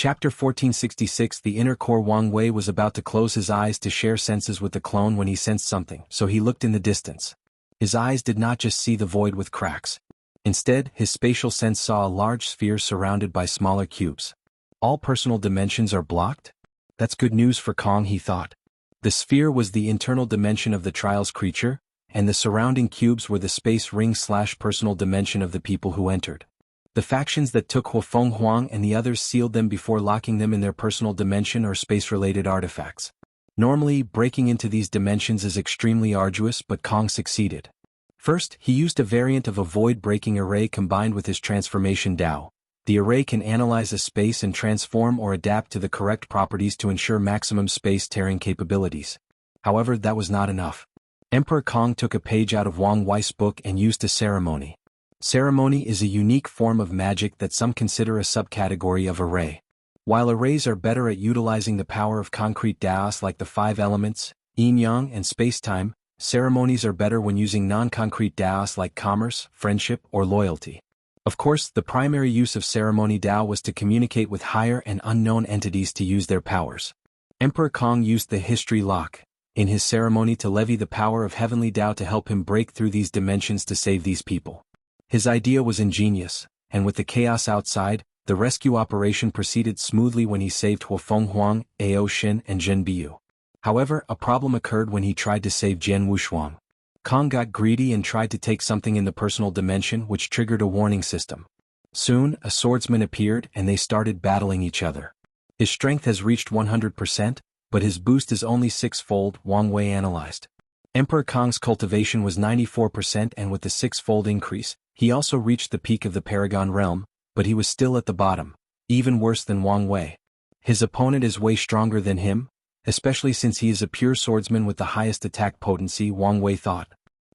Chapter 1466. The inner core. Wang Wei was about to close his eyes to share senses with the clone when he sensed something, so he looked in the distance. His eyes did not just see the void with cracks. Instead, his spatial sense saw a large sphere surrounded by smaller cubes. All personal dimensions are blocked? That's good news for Cong, he thought. The sphere was the internal dimension of the trial's creature, and the surrounding cubes were the space ring/personal dimension of the people who entered. The factions that took Huofeng Huang and the others sealed them before locking them in their personal dimension or space-related artifacts. Normally, breaking into these dimensions is extremely arduous, but Cong succeeded. First, he used a variant of a void-breaking array combined with his transformation Dao. The array can analyze a space and transform or adapt to the correct properties to ensure maximum space-tearing capabilities. However, that was not enough. Emperor Cong took a page out of Wang Wei's book and used a ceremony. Ceremony is a unique form of magic that some consider a subcategory of array. While arrays are better at utilizing the power of concrete Daos like the 5 elements, yin-yang and space-time, ceremonies are better when using non-concrete Daos like commerce, friendship, or loyalty. Of course, the primary use of ceremony Dao was to communicate with higher and unknown entities to use their powers. Emperor Cong used the history lock in his ceremony to levy the power of heavenly Dao to help him break through these dimensions to save these people. His idea was ingenious, and with the chaos outside, the rescue operation proceeded smoothly when he saved Huofeng Huang, Ao Xin and Zhen Biu. However, a problem occurred when he tried to save Jian Wushuang. Cong got greedy and tried to take something in the personal dimension, which triggered a warning system. Soon, a swordsman appeared and they started battling each other. His strength has reached 100%, but his boost is only 6-fold, Wang Wei analyzed. Emperor Cong's cultivation was 94%, and with the 6-fold increase, he also reached the peak of the Paragon realm, but he was still at the bottom, even worse than Wang Wei. His opponent is way stronger than him, especially since he is a pure swordsman with the highest attack potency, Wang Wei thought.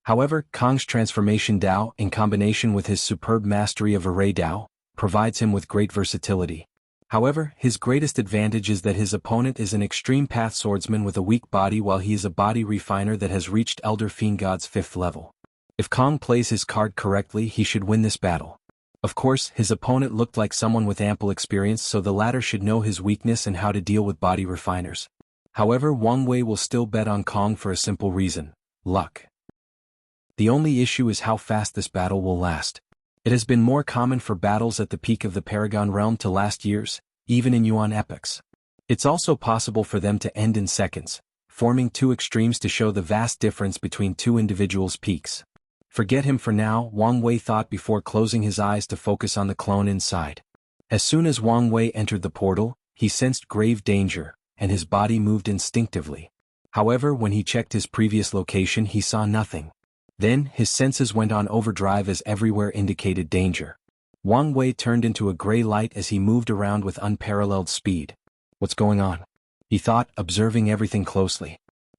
However, Cong's transformation Dao, in combination with his superb mastery of array Dao, provides him with great versatility. However, his greatest advantage is that his opponent is an extreme path swordsman with a weak body, while he is a body refiner that has reached Elder Fiend God's 5th level. If Cong plays his card correctly, he should win this battle. Of course, his opponent looked like someone with ample experience, so the latter should know his weakness and how to deal with body refiners. However, Wang Wei will still bet on Cong for a simple reason: luck. The only issue is how fast this battle will last. It has been more common for battles at the peak of the Paragon realm to last years, even in Yuan epochs. It's also possible for them to end in seconds, forming two extremes to show the vast difference between two individuals' peaks. Forget him for now, Wang Wei thought before closing his eyes to focus on the clone inside. As soon as Wang Wei entered the portal, he sensed grave danger, and his body moved instinctively. However, when he checked his previous location, he saw nothing. Then, his senses went on overdrive as everywhere indicated danger. Wang Wei turned into a gray light as he moved around with unparalleled speed. What's going on? He thought, observing everything closely.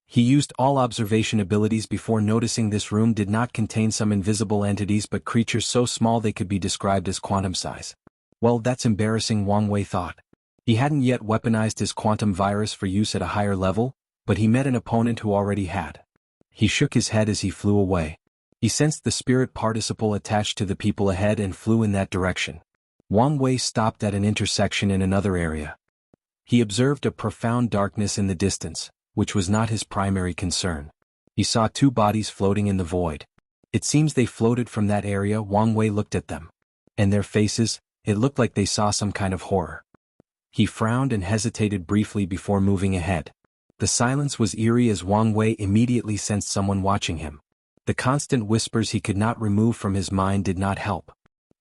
He used all observation abilities before noticing this room did not contain some invisible entities but creatures so small they could be described as quantum size. Well, that's embarrassing, Wang Wei thought. He hadn't yet weaponized his quantum virus for use at a higher level, but he met an opponent who already had. He shook his head as he flew away. He sensed the spirit participle attached to the people ahead and flew in that direction. Wang Wei stopped at an intersection in another area. He observed a profound darkness in the distance, which was not his primary concern. He saw two bodies floating in the void. It seems they floated from that area. Wang Wei looked at them. And their faces, it looked like they saw some kind of horror. He frowned and hesitated briefly before moving ahead. The silence was eerie as Wang Wei immediately sensed someone watching him. The constant whispers he could not remove from his mind did not help.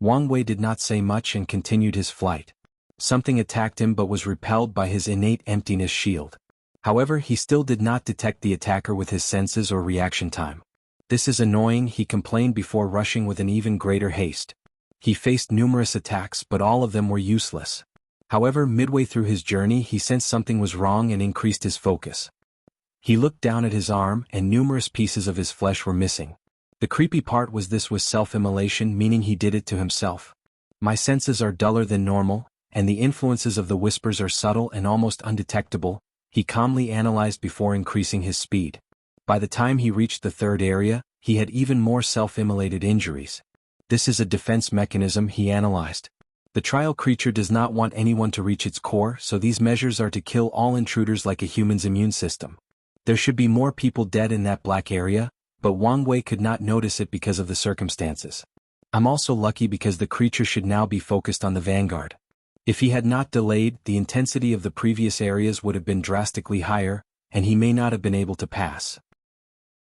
Wang Wei did not say much and continued his flight. Something attacked him but was repelled by his innate emptiness shield. However, he still did not detect the attacker with his senses or reaction time. This is annoying, he complained before rushing with an even greater haste. He faced numerous attacks, but all of them were useless. However, midway through his journey he sensed something was wrong and increased his focus. He looked down at his arm and numerous pieces of his flesh were missing. The creepy part was this was self-immolation, meaning he did it to himself. My senses are duller than normal, and the influences of the whispers are subtle and almost undetectable, he calmly analyzed before increasing his speed. By the time he reached the third area, he had even more self-immolated injuries. This is a defense mechanism, he analyzed. The trial creature does not want anyone to reach its core, so these measures are to kill all intruders like a human's immune system. There should be more people dead in that black area, but Wang Wei could not notice it because of the circumstances. I'm also lucky because the creature should now be focused on the vanguard. If he had not delayed, the intensity of the previous areas would have been drastically higher, and he may not have been able to pass.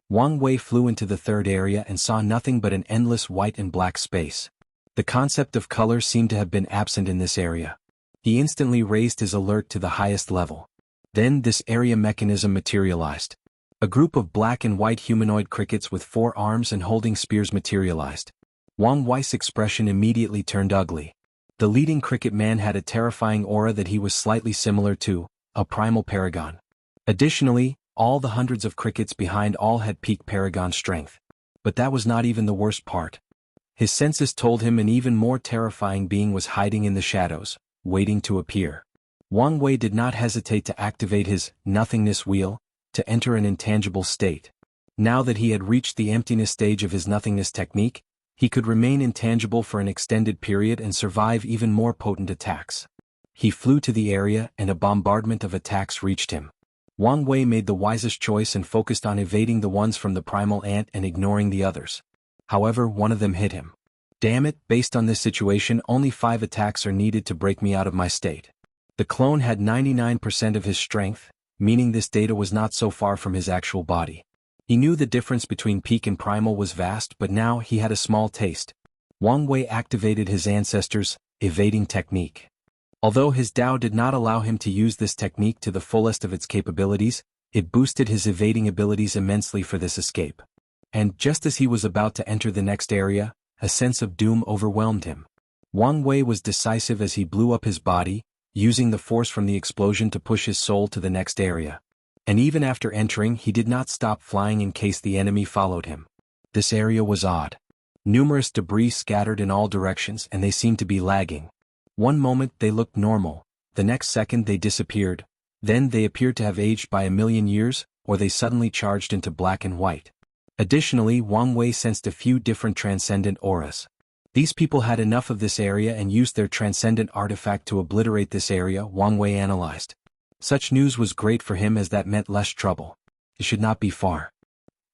Wang Wei flew into the third area and saw nothing but an endless white and black space. The concept of color seemed to have been absent in this area. He instantly raised his alert to the highest level. Then this area mechanism materialized. A group of black and white humanoid crickets with 4 arms and holding spears materialized. Wang Wei's expression immediately turned ugly. The leading cricket man had a terrifying aura that he was slightly similar to a primal paragon. Additionally, all the hundreds of crickets behind all had peak paragon strength. But that was not even the worst part. His senses told him an even more terrifying being was hiding in the shadows, waiting to appear. Wang Wei did not hesitate to activate his nothingness wheel, to enter an intangible state. Now that he had reached the emptiness stage of his nothingness technique, he could remain intangible for an extended period and survive even more potent attacks. He flew to the area and a bombardment of attacks reached him. Wang Wei made the wisest choice and focused on evading the ones from the primal ant and ignoring the others. However, one of them hit him. Damn it, based on this situation only 5 attacks are needed to break me out of my state. The clone had 99% of his strength, meaning this data was not so far from his actual body. He knew the difference between peak and primal was vast, but now he had a small taste. Wang Wei activated his ancestors' evading technique. Although his Tao did not allow him to use this technique to the fullest of its capabilities, it boosted his evading abilities immensely for this escape. And just as he was about to enter the next area, a sense of doom overwhelmed him. Wang Wei was decisive as he blew up his body, using the force from the explosion to push his soul to the next area. And even after entering, he did not stop flying in case the enemy followed him. This area was odd. Numerous debris scattered in all directions and they seemed to be lagging. One moment they looked normal, the next second they disappeared, then they appeared to have aged by 1,000,000 years, or they suddenly charged into black and white. Additionally, Wang Wei sensed a few different transcendent auras. These people had enough of this area and used their transcendent artifact to obliterate this area, Wang Wei analyzed. Such news was great for him as that meant less trouble. It should not be far.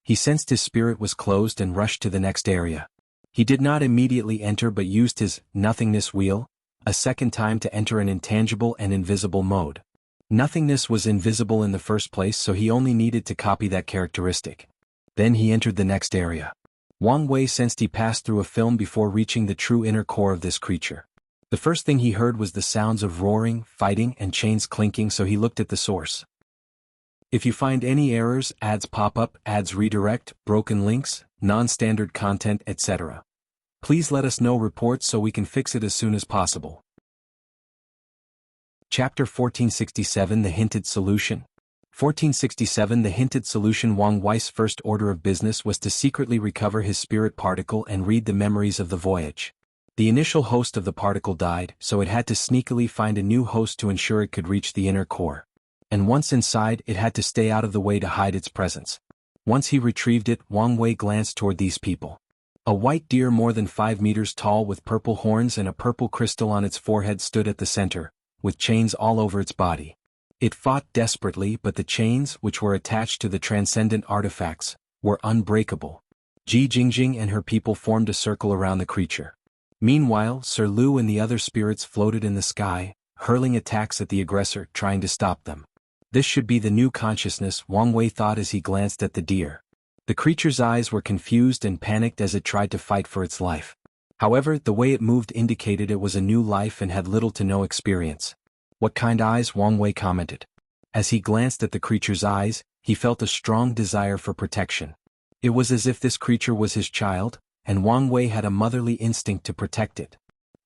He sensed his spirit was closed and rushed to the next area. He did not immediately enter but used his nothingness wheel a second time to enter an intangible and invisible mode. Nothingness was invisible in the first place, so he only needed to copy that characteristic. Then he entered the next area. Wang Wei sensed he passed through a film before reaching the true inner core of this creature. The first thing he heard was the sounds of roaring, fighting, and chains clinking, so he looked at the source. If you find any errors, ads pop up, ads redirect, broken links, non-standard content, etc., please let us know reports so we can fix it as soon as possible. Chapter 1467 The Hinted Solution. 1467 The Hinted Solution. Wang Wei's first order of business was to secretly recover his spirit particle and read the memories of the voyage. The initial host of the particle died, so it had to sneakily find a new host to ensure it could reach the inner core. And once inside, it had to stay out of the way to hide its presence. Once he retrieved it, Wang Wei glanced toward these people. A white deer more than 5 meters tall with purple horns and a purple crystal on its forehead stood at the center, with chains all over its body. It fought desperately, but the chains, which were attached to the transcendent artifacts, were unbreakable. Ji Jingjing and her people formed a circle around the creature. Meanwhile, Sir Lu and the other spirits floated in the sky, hurling attacks at the aggressor, trying to stop them. This should be the new consciousness, Wang Wei thought as he glanced at the deer. The creature's eyes were confused and panicked as it tried to fight for its life. However, the way it moved indicated it was a new life and had little to no experience. What kind eyes? Wang Wei commented. As he glanced at the creature's eyes, he felt a strong desire for protection. It was as if this creature was his child, and Wang Wei had a motherly instinct to protect it.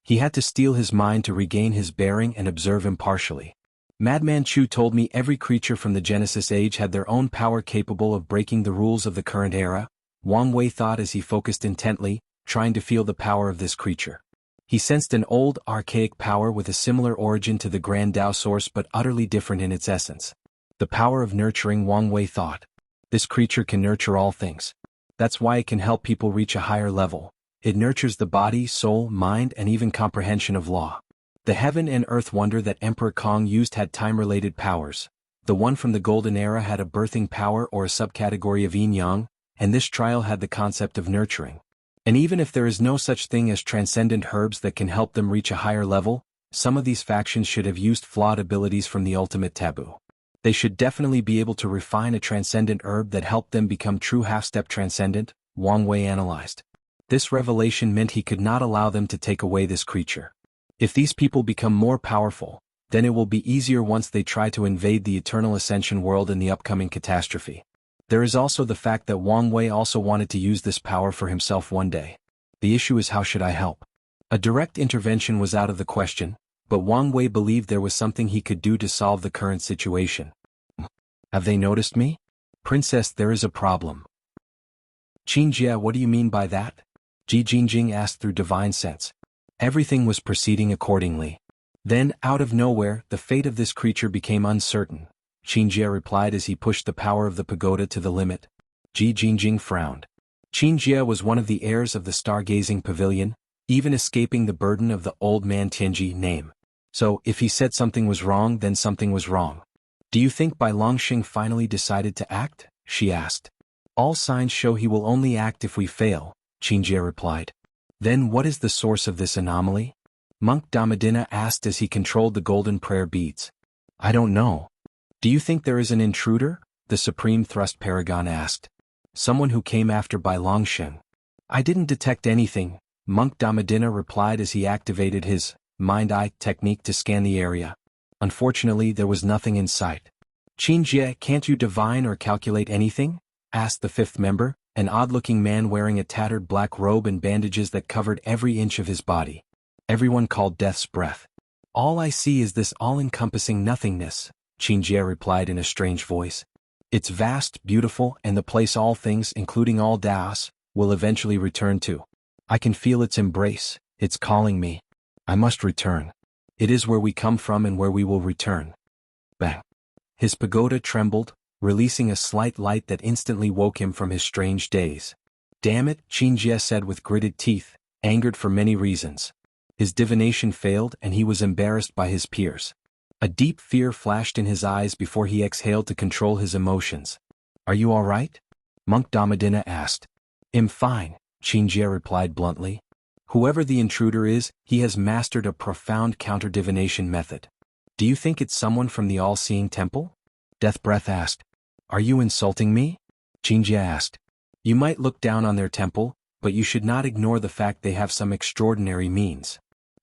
He had to steel his mind to regain his bearing and observe impartially. Madman Chu told me every creature from the Genesis age had their own power capable of breaking the rules of the current era, Wang Wei thought as he focused intently, trying to feel the power of this creature. He sensed an old, archaic power with a similar origin to the Grand Tao source but utterly different in its essence. The power of nurturing, Wang Wei thought. This creature can nurture all things. That's why it can help people reach a higher level. It nurtures the body, soul, mind, and even comprehension of law. The heaven and earth wonder that Emperor Cong used had time-related powers. The one from the Golden Era had a birthing power or a subcategory of yin-yang, and this trial had the concept of nurturing. And even if there is no such thing as transcendent herbs that can help them reach a higher level, some of these factions should have used flawed abilities from the ultimate taboo. They should definitely be able to refine a transcendent herb that helped them become true half-step transcendent, Wang Wei analyzed. This revelation meant he could not allow them to take away this creature. If these people become more powerful, then it will be easier once they try to invade the Eternal Ascension world in the upcoming catastrophe. There is also the fact that Wang Wei also wanted to use this power for himself one day. The issue is, how should I help? A direct intervention was out of the question, but Wang Wei believed there was something he could do to solve the current situation. Have they noticed me? Princess, there is a problem. Qingjie, what do you mean by that? Ji Jingjing asked through divine sense. Everything was proceeding accordingly. Then, out of nowhere, the fate of this creature became uncertain. Qingjie replied as he pushed the power of the pagoda to the limit. Ji Jingjing frowned. Qingjie was one of the heirs of the stargazing pavilion, even escaping the burden of the old man Tianji name. So, if he said something was wrong, then something was wrong. Do you think Bai Longxing finally decided to act? She asked. All signs show he will only act if we fail, Qingjie replied. Then what is the source of this anomaly? Monk Damadina asked as he controlled the golden prayer beads. I don't know. Do you think there is an intruder? The Supreme Thrust Paragon asked. Someone who came after Bai Longxing. I didn't detect anything, Monk Damadina replied as he activated his mind-eye technique to scan the area. Unfortunately, there was nothing in sight. Qingjie, can't you divine or calculate anything? Asked the fifth member, an odd-looking man wearing a tattered black robe and bandages that covered every inch of his body. Everyone called Death's Breath. All I see is this all-encompassing nothingness, Qingjie replied in a strange voice. It's vast, beautiful, and the place all things, including all Daos, will eventually return to. I can feel its embrace, it's calling me. I must return. It is where we come from and where we will return. Bang. His pagoda trembled, releasing a slight light that instantly woke him from his strange daze. Damn it, Qingjie said with gritted teeth, angered for many reasons. His divination failed and he was embarrassed by his peers. A deep fear flashed in his eyes before he exhaled to control his emotions. Are you all right? Monk Damadina asked. I'm fine, Qingjie replied bluntly. Whoever the intruder is, he has mastered a profound counter-divination method. Do you think it's someone from the all-seeing temple? Death Breath asked. Are you insulting me? Qingjie asked. You might look down on their temple, but you should not ignore the fact they have some extraordinary means.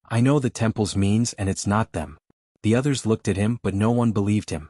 I know the temple's means and it's not them. The others looked at him but no one believed him.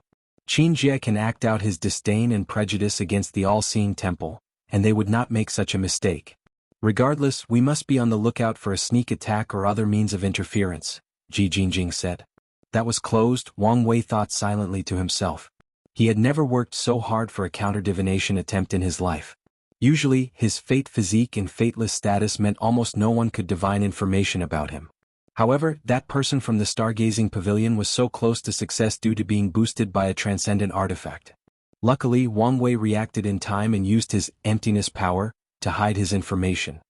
Qingjie can act out his disdain and prejudice against the all-seeing temple, and they would not make such a mistake. Regardless, we must be on the lookout for a sneak attack or other means of interference, Ji Jingjing said. That was closed, Wang Wei thought silently to himself. He had never worked so hard for a counter-divination attempt in his life. Usually, his fate physique and fateless status meant almost no one could divine information about him. However, that person from the stargazing pavilion was so close to success due to being boosted by a transcendent artifact. Luckily, Wang Wei reacted in time and used his emptiness power to hide his information.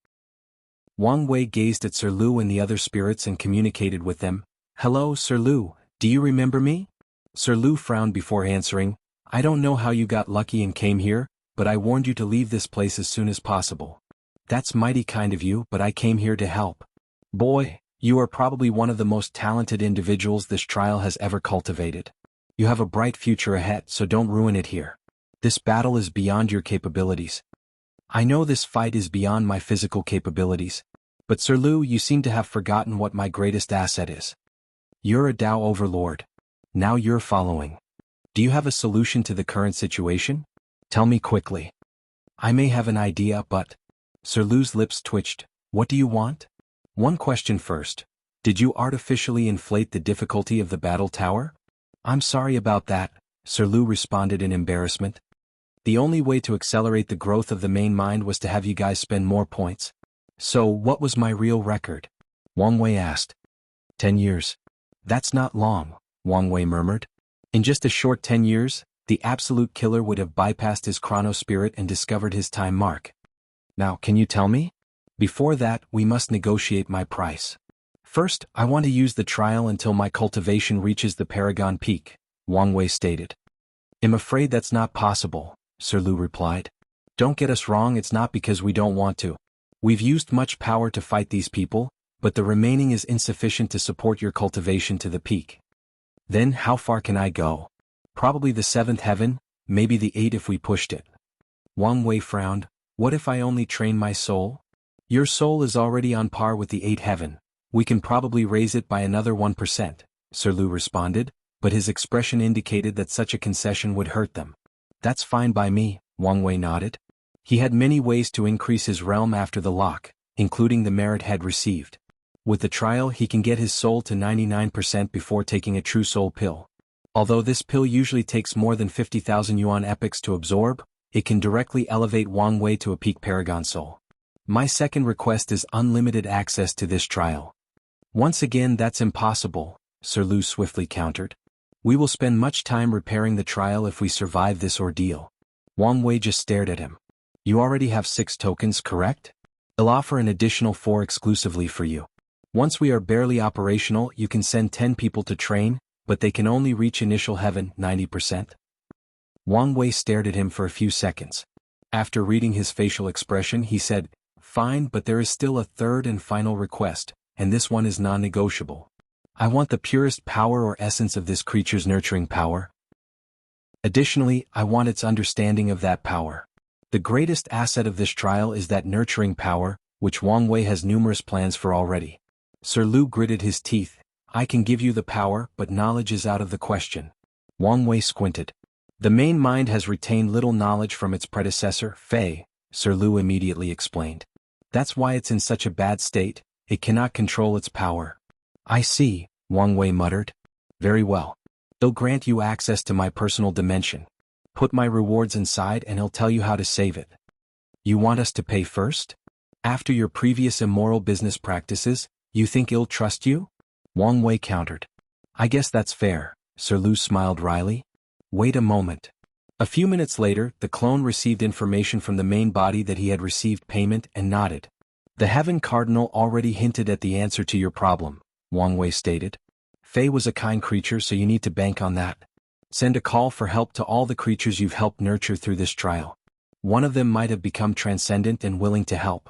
Wang Wei gazed at Sir Lu and the other spirits and communicated with them. Hello, Sir Lu, do you remember me? Sir Lu frowned before answering. I don't know how you got lucky and came here, but I warned you to leave this place as soon as possible. That's mighty kind of you, but I came here to help. Boy, you are probably one of the most talented individuals this trial has ever cultivated. You have a bright future ahead, so don't ruin it here. This battle is beyond your capabilities. I know this fight is beyond my physical capabilities, but Sir Lu, you seem to have forgotten what my greatest asset is. You're a Tao overlord. Now you're following. Do you have a solution to the current situation? Tell me quickly. I may have an idea, but... Sir Lu's lips twitched. What do you want? One question first. Did you artificially inflate the difficulty of the battle tower? I'm sorry about that, Sir Lu responded in embarrassment. The only way to accelerate the growth of the main mind was to have you guys spend more points. So what was my real record? Wang Wei asked. 10 years. That's not long, Wang Wei murmured. In just a short 10 years, the absolute killer would have bypassed his chrono spirit and discovered his time mark. Now, can you tell me? Before that, we must negotiate my price. First, I want to use the trial until my cultivation reaches the Paragon Peak, Wang Wei stated. I'm afraid that's not possible, Sir Lu replied. Don't get us wrong, it's not because we don't want to. We've used much power to fight these people, but the remaining is insufficient to support your cultivation to the peak. Then how far can I go? Probably the 7th heaven, maybe the 8th if we pushed it. Wang Wei frowned. What if I only train my soul? Your soul is already on par with the 8th heaven. We can probably raise it by another 1%, Sir Lu responded, but his expression indicated that such a concession would hurt them. That's fine by me, Wang Wei nodded. He had many ways to increase his realm after the lock, including the merit head received. With the trial he can get his soul to 99% before taking a true soul pill. Although this pill usually takes more than 50,000 yuan epics to absorb, it can directly elevate Wang Wei to a peak paragon soul. My second request is unlimited access to this trial. Once again, that's impossible, Sir Lu swiftly countered. We will spend much time repairing the trial if we survive this ordeal. Wang Wei just stared at him. You already have 6 tokens, correct? I'll offer an additional 4 exclusively for you. Once we are barely operational, you can send 10 people to train, but they can only reach initial heaven 90%. Wang Wei stared at him for a few seconds. After reading his facial expression, he said, Fine, but there is still a third and final request, and this one is non-negotiable. I want the purest power or essence of this creature's nurturing power. Additionally, I want its understanding of that power. The greatest asset of this trial is that nurturing power, which Wang Wei has numerous plans for already. Sir Lu gritted his teeth. I can give you the power, but knowledge is out of the question. Wang Wei squinted. The main mind has retained little knowledge from its predecessor, Fei, Sir Lu immediately explained. That's why it's in such a bad state, it cannot control its power. I see, Wang Wei muttered. Very well. He'll grant you access to my personal dimension. Put my rewards inside and he'll tell you how to save it. You want us to pay first? After your previous immoral business practices, you think he'll trust you? Wang Wei countered. I guess that's fair, Sir Lu smiled wryly. Wait a moment. A few minutes later, the clone received information from the main body that he had received payment and nodded. The Heaven Cardinal already hinted at the answer to your problem, Wang Wei stated. Fei was a kind creature, so you need to bank on that. Send a call for help to all the creatures you've helped nurture through this trial. One of them might have become transcendent and willing to help.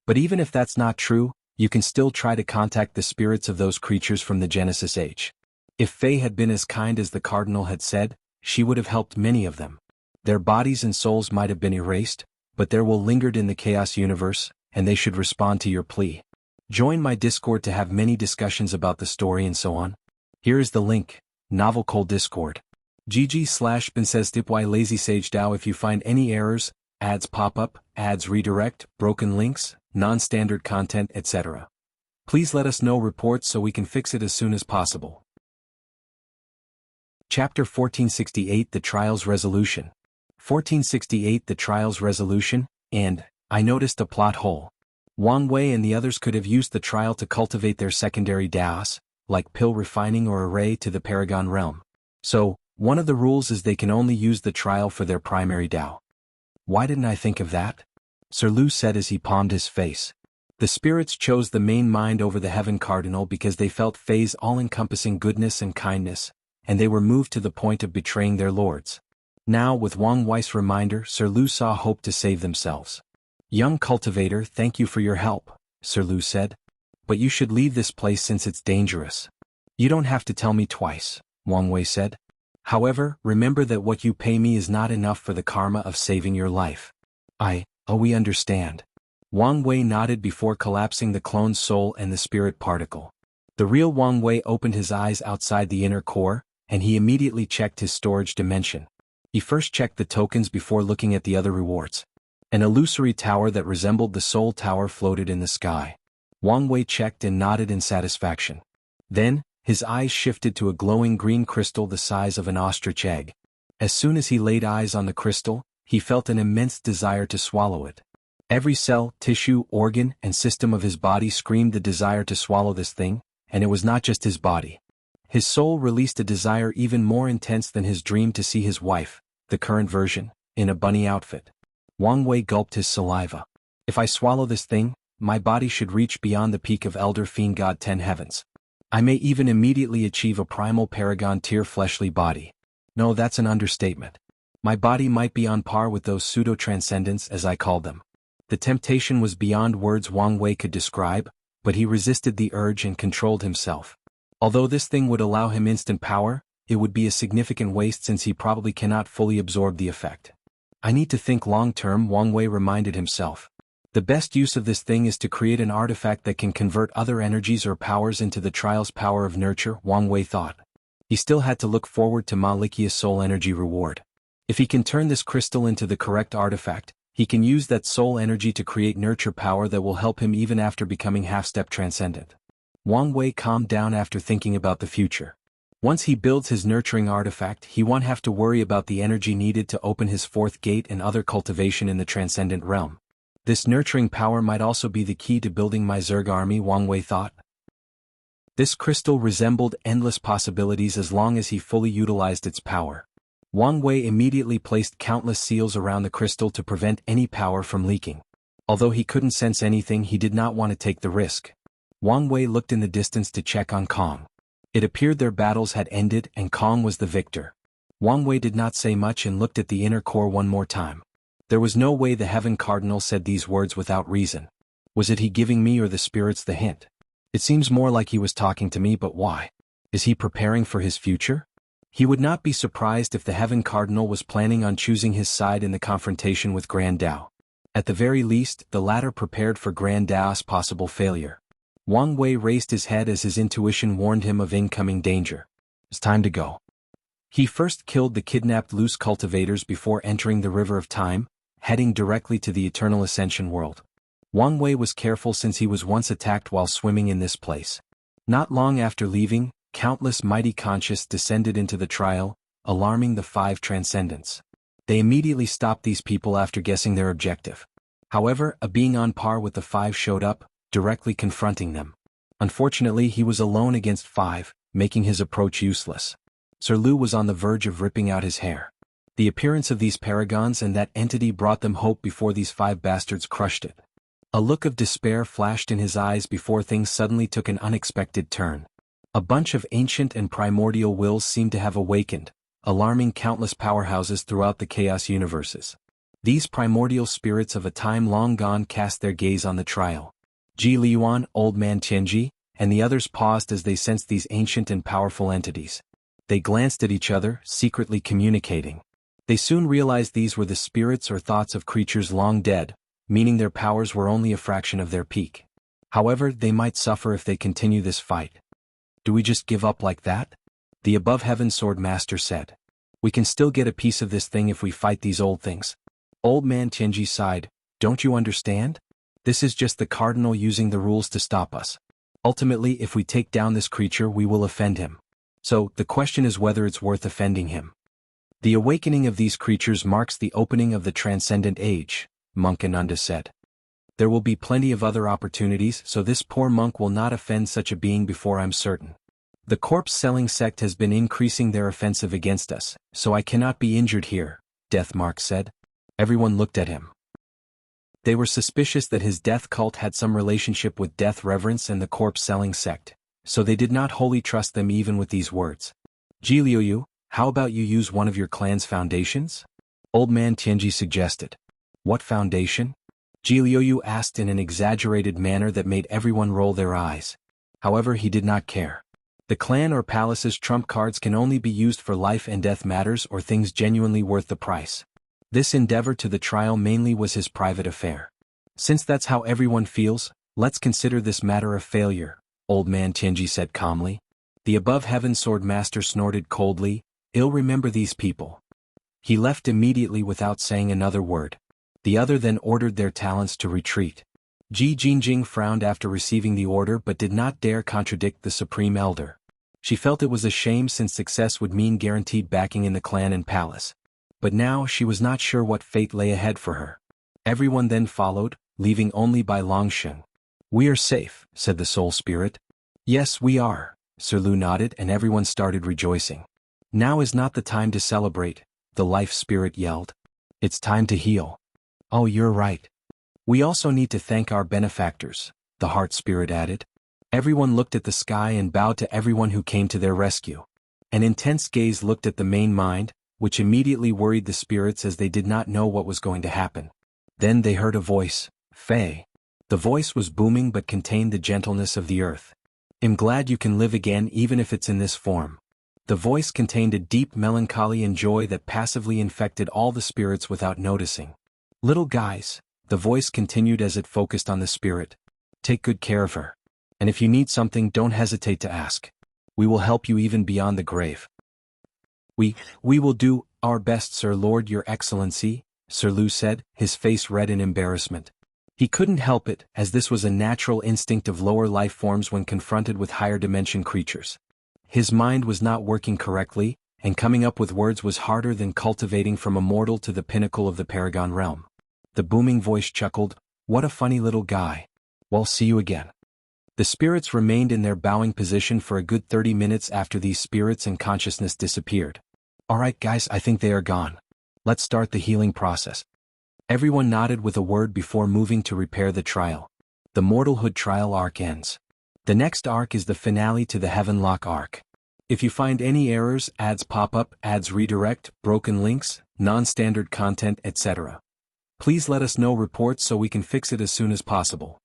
But even if that's not true, you can still try to contact the spirits of those creatures from the Genesis Age. If Fei had been as kind as the Cardinal had said, she would have helped many of them. Their bodies and souls might have been erased, but their will lingered in the Chaos universe, and they should respond to your plea. Join my Discord to have many discussions about the story and so on. Here is the link, Novel Cole Discord. GG/BinSaysTipY Lazy Sage DAO. If you find any errors, ads pop up, ads redirect, broken links, non-standard content, etc. Please let us know reports so we can fix it as soon as possible. Chapter 1468 The Trial's Resolution. 1468 The Trial's Resolution, and, I noticed a plot hole. Wang Wei and the others could have used the trial to cultivate their secondary DAOs, like pill refining or array to the Paragon realm. So, one of the rules is they can only use the trial for their primary DAO. Why didn't I think of that? Sir Lu said as he palmed his face. The spirits chose the main mind over the Heaven Cardinal because they felt Fei's all-encompassing goodness and kindness, and they were moved to the point of betraying their lords. Now, with Wang Wei's reminder, Sir Lu saw hope to save themselves. Young cultivator, thank you for your help, Sir Lu said. But you should leave this place since it's dangerous. You don't have to tell me twice, Wang Wei said. However, remember that what you pay me is not enough for the karma of saving your life. We understand. Wang Wei nodded before collapsing the clone's soul and the spirit particle. The real Wang Wei opened his eyes outside the inner core, and he immediately checked his storage dimension. He first checked the tokens before looking at the other rewards. An illusory tower that resembled the Soul Tower floated in the sky. Wang Wei checked and nodded in satisfaction. Then, his eyes shifted to a glowing green crystal the size of an ostrich egg. As soon as he laid eyes on the crystal, he felt an immense desire to swallow it. Every cell, tissue, organ, and system of his body screamed the desire to swallow this thing, and it was not just his body. His soul released a desire even more intense than his dream to see his wife, the current version, in a bunny outfit. Wang Wei gulped his saliva. If I swallow this thing, my body should reach beyond the peak of Elder Fiend God 10 Heavens. I may even immediately achieve a primal paragon tier fleshly body. No, that's an understatement. My body might be on par with those pseudo-transcendents as I call them. The temptation was beyond words Wang Wei could describe, but he resisted the urge and controlled himself. Although this thing would allow him instant power, it would be a significant waste since he probably cannot fully absorb the effect. I need to think long-term, Wang Wei reminded himself. The best use of this thing is to create an artifact that can convert other energies or powers into the trial's power of nurture, Wang Wei thought. He still had to look forward to Malikia's soul energy reward. If he can turn this crystal into the correct artifact, he can use that soul energy to create nurture power that will help him even after becoming half-step transcendent. Wang Wei calmed down after thinking about the future. Once he builds his nurturing artifact, he won't have to worry about the energy needed to open his fourth gate and other cultivation in the transcendent realm. This nurturing power might also be the key to building my Zerg army, Wang Wei thought. This crystal resembled endless possibilities as long as he fully utilized its power. Wang Wei immediately placed countless seals around the crystal to prevent any power from leaking. Although he couldn't sense anything, he did not want to take the risk. Wang Wei looked in the distance to check on Cong. It appeared their battles had ended and Cong was the victor. Wang Wei did not say much and looked at the inner core one more time. There was no way the Heaven Cardinal said these words without reason. Was it he giving me or the spirits the hint? It seems more like he was talking to me, but why? Is he preparing for his future? He would not be surprised if the Heaven Cardinal was planning on choosing his side in the confrontation with Grand Dao. At the very least, the latter prepared for Grand Dao's possible failure. Wang Wei raised his head as his intuition warned him of incoming danger. It's time to go. He first killed the kidnapped loose cultivators before entering the River of Time, heading directly to the Eternal Ascension world. Wang Wei was careful since he was once attacked while swimming in this place. Not long after leaving, countless mighty conscious descended into the trial, alarming the 5 transcendents. They immediately stopped these people after guessing their objective. However, a being on par with the 5 showed up, directly confronting them. Unfortunately, he was alone against 5, making his approach useless. Sir Lu was on the verge of ripping out his hair. The appearance of these paragons and that entity brought them hope before these 5 bastards crushed it. A look of despair flashed in his eyes before things suddenly took an unexpected turn. A bunch of ancient and primordial wills seemed to have awakened, alarming countless powerhouses throughout the chaos universes. These primordial spirits of a time long gone cast their gaze on the trial. Ji Liyuan, Old Man Tianji, and the others paused as they sensed these ancient and powerful entities. They glanced at each other, secretly communicating. They soon realized these were the spirits or thoughts of creatures long dead, meaning their powers were only a fraction of their peak. However, they might suffer if they continue this fight. Do we just give up like that? The above heaven sword master said. We can still get a piece of this thing if we fight these old things. Old Man Tianji sighed. Don't you understand? This is just the cardinal using the rules to stop us. Ultimately, if we take down this creature, we will offend him. So, the question is whether it's worth offending him. The awakening of these creatures marks the opening of the transcendent age, Monk Ananda said. There will be plenty of other opportunities, so this poor monk will not offend such a being before I'm certain. The corpse-selling sect has been increasing their offensive against us, so I cannot be injured here, Deathmark said. Everyone looked at him. They were suspicious that his death cult had some relationship with Death Reverence and the corpse-selling sect, so they did not wholly trust them even with these words. Ji Liuyu, how about you use one of your clan's foundations? Old Man Tianji suggested. What foundation? Ji Liuyu asked in an exaggerated manner that made everyone roll their eyes. However, he did not care. The clan or palace's trump cards can only be used for life and death matters or things genuinely worth the price. This endeavor to the trial mainly was his private affair. Since that's how everyone feels, let's consider this matter a failure, Old Man Tianji said calmly. The above heaven sword master snorted coldly. I'll remember these people. He left immediately without saying another word. The other then ordered their talents to retreat. Ji Jingjing frowned after receiving the order but did not dare contradict the Supreme Elder. She felt it was a shame since success would mean guaranteed backing in the clan and palace. But now she was not sure what fate lay ahead for her. Everyone then followed, leaving only by Longsheng. We are safe, said the soul spirit. Yes, we are, Sir Lu nodded and everyone started rejoicing. Now is not the time to celebrate, the life spirit yelled. It's time to heal. Oh, you're right. We also need to thank our benefactors, the heart spirit added. Everyone looked at the sky and bowed to everyone who came to their rescue. An intense gaze looked at the main mind, which immediately worried the spirits as they did not know what was going to happen. Then they heard a voice, Faye. The voice was booming but contained the gentleness of the earth. I'm glad you can live again even if it's in this form. The voice contained a deep melancholy and joy that passively infected all the spirits without noticing. Little guys, the voice continued as it focused on the spirit. Take good care of her. And if you need something, don't hesitate to ask. We will help you even beyond the grave. We will do our best, Sir Lord, Your Excellency, Sir Lu said, his face red in embarrassment. He couldn't help it, as this was a natural instinct of lower life forms when confronted with higher dimension creatures. His mind was not working correctly, and coming up with words was harder than cultivating from a mortal to the pinnacle of the Paragon realm. The booming voice chuckled, What a funny little guy. Well, see you again. The spirits remained in their bowing position for a good 30 minutes after these spirits and consciousness disappeared. Alright guys, I think they are gone. Let's start the healing process. Everyone nodded with a word before moving to repair the trial. The Mortalhood trial arc ends. The next arc is the finale to the Heavenlock arc. If you find any errors, ads pop up, ads redirect, broken links, non-standard content, etc., please let us know reports so we can fix it as soon as possible.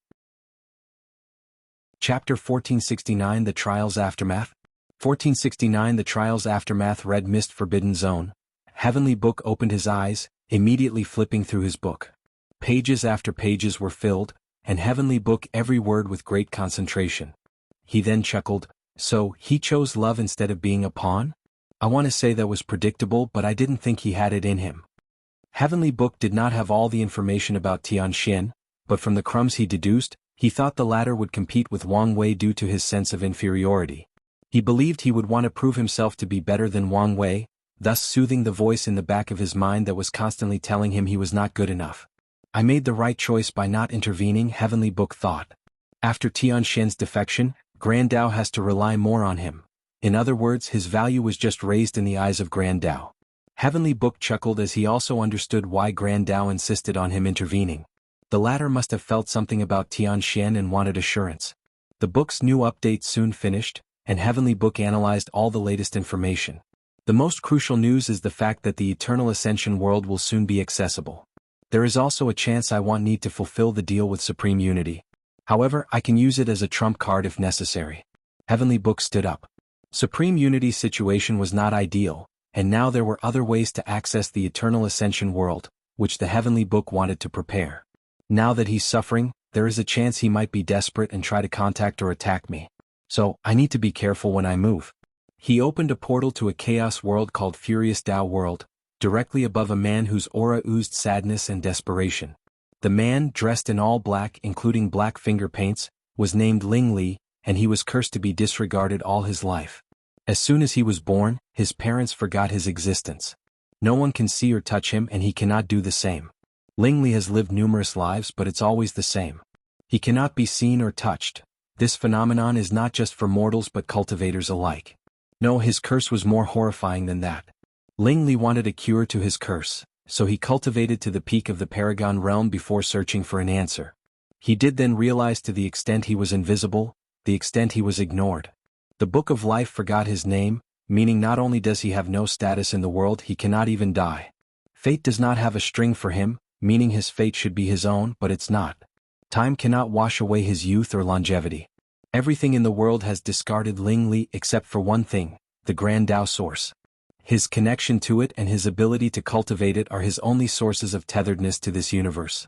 Chapter 1469 The Trial's Aftermath. 1469 The Trial's Aftermath. Red Mist Forbidden Zone. Heavenly Book opened his eyes, immediately flipping through his book. Pages after pages were filled, and Heavenly Book every word with great concentration. He then chuckled, So, he chose love instead of being a pawn? I want to say that was predictable, but I didn't think he had it in him. Heavenly Book did not have all the information about Tianxian, but from the crumbs he deduced, he thought the latter would compete with Wang Wei due to his sense of inferiority. He believed he would want to prove himself to be better than Wang Wei, thus soothing the voice in the back of his mind that was constantly telling him he was not good enough. I made the right choice by not intervening, Heavenly Book thought. After Tianxian's defection, Grand Dao has to rely more on him. In other words, his value was just raised in the eyes of Grand Dao. Heavenly Book chuckled as he also understood why Grand Dao insisted on him intervening. The latter must have felt something about Tianxian and wanted assurance. The book's new update soon finished, and Heavenly Book analyzed all the latest information. The most crucial news is the fact that the Eternal Ascension world will soon be accessible. There is also a chance I won't need to fulfill the deal with Supreme Unity. However, I can use it as a trump card if necessary. Heavenly Book stood up. Supreme Unity's situation was not ideal, and now there were other ways to access the Eternal Ascension world, which the Heavenly Book wanted to prepare. Now that he's suffering, there is a chance he might be desperate and try to contact or attack me. So, I need to be careful when I move. He opened a portal to a chaos world called Furious Dao World, directly above a man whose aura oozed sadness and desperation. The man, dressed in all black including black finger paints, was named Ling Li, and he was cursed to be disregarded all his life. As soon as he was born, his parents forgot his existence. No one can see or touch him and he cannot do the same. Ling Li has lived numerous lives, but it's always the same. He cannot be seen or touched. This phenomenon is not just for mortals but cultivators alike. No, his curse was more horrifying than that. Ling Li wanted a cure to his curse, so he cultivated to the peak of the Paragon realm before searching for an answer. He did then realize to the extent he was invisible, the extent he was ignored. The Book of Life forgot his name, meaning not only does he have no status in the world, he cannot even die. Fate does not have a string for him, meaning his fate should be his own, but it's not. Time cannot wash away his youth or longevity. Everything in the world has discarded Ling Li except for one thing, the Grand Dao Source. His connection to it and his ability to cultivate it are his only sources of tetheredness to this universe.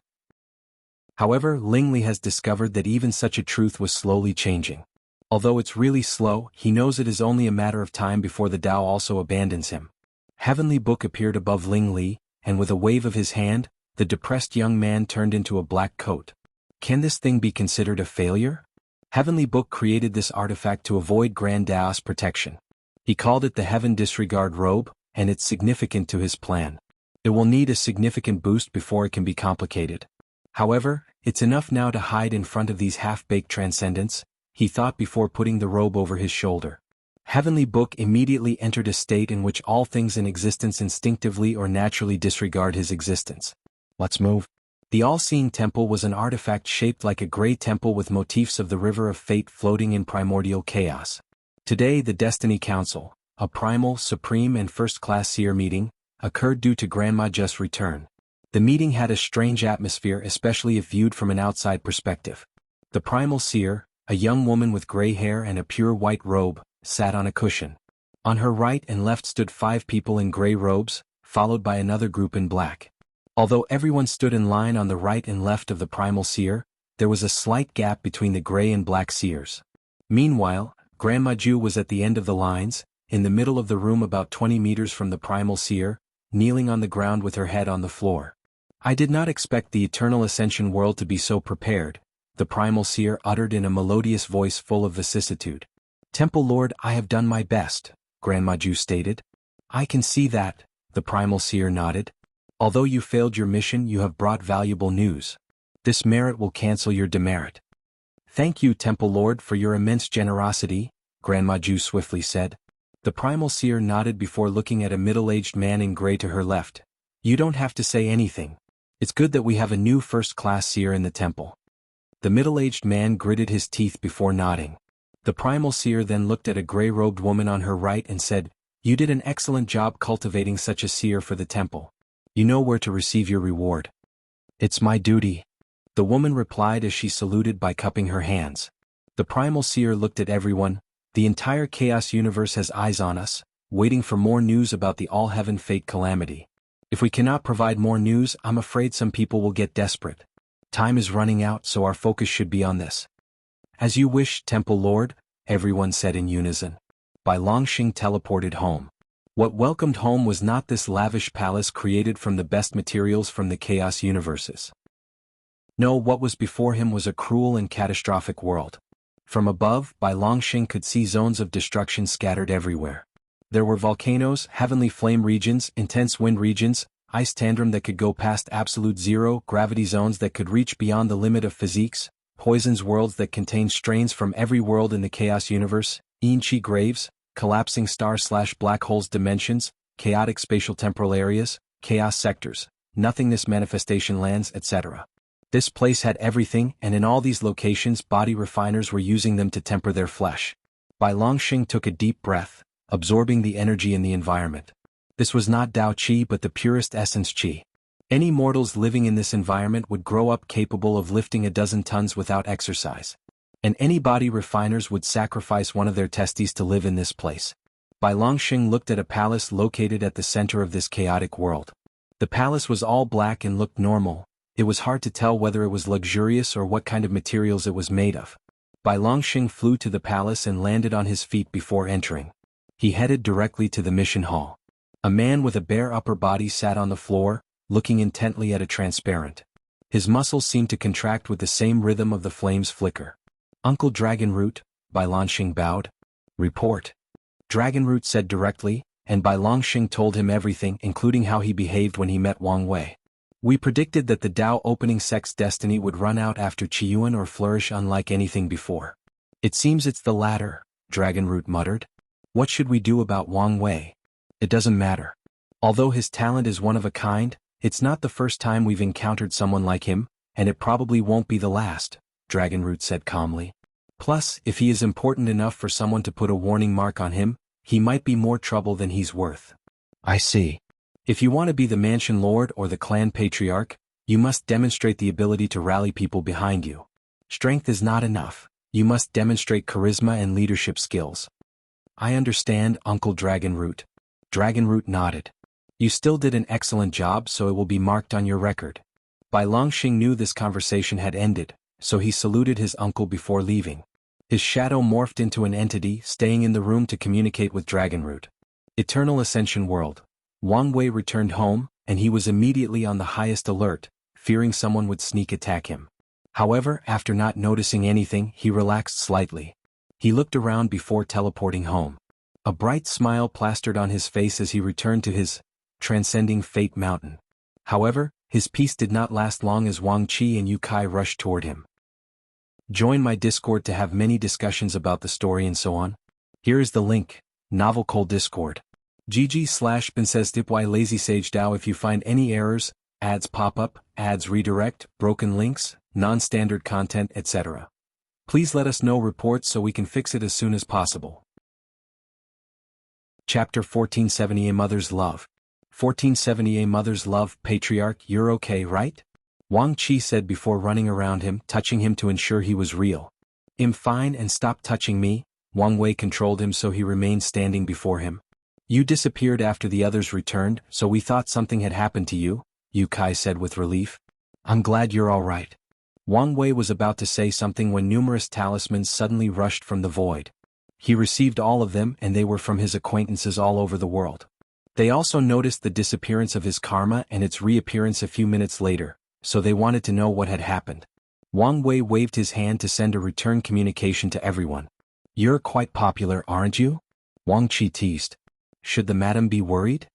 However, Ling Li has discovered that even such a truth was slowly changing. Although it's really slow, he knows it is only a matter of time before the Dao also abandons him. Heavenly Book appeared above Ling Li, and with a wave of his hand, the depressed young man turned into a black coat. Can this thing be considered a failure? Heavenly Book created this artifact to avoid Grand Dao's protection. He called it the Heaven Disregard Robe, and it's significant to his plan. It will need a significant boost before it can be complicated. However, it's enough now to hide in front of these half-baked transcendents, he thought before putting the robe over his shoulder. Heavenly Book immediately entered a state in which all things in existence instinctively or naturally disregard his existence. Let's move. The all-seeing temple was an artifact shaped like a gray temple with motifs of the river of fate floating in primordial chaos. Today the Destiny Council, a primal, supreme and first-class seer meeting, occurred due to Grandma Just's return. The meeting had a strange atmosphere, especially if viewed from an outside perspective. The primal seer, a young woman with gray hair and a pure white robe, sat on a cushion. On her right and left stood 5 people in gray robes, followed by another group in black. Although everyone stood in line on the right and left of the primal seer, there was a slight gap between the gray and black seers. Meanwhile, Grandma Ju was at the end of the lines, in the middle of the room about 20 meters from the primal seer, kneeling on the ground with her head on the floor. I did not expect the eternal ascension world to be so prepared, the primal seer uttered in a melodious voice full of vicissitude. Temple Lord, I have done my best, Grandma Ju stated. I can see that, the primal seer nodded. Although you failed your mission, you have brought valuable news. This merit will cancel your demerit. Thank you, Temple Lord, for your immense generosity, Grandma Ju swiftly said. The primal seer nodded before looking at a middle-aged man in gray to her left. You don't have to say anything. It's good that we have a new first-class seer in the temple. The middle-aged man gritted his teeth before nodding. The primal seer then looked at a gray-robed woman on her right and said, You did an excellent job cultivating such a seer for the temple. You know where to receive your reward. It's my duty, the woman replied as she saluted by cupping her hands. The primal seer looked at everyone. The entire chaos universe has eyes on us, waiting for more news about the all-heaven fate calamity. If we cannot provide more news, I'm afraid some people will get desperate. Time is running out, so our focus should be on this. As you wish, Temple Lord, everyone said in unison. Bai Longxing teleported home. What welcomed home was not this lavish palace created from the best materials from the chaos universes. No, what was before him was a cruel and catastrophic world. From above, Bai Longxing could see zones of destruction scattered everywhere. There were volcanoes, heavenly flame regions, intense wind regions, ice tantrum that could go past absolute zero, gravity zones that could reach beyond the limit of physiques, poisons worlds that contained strains from every world in the chaos universe, Yin-Chi graves, collapsing star/black holes dimensions, chaotic spatial temporal areas, chaos sectors, nothingness manifestation lands, etc. This place had everything, and in all these locations body refiners were using them to temper their flesh. Bai Longxing took a deep breath, absorbing the energy in the environment. This was not Dao Qi but the purest essence Qi. Any mortals living in this environment would grow up capable of lifting a dozen tons without exercise. And any body refiners would sacrifice one of their testes to live in this place. Bai Longxing looked at a palace located at the center of this chaotic world. The palace was all black and looked normal. It was hard to tell whether it was luxurious or what kind of materials it was made of. Bai Longxing flew to the palace and landed on his feet before entering. He headed directly to the mission hall. A man with a bare upper body sat on the floor, looking intently at a transparent. His muscles seemed to contract with the same rhythm of the flame's flicker. Uncle Dragonroot, Bai Longxing bowed. Report. Dragonroot said directly, and Bai Longxing told him everything, including how he behaved when he met Wang Wei. We predicted that the Dao opening sect's destiny would run out after Qiyuan or flourish unlike anything before. It seems it's the latter, Dragonroot muttered. What should we do about Wang Wei? It doesn't matter. Although his talent is one of a kind, it's not the first time we've encountered someone like him, and it probably won't be the last, Dragonroot said calmly. Plus, if he is important enough for someone to put a warning mark on him, he might be more trouble than he's worth. I see. If you want to be the mansion lord or the clan patriarch, you must demonstrate the ability to rally people behind you. Strength is not enough. You must demonstrate charisma and leadership skills. I understand, Uncle Dragonroot. Dragonroot nodded. You still did an excellent job, so it will be marked on your record. Bai Longxing knew this conversation had ended, so he saluted his uncle before leaving. His shadow morphed into an entity, staying in the room to communicate with Dragonroot. Eternal Ascension World. Wang Wei returned home, and he was immediately on the highest alert, fearing someone would sneak attack him. However, after not noticing anything, he relaxed slightly. He looked around before teleporting home. A bright smile plastered on his face as he returned to his transcending fate mountain. However, his peace did not last long as Wang Qi and Yu Kai rushed toward him. Join my Discord to have many discussions about the story and so on. Here is the link, Novel Cole Discord. GG/bin says Dipy Lazy Sage Dao. If you find any errors, ads pop up, ads redirect, broken links, non-standard content, etc. Please let us know reports so we can fix it as soon as possible. Chapter 1470 A Mother's Love. 1470 A Mother's Love. Patriarch, you're okay, right? Wang Qi said before running around him, touching him to ensure he was real. I'm fine, and stop touching me. Wang Wei controlled him so he remained standing before him. You disappeared after the others returned, so we thought something had happened to you, Yu Kai said with relief. I'm glad you're all right. Wang Wei was about to say something when numerous talismans suddenly rushed from the void. He received all of them, and they were from his acquaintances all over the world. They also noticed the disappearance of his karma and its reappearance a few minutes later, so they wanted to know what had happened. Wang Wei waved his hand to send a return communication to everyone. You're quite popular, aren't you? Wang Qi teased. Should the madam be worried?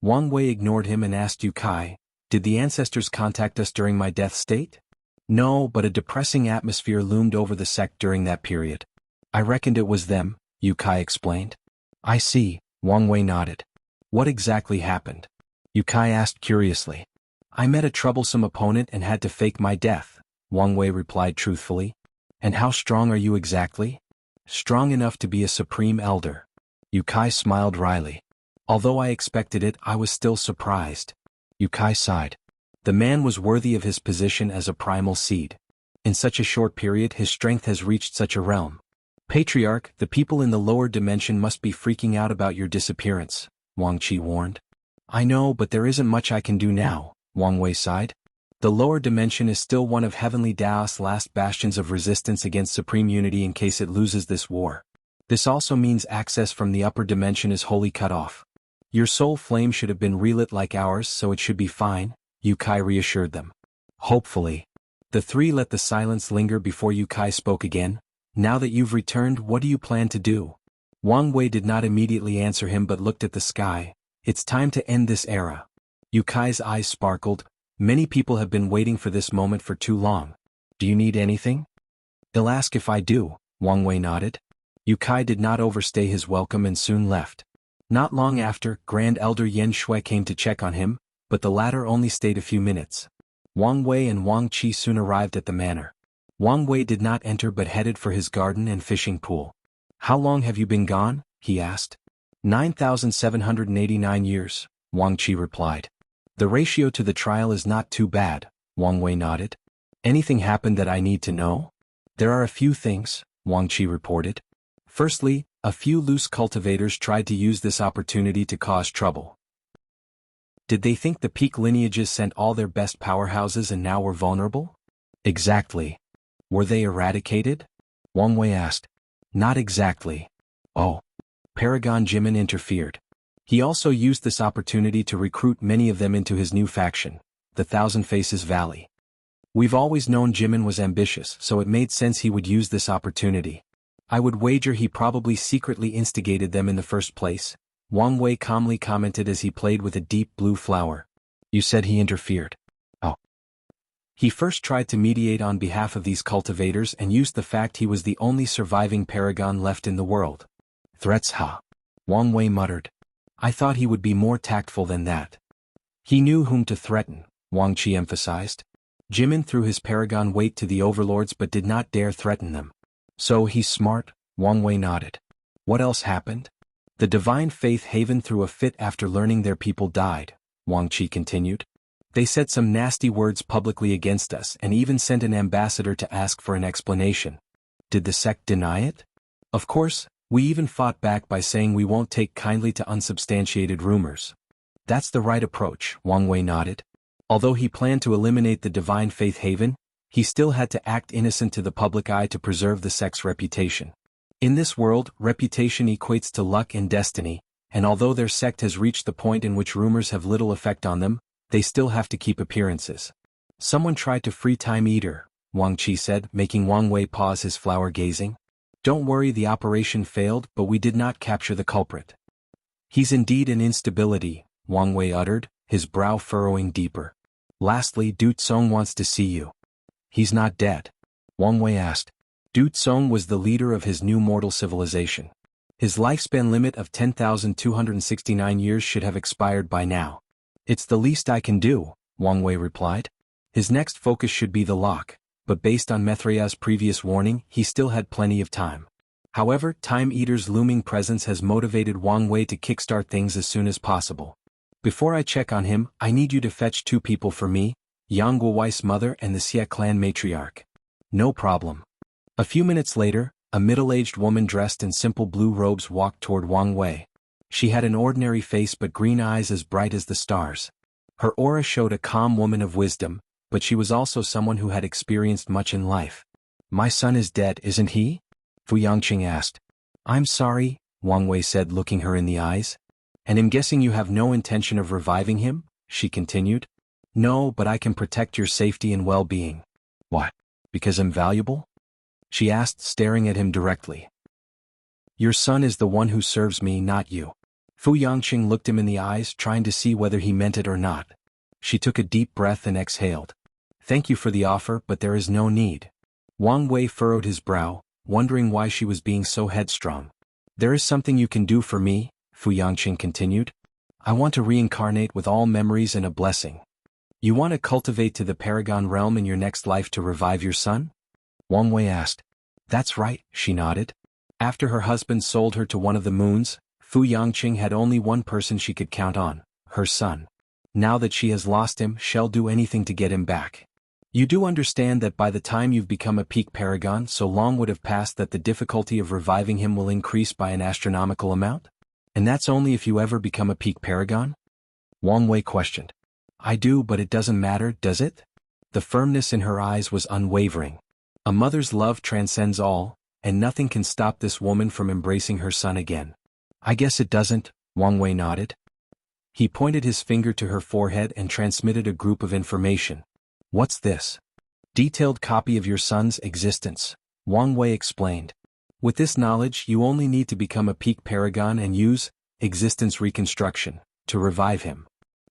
Wang Wei ignored him and asked Yu Kai, did the ancestors contact us during my death state? No, but a depressing atmosphere loomed over the sect during that period. I reckoned it was them, Yu Kai explained. I see, Wang Wei nodded. What exactly happened? Yu Kai asked curiously. I met a troublesome opponent and had to fake my death, Wang Wei replied truthfully. And how strong are you exactly? Strong enough to be a supreme elder. Yu Kai smiled wryly. Although I expected it, I was still surprised. Yu Kai sighed. The man was worthy of his position as a primal seed. In such a short period his strength has reached such a realm. Patriarch, the people in the lower dimension must be freaking out about your disappearance, Wang Qi warned. I know, but there isn't much I can do now, Wang Wei sighed. The lower dimension is still one of Heavenly Dao's last bastions of resistance against supreme unity in case it loses this war. This also means access from the upper dimension is wholly cut off. Your soul flame should have been relit like ours, so it should be fine, Yu Kai reassured them. Hopefully. The three let the silence linger before Yu Kai spoke again. Now that you've returned, what do you plan to do? Wang Wei did not immediately answer him but looked at the sky. It's time to end this era. Yu Kai's eyes sparkled. Many people have been waiting for this moment for too long. Do you need anything? They'll ask if I do, Wang Wei nodded. Yu Kai did not overstay his welcome and soon left. Not long after, Grand Elder Yan Shui came to check on him, but the latter only stayed a few minutes. Wang Wei and Wang Qi soon arrived at the manor. Wang Wei did not enter but headed for his garden and fishing pool. How long have you been gone? He asked. 9,789 years, Wang Qi replied. The ratio to the trial is not too bad, Wang Wei nodded. Anything happened that I need to know? There are a few things, Wang Qi reported. Firstly, a few loose cultivators tried to use this opportunity to cause trouble. Did they think the peak lineages sent all their best powerhouses and now were vulnerable? Exactly. Were they eradicated? Wang Wei asked. Not exactly. Oh. Paragon Jimin interfered. He also used this opportunity to recruit many of them into his new faction, the Thousand Faces Valley. We've always known Jimin was ambitious, so it made sense he would use this opportunity. I would wager he probably secretly instigated them in the first place, Wang Wei calmly commented as he played with a deep blue flower. You said he interfered. Oh. He first tried to mediate on behalf of these cultivators and used the fact he was the only surviving paragon left in the world. Threats, huh? Wang Wei muttered. I thought he would be more tactful than that. He knew whom to threaten, Wang Qi emphasized. Jimin threw his paragon weight to the overlords but did not dare threaten them. So he's smart, Wang Wei nodded. What else happened? The Divine Faith Haven threw a fit after learning their people died, Wang Qi continued. They said some nasty words publicly against us and even sent an ambassador to ask for an explanation. Did the sect deny it? Of course, we even fought back by saying we won't take kindly to unsubstantiated rumors. That's the right approach, Wang Wei nodded. Although he planned to eliminate the Divine Faith Haven, he still had to act innocent to the public eye to preserve the sect's reputation. In this world, reputation equates to luck and destiny, and although their sect has reached the point in which rumors have little effect on them, they still have to keep appearances. Someone tried to free Time Eater, Wang Qi said, making Wang Wei pause his flower gazing. Don't worry, the operation failed, but we did not capture the culprit. He's indeed an instability, Wang Wei uttered, his brow furrowing deeper. Lastly, Du Tsong wants to see you. He's not dead? Wang Wei asked. Du Tsong was the leader of his new mortal civilization. His lifespan limit of 10,269 years should have expired by now. It's the least I can do, Wang Wei replied. His next focus should be the lock, but based on Mithraya's previous warning, he still had plenty of time. However, Time Eater's looming presence has motivated Wang Wei to kickstart things as soon as possible. Before I check on him, I need you to fetch 2 people for me, Yang Guowei's mother and the Xie clan matriarch. No problem. A few minutes later, a middle-aged woman dressed in simple blue robes walked toward Wang Wei. She had an ordinary face but green eyes as bright as the stars. Her aura showed a calm woman of wisdom, but she was also someone who had experienced much in life. My son is dead, isn't he? Fu Yangqing asked. I'm sorry, Wang Wei said, looking her in the eyes. And I'm guessing you have no intention of reviving him? She continued. No, but I can protect your safety and well-being. What? Because I'm valuable? She asked, staring at him directly. Your son is the one who serves me, not you. Fu Yangqing looked him in the eyes, trying to see whether he meant it or not. She took a deep breath and exhaled. Thank you for the offer, but there is no need. Wang Wei furrowed his brow, wondering why she was being so headstrong. There is something you can do for me, Fu Yangqing continued. I want to reincarnate with all memories and a blessing. You want to cultivate to the Paragon realm in your next life to revive your son? Wang Wei asked. That's right, she nodded. After her husband sold her to one of the moons, Fu Yangqing had only one person she could count on, her son. Now that she has lost him, she'll do anything to get him back. You do understand that by the time you've become a peak paragon, so long would have passed that the difficulty of reviving him will increase by an astronomical amount? And that's only if you ever become a peak paragon? Wang Wei questioned. I do, but it doesn't matter, does it? The firmness in her eyes was unwavering. A mother's love transcends all, and nothing can stop this woman from embracing her son again. I guess it doesn't, Wang Wei nodded. He pointed his finger to her forehead and transmitted a group of information. What's this? Detailed copy of your son's existence, Wang Wei explained. With this knowledge, you only need to become a peak paragon and use existence reconstruction to revive him.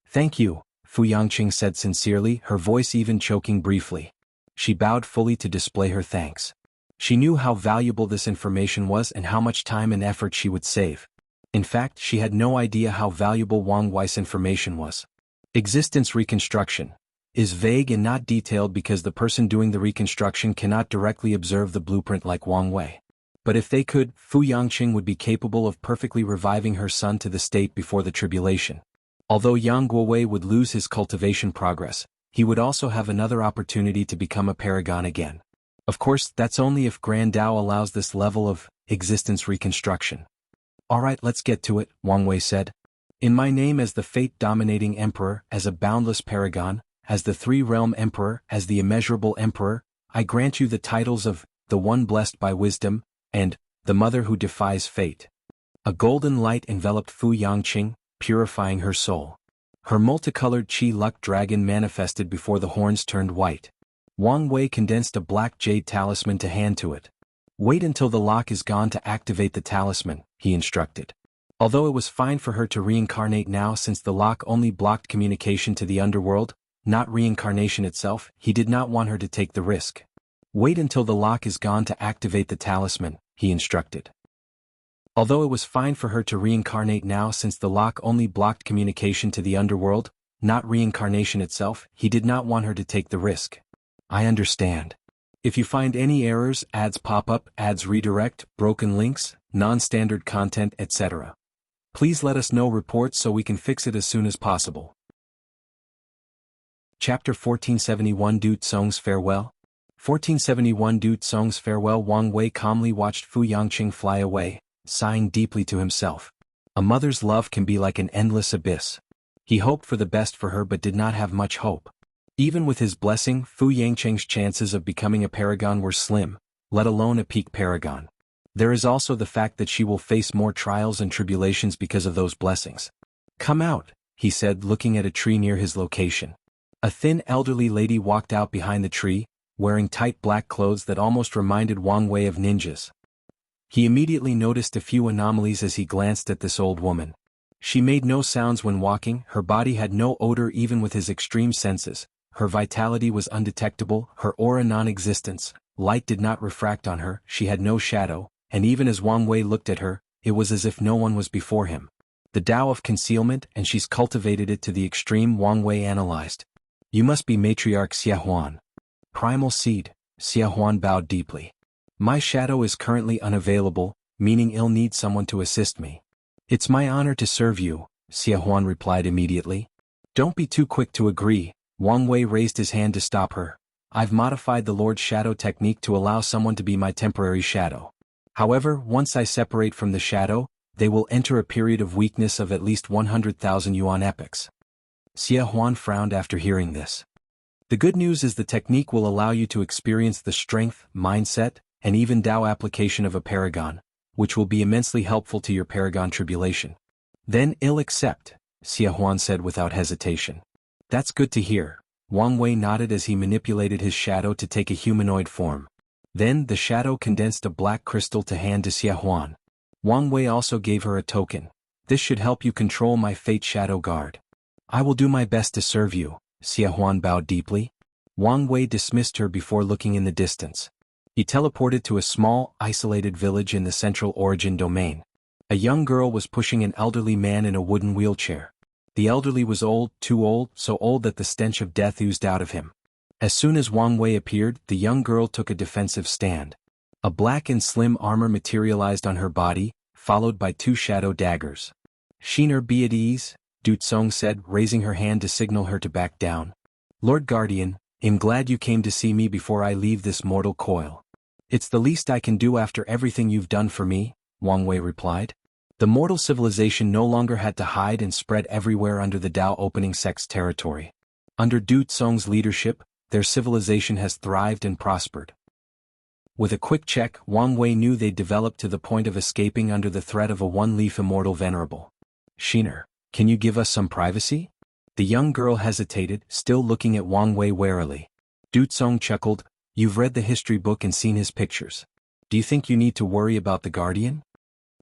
Thank you, Fu Yangqing said sincerely, her voice even choking briefly. She bowed fully to display her thanks. She knew how valuable this information was and how much time and effort she would save. In fact, she had no idea how valuable Wang Wei's information was. Existence reconstruction is vague and not detailed because the person doing the reconstruction cannot directly observe the blueprint like Wang Wei. But if they could, Fu Yangqing would be capable of perfectly reviving her son to the state before the tribulation. Although Yang Guowei would lose his cultivation progress, he would also have another opportunity to become a paragon again. Of course, that's only if Grand Tao allows this level of existence reconstruction. Alright, let's get to it, Wang Wei said. In my name as the fate-dominating emperor, as a boundless paragon, as the three-realm emperor, as the immeasurable emperor, I grant you the titles of the one blessed by wisdom, and the mother who defies fate. A golden light enveloped Fu Yangqing, purifying her soul. Her multicolored Qi luck dragon manifested before the horns turned white. Wang Wei condensed a black jade talisman to hand to it. Wait until the lock is gone to activate the talisman, he instructed. Although it was fine for her to reincarnate now since the lock only blocked communication to the underworld, not reincarnation itself, he did not want her to take the risk. Wait until the lock is gone to activate the talisman, he instructed. Although it was fine for her to reincarnate now since the lock only blocked communication to the underworld, not reincarnation itself, he did not want her to take the risk. I understand. If you find any errors, ads pop up, ads redirect, broken links, non-standard content, etc. Please let us know reports so we can fix it as soon as possible. Chapter 1471 Du Tsong's Farewell. 1471 Du Tsong's Farewell. Wang Wei calmly watched Fu Yangqing fly away, sighing deeply to himself. A mother's love can be like an endless abyss. He hoped for the best for her but did not have much hope. Even with his blessing, Fu Yangqing's chances of becoming a paragon were slim, let alone a peak paragon. There is also the fact that she will face more trials and tribulations because of those blessings. Come out, he said, looking at a tree near his location. A thin elderly lady walked out behind the tree, wearing tight black clothes that almost reminded Wang Wei of ninjas. He immediately noticed a few anomalies as he glanced at this old woman. She made no sounds when walking, her body had no odor even with his extreme senses, her vitality was undetectable, her aura non-existence, light did not refract on her, she had no shadow, and even as Wang Wei looked at her, it was as if no one was before him. The Tao of concealment, and she's cultivated it to the extreme, Wang Wei analyzed. You must be Matriarch Xia Huan. Primal Seed, Xia Huan bowed deeply. My shadow is currently unavailable, meaning I'll need someone to assist me. It's my honor to serve you, Xia Huan replied immediately. Don't be too quick to agree, Wang Wei raised his hand to stop her. I've modified the Lord's Shadow technique to allow someone to be my temporary shadow. However, once I separate from the shadow, they will enter a period of weakness of at least 100,000 yuan epochs. Xia Huan frowned after hearing this. The good news is the technique will allow you to experience the strength, mindset, and even Dao application of a paragon, which will be immensely helpful to your paragon tribulation. Then I'll accept, Xia Huan said without hesitation. That's good to hear. Wang Wei nodded as he manipulated his shadow to take a humanoid form. Then the shadow condensed a black crystal to hand to Xia Huan. Wang Wei also gave her a token. This should help you control my fate shadow guard. I will do my best to serve you, Xia Huan bowed deeply. Wang Wei dismissed her before looking in the distance. He teleported to a small, isolated village in the central origin domain. A young girl was pushing an elderly man in a wooden wheelchair. The elderly was old, too old, so old that the stench of death oozed out of him. As soon as Wang Wei appeared, the young girl took a defensive stand. A black and slim armor materialized on her body, followed by 2 shadow daggers. Shiner, be at ease, Du Tsong said, raising her hand to signal her to back down. Lord Guardian, I'm glad you came to see me before I leave this mortal coil. It's the least I can do after everything you've done for me, Wang Wei replied. The mortal civilization no longer had to hide and spread everywhere under the Dao opening sect's territory. Under Du Tsong's leadership, their civilization has thrived and prospered. With a quick check, Wang Wei knew they'd developed to the point of escaping under the threat of a one-leaf immortal venerable. Shiner, can you give us some privacy? The young girl hesitated, still looking at Wang Wei warily. Du Tsong chuckled, you've read the history book and seen his pictures. Do you think you need to worry about the Guardian?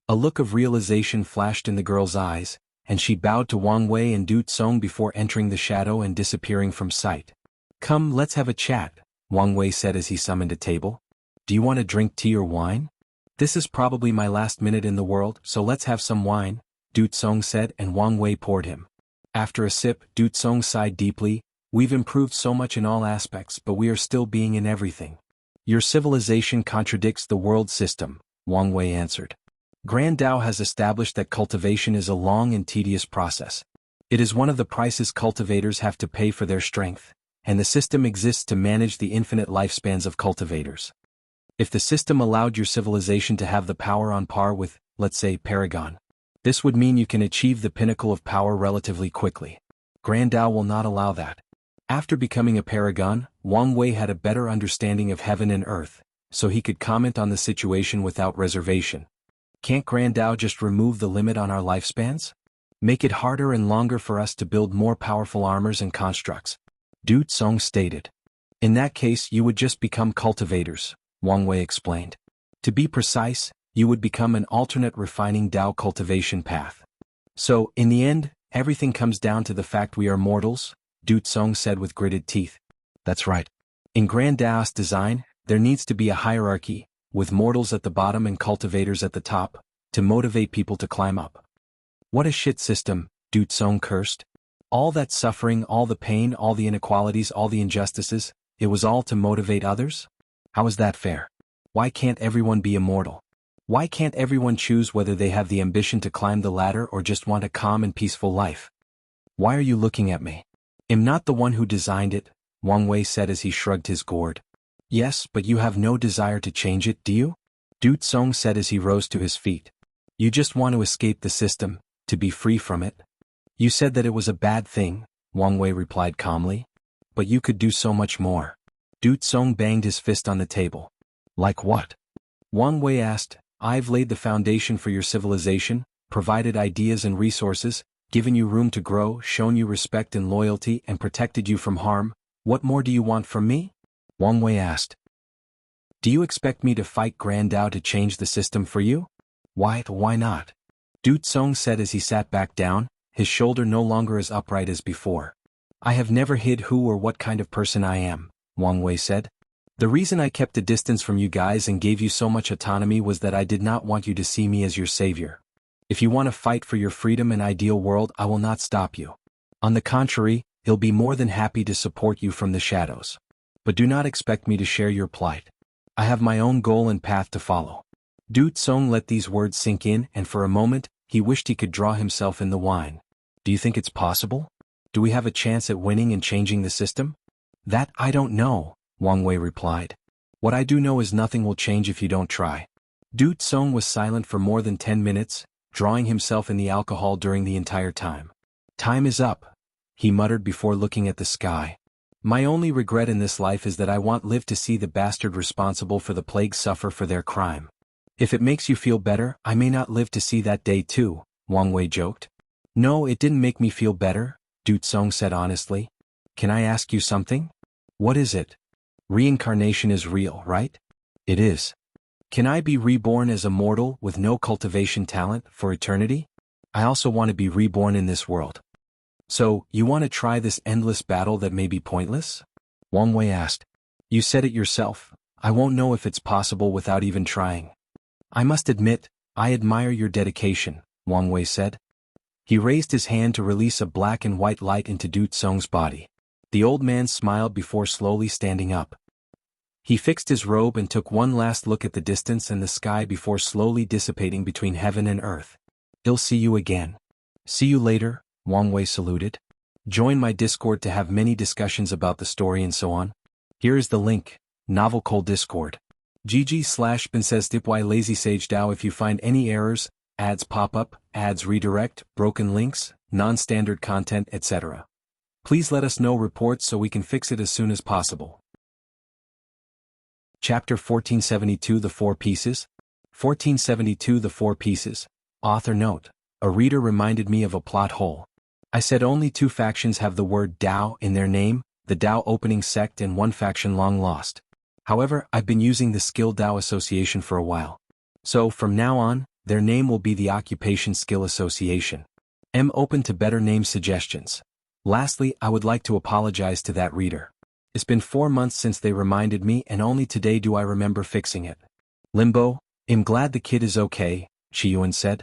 A look of realization flashed in the girl's eyes, and she bowed to Wang Wei and Du Tsong before entering the shadow and disappearing from sight. Come, let's have a chat, Wang Wei said as he summoned a table. Do you want to drink tea or wine? This is probably my last minute in the world, so let's have some wine, Du Tsong said, and Wang Wei poured him. After a sip, Du Tsong sighed deeply. We've improved so much in all aspects, but we are still being in everything. Your civilization contradicts the world system, Wang Wei answered. Grand Dao has established that cultivation is a long and tedious process. It is one of the prices cultivators have to pay for their strength, and the system exists to manage the infinite lifespans of cultivators. If the system allowed your civilization to have the power on par with, let's say, Paragon, this would mean you can achieve the pinnacle of power relatively quickly. Grand Dao will not allow that. After becoming a Paragon, Wang Wei had a better understanding of heaven and earth, so he could comment on the situation without reservation. Can't Grand Dao just remove the limit on our lifespans? Make it harder and longer for us to build more powerful armors and constructs, Du Tsong stated. In that case you would just become cultivators, Wang Wei explained. To be precise, you would become an alternate refining Dao cultivation path. So, in the end, everything comes down to the fact we are mortals, Du Tsong said with gritted teeth. That's right. In Grand Daoist design, there needs to be a hierarchy, with mortals at the bottom and cultivators at the top, to motivate people to climb up. What a shit system, Du Tsong cursed. All that suffering, all the pain, all the inequalities, all the injustices, it was all to motivate others? How is that fair? Why can't everyone be immortal? Why can't everyone choose whether they have the ambition to climb the ladder or just want a calm and peaceful life? Why are you looking at me? I'm not the one who designed it, Wang Wei said as he shrugged his gourd. Yes, but you have no desire to change it, do you? Du Tsong said as he rose to his feet. You just want to escape the system, to be free from it. You said that it was a bad thing, Wang Wei replied calmly. But you could do so much more. Du Tsong banged his fist on the table. Like what? Wang Wei asked. I've laid the foundation for your civilization, provided ideas and resources, given you room to grow, shown you respect and loyalty, and protected you from harm. What more do you want from me? Wang Wei asked. Do you expect me to fight Grand Dao to change the system for you? Why not? Du Tsong said as he sat back down, his shoulder no longer as upright as before. I have never hid who or what kind of person I am, Wang Wei said. The reason I kept a distance from you guys and gave you so much autonomy was that I did not want you to see me as your savior. If you want to fight for your freedom and ideal world, I will not stop you. On the contrary, He'll be more than happy to support you from the shadows. But do not expect me to share your plight. I have my own goal and path to follow. Du Tsong let these words sink in, and for a moment, he wished he could draw himself in the wine. Do you think it's possible? Do we have a chance at winning and changing the system? That I don't know, Wang Wei replied. What I do know is nothing will change if you don't try. Du Tsong was silent for more than 10 minutes, drawing himself in the alcohol during the entire time. Time is up, he muttered before looking at the sky. My only regret in this life is that I won't live to see the bastard responsible for the plague suffer for their crime. If it makes you feel better, I may not live to see that day too, Wang Wei joked. No, it didn't make me feel better, Du Tsong said honestly. Can I ask you something? What is it? Reincarnation is real, right? It is. Can I be reborn as a mortal with no cultivation talent for eternity? I also want to be reborn in this world. So, you want to try this endless battle that may be pointless? Wang Wei asked. You said it yourself, I won't know if it's possible without even trying. I must admit, I admire your dedication, Wang Wei said. He raised his hand to release a black and white light into Du Tsong's body. The old man smiled before slowly standing up. He fixed his robe and took one last look at the distance and the sky before slowly dissipating between heaven and earth. I'll see you again. See you later, Wang Wei saluted. Join my Discord to have many discussions about the story and so on. Here is the link, Novel Cole Discord. GG/BenSaysTipY Lazy Sage DAO. If you find any errors, ads pop up, ads redirect, broken links, non-standard content, etc. Please let us know reports so we can fix it as soon as possible. Chapter 1472 The Four Pieces. 1472 The Four Pieces. Author note. A reader reminded me of a plot hole. I said only 2 factions have the word Dao in their name, the Dao opening sect and 1 faction long lost. However, I've been using the Skill Dao Association for a while. So, from now on, their name will be the Occupation Skill Association. I'm open to better name suggestions. Lastly, I would like to apologize to that reader. It's been 4 months since they reminded me and only today do I remember fixing it. Limbo, I'm glad the kid is okay, Chiyuan said.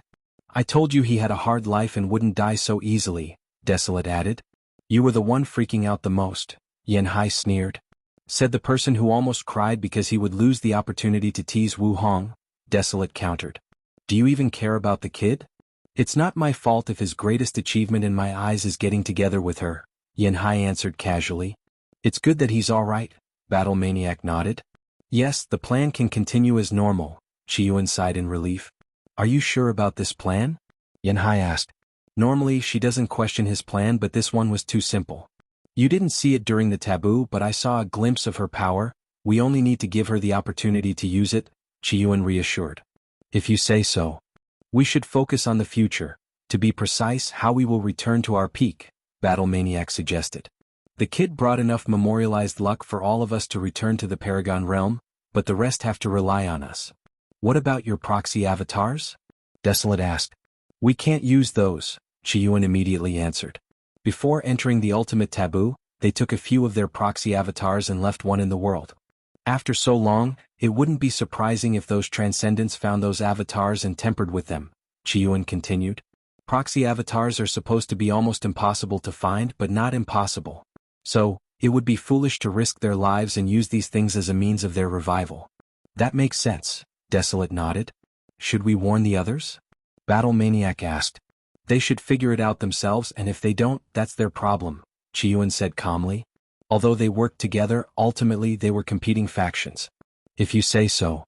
I told you he had a hard life and wouldn't die so easily, Desolate added. You were the one freaking out the most, Yanhai sneered. Said the person who almost cried because he would lose the opportunity to tease Wu Hong, Desolate countered. Do you even care about the kid? It's not my fault if his greatest achievement in my eyes is getting together with her, Yanhai answered casually. It's good that he's alright, Battle Maniac nodded. Yes, the plan can continue as normal, Chiyuan sighed in relief. Are you sure about this plan? Yanhai asked. Normally she doesn't question his plan, but this one was too simple. You didn't see it during the taboo, but I saw a glimpse of her power. We only need to give her the opportunity to use it, Chiyuan reassured. If you say so. We should focus on the future, to be precise how we will return to our peak, Battle Maniac suggested. The kid brought enough memorialized luck for all of us to return to the Paragon realm, but the rest have to rely on us. What about your proxy avatars? Desolate asked. We can't use those, Chiyuan immediately answered. Before entering the ultimate taboo, they took a few of their proxy avatars and left one in the world. After so long, it wouldn't be surprising if those transcendents found those avatars and tempered with them, Chiyuan continued. Proxy avatars are supposed to be almost impossible to find but not impossible. So, it would be foolish to risk their lives and use these things as a means of their revival. That makes sense, Desolate nodded. Should we warn the others? Battle Maniac asked. They should figure it out themselves, and if they don't, that's their problem, Chiyuan said calmly. Although they worked together, ultimately they were competing factions. If you say so.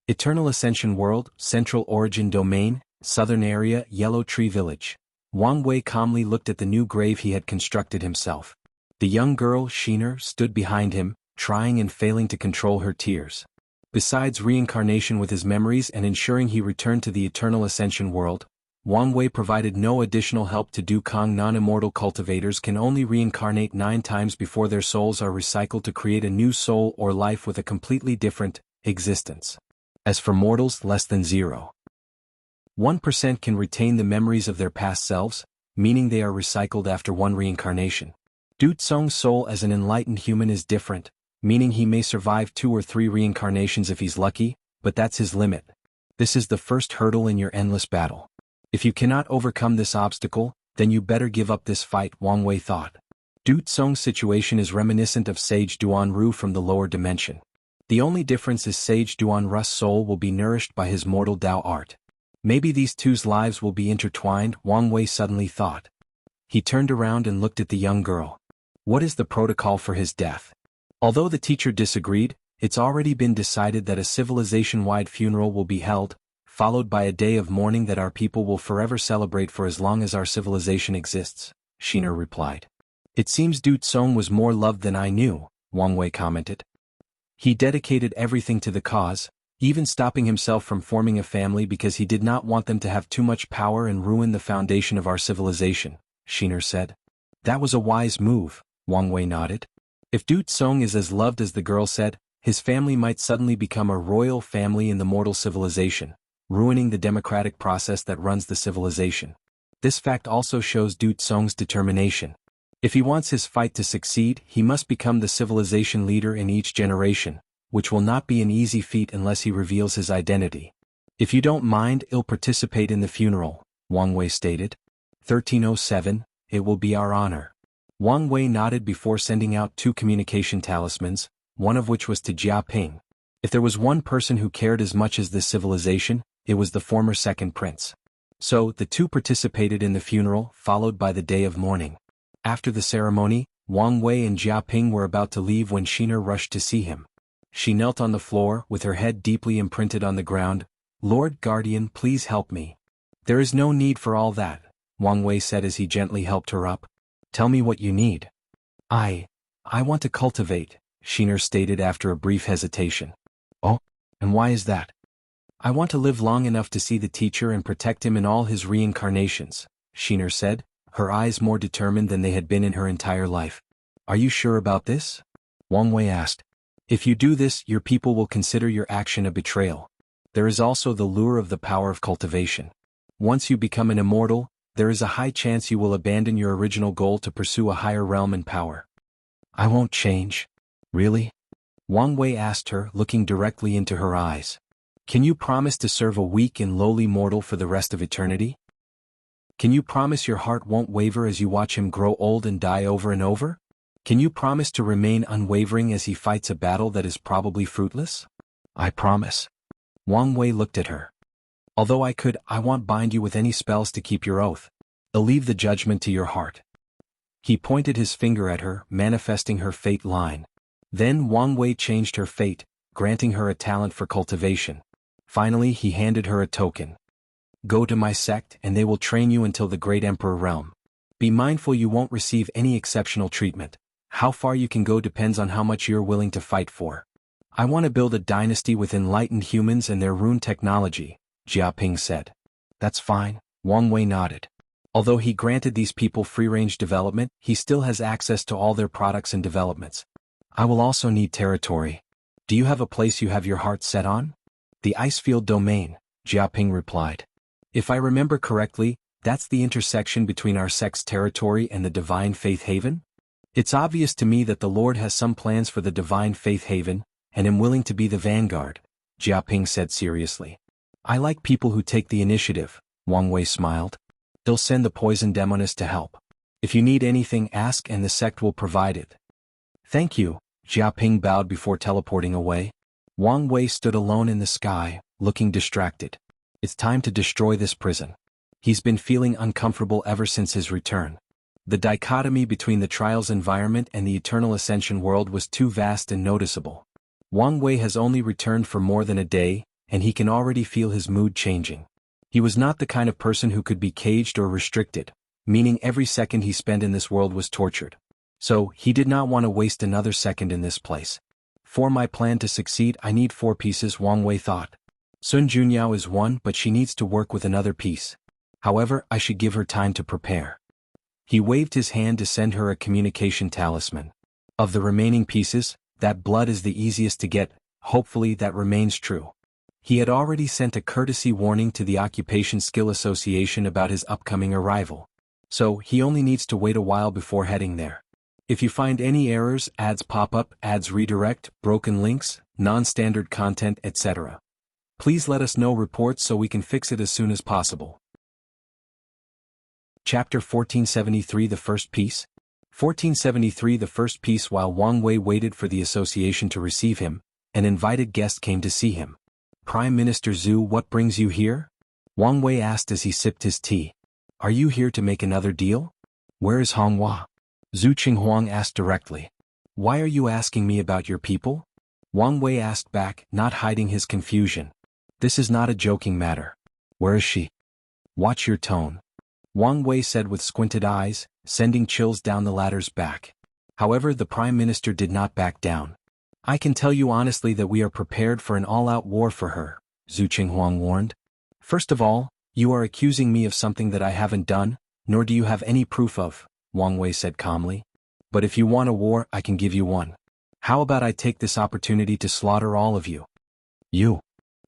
Eternal Ascension World, Central Origin Domain, Southern Area, Yellow Tree Village. Wang Wei calmly looked at the new grave he had constructed himself. The young girl, Sheener, stood behind him, trying and failing to control her tears. Besides reincarnation with his memories and ensuring he returned to the Eternal Ascension World, Wang Wei provided no additional help to do. Cong non-immortal cultivators can only reincarnate 9 times before their souls are recycled to create a new soul or life with a completely different existence. As for mortals, less than 0.1% can retain the memories of their past selves, meaning they are recycled after 1 reincarnation. Du Tsong's soul as an enlightened human is different, meaning he may survive 2 or 3 reincarnations if he's lucky, but that's his limit. This is the first hurdle in your endless battle. If you cannot overcome this obstacle, then you better give up this fight, Wang Wei thought. Du Tsong's situation is reminiscent of Sage Duanru from the lower dimension. The only difference is Sage Duanru's soul will be nourished by his mortal Dao art. Maybe these two's lives will be intertwined, Wang Wei suddenly thought. He turned around and looked at the young girl. What is the protocol for his death? Although the teacher disagreed, it's already been decided that a civilization-wide funeral will be held, followed by a day of mourning that our people will forever celebrate for as long as our civilization exists, Shiner replied. It seems Du Tsong was more loved than I knew, Wang Wei commented. He dedicated everything to the cause, even stopping himself from forming a family because he did not want them to have too much power and ruin the foundation of our civilization, Shiner said. That was a wise move, Wang Wei nodded. If Du Tsong is as loved as the girl said, his family might suddenly become a royal family in the mortal civilization, ruining the democratic process that runs the civilization. This fact also shows Du Tsong's determination. If he wants his fight to succeed, he must become the civilization leader in each generation, which will not be an easy feat unless he reveals his identity. If you don't mind, I'll participate in the funeral, Wang Wei stated. 1307, it will be our honor. Wang Wei nodded before sending out 2 communication talismans, one of which was to Jia Ping. If there was one person who cared as much as this civilization, it was the former second prince. So, the 2 participated in the funeral, followed by the day of mourning. After the ceremony, Wang Wei and Jia Ping were about to leave when Shiner rushed to see him. She knelt on the floor, with her head deeply imprinted on the ground. Lord Guardian, please help me. There is no need for all that, Wang Wei said as he gently helped her up. Tell me what you need. I want to cultivate, Shiner stated after a brief hesitation. Oh, and why is that? I want to live long enough to see the teacher and protect him in all his reincarnations, Shiner said, her eyes more determined than they had been in her entire life. Are you sure about this? Wang Wei asked. If you do this, your people will consider your action a betrayal. There is also the lure of the power of cultivation. Once you become an immortal, there is a high chance you will abandon your original goal to pursue a higher realm and power. I won't change. Really? Wang Wei asked her, looking directly into her eyes. Can you promise to serve a weak and lowly mortal for the rest of eternity? Can you promise your heart won't waver as you watch him grow old and die over and over? Can you promise to remain unwavering as he fights a battle that is probably fruitless? I promise. Wang Wei looked at her. Although I won't bind you with any spells to keep your oath. I'll leave the judgment to your heart. He pointed his finger at her, manifesting her fate line. Then Wang Wei changed her fate, granting her a talent for cultivation. Finally he handed her a token. Go to my sect and they will train you until the great emperor realm. Be mindful you won't receive any exceptional treatment. How far you can go depends on how much you're willing to fight for. I want to build a dynasty with enlightened humans and their rune technology, Jia Ping said. That's fine, Wang Wei nodded. Although he granted these people free-range development, he still has access to all their products and developments. I will also need territory. Do you have a place you have your heart set on? The Icefield Domain, Jia Ping replied. If I remember correctly, that's the intersection between our sect's territory and the Divine Faith Haven? It's obvious to me that the Lord has some plans for the Divine Faith Haven, and am willing to be the vanguard, Jia Ping said seriously. I like people who take the initiative, Wang Wei smiled. They'll send the poison demoness to help. If you need anything, ask and the sect will provide it. Thank you, Jia Ping bowed before teleporting away. Wang Wei stood alone in the sky, looking distracted. It's time to destroy this prison. He's been feeling uncomfortable ever since his return. The dichotomy between the trials environment and the eternal ascension world was too vast and noticeable. Wang Wei has only returned for more than a day, and he can already feel his mood changing. He was not the kind of person who could be caged or restricted, meaning every second he spent in this world was tortured. So, he did not want to waste another second in this place. For my plan to succeed, I need 4 pieces, Wang Wei thought. Sun Junyao is one, but she needs to work with another piece. However, I should give her time to prepare. He waved his hand to send her a communication talisman. Of the remaining pieces, that blood is the easiest to get, hopefully that remains true. He had already sent a courtesy warning to the Occupation Skill Association about his upcoming arrival. So, he only needs to wait a while before heading there. If you find any errors, ads pop up, ads redirect, broken links, non-standard content, etc. Please let us know reports so we can fix it as soon as possible. Chapter 1473 The First Piece. 1473. The first piece. While Wang Wei waited for the association to receive him, an invited guest came to see him. Prime Minister Zhu, what brings you here? Wang Wei asked as he sipped his tea. Are you here to make another deal? Where is Honghua? Zhu Qinghuang asked directly. Why are you asking me about your people? Wang Wei asked back, not hiding his confusion. This is not a joking matter. Where is she? Watch your tone. Wang Wei said with squinted eyes, sending chills down the ladder's back. However, the Prime Minister did not back down. I can tell you honestly that we are prepared for an all-out war for her, Zhu Qinghuang warned. First of all, you are accusing me of something that I haven't done, nor do you have any proof of, Wang Wei said calmly. But if you want a war, I can give you one. How about I take this opportunity to slaughter all of you? You.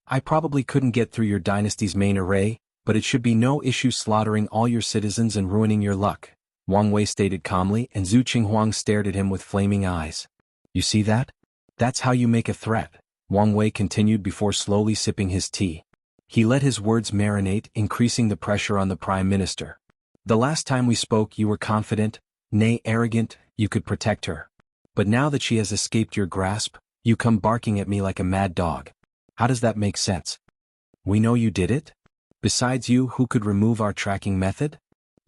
I probably couldn't get through your dynasty's main array, but it should be no issue slaughtering all your citizens and ruining your luck, Wang Wei stated calmly, and Zhu Qinghuang stared at him with flaming eyes. You see that? That's how you make a threat, Wang Wei continued before slowly sipping his tea. He let his words marinate, increasing the pressure on the Prime Minister. The last time we spoke you were confident, nay arrogant, you could protect her. But now that she has escaped your grasp, you come barking at me like a mad dog. How does that make sense? We know you did it? Besides you, who could remove our tracking method?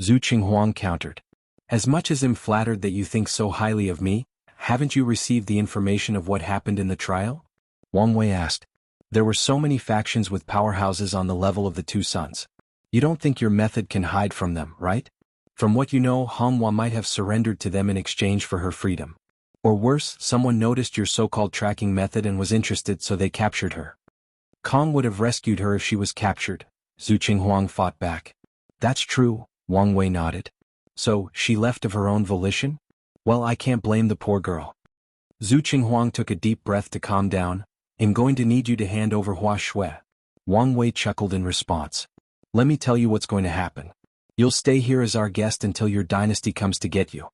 Zhu Qinghuang countered. As much as I'm flattered that you think so highly of me, haven't you received the information of what happened in the trial? Wang Wei asked. There were so many factions with powerhouses on the level of the two sons. You don't think your method can hide from them, right? From what you know, Honghua might have surrendered to them in exchange for her freedom. Or worse, someone noticed your so-called tracking method and was interested, so they captured her. Cong would have rescued her if she was captured, Zhu Qinghuang fought back. That's true, Wang Wei nodded. So, she left of her own volition? Well, I can't blame the poor girl. Zhu Qinghuang took a deep breath to calm down. I'm going to need you to hand over Hua Shui. Wang Wei chuckled in response. Let me tell you what's going to happen. You'll stay here as our guest until your dynasty comes to get you.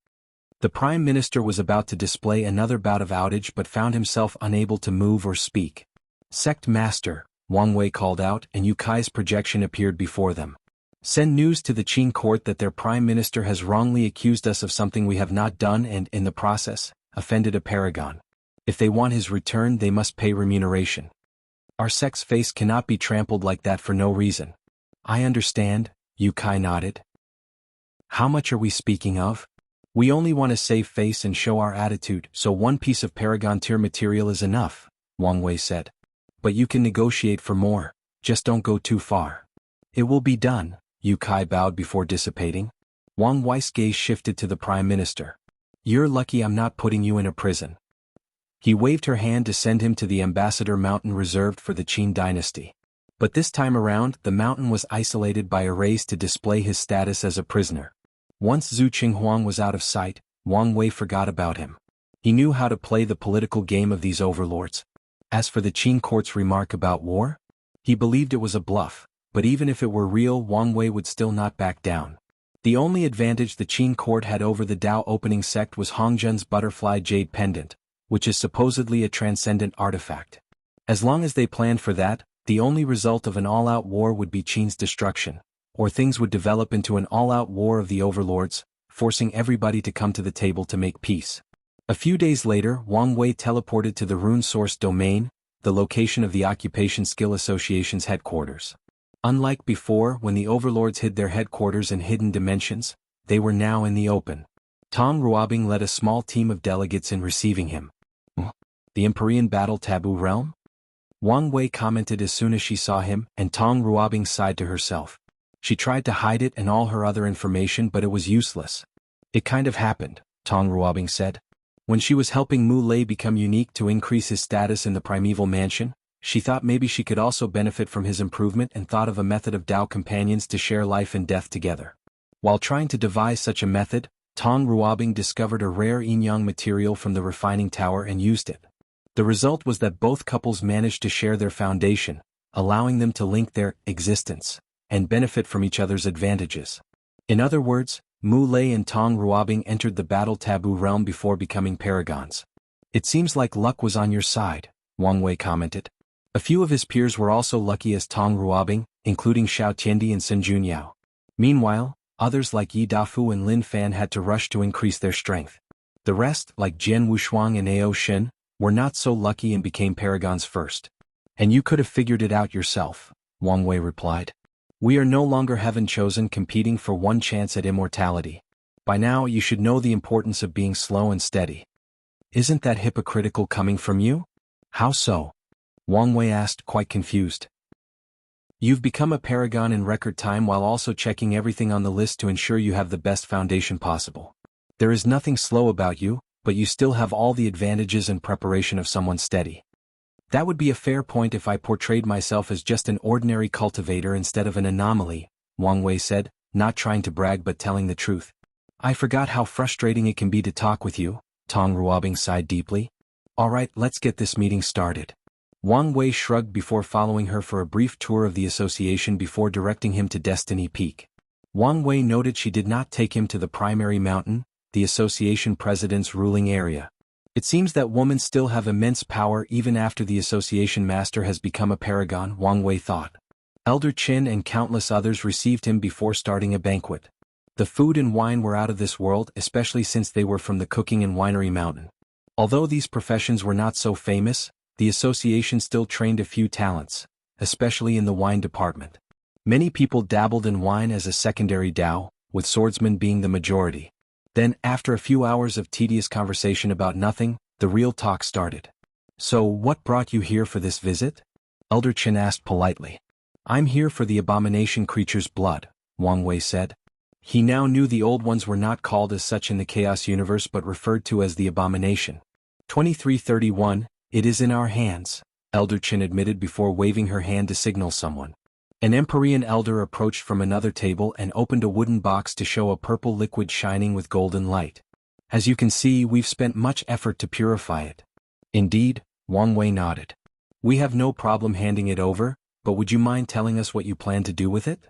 The Prime Minister was about to display another bout of outage but found himself unable to move or speak. Sect Master, Wang Wei called out, and Yu Kai's projection appeared before them. Send news to the Qin court that their Prime Minister has wrongly accused us of something we have not done and, in the process, offended a paragon. If they want his return, they must pay remuneration. Our sect's face cannot be trampled like that for no reason. I understand, Yu Kai nodded. How much are we speaking of? We only want to save face and show our attitude, so one piece of paragon tier material is enough, Wang Wei said. But you can negotiate for more, just don't go too far. It will be done, Yu Kai bowed before dissipating. Wang Wei's gaze shifted to the Prime Minister. You're lucky I'm not putting you in a prison. He waved her hand to send him to the Ambassador Mountain reserved for the Qin dynasty. But this time around, the mountain was isolated by arrays to display his status as a prisoner. Once Zhu Qinghuang was out of sight, Wang Wei forgot about him. He knew how to play the political game of these overlords. As for the Qin court's remark about war, he believed it was a bluff, but even if it were real, Wang Wei would still not back down. The only advantage the Qin court had over the Dao opening sect was Hongzhen's butterfly jade pendant, which is supposedly a transcendent artifact. As long as they planned for that, the only result of an all-out war would be Qin's destruction, or things would develop into an all-out war of the overlords, forcing everybody to come to the table to make peace. A few days later, Wang Wei teleported to the Rune Source domain, the location of the Occupation Skill Association's headquarters. Unlike before, when the overlords hid their headquarters in hidden dimensions, they were now in the open. Tong Ruobing led a small team of delegates in receiving him. The Empyrean Battle Taboo Realm? Wang Wei commented as soon as she saw him, and Tong Ruobing sighed to herself. She tried to hide it and all her other information, but it was useless. It kind of happened, Tong Ruobing said. When she was helping Mu Lei become unique to increase his status in the primeval mansion, she thought maybe she could also benefit from his improvement and thought of a method of Dao companions to share life and death together. While trying to devise such a method, Tong Ruobing discovered a rare yin-yang material from the refining tower and used it. The result was that both couples managed to share their foundation, allowing them to link their existence and benefit from each other's advantages. In other words, Mu Lei and Tong Ruobing entered the battle taboo realm before becoming paragons. It seems like luck was on your side, Wang Wei commented. A few of his peers were also lucky as Tong Ruobing, including Xiao Tiandi and Sun Junyao. Meanwhile, Others like Yi Dafu and Lin Fan had to rush to increase their strength. The rest, like Jian Wushuang and Ao Shen, were not so lucky and became paragons first. And you could have figured it out yourself, Wang Wei replied. We are no longer heaven chosen competing for one chance at immortality. By now you should know the importance of being slow and steady. Isn't that hypocritical coming from you? How so? Wang Wei asked, quite confused. You've become a paragon in record time while also checking everything on the list to ensure you have the best foundation possible. There is nothing slow about you, but you still have all the advantages and preparation of someone steady. That would be a fair point if I portrayed myself as just an ordinary cultivator instead of an anomaly, Wang Wei said, not trying to brag but telling the truth. I forgot how frustrating it can be to talk with you, Tong Ruobing sighed deeply. Alright, let's get this meeting started. Wang Wei shrugged before following her for a brief tour of the association before directing him to Destiny Peak. Wang Wei noted she did not take him to the primary mountain, the association president's ruling area. It seems that women still have immense power even after the association master has become a paragon, Wang Wei thought. Elder Qin and countless others received him before starting a banquet. The food and wine were out of this world, especially since they were from the cooking and winery mountain. Although these professions were not so famous, the association still trained a few talents, especially in the wine department. Many people dabbled in wine as a secondary dao, with swordsmen being the majority. Then, after a few hours of tedious conversation about nothing, the real talk started. So, what brought you here for this visit? Elder Qin asked politely. I'm here for the abomination creature's blood, Wang Wei said. He now knew the old ones were not called as such in the Chaos Universe but referred to as the abomination. 2331, it is in our hands, Elder Qin admitted before waving her hand to signal someone. An Empyrean elder approached from another table and opened a wooden box to show a purple liquid shining with golden light. As you can see, we've spent much effort to purify it. Indeed, Wang Wei nodded. We have no problem handing it over, but would you mind telling us what you plan to do with it?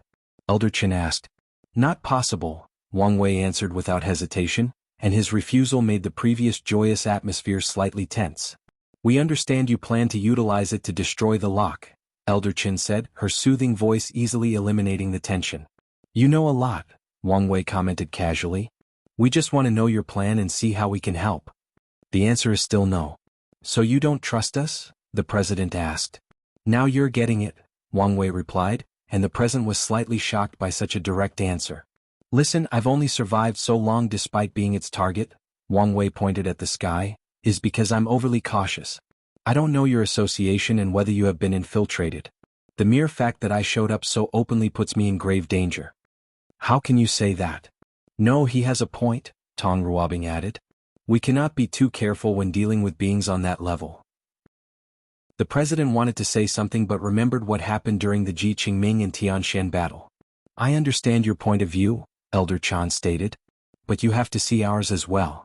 Elder Qin asked. Not possible, Wang Wei answered without hesitation, and his refusal made the previous joyous atmosphere slightly tense. We understand you plan to utilize it to destroy the lock, Elder Qin said, her soothing voice easily eliminating the tension. You know a lot, Wang Wei commented casually. We just want to know your plan and see how we can help. The answer is still no. So you don't trust us? The president asked. Now you're getting it, Wang Wei replied, and the president was slightly shocked by such a direct answer. Listen, I've only survived so long despite being its target, Wang Wei pointed at the sky, is because I'm overly cautious. I don't know your association and whether you have been infiltrated. The mere fact that I showed up so openly puts me in grave danger. How can you say that? No, he has a point, Tong Ruobing added. We cannot be too careful when dealing with beings on that level. The president wanted to say something but remembered what happened during the Ji Qingming and Tianshan battle. I understand your point of view, Elder Chan stated. But you have to see ours as well.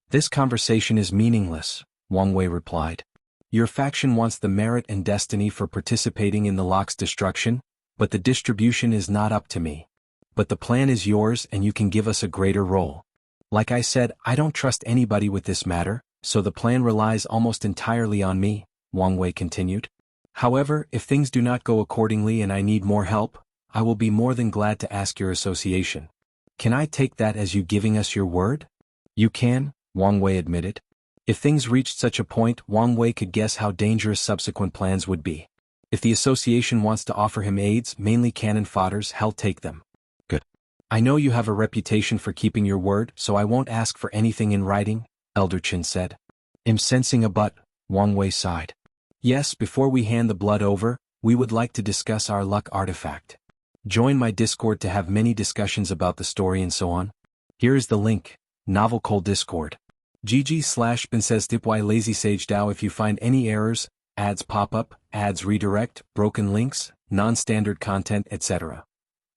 This conversation is meaningless, Wang Wei replied. Your faction wants the merit and destiny for participating in the lock's destruction, but the distribution is not up to me. But the plan is yours and you can give us a greater role. Like I said, I don't trust anybody with this matter, so the plan relies almost entirely on me, Wang Wei continued. However, if things do not go accordingly and I need more help, I will be more than glad to ask your association. Can I take that as you giving us your word? You can, Wang Wei admitted. If things reached such a point, Wang Wei could guess how dangerous subsequent plans would be. If the association wants to offer him aids, mainly cannon fodders, hell take them. Good. I know you have a reputation for keeping your word, so I won't ask for anything in writing, Elder Qin said. I'm sensing a but, Wang Wei sighed. Yes, before we hand the blood over, we would like to discuss our luck artifact. Join my Discord to have many discussions about the story and so on. Here is the link, Novel Cole Discord. GG/BinSaysDipY Lazy Sage DAO. If you find any errors, ads pop up, ads redirect, broken links, non-standard content, etc.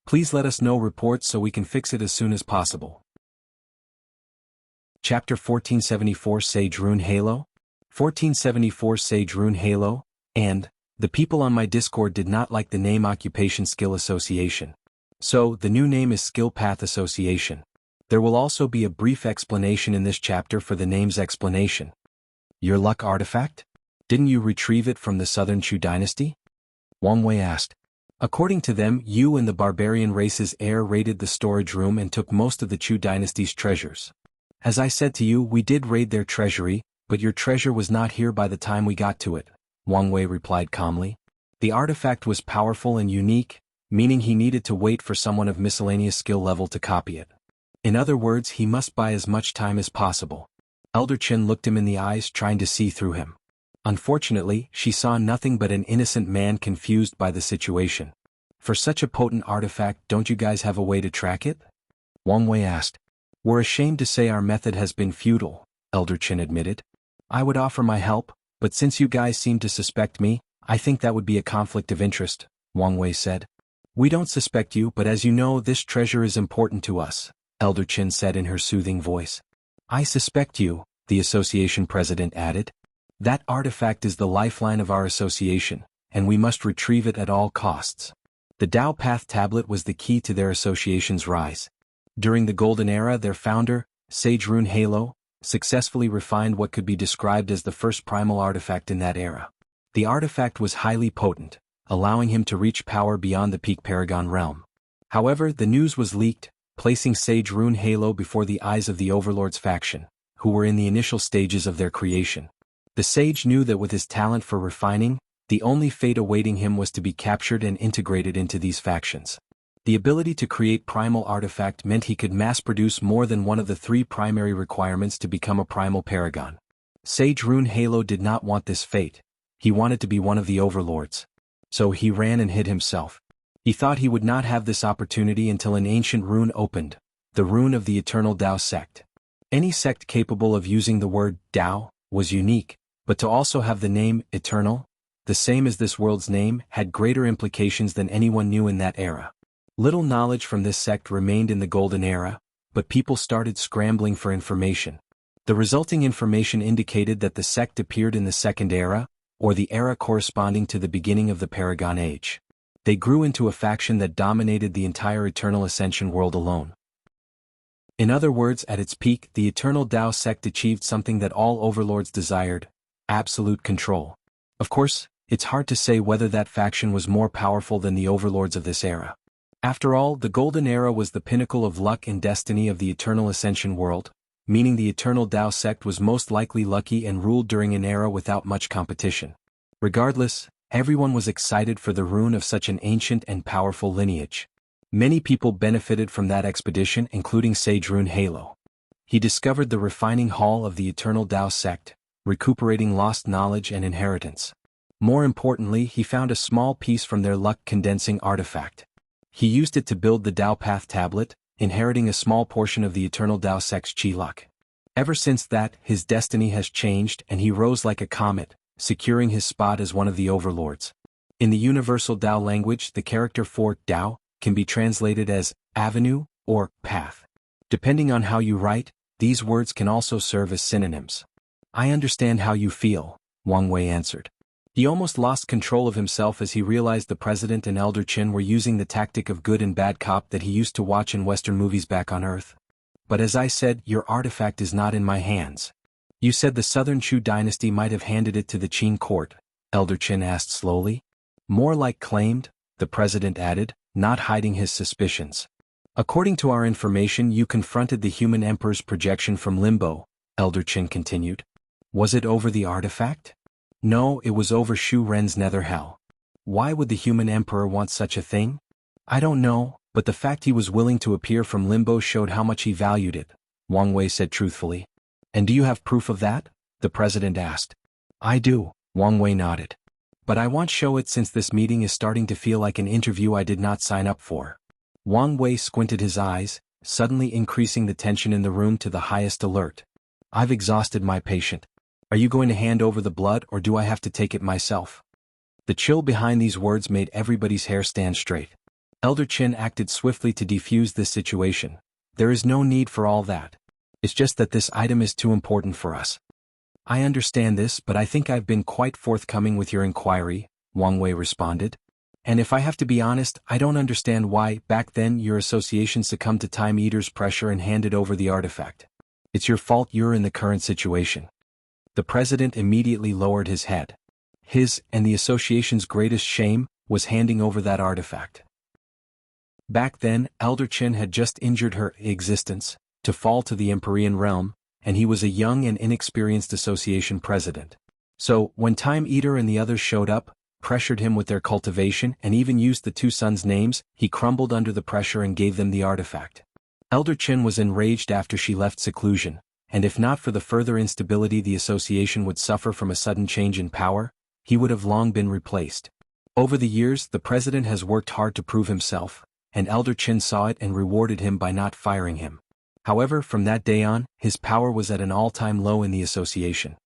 Please let us know reports so we can fix it as soon as possible. Chapter 1474 Sage Rune Halo? 1474 Sage Rune Halo, and, the people on my Discord did not like the name Occupation Skill Association. So, the new name is Skill Path Association. There will also be a brief explanation in this chapter for the name's explanation. Your luck artifact? Didn't you retrieve it from the Southern Chu dynasty? Wang Wei asked. According to them, you and the barbarian race's heir raided the storage room and took most of the Chu dynasty's treasures. As I said to you, we did raid their treasury, but your treasure was not here by the time we got to it, Wang Wei replied calmly. The artifact was powerful and unique, meaning he needed to wait for someone of miscellaneous skill level to copy it. In other words, he must buy as much time as possible. Elder Qin looked him in the eyes, trying to see through him. Unfortunately, she saw nothing but an innocent man confused by the situation. For such a potent artifact, don't you guys have a way to track it? Wang Wei asked. We're ashamed to say our method has been futile, Elder Qin admitted. I would offer my help, but since you guys seem to suspect me, I think that would be a conflict of interest, Wang Wei said. We don't suspect you, but as you know, this treasure is important to us, Elder Qin said in her soothing voice. I suspect you, the association president added. That artifact is the lifeline of our association, and we must retrieve it at all costs. The Dao Path tablet was the key to their association's rise. During the Golden Era, their founder, Sage Rune Halo, successfully refined what could be described as the first primal artifact in that era. The artifact was highly potent, allowing him to reach power beyond the peak Paragon realm. However, the news was leaked, placing Sage Rune Halo before the eyes of the Overlord's faction, who were in the initial stages of their creation. The sage knew that with his talent for refining, the only fate awaiting him was to be captured and integrated into these factions. The ability to create primal artifact meant he could mass-produce more than one of the three primary requirements to become a primal paragon. Sage Rune Halo did not want this fate. He wanted to be one of the overlords. So he ran and hid himself. He thought he would not have this opportunity until an ancient rune opened, the rune of the Eternal Dao sect. Any sect capable of using the word Dao was unique, but to also have the name Eternal, the same as this world's name, had greater implications than anyone knew in that era. Little knowledge from this sect remained in the Golden Era, but people started scrambling for information. The resulting information indicated that the sect appeared in the Second Era, or the era corresponding to the beginning of the Paragon Age. They grew into a faction that dominated the entire Eternal Ascension world alone. In other words, at its peak, the Eternal Dao sect achieved something that all overlords desired: absolute control. Of course, it's hard to say whether that faction was more powerful than the overlords of this era. After all, the Golden Era was the pinnacle of luck and destiny of the Eternal Ascension world, meaning the Eternal Dao sect was most likely lucky and ruled during an era without much competition. Regardless, everyone was excited for the rune of such an ancient and powerful lineage. Many people benefited from that expedition, including Sage Rune Halo. He discovered the refining hall of the Eternal Dao sect, recuperating lost knowledge and inheritance. More importantly, he found a small piece from their luck-condensing artifact. He used it to build the Dao Path tablet, inheriting a small portion of the Eternal Dao sect's chi luck. Ever since that, his destiny has changed and he rose like a comet, securing his spot as one of the overlords. In the universal Dao language, the character for Dao can be translated as avenue or path. Depending on how you write, these words can also serve as synonyms. I understand how you feel, Wang Wei answered. He almost lost control of himself as he realized the president and Elder Qin were using the tactic of good and bad cop that he used to watch in Western movies back on Earth. But as I said, your artifact is not in my hands. You said the Southern Chu dynasty might have handed it to the Qin court, Elder Qin asked slowly. More like claimed, the president added, not hiding his suspicions. According to our information, you confronted the human emperor's projection from limbo, Elder Qin continued. Was it over the artifact? No, it was over Shu Ren's nether hell. Why would the human emperor want such a thing? I don't know, but the fact he was willing to appear from limbo showed how much he valued it, Wang Wei said truthfully. And do you have proof of that? The president asked. I do, Wang Wei nodded. But I won't show it since this meeting is starting to feel like an interview I did not sign up for. Wang Wei squinted his eyes, suddenly increasing the tension in the room to the highest alert. I've exhausted my patient. Are you going to hand over the blood or do I have to take it myself? The chill behind these words made everybody's hair stand straight. Elder Qin acted swiftly to defuse this situation. There is no need for all that. It's just that this item is too important for us. I understand this, but I think I've been quite forthcoming with your inquiry, Wang Wei responded. And if I have to be honest, I don't understand why, back then, your association succumbed to Time Eater's pressure and handed over the artifact. It's your fault you're in the current situation. The president immediately lowered his head. His and the association's greatest shame was handing over that artifact. Back then, Elder Qin had just injured her existence to fall to the Empyrean realm, and he was a young and inexperienced association president. So, when Time Eater and the others showed up, pressured him with their cultivation and even used the two sons' names, he crumbled under the pressure and gave them the artifact. Elder Qin was enraged after she left seclusion, and if not for the further instability the association would suffer from a sudden change in power, he would have long been replaced. Over the years, the president has worked hard to prove himself, and Elder Qin saw it and rewarded him by not firing him. However, from that day on, his power was at an all-time low in the association.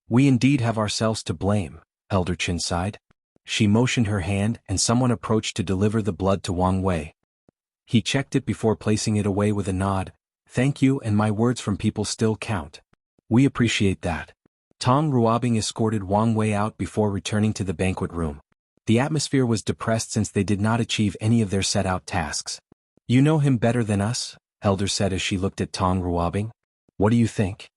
We indeed have ourselves to blame, Elder Qin sighed. She motioned her hand and someone approached to deliver the blood to Wang Wei. He checked it before placing it away with a nod. Thank you, and my words from people still count. We appreciate that. Tong Ruobing escorted Wang Wei out before returning to the banquet room. The atmosphere was depressed since they did not achieve any of their set-out tasks. You know him better than us, Elder said as she looked at Tong Ruobing. What do you think?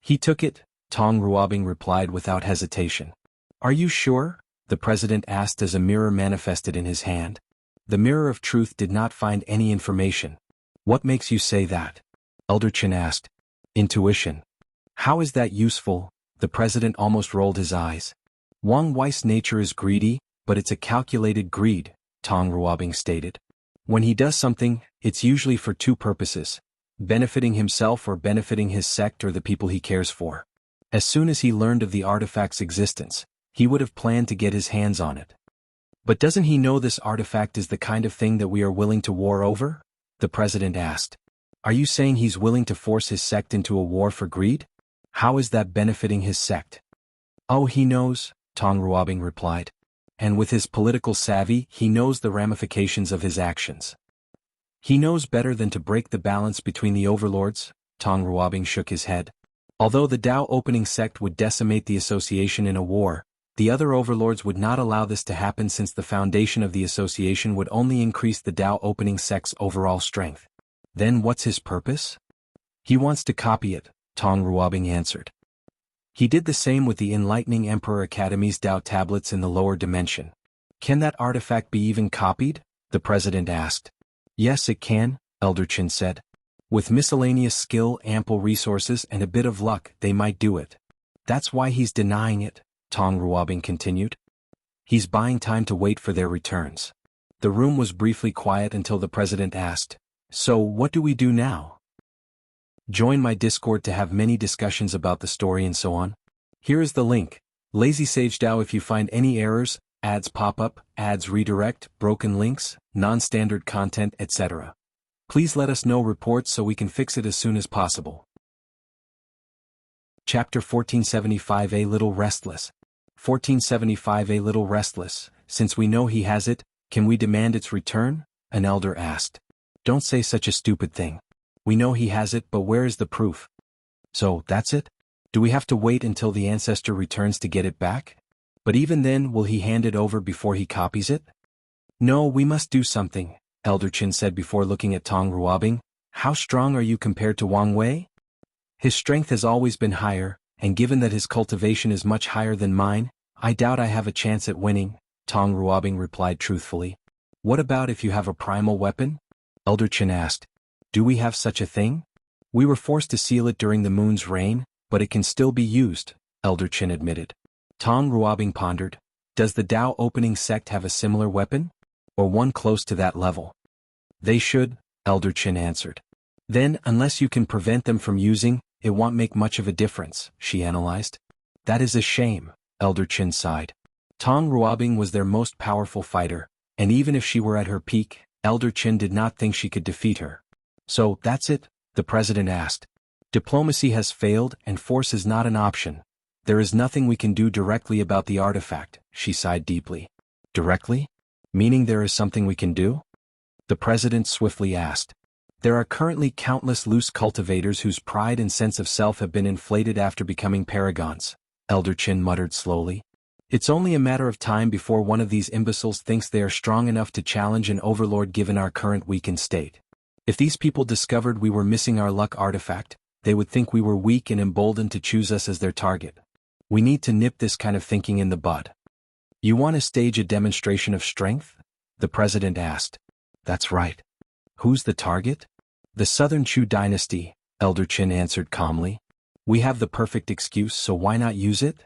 He took it, Tong Ruobing replied without hesitation. Are you sure? The president asked as a mirror manifested in his hand. The mirror of truth did not find any information. What makes you say that? Elder Qin asked. Intuition. How is that useful? The president almost rolled his eyes. Wang Wei's nature is greedy, but it's a calculated greed, Tong Ruobing stated. When he does something, it's usually for two purposes: benefiting himself or benefiting his sect or the people he cares for. As soon as he learned of the artifact's existence, he would have planned to get his hands on it. But doesn't he know this artifact is the kind of thing that we are willing to war over? The president asked. Are you saying he's willing to force his sect into a war for greed? How is that benefiting his sect? Oh, he knows, Tong Ruobing replied. And with his political savvy, he knows the ramifications of his actions. He knows better than to break the balance between the overlords, Tong Ruobing shook his head. Although the Dao opening sect would decimate the association in a war, the other overlords would not allow this to happen since the foundation of the association would only increase the Dao opening sect's overall strength. Then what's his purpose? He wants to copy it, Tong Ruobing answered. He did the same with the Enlightening Emperor Academy's Dao tablets in the lower dimension. Can that artifact be even copied? The president asked. Yes, it can, Elder Qin said. With miscellaneous skill, ample resources, and a bit of luck, they might do it. That's why he's denying it, Tong Ruobing continued. He's buying time to wait for their returns. The room was briefly quiet until the president asked, So what do we do now? Join my Discord to have many discussions about the story and so on. Here is the link. Lazy Sage DAO. If you find any errors, ads pop up, ads redirect, broken links, non-standard content, etc. Please let us know reports so we can fix it as soon as possible. Chapter 1475. A little restless. 1475. A little restless. Since we know he has it, can we demand its return? An elder asked. Don't say such a stupid thing. We know he has it, but where is the proof? So, that's it? Do we have to wait until the ancestor returns to get it back? But even then, will he hand it over before he copies it? No, we must do something, Elder Qin said before looking at Tong Ruobing. How strong are you compared to Wang Wei? His strength has always been higher, and given that his cultivation is much higher than mine, I doubt I have a chance at winning, Tong Ruobing replied truthfully. What about if you have a primal weapon? Elder Qin asked. Do we have such a thing? We were forced to seal it during the moon's reign, but it can still be used, Elder Qin admitted. Tong Ruobing pondered. Does the Dao opening sect have a similar weapon? Or one close to that level? They should, Elder Qin answered. Then, unless you can prevent them from using, it won't make much of a difference, she analyzed. That is a shame, Elder Qin sighed. Tong Ruobing was their most powerful fighter, and even if she were at her peak, Elder Qin did not think she could defeat her. So, that's it? The president asked. Diplomacy has failed and force is not an option. There is nothing we can do directly about the artifact, she sighed deeply. Directly? Meaning there is something we can do? The president swiftly asked. There are currently countless loose cultivators whose pride and sense of self have been inflated after becoming paragons, Elder Qin muttered slowly. It's only a matter of time before one of these imbeciles thinks they are strong enough to challenge an overlord given our current weakened state. If these people discovered we were missing our luck artifact, they would think we were weak and emboldened to choose us as their target. We need to nip this kind of thinking in the bud. You want to stage a demonstration of strength? The president asked. That's right. Who's the target? The Southern Chu dynasty, Elder Qin answered calmly. We have the perfect excuse, so why not use it?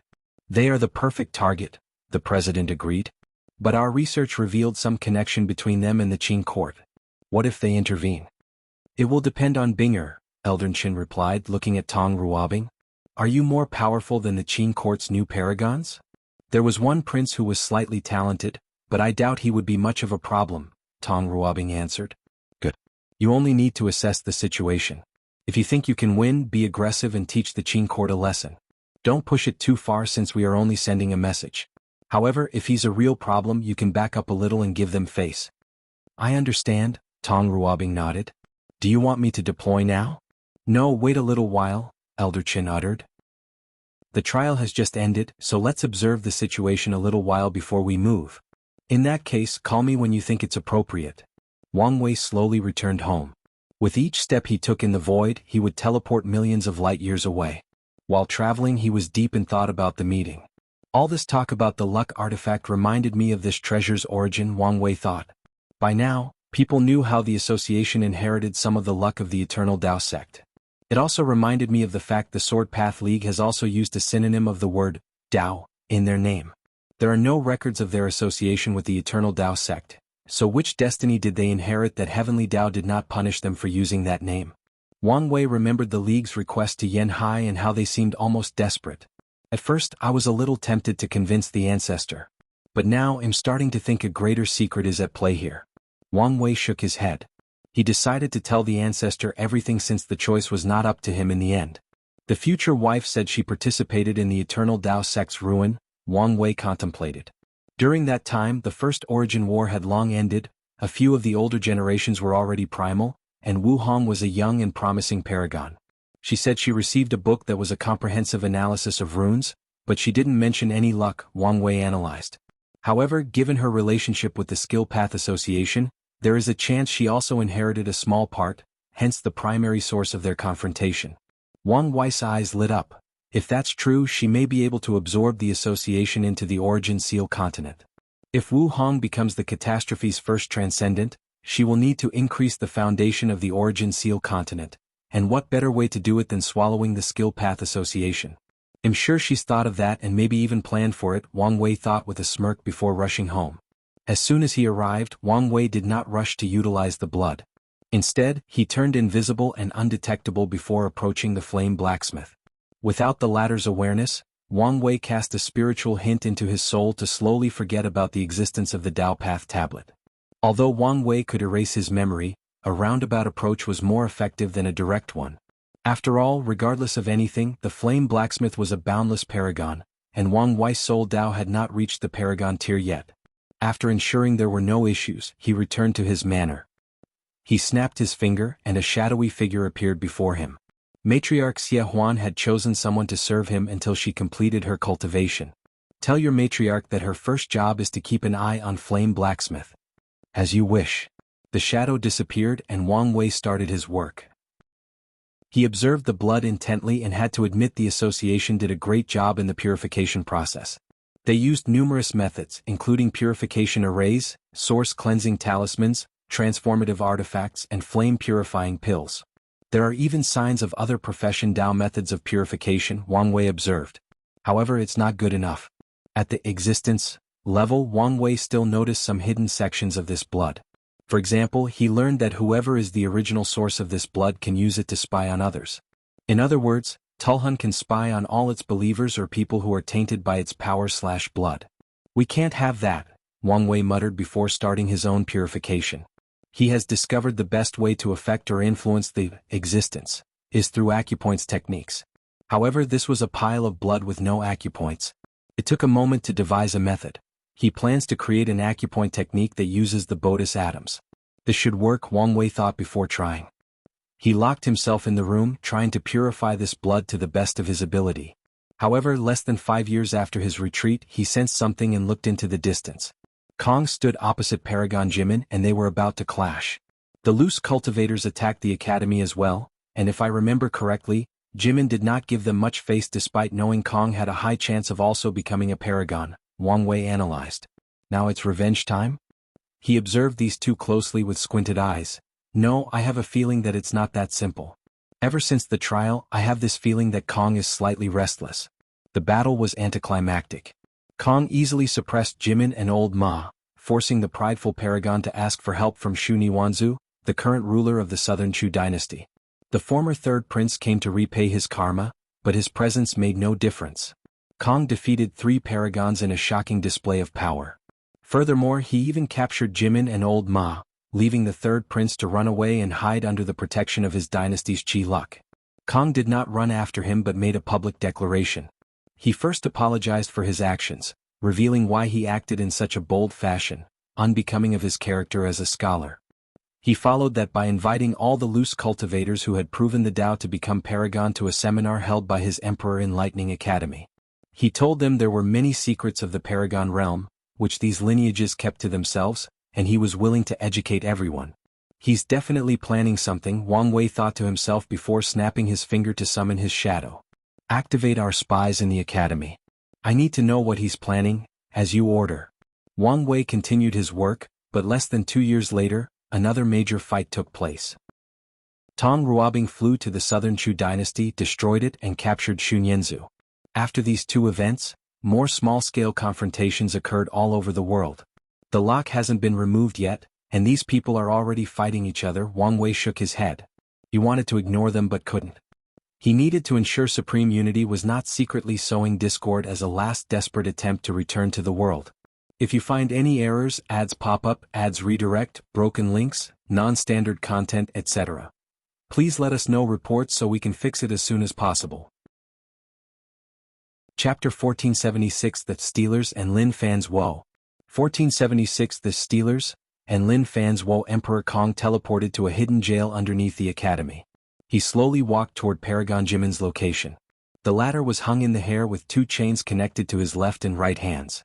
They are the perfect target, the president agreed. But our research revealed some connection between them and the Qin court. What if they intervene? It will depend on Binger, Elder Qin replied, looking at Tong Ruobing. Are you more powerful than the Qin court's new paragons? There was one prince who was slightly talented, but I doubt he would be much of a problem, Tong Ruobing answered. Good. You only need to assess the situation. If you think you can win, be aggressive and teach the Qin court a lesson. Don't push it too far since we are only sending a message. However, if he's a real problem, you can back up a little and give them face. I understand, Tong Ruobing nodded. Do you want me to deploy now? No, wait a little while, Elder Qin uttered. The trial has just ended, so let's observe the situation a little while before we move. In that case, call me when you think it's appropriate. Wang Wei slowly returned home. With each step he took in the void, he would teleport millions of light years away. While traveling, he was deep in thought about the meeting. All this talk about the luck artifact reminded me of this treasure's origin, Wang Wei thought. By now, people knew how the association inherited some of the luck of the Eternal Tao sect. It also reminded me of the fact the Sword Path League has also used a synonym of the word Tao in their name. There are no records of their association with the Eternal Tao sect, so which destiny did they inherit that Heavenly Tao did not punish them for using that name? Wang Wei remembered the League's request to Yen Hai and how they seemed almost desperate. At first, I was a little tempted to convince the ancestor. But now I'm starting to think a greater secret is at play here. Wang Wei shook his head. He decided to tell the ancestor everything since the choice was not up to him in the end. The future wife said she participated in the Eternal Tao sect's ruin, Wang Wei contemplated. During that time, the First Origin War had long ended, a few of the older generations were already primal, and Wu Hong was a young and promising paragon. She said she received a book that was a comprehensive analysis of runes, but she didn't mention any luck, Wang Wei analyzed. However, given her relationship with the Skill Path Association, there is a chance she also inherited a small part, hence the primary source of their confrontation. Wang Wei's eyes lit up. If that's true, she may be able to absorb the association into the Origin Seal continent. If Wu Hong becomes the catastrophe's first transcendent, she will need to increase the foundation of the Origin Seal continent, and what better way to do it than swallowing the Skill Path Association? I'm sure she's thought of that and maybe even planned for it, Wang Wei thought with a smirk before rushing home. As soon as he arrived, Wang Wei did not rush to utilize the blood. Instead, he turned invisible and undetectable before approaching the flame blacksmith. Without the latter's awareness, Wang Wei cast a spiritual hint into his soul to slowly forget about the existence of the Tao Path tablet. Although Wang Wei could erase his memory, a roundabout approach was more effective than a direct one. After all, regardless of anything, the flame blacksmith was a boundless paragon, and Wang Wei's soul Tao had not reached the paragon tier yet. After ensuring there were no issues, he returned to his manor. He snapped his finger, and a shadowy figure appeared before him. Matriarch Xie Huan had chosen someone to serve him until she completed her cultivation. Tell your matriarch that her first job is to keep an eye on Flame Blacksmith. As you wish. The shadow disappeared and Wang Wei started his work. He observed the blood intently and had to admit the association did a great job in the purification process. They used numerous methods, including purification arrays, source cleansing talismans, transformative artifacts, and flame-purifying pills. There are even signs of other profession Tao methods of purification, Wang Wei observed. However, it's not good enough. At the existence level, Wang Wei still noticed some hidden sections of this blood. For example, he learned that whoever is the original source of this blood can use it to spy on others. In other words, Tulhun can spy on all its believers or people who are tainted by its power/blood. We can't have that, Wang Wei muttered before starting his own purification. He has discovered the best way to affect or influence the existence is through acupoints techniques. However, this was a pile of blood with no acupoints. It took a moment to devise a method. He plans to create an acupoint technique that uses the Bodis atoms. This should work, Wang Wei thought before trying. He locked himself in the room, trying to purify this blood to the best of his ability. However, less than 5 years after his retreat, he sensed something and looked into the distance. Cong stood opposite Paragon Jimin and they were about to clash. The loose cultivators attacked the academy as well, and if I remember correctly, Jimin did not give them much face despite knowing Cong had a high chance of also becoming a paragon, Wang Wei analyzed. Now it's revenge time? He observed these two closely with squinted eyes. No, I have a feeling that it's not that simple. Ever since the trial, I have this feeling that Cong is slightly restless. The battle was anticlimactic. Cong easily suppressed Jimin and Old Ma, forcing the prideful paragon to ask for help from Shu Niwanzu, the current ruler of the southern Chu dynasty. The former third prince came to repay his karma, but his presence made no difference. Cong defeated 3 paragons in a shocking display of power. Furthermore, he even captured Jimin and Old Ma, leaving the third prince to run away and hide under the protection of his dynasty's Qi luck. Cong did not run after him but made a public declaration. He first apologized for his actions, revealing why he acted in such a bold fashion, unbecoming of his character as a scholar. He followed that by inviting all the loose cultivators who had proven the Tao to become paragon to a seminar held by his Emperor Enlightening Academy. He told them there were many secrets of the paragon realm, which these lineages kept to themselves, and he was willing to educate everyone. He's definitely planning something, Wang Wei thought to himself before snapping his finger to summon his shadow. Activate our spies in the academy. I need to know what he's planning, as you order. Wang Wei continued his work, but less than 2 years later, another major fight took place. Tong Ruobing flew to the southern Chu dynasty, destroyed it and captured Xunyanzu. After these 2 events, more small-scale confrontations occurred all over the world. The lock hasn't been removed yet, and these people are already fighting each other. Wang Wei shook his head. He wanted to ignore them but couldn't. He needed to ensure supreme unity was not secretly sowing discord as a last desperate attempt to return to the world. If you find any errors, ads pop up, ads redirect, broken links, non-standard content, etc., please let us know reports so we can fix it as soon as possible. Chapter 1476 The Stealers and Lin Fan's Woe. 1476 The Stealers and Lin Fan's Woe. Emperor Cong teleported to a hidden jail underneath the academy. He slowly walked toward Paragon Jimin's location. The latter was hung in the hair with 2 chains connected to his left and right hands.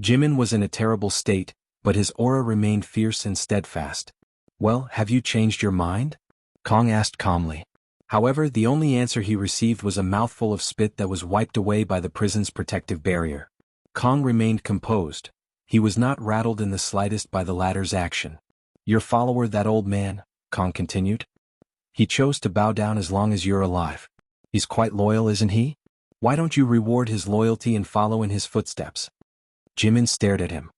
Jimin was in a terrible state, but his aura remained fierce and steadfast. Well, have you changed your mind? Cong asked calmly. However, the only answer he received was a mouthful of spit that was wiped away by the prison's protective barrier. Cong remained composed. He was not rattled in the slightest by the latter's action. Your follower, that old man, Cong continued. He chose to bow down as long as you're alive. He's quite loyal, isn't he? Why don't you reward his loyalty and follow in his footsteps? Jimin stared at him.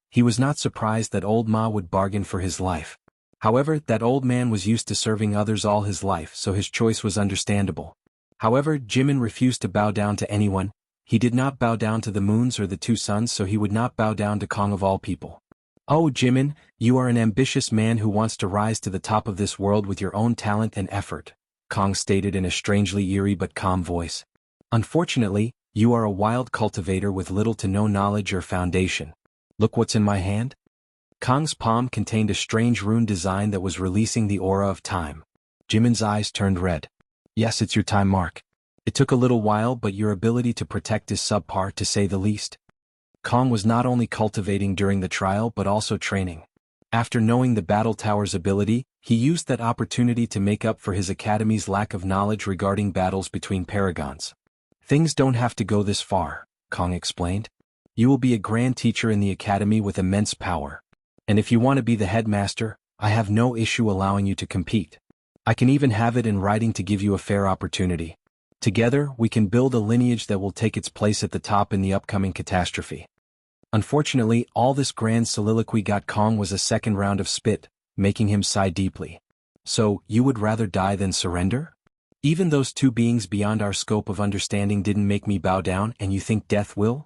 He was not surprised that old Ma would bargain for his life. However, that old man was used to serving others all his life, so his choice was understandable. However, Jimin refused to bow down to anyone. He did not bow down to the moons or the 2 suns, so he would not bow down to Cong of all people. Oh Jimin, you are an ambitious man who wants to rise to the top of this world with your own talent and effort, Cong stated in a strangely eerie but calm voice. Unfortunately, you are a wild cultivator with little to no knowledge or foundation. Look what's in my hand. Cong's palm contained a strange rune design that was releasing the aura of time. Jimin's eyes turned red. Yes, it's your time mark. It took a little while, but your ability to protect is subpar to say the least. Cong was not only cultivating during the trial but also training. After knowing the Battle Tower's ability, he used that opportunity to make up for his academy's lack of knowledge regarding battles between paragons. Things don't have to go this far, Cong explained. You will be a grand teacher in the academy with immense power. And if you want to be the headmaster, I have no issue allowing you to compete. I can even have it in writing to give you a fair opportunity. Together, we can build a lineage that will take its place at the top in the upcoming catastrophe. Unfortunately, all this grand soliloquy got Cong was a second round of spit, making him sigh deeply. So, you would rather die than surrender? Even those 2 beings beyond our scope of understanding didn't make me bow down, and you think death will?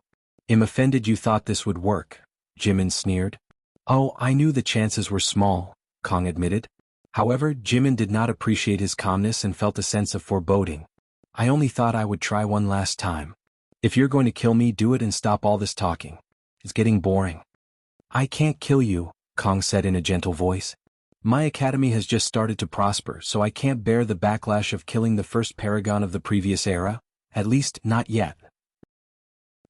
I'm offended you thought this would work, Jimin sneered. Oh, I knew the chances were small, Cong admitted. However, Jimin did not appreciate his calmness and felt a sense of foreboding. I only thought I would try one last time. If you're going to kill me, do it and stop all this talking. It's getting boring. I can't kill you, Cong said in a gentle voice. My academy has just started to prosper, so I can't bear the backlash of killing the first paragon of the previous era, at least not yet.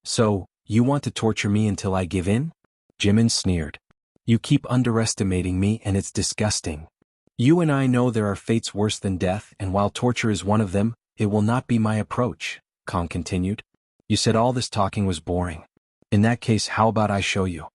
So, you want to torture me until I give in? Jimin sneered. You keep underestimating me and it's disgusting. You and I know there are fates worse than death, and while torture is one of them, it will not be my approach, Cong continued. You said all this talking was boring. In that case, how about I show you?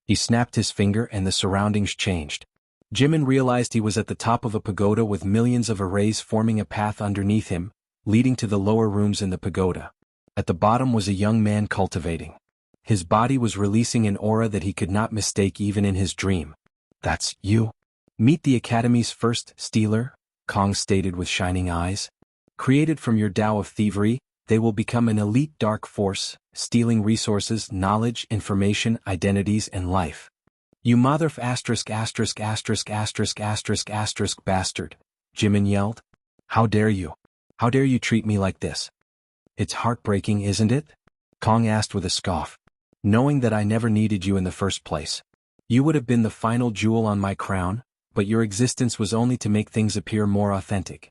He snapped his finger and the surroundings changed. Jimin realized he was at the top of a pagoda with millions of arrays forming a path underneath him, leading to the lower rooms in the pagoda. At the bottom was a young man cultivating. His body was releasing an aura that he could not mistake even in his dream. That's you? Meet the Academy's first stealer, Cong stated with shining eyes. Created from your Tao of thievery, they will become an elite dark force, stealing resources, knowledge, information, identities, and life. You bastard, Jimin yelled. How dare you? How dare you treat me like this? It's heartbreaking, isn't it? Cong asked with a scoff. Knowing that I never needed you in the first place. You would have been the final jewel on my crown, but your existence was only to make things appear more authentic.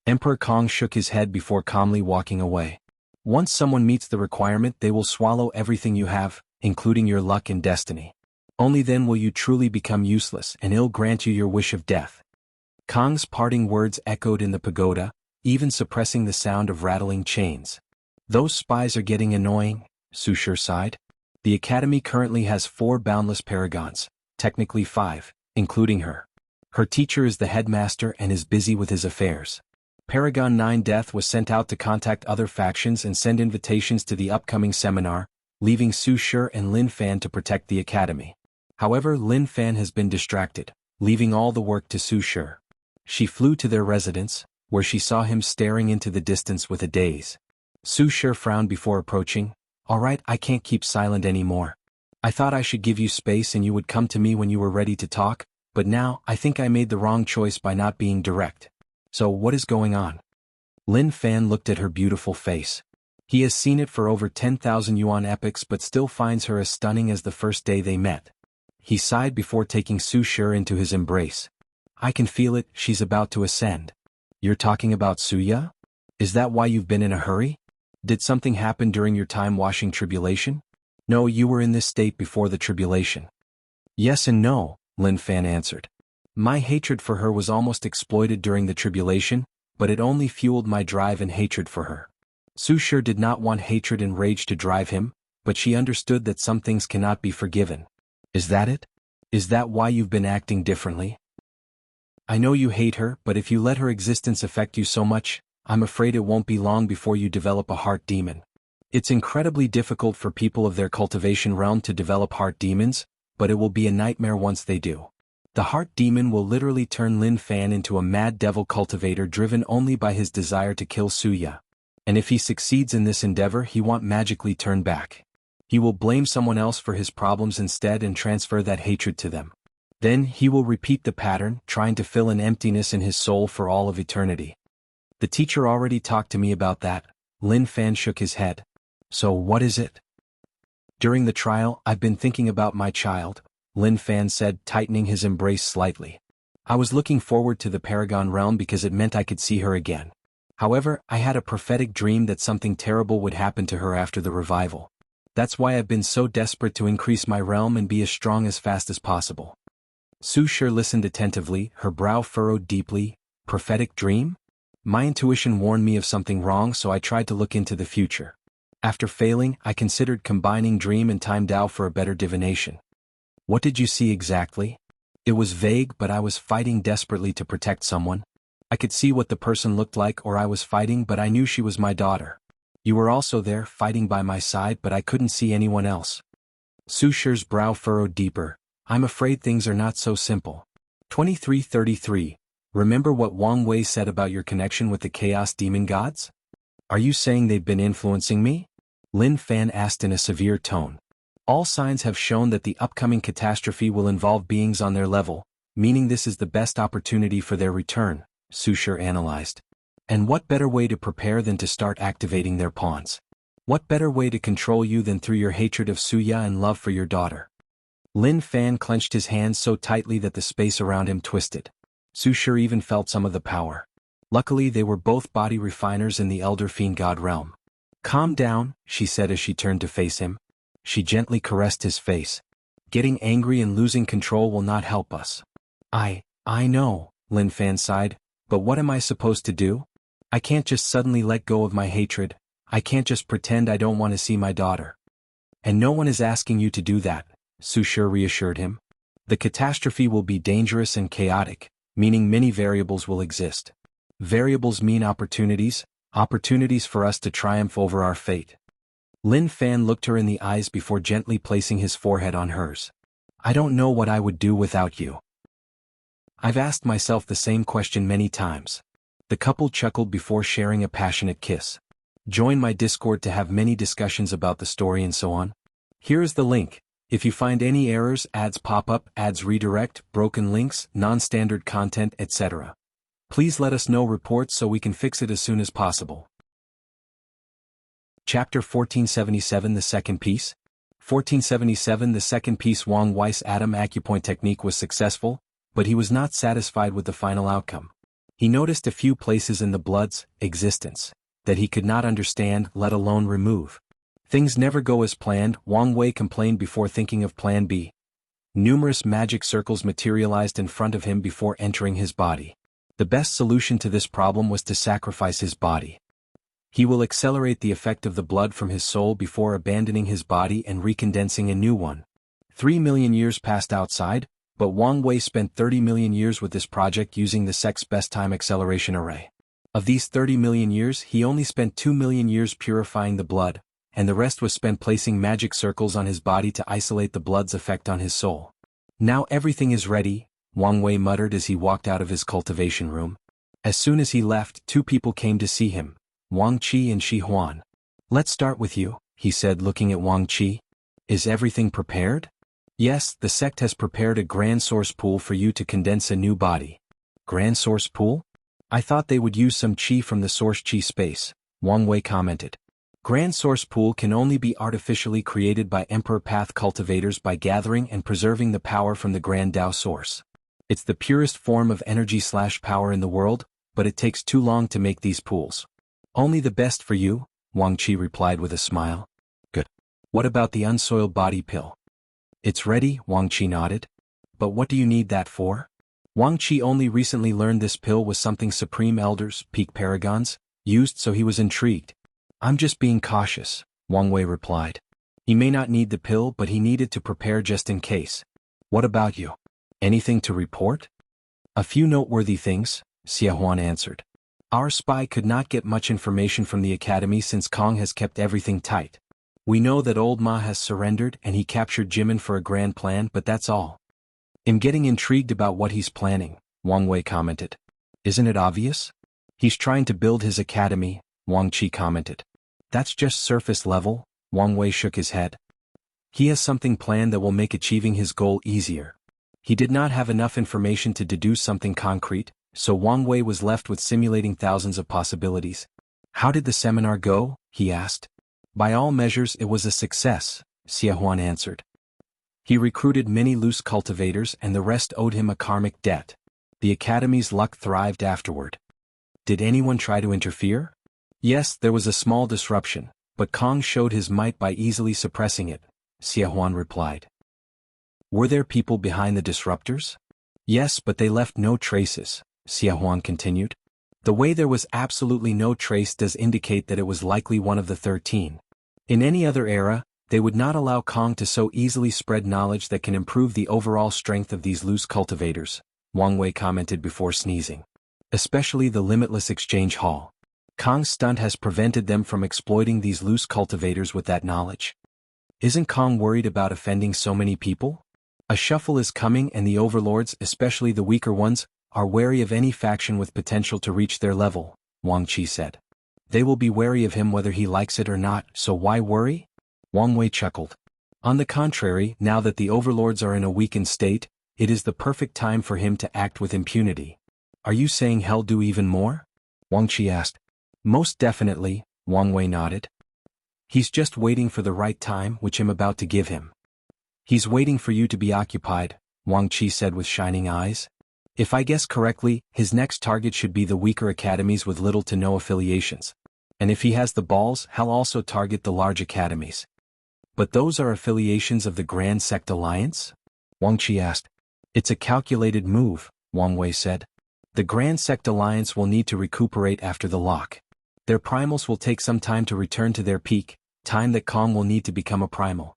Emperor Cong shook his head before calmly walking away. Once someone meets the requirement, they will swallow everything you have, including your luck and destiny. Only then will you truly become useless and ill grant you your wish of death. Kong's parting words echoed in the pagoda, even suppressing the sound of rattling chains. Those spies are getting annoying, Su Shi sighed. The Academy currently has 4 boundless paragons, technically 5, including her. Her teacher is the headmaster and is busy with his affairs. Paragon 9 Death was sent out to contact other factions and send invitations to the upcoming seminar, leaving Su Shi and Lin Fan to protect the Academy. However, Lin Fan has been distracted, leaving all the work to Su Shi. She flew to their residence, where she saw him staring into the distance with a daze. Su Shi frowned before approaching. All right, I can't keep silent anymore. I thought I should give you space and you would come to me when you were ready to talk, but now I think I made the wrong choice by not being direct. So what is going on? Lin Fan looked at her beautiful face. He has seen it for over 10,000 yuan epochs but still finds her as stunning as the first day they met. He sighed before taking Su Shi into his embrace. I can feel it, she's about to ascend. You're talking about Suya? Is that why you've been in a hurry? Did something happen during your time washing tribulation? No, you were in this state before the tribulation. Yes and no, Lin Fan answered. My hatred for her was almost exploited during the tribulation, but it only fueled my drive and hatred for her. Su Shi did not want hatred and rage to drive him, but she understood that some things cannot be forgiven. Is that it? Is that why you've been acting differently? I know you hate her, but if you let her existence affect you so much, I'm afraid it won't be long before you develop a heart demon. It's incredibly difficult for people of their cultivation realm to develop heart demons, but it will be a nightmare once they do. The heart demon will literally turn Lin Fan into a mad devil cultivator driven only by his desire to kill Suya. And if he succeeds in this endeavor, he won't magically turn back. He will blame someone else for his problems instead and transfer that hatred to them. Then he will repeat the pattern, trying to fill an emptiness in his soul for all of eternity. The teacher already talked to me about that. Lin Fan shook his head. So what is it? During the trial, I've been thinking about my child, Lin Fan said, tightening his embrace slightly. I was looking forward to the Paragon realm because it meant I could see her again. However, I had a prophetic dream that something terrible would happen to her after the revival. That's why I've been so desperate to increase my realm and be as strong as fast as possible. Su Shi listened attentively, her brow furrowed deeply. Prophetic dream? My intuition warned me of something wrong, so I tried to look into the future. After failing, I considered combining dream and time Tao for a better divination. What did you see exactly? It was vague, but I was fighting desperately to protect someone. I could see what the person looked like, or I was fighting, but I knew she was my daughter. You were also there, fighting by my side, but I couldn't see anyone else. Su Shi's brow furrowed deeper. I'm afraid things are not so simple. 2333. Remember what Wang Wei said about your connection with the Chaos Demon Gods? Are you saying they've been influencing me? Lin Fan asked in a severe tone. All signs have shown that the upcoming catastrophe will involve beings on their level, meaning this is the best opportunity for their return, Su Shi analyzed. And what better way to prepare than to start activating their pawns? What better way to control you than through your hatred of Suya and love for your daughter? Lin Fan clenched his hands so tightly that the space around him twisted. Su Shi even felt some of the power. Luckily they were both body refiners in the Elder Fiend God realm. Calm down, she said as she turned to face him. She gently caressed his face. Getting angry and losing control will not help us. I know, Lin Fan sighed, but what am I supposed to do? I can't just suddenly let go of my hatred. I can't just pretend I don't want to see my daughter. And no one is asking you to do that, Su Shi reassured him. The catastrophe will be dangerous and chaotic, meaning many variables will exist. Variables mean opportunities, opportunities for us to triumph over our fate. Lin Fan looked her in the eyes before gently placing his forehead on hers. I don't know what I would do without you. I've asked myself the same question many times. The couple chuckled before sharing a passionate kiss. Join my Discord to have many discussions about the story and so on. Here is the link. If you find any errors, ads pop up, ads redirect, broken links, non-standard content, etc. Please let us know reports so we can fix it as soon as possible. Chapter 1477 The Second Piece. 1477 The second piece. Wang Wei's atom acupoint technique was successful, but he was not satisfied with the final outcome. He noticed a few places in the blood's existence that he could not understand, let alone remove. Things never go as planned, Wang Wei complained before thinking of Plan B. Numerous magic circles materialized in front of him before entering his body. The best solution to this problem was to sacrifice his body. He will accelerate the effect of the blood from his soul before abandoning his body and recondensing a new one. 3 million years passed outside, but Wang Wei spent 30 million years with this project using the sect's best time acceleration array. Of these 30 million years, he only spent 2 million years purifying the blood, and the rest was spent placing magic circles on his body to isolate the blood's effect on his soul. Now everything is ready, Wang Wei muttered as he walked out of his cultivation room. As soon as he left, two people came to see him, Wang Qi and Shi Huan. Let's start with you, he said looking at Wang Qi. Is everything prepared? Yes, the sect has prepared a grand source pool for you to condense a new body. Grand source pool? I thought they would use some qi from the source qi space, Wang Wei commented. Grand source pool can only be artificially created by Emperor Path cultivators by gathering and preserving the power from the Grand Tao source. It's the purest form of energy/power in the world, but it takes too long to make these pools. Only the best for you, Wang Qi replied with a smile. Good. What about the unsoiled body pill? It's ready, Wang Qi nodded. But what do you need that for? Wang Qi only recently learned this pill was something Supreme Elders, Peak Paragons, used, so he was intrigued. I'm just being cautious, Wang Wei replied. He may not need the pill, but he needed to prepare just in case. What about you? Anything to report? A few noteworthy things, Xia Huan answered. Our spy could not get much information from the academy since Cong has kept everything tight. We know that old Ma has surrendered and he captured Jimin for a grand plan, but that's all. I'm getting intrigued about what he's planning, Wang Wei commented. Isn't it obvious? He's trying to build his academy, Wang Qi commented. That's just surface level, Wang Wei shook his head. He has something planned that will make achieving his goal easier. He did not have enough information to deduce something concrete, so Wang Wei was left with simulating thousands of possibilities. How did the seminar go? He asked. By all measures it was a success, Xia Huan answered. He recruited many loose cultivators and the rest owed him a karmic debt. The academy's luck thrived afterward. Did anyone try to interfere? Yes, there was a small disruption, but Cong showed his might by easily suppressing it, Xia Huan replied. Were there people behind the disruptors? Yes, but they left no traces, Xia Huan continued. The way there was absolutely no trace does indicate that it was likely one of the 13. In any other era, they would not allow Cong to so easily spread knowledge that can improve the overall strength of these loose cultivators, Wang Wei commented before sneezing. Especially the Limitless Exchange Hall. Cong's stunt has prevented them from exploiting these loose cultivators with that knowledge. Isn't Cong worried about offending so many people? A shuffle is coming and the overlords, especially the weaker ones, are wary of any faction with potential to reach their level, Wang Qi said. They will be wary of him whether he likes it or not, so why worry? Wang Wei chuckled. On the contrary, now that the overlords are in a weakened state, it is the perfect time for him to act with impunity. Are you saying he'll do even more? Wang Qi asked. Most definitely, Wang Wei nodded. He's just waiting for the right time, which I'm about to give him. He's waiting for you to be occupied, Wang Qi said with shining eyes. If I guess correctly, his next target should be the weaker academies with little to no affiliations. And if he has the balls, he'll also target the large academies. But those are affiliations of the Grand Sect Alliance? Wang Qi asked. It's a calculated move, Wang Wei said. The Grand Sect Alliance will need to recuperate after the lock. Their primals will take some time to return to their peak, time that Cong will need to become a primal.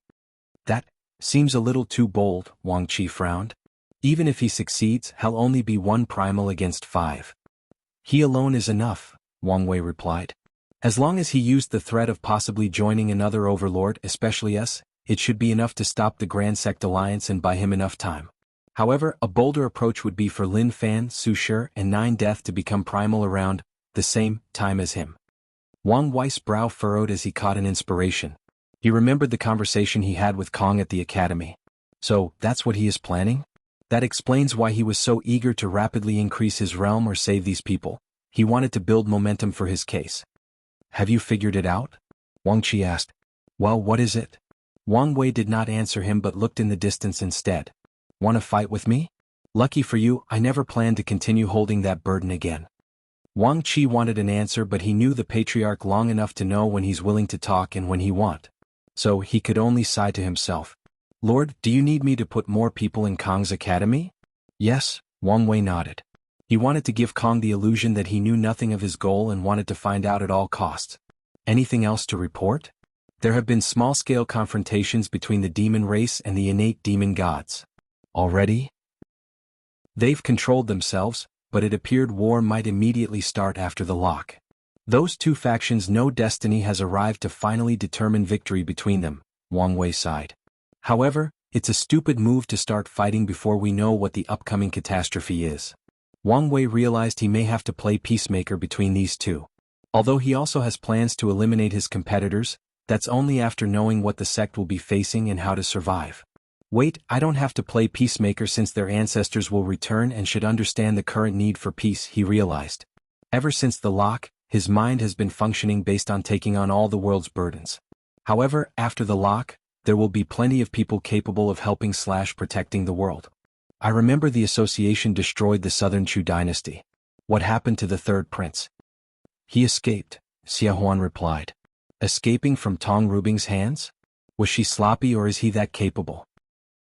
That seems a little too bold, Wang Qi frowned. Even if he succeeds, he'll only be one primal against 5. He alone is enough, Wang Wei replied. As long as he used the threat of possibly joining another overlord, especially us, it should be enough to stop the Grand Sect Alliance and buy him enough time. However, a bolder approach would be for Lin Fan, Su Shi, and Nine Death to become primal around the same time as him. Wang Wei's brow furrowed as he caught an inspiration. He remembered the conversation he had with Cong at the academy. So, that's what he is planning? That explains why he was so eager to rapidly increase his realm or save these people. He wanted to build momentum for his case. Have you figured it out? Wang Qi asked. Well, what is it? Wang Wei did not answer him but looked in the distance instead. Want to fight with me? Lucky for you, I never planned to continue holding that burden again. Wang Qi wanted an answer, but he knew the patriarch long enough to know when he's willing to talk and when he won't. So he could only sigh to himself. Lord, do you need me to put more people in Cong's academy? Yes, Wang Wei nodded. He wanted to give Cong the illusion that he knew nothing of his goal and wanted to find out at all costs. Anything else to report? There have been small-scale confrontations between the demon race and the innate demon gods. Already? They've controlled themselves, but it appeared war might immediately start after the lock. Those two factions know destiny has arrived to finally determine victory between them, Wang Wei sighed. However, it's a stupid move to start fighting before we know what the upcoming catastrophe is. Wang Wei realized he may have to play peacemaker between these two. Although he also has plans to eliminate his competitors, that's only after knowing what the sect will be facing and how to survive. Wait, I don't have to play peacemaker since their ancestors will return and should understand the current need for peace, he realized. Ever since the lock, his mind has been functioning based on taking on all the world's burdens. However, after the lock, there will be plenty of people capable of helping/protecting the world. I remember the association destroyed the Southern Chu dynasty. What happened to the third prince? He escaped, Xiaohuan replied. Escaping from Tong Rubing's hands? Was she sloppy or is he that capable?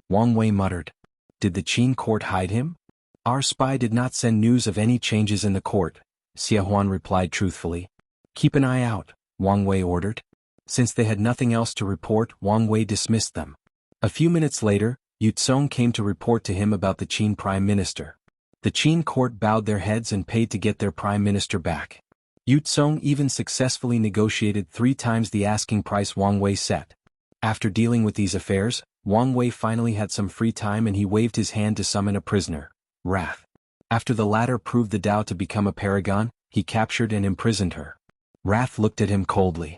Wang Wei muttered. Did the Qin court hide him? Our spy did not send news of any changes in the court, Xiaohuan replied truthfully. Keep an eye out, Wang Wei ordered. Since they had nothing else to report, Wang Wei dismissed them. A few minutes later, Yu Tsong came to report to him about the Qin Prime Minister. The Qin court bowed their heads and paid to get their Prime Minister back. Yu Tsong even successfully negotiated 3 times the asking price Wang Wei set. After dealing with these affairs, Wang Wei finally had some free time and he waved his hand to summon a prisoner, Wrath. After the latter proved the Tao to become a paragon, he captured and imprisoned her. Wrath looked at him coldly.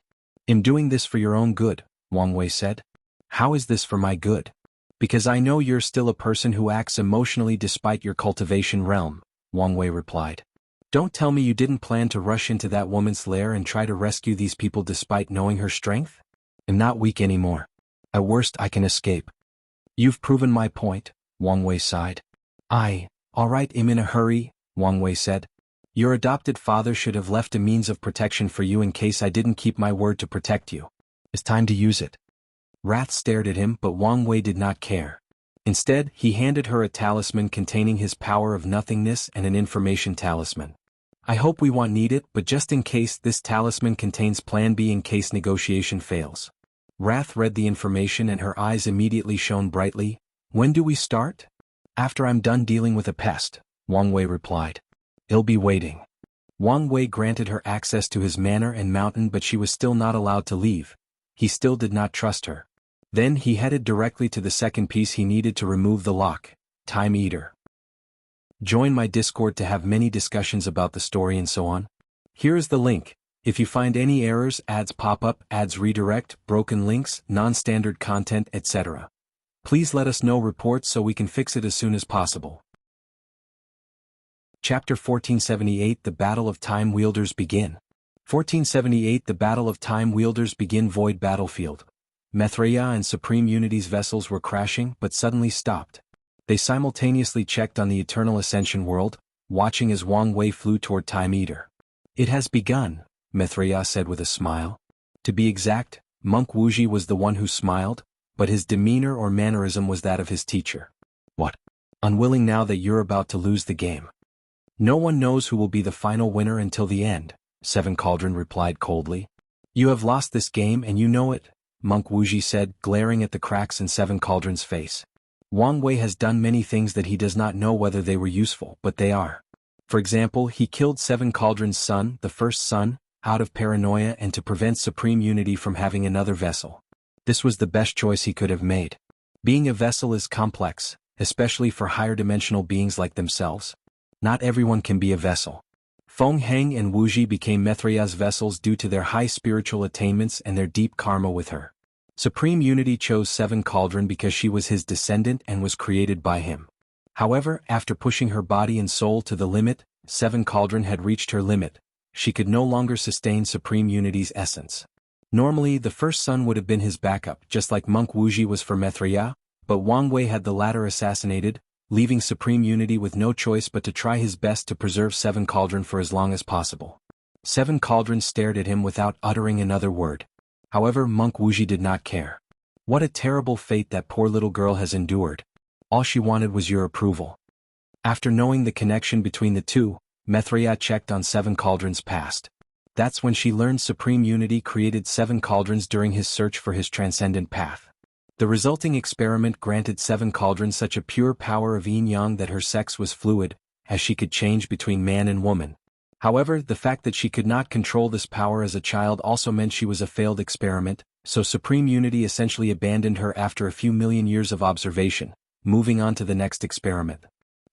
I'm doing this for your own good, Wang Wei said. How is this for my good? Because I know you're still a person who acts emotionally despite your cultivation realm, Wang Wei replied. Don't tell me you didn't plan to rush into that woman's lair and try to rescue these people despite knowing her strength? I'm not weak anymore. At worst I can escape. You've proven my point, Wang Wei sighed. Alright, I'm in a hurry, Wang Wei said. Your adopted father should have left a means of protection for you in case I didn't keep my word to protect you. It's time to use it. Wrath stared at him, but Wang Wei did not care. Instead, he handed her a talisman containing his power of nothingness and an information talisman. I hope we won't need it, but just in case, this talisman contains Plan B in case negotiation fails. Wrath read the information and her eyes immediately shone brightly. When do we start? After I'm done dealing with a pest, Wang Wei replied. I'll be waiting. Wang Wei granted her access to his manor and mountain, but she was still not allowed to leave. He still did not trust her. Then he headed directly to the second piece he needed to remove the lock, Time Eater. Join my Discord to have many discussions about the story and so on. Here is the link. If you find any errors, ads pop up, ads redirect, broken links, non-standard content, etc. Please let us know reports so we can fix it as soon as possible. Chapter 1478 The Battle of Time Wielders Begin. 1478 The Battle of Time Wielders Begin. Void Battlefield. Mithraea and Supreme Unity's vessels were crashing but suddenly stopped. They simultaneously checked on the Eternal Ascension world, watching as Wang Wei flew toward Time Eater. It has begun, Mithraea said with a smile. To be exact, Monk Wuxia was the one who smiled, but his demeanor or mannerism was that of his teacher. What? Unwilling now that you're about to lose the game. No one knows who will be the final winner until the end, Seven Cauldron replied coldly. You have lost this game and you know it, Monk Wuji said, glaring at the cracks in Seven Cauldrons' face. Wang Wei has done many things that he does not know whether they were useful, but they are. For example, he killed Seven Cauldrons' son, the first son, out of paranoia and to prevent Supreme Unity from having another vessel. This was the best choice he could have made. Being a vessel is complex, especially for higher dimensional beings like themselves. Not everyone can be a vessel. Feng Heng and Wuji became Methraia's vessels due to their high spiritual attainments and their deep karma with her. Supreme Unity chose Seven Cauldron because she was his descendant and was created by him. However, after pushing her body and soul to the limit, Seven Cauldron had reached her limit. She could no longer sustain Supreme Unity's essence. Normally, the first son would have been his backup, just like Monk Wuji was for Methraia, but Wang Wei had the latter assassinated, leaving Supreme Unity with no choice but to try his best to preserve Seven Cauldron for as long as possible. Seven Cauldron stared at him without uttering another word. However, Monk Wuji did not care. What a terrible fate that poor little girl has endured. All she wanted was your approval. After knowing the connection between the two, Methraia checked on Seven Cauldrons' past. That's when she learned Supreme Unity created Seven Cauldrons during his search for his transcendent path. The resulting experiment granted Seven Cauldrons such a pure power of yin-yang that her sex was fluid, as she could change between man and woman. However, the fact that she could not control this power as a child also meant she was a failed experiment, so Supreme Unity essentially abandoned her after a few million years of observation, moving on to the next experiment.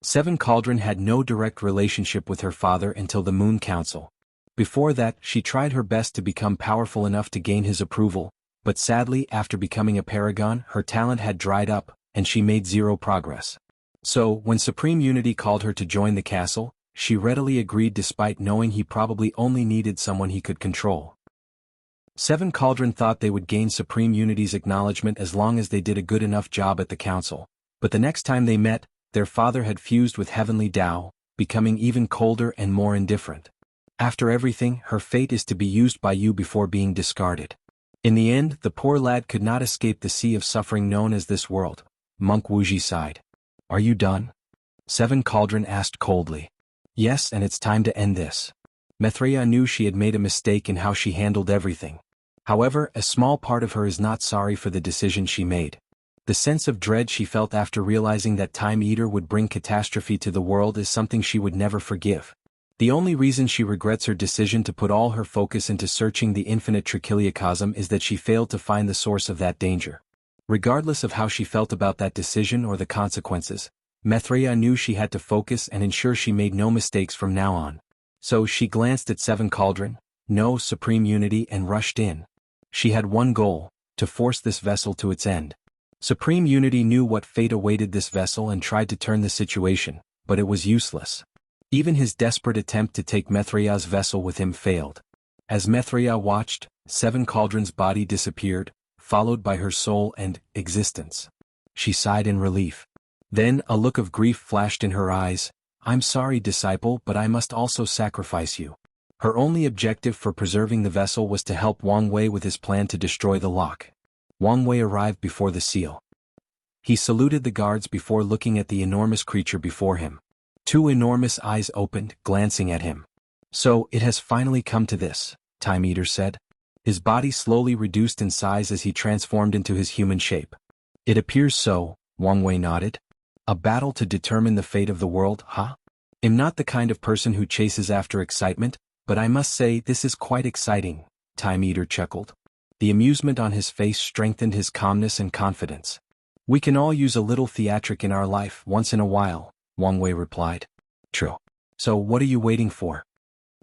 Seven Cauldron had no direct relationship with her father until the Moon Council. Before that, she tried her best to become powerful enough to gain his approval, but sadly, after becoming a paragon, her talent had dried up, and she made zero progress. So, when Supreme Unity called her to join the castle, she readily agreed despite knowing he probably only needed someone he could control. Seven Cauldron thought they would gain Supreme Unity's acknowledgement as long as they did a good enough job at the council, but the next time they met, their father had fused with Heavenly Tao, becoming even colder and more indifferent. After everything, her fate is to be used by you before being discarded. In the end, the poor lad could not escape the sea of suffering known as this world. Monk Wuji sighed. Are you done? Seven Cauldron asked coldly. Yes, and it's time to end this. Methraia knew she had made a mistake in how she handled everything. However, a small part of her is not sorry for the decision she made. The sense of dread she felt after realizing that Time Eater would bring catastrophe to the world is something she would never forgive. The only reason she regrets her decision to put all her focus into searching the infinite trichiliocosm is that she failed to find the source of that danger. Regardless of how she felt about that decision or the consequences, Methraia knew she had to focus and ensure she made no mistakes from now on. So she glanced at Seven Cauldron, no Supreme Unity, and rushed in. She had one goal, to force this vessel to its end. Supreme Unity knew what fate awaited this vessel and tried to turn the situation, but it was useless. Even his desperate attempt to take Methraia's vessel with him failed. As Methraia watched, Seven Cauldron's body disappeared, followed by her soul and existence. She sighed in relief. Then a look of grief flashed in her eyes. I'm sorry, disciple, but I must also sacrifice you. Her only objective for preserving the vessel was to help Wang Wei with his plan to destroy the lock. Wang Wei arrived before the seal. He saluted the guards before looking at the enormous creature before him. Two enormous eyes opened, glancing at him. So, it has finally come to this, Time Eater said. His body slowly reduced in size as he transformed into his human shape. It appears so, Wang Wei nodded. A battle to determine the fate of the world, huh? I'm not the kind of person who chases after excitement, but I must say this is quite exciting, Time Eater chuckled. The amusement on his face strengthened his calmness and confidence. We can all use a little theatric in our life once in a while, Wang Wei replied. True. So what are you waiting for?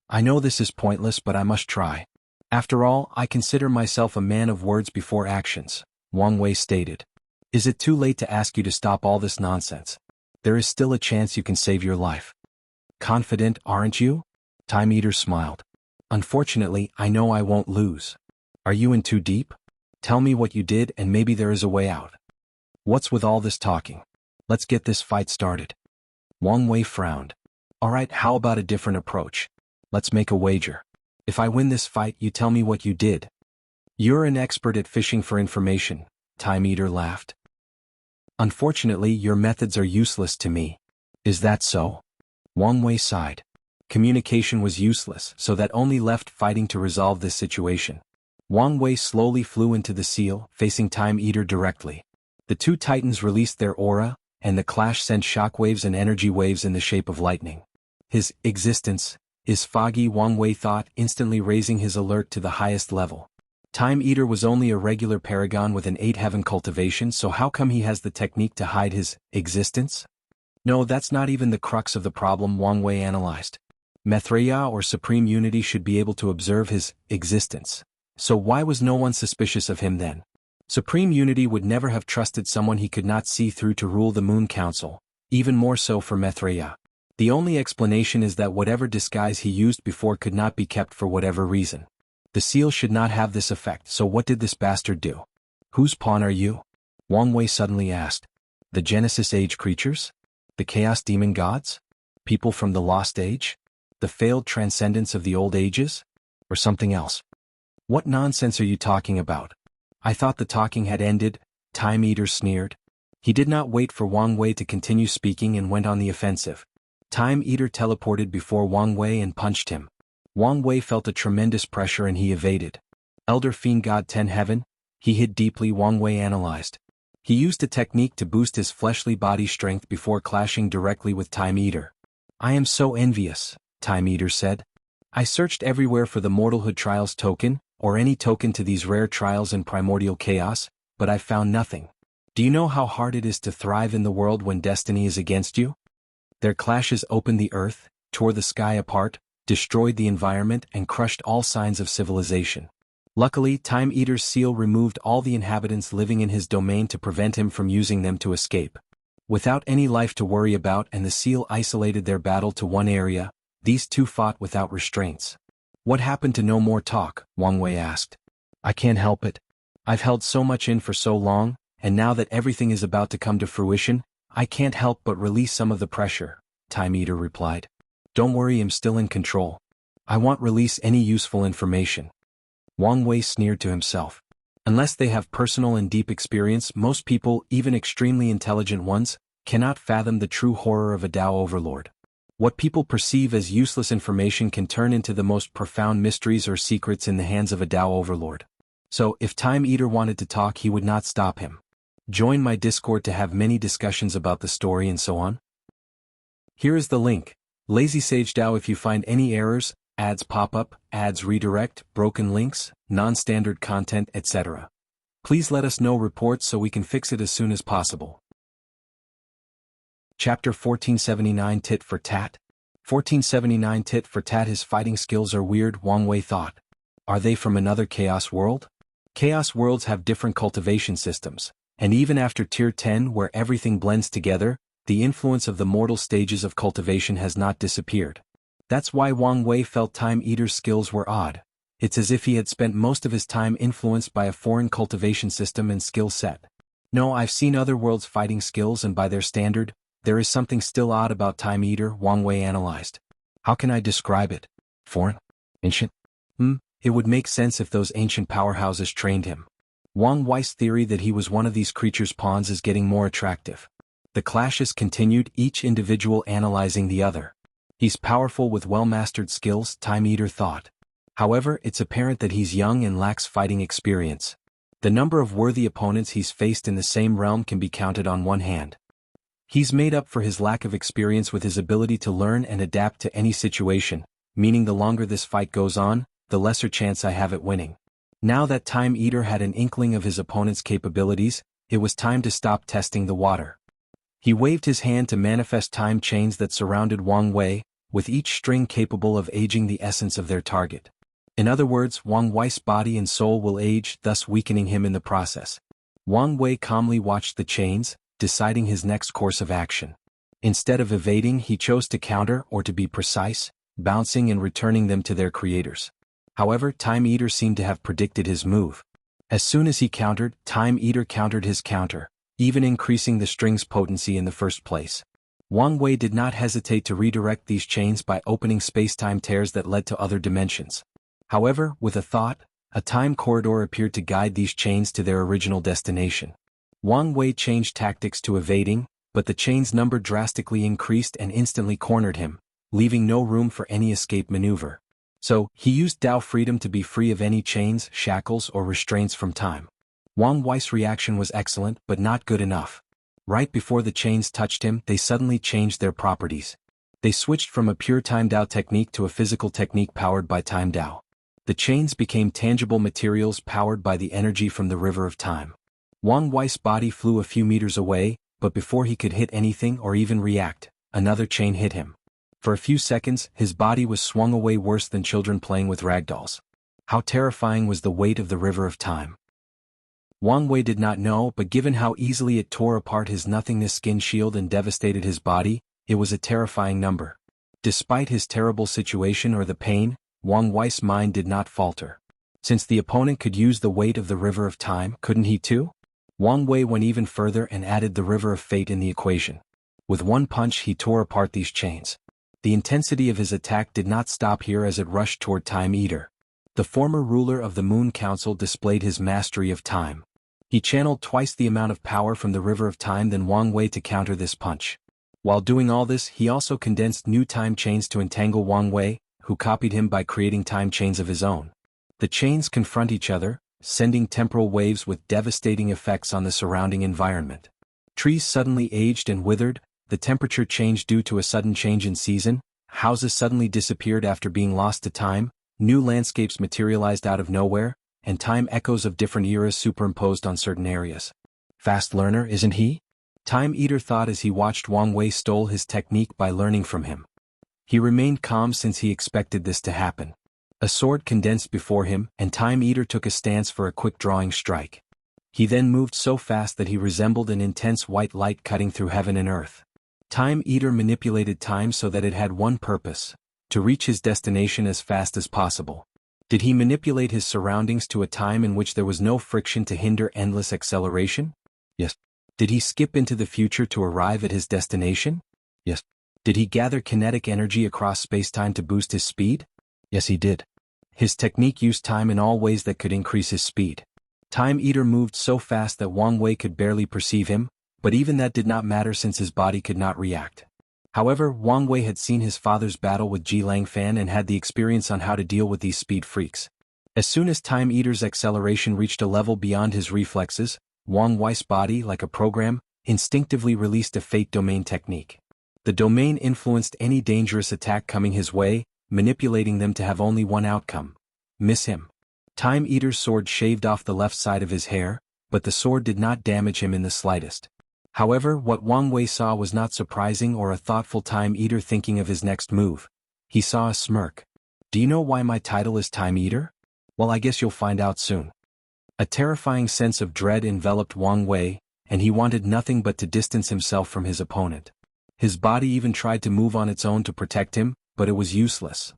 I know this is pointless, but I must try. After all, I consider myself a man of words before actions, Wang Wei stated. Is it too late to ask you to stop all this nonsense? There is still a chance you can save your life. Confident, aren't you? Time Eater smiled. Unfortunately, I know I won't lose. Are you in too deep? Tell me what you did and maybe there is a way out. What's with all this talking? Let's get this fight started. Wang Wei frowned. Alright, how about a different approach? Let's make a wager. If I win this fight, you tell me what you did. You're an expert at fishing for information, Time Eater laughed. Unfortunately, your methods are useless to me. Is that so? Wang Wei sighed. Communication was useless, so that only left fighting to resolve this situation. Wang Wei slowly flew into the seal, facing Time Eater directly. The two titans released their aura, and the clash sent shockwaves and energy waves in the shape of lightning. His existence is foggy, Wang Wei thought, instantly raising his alert to the highest level. Time Eater was only a regular paragon with an 8-heaven cultivation, so how come he has the technique to hide his existence? No, that's not even the crux of the problem, Wang Wei analyzed. Maitreya or Supreme Unity should be able to observe his existence. So why was no one suspicious of him then? Supreme Unity would never have trusted someone he could not see through to rule the Moon Council, even more so for Maitreya. The only explanation is that whatever disguise he used before could not be kept for whatever reason. The seal should not have this effect, so what did this bastard do? Whose pawn are you? Wang Wei suddenly asked. The Genesis Age creatures? The Chaos Demon gods? People from the Lost Age? The failed transcendence of the Old Ages? Or something else? What nonsense are you talking about? I thought the talking had ended, Time Eater sneered. He did not wait for Wang Wei to continue speaking and went on the offensive. Time Eater teleported before Wang Wei and punched him. Wang Wei felt a tremendous pressure and he evaded. Elder Fiend God 10 Heaven? He hid deeply, Wang Wei analyzed. He used a technique to boost his fleshly body strength before clashing directly with Time Eater. I am so envious, Time Eater said. I searched everywhere for the Mortalhood Trials token, or any token to these rare trials in primordial chaos, but I found nothing. Do you know how hard it is to thrive in the world when destiny is against you? Their clashes opened the earth, tore the sky apart, destroyed the environment and crushed all signs of civilization. Luckily, Time Eater's seal removed all the inhabitants living in his domain to prevent him from using them to escape. Without any life to worry about and the seal isolated their battle to one area, these two fought without restraints. What happened to no more talk? Wang Wei asked. I can't help it. I've held so much in for so long, and now that everything is about to come to fruition, I can't help but release some of the pressure, Time Eater replied. Don't worry, I'm still in control. I won't release any useful information. Wang Wei sneered to himself. Unless they have personal and deep experience, most people, even extremely intelligent ones, cannot fathom the true horror of a Tao overlord. What people perceive as useless information can turn into the most profound mysteries or secrets in the hands of a Tao overlord. So, if Time Eater wanted to talk, he would not stop him. Join my Discord to have many discussions about the story and so on. Here is the link. Lazy Sage Tao. If you find any errors, ads pop up, ads redirect, broken links, non-standard content, etc. Please let us know reports so we can fix it as soon as possible. Chapter 1479 Tit For Tat. 1479 Tit For Tat. His fighting skills are weird, Wang Wei thought. Are they from another chaos world? Chaos worlds have different cultivation systems, and even after Tier 10 where everything blends together, the influence of the mortal stages of cultivation has not disappeared. That's why Wang Wei felt Time Eater's skills were odd. It's as if he had spent most of his time influenced by a foreign cultivation system and skill set. No, I've seen other worlds' fighting skills and by their standard, there is something still odd about Time Eater, Wang Wei analyzed. How can I describe it? Foreign? Ancient? It would make sense if those ancient powerhouses trained him. Wang Wei's theory that he was one of these creatures' pawns is getting more attractive. The clashes continued, each individual analyzing the other. He's powerful with well-mastered skills, Time Eater thought. However, it's apparent that he's young and lacks fighting experience. The number of worthy opponents he's faced in the same realm can be counted on one hand. He's made up for his lack of experience with his ability to learn and adapt to any situation, meaning the longer this fight goes on, the lesser chance I have at winning. Now that Time Eater had an inkling of his opponent's capabilities, it was time to stop testing the water. He waved his hand to manifest time chains that surrounded Wang Wei, with each string capable of aging the essence of their target. In other words, Wang Wei's body and soul will age, thus weakening him in the process. Wang Wei calmly watched the chains, deciding his next course of action. Instead of evading, he chose to counter, or to be precise, bouncing and returning them to their creators. However, Time Eater seemed to have predicted his move. As soon as he countered, Time Eater countered his counter, even increasing the string's potency in the first place. Wang Wei did not hesitate to redirect these chains by opening space-time tears that led to other dimensions. However, with a thought, a time corridor appeared to guide these chains to their original destination. Wang Wei changed tactics to evading, but the chain's number drastically increased and instantly cornered him, leaving no room for any escape maneuver. So, he used Tao freedom to be free of any chains, shackles, or restraints from time. Wang Wei's reaction was excellent but not good enough. Right before the chains touched him, they suddenly changed their properties. They switched from a pure Time Tao technique to a physical technique powered by Time Tao. The chains became tangible materials powered by the energy from the river of time. Wang Wei's body flew a few meters away, but before he could hit anything or even react, another chain hit him. For a few seconds, his body was swung away worse than children playing with ragdolls. How terrifying was the weight of the river of time. Wang Wei did not know, but given how easily it tore apart his nothingness skin shield and devastated his body, it was a terrifying number. Despite his terrible situation or the pain, Wang Wei's mind did not falter. Since the opponent could use the weight of the river of time, couldn't he too? Wang Wei went even further and added the river of fate in the equation. With one punch he tore apart these chains. The intensity of his attack did not stop here as it rushed toward Time Eater. The former ruler of the Moon Council displayed his mastery of time. He channeled twice the amount of power from the river of time than Wang Wei to counter this punch. While doing all this, he also condensed new time chains to entangle Wang Wei, who copied him by creating time chains of his own. The chains confront each other, sending temporal waves with devastating effects on the surrounding environment. Trees suddenly aged and withered, the temperature changed due to a sudden change in season, houses suddenly disappeared after being lost to time, new landscapes materialized out of nowhere, and time echoes of different eras superimposed on certain areas. Fast learner, isn't he? Time Eater thought as he watched Wang Wei stole his technique by learning from him. He remained calm since he expected this to happen. A sword condensed before him, and Time Eater took a stance for a quick drawing strike. He then moved so fast that he resembled an intense white light cutting through heaven and earth. Time Eater manipulated time so that it had one purpose: to reach his destination as fast as possible. Did he manipulate his surroundings to a time in which there was no friction to hinder endless acceleration? Yes. Did he skip into the future to arrive at his destination? Yes. Did he gather kinetic energy across spacetime to boost his speed? Yes, he did. His technique used time in all ways that could increase his speed. Time Eater moved so fast that Wang Wei could barely perceive him, but even that did not matter since his body could not react. However, Wang Wei had seen his father's battle with Ji Langfan and had the experience on how to deal with these speed freaks. As soon as Time Eater's acceleration reached a level beyond his reflexes, Wang Wei's body, like a program, instinctively released a Fate Domain technique. The domain influenced any dangerous attack coming his way, manipulating them to have only one outcome: miss him. Time Eater's sword shaved off the left side of his hair, but the sword did not damage him in the slightest. However, what Wang Wei saw was not surprising or a thoughtful Time Eater thinking of his next move. He saw a smirk. Do you know why my title is Time Eater? Well, I guess you'll find out soon. A terrifying sense of dread enveloped Wang Wei, and he wanted nothing but to distance himself from his opponent. His body even tried to move on its own to protect him, but it was useless.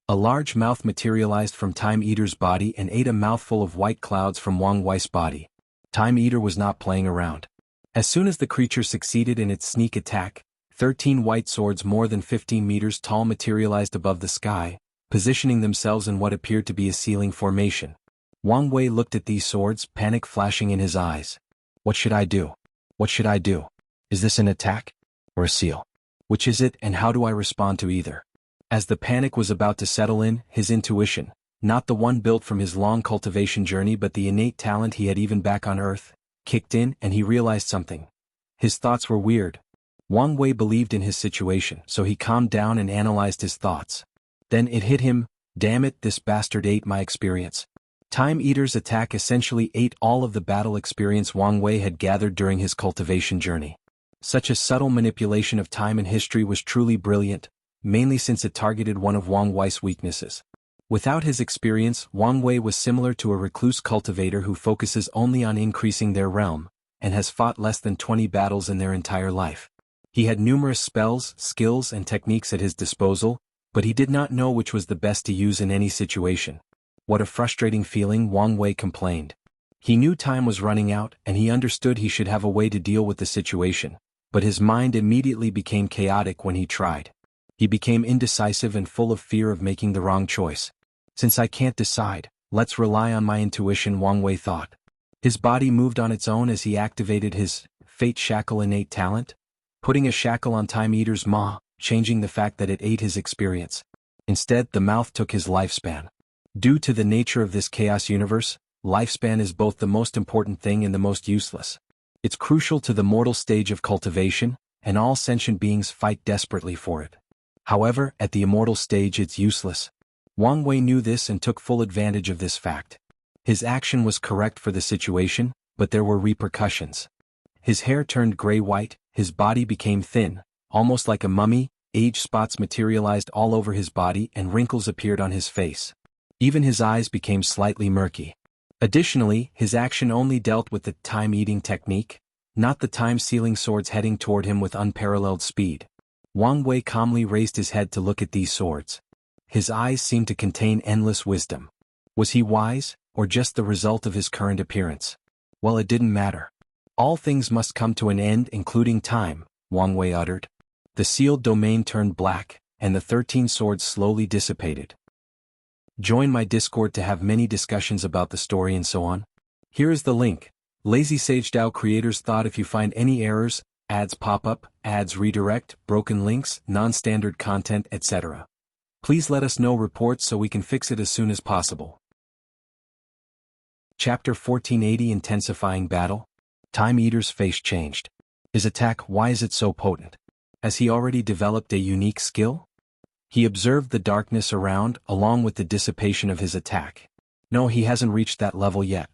A large mouth materialized from Time Eater's body and ate a mouthful of white clouds from Wang Wei's body. Time Eater was not playing around. As soon as the creature succeeded in its sneak attack, 13 white swords more than 15 meters tall materialized above the sky, positioning themselves in what appeared to be a ceiling formation. Wang Wei looked at these swords, panic flashing in his eyes. What should I do? What should I do? Is this an attack? Or a seal? Which is it, and how do I respond to either? As the panic was about to settle in, his intuition, not the one built from his long cultivation journey but the innate talent he had even back on Earth, kicked in, and he realized something. His thoughts were weird. Wang Wei believed in his situation, so he calmed down and analyzed his thoughts. Then it hit him: damn it, this bastard ate my experience. Time Eater's attack essentially ate all of the battle experience Wang Wei had gathered during his cultivation journey. Such a subtle manipulation of time and history was truly brilliant, mainly since it targeted one of Wang Wei's weaknesses. Without his experience, Wang Wei was similar to a recluse cultivator who focuses only on increasing their realm, and has fought less than 20 battles in their entire life. He had numerous spells, skills, and techniques at his disposal, but he did not know which was the best to use in any situation. What a frustrating feeling, Wang Wei complained. He knew time was running out, and he understood he should have a way to deal with the situation, but his mind immediately became chaotic when he tried. He became indecisive and full of fear of making the wrong choice. Since I can't decide, let's rely on my intuition, Wang Wei thought. His body moved on its own as he activated his Fate Shackle innate talent, putting a shackle on Time Eater's maw, changing the fact that it ate his experience. Instead, the mouth took his lifespan. Due to the nature of this chaos universe, lifespan is both the most important thing and the most useless. It's crucial to the mortal stage of cultivation, and all sentient beings fight desperately for it. However, at the immortal stage it's useless. Wang Wei knew this and took full advantage of this fact. His action was correct for the situation, but there were repercussions. His hair turned gray-white, his body became thin, almost like a mummy, age spots materialized all over his body and wrinkles appeared on his face. Even his eyes became slightly murky. Additionally, his action only dealt with the time-eating technique, not the time-sealing swords heading toward him with unparalleled speed. Wang Wei calmly raised his head to look at these swords. His eyes seemed to contain endless wisdom. Was he wise, or just the result of his current appearance? Well, it didn't matter. All things must come to an end, including time, Wang Wei uttered. The sealed domain turned black, and the 13 swords slowly dissipated. Join my Discord to have many discussions about the story and so on. Here is the link. Lazy Sage DAO creators thought if you find any errors, ads pop up, ads redirect, broken links, non-standard content, etc. Please let us know reports so we can fix it as soon as possible. Chapter 1480 Intensifying Battle. Time Eater's face changed. His attack, why is it so potent? Has he already developed a unique skill? He observed the darkness around, along with the dissipation of his attack. No, he hasn't reached that level yet.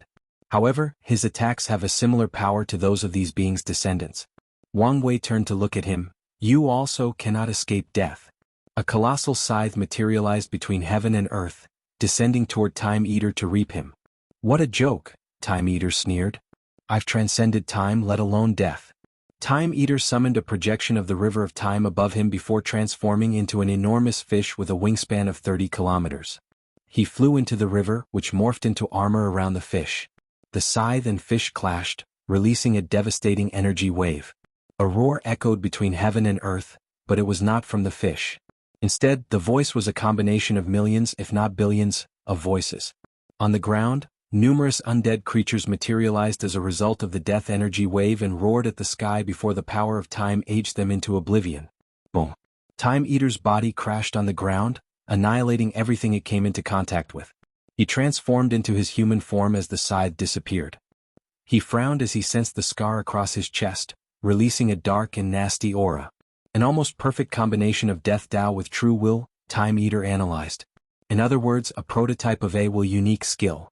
However, his attacks have a similar power to those of these beings' descendants. Wang Wei turned to look at him. You also cannot escape death. A colossal scythe materialized between heaven and earth, descending toward Time Eater to reap him. What a joke, Time Eater sneered. I've transcended time, let alone death. Time Eater summoned a projection of the river of time above him before transforming into an enormous fish with a wingspan of 30 kilometers. He flew into the river, which morphed into armor around the fish. The scythe and fish clashed, releasing a devastating energy wave. A roar echoed between heaven and earth, but it was not from the fish. Instead, the voice was a combination of millions, if not billions, of voices. On the ground, numerous undead creatures materialized as a result of the death energy wave and roared at the sky before the power of time aged them into oblivion. Boom. Time Eater's body crashed on the ground, annihilating everything it came into contact with. He transformed into his human form as the scythe disappeared. He frowned as he sensed the scar across his chest, releasing a dark and nasty aura. An almost perfect combination of Death Dao with true will, Time Eater analyzed. In other words, a prototype of a will unique skill.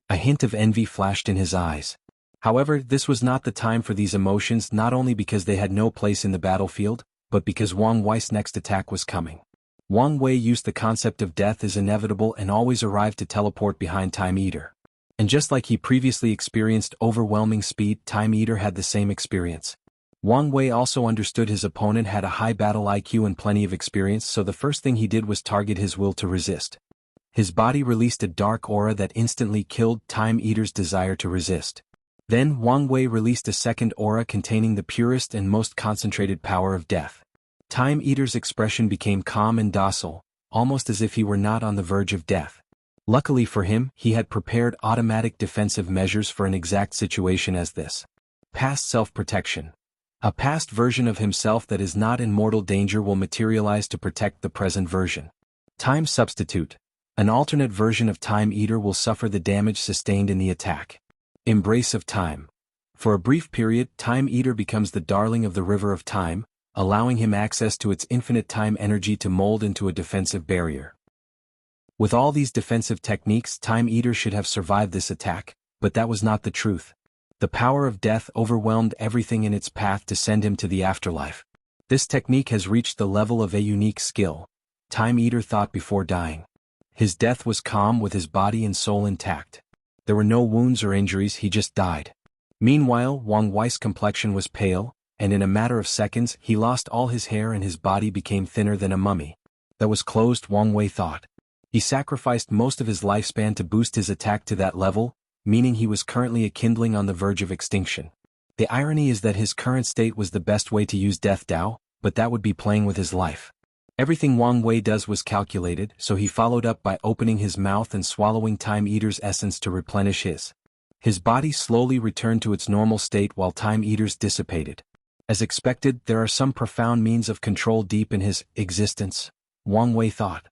A hint of envy flashed in his eyes. However, this was not the time for these emotions, not only because they had no place in the battlefield, but because Wang Wei's next attack was coming. Wang Wei used the concept of death as inevitable and always arrived to teleport behind Time Eater. And just like he previously experienced overwhelming speed, Time Eater had the same experience. Wang Wei also understood his opponent had a high battle IQ and plenty of experience, so the first thing he did was target his will to resist. His body released a dark aura that instantly killed Time Eater's desire to resist. Then Wang Wei released a second aura containing the purest and most concentrated power of death. Time Eater's expression became calm and docile, almost as if he were not on the verge of death. Luckily for him, he had prepared automatic defensive measures for an exact situation as this. Past self-protection. A past version of himself that is not in mortal danger will materialize to protect the present version. Time substitute. An alternate version of Time Eater will suffer the damage sustained in the attack. Embrace of time. For a brief period, Time Eater becomes the darling of the river of time, allowing him access to its infinite time energy to mold into a defensive barrier. With all these defensive techniques, Time Eater should have survived this attack, but that was not the truth. The power of death overwhelmed everything in its path to send him to the afterlife. This technique has reached the level of a unique skill, Time Eater thought before dying. His death was calm with his body and soul intact. There were no wounds or injuries, he just died. Meanwhile, Wang Wei's complexion was pale, and in a matter of seconds he lost all his hair and his body became thinner than a mummy. That was closed, Wang Wei thought. He sacrificed most of his lifespan to boost his attack to that level, meaning he was currently a kindling on the verge of extinction. The irony is that his current state was the best way to use Death Dao, but that would be playing with his life. Everything Wang Wei does was calculated, so he followed up by opening his mouth and swallowing Time Eater's essence to replenish his. His body slowly returned to its normal state while Time Eater's dissipated. As expected, there are some profound means of control deep in his existence, Wang Wei thought.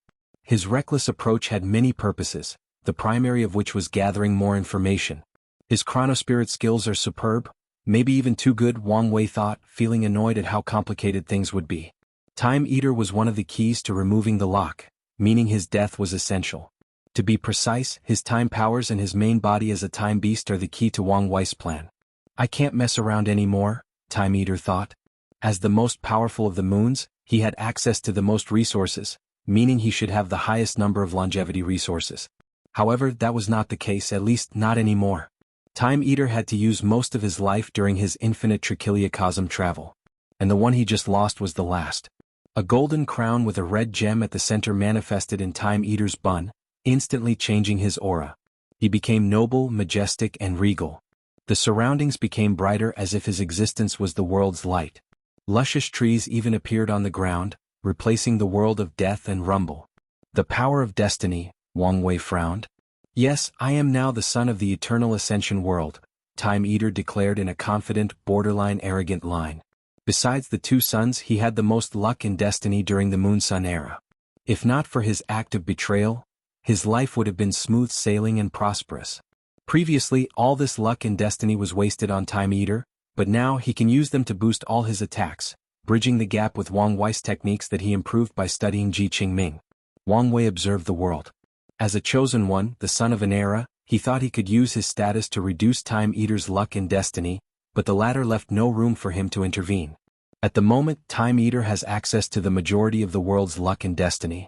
His reckless approach had many purposes, the primary of which was gathering more information. His chronospirit skills are superb, maybe even too good, Wang Wei thought, feeling annoyed at how complicated things would be. Time Eater was one of the keys to removing the lock, meaning his death was essential. To be precise, his time powers and his main body as a time beast are the key to Wang Wei's plan. I can't mess around anymore, Time Eater thought. As the most powerful of the moons, he had access to the most resources, meaning he should have the highest number of longevity resources. However, that was not the case, at least not anymore. Time Eater had to use most of his life during his infinite trichiliocosm travel. And the one he just lost was the last. A golden crown with a red gem at the center manifested in Time Eater's bun, instantly changing his aura. He became noble, majestic, and regal. The surroundings became brighter as if his existence was the world's light. Luscious trees even appeared on the ground, replacing the world of death and rumble. The power of destiny, Wang Wei frowned. Yes, I am now the son of the eternal ascension world, Time Eater declared in a confident, borderline arrogant line. Besides the two sons, he had the most luck in destiny during the Moon-Sun era. If not for his act of betrayal, his life would have been smooth sailing and prosperous. Previously, all this luck and destiny was wasted on Time Eater, but now he can use them to boost all his attacks, bridging the gap with Wang Wei's techniques that he improved by studying Ji Qingming. Wang Wei observed the world. As a chosen one, the son of an era, he thought he could use his status to reduce Time Eater's luck and destiny, but the latter left no room for him to intervene. At the moment, Time Eater has access to the majority of the world's luck and destiny.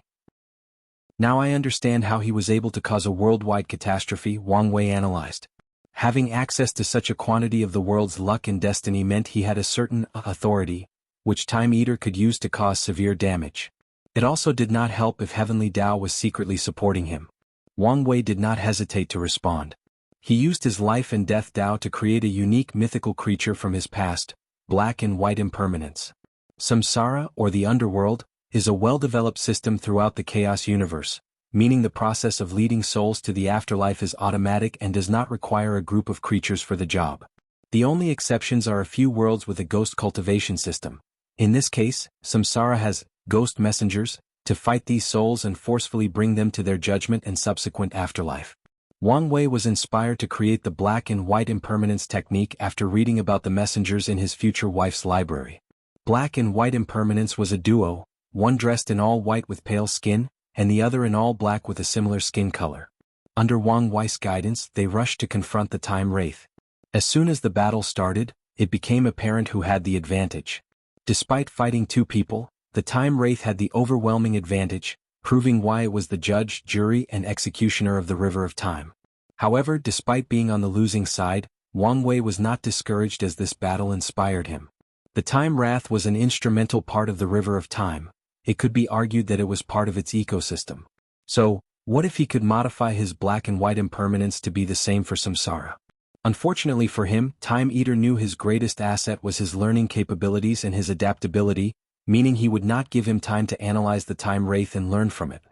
Now I understand how he was able to cause a worldwide catastrophe, Wang Wei analyzed. Having access to such a quantity of the world's luck and destiny meant he had a certain authority, which Time Eater could use to cause severe damage. It also did not help if Heavenly Tao was secretly supporting him. Wang Wei did not hesitate to respond. He used his life and death Tao to create a unique mythical creature from his past, black and white impermanence. Samsara, or the underworld, is a well-developed system throughout the chaos universe, meaning the process of leading souls to the afterlife is automatic and does not require a group of creatures for the job. The only exceptions are a few worlds with a ghost cultivation system. In this case, Samsara has ghost messengers to fight these souls and forcefully bring them to their judgment and subsequent afterlife. Wang Wei was inspired to create the black and white impermanence technique after reading about the messengers in his future wife's library. Black and white impermanence was a duo, one dressed in all white with pale skin, and the other in all black with a similar skin color. Under Wang Wei's guidance, they rushed to confront the Time Wraith. As soon as the battle started, it became apparent who had the advantage. Despite fighting two people, the Time Wraith had the overwhelming advantage, proving why it was the judge, jury, and executioner of the River of Time. However, despite being on the losing side, Wang Wei was not discouraged as this battle inspired him. The Time Wrath was an instrumental part of the River of Time. It could be argued that it was part of its ecosystem. So, what if he could modify his black and white impermanence to be the same for Samsara? Unfortunately for him, Time Eater knew his greatest asset was his learning capabilities and his adaptability, meaning he would not give him time to analyze the Time Wraith and learn from it.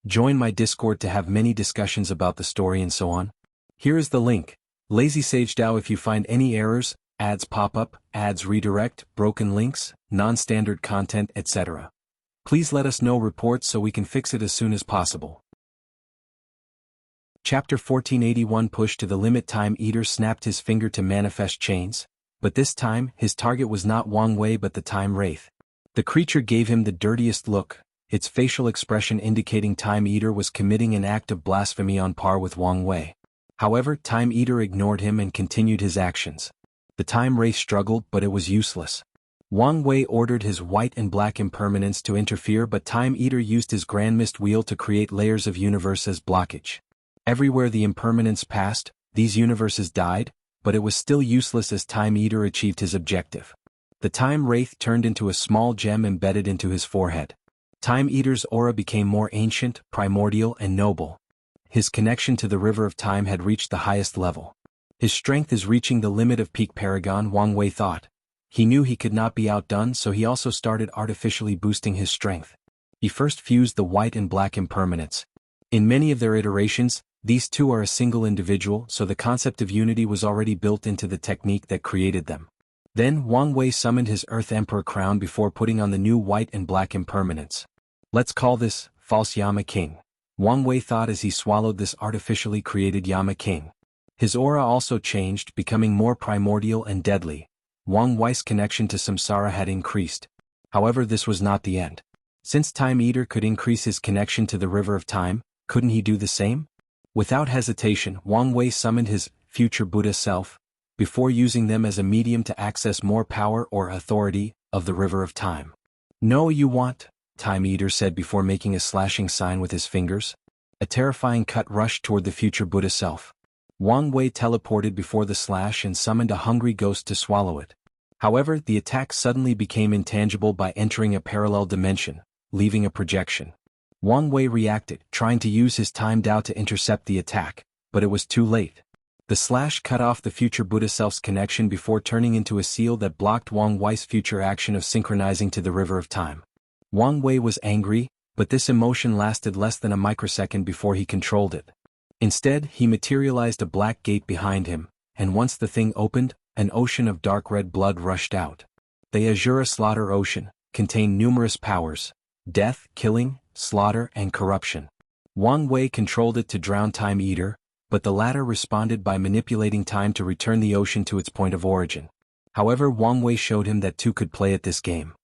Join my Discord to have many discussions about the story and so on. Here is the link. Lazy Sage DAO. If you find any errors, ads pop up, ads redirect, broken links, non-standard content, etc. Please let us know reports so we can fix it as soon as possible. Chapter 1481. Push to the limit. Time Eater snapped his finger to manifest chains, but this time, his target was not Wang Wei but the Time Wraith. The creature gave him the dirtiest look, its facial expression indicating Time Eater was committing an act of blasphemy on par with Wang Wei. However, Time Eater ignored him and continued his actions. The Time Wraith struggled, but it was useless. Wang Wei ordered his white and black impermanence to interfere, but Time Eater used his Grand Mist Wheel to create layers of universe as blockage. Everywhere the impermanence passed, these universes died, but it was still useless as Time Eater achieved his objective. The Time Wraith turned into a small gem embedded into his forehead. Time Eater's aura became more ancient, primordial, and noble. His connection to the River of Time had reached the highest level. His strength is reaching the limit of peak paragon, Wang Wei thought. He knew he could not be outdone, so he also started artificially boosting his strength. He first fused the white and black impermanence. In many of their iterations, these two are a single individual, so the concept of unity was already built into the technique that created them. Then Wang Wei summoned his Earth Emperor crown before putting on the new white and black impermanence. Let's call this false Yama King. Wang Wei thought as he swallowed this artificially created Yama King. His aura also changed, becoming more primordial and deadly. Wang Wei's connection to samsara had increased. However, this was not the end. Since Time Eater could increase his connection to the river of time, couldn't he do the same? Without hesitation, Wang Wei summoned his future Buddha self, before using them as a medium to access more power or authority of the river of time. "No, you want," Time Eater said before making a slashing sign with his fingers. A terrifying cut rushed toward the future Buddha self. Wang Wei teleported before the slash and summoned a hungry ghost to swallow it. However, the attack suddenly became intangible by entering a parallel dimension, leaving a projection. Wang Wei reacted, trying to use his time Dao to intercept the attack, but it was too late. The slash cut off the future Buddha self's connection before turning into a seal that blocked Wang Wei's future action of synchronizing to the river of time. Wang Wei was angry, but this emotion lasted less than a microsecond before he controlled it. Instead, he materialized a black gate behind him, and once the thing opened, an ocean of dark red blood rushed out. The Azura Slaughter Ocean contained numerous powers: death, killing, slaughter, and corruption. Wang Wei controlled it to drown Time Eater, but the latter responded by manipulating time to return the ocean to its point of origin. However, Wang Wei showed him that two could play at this game.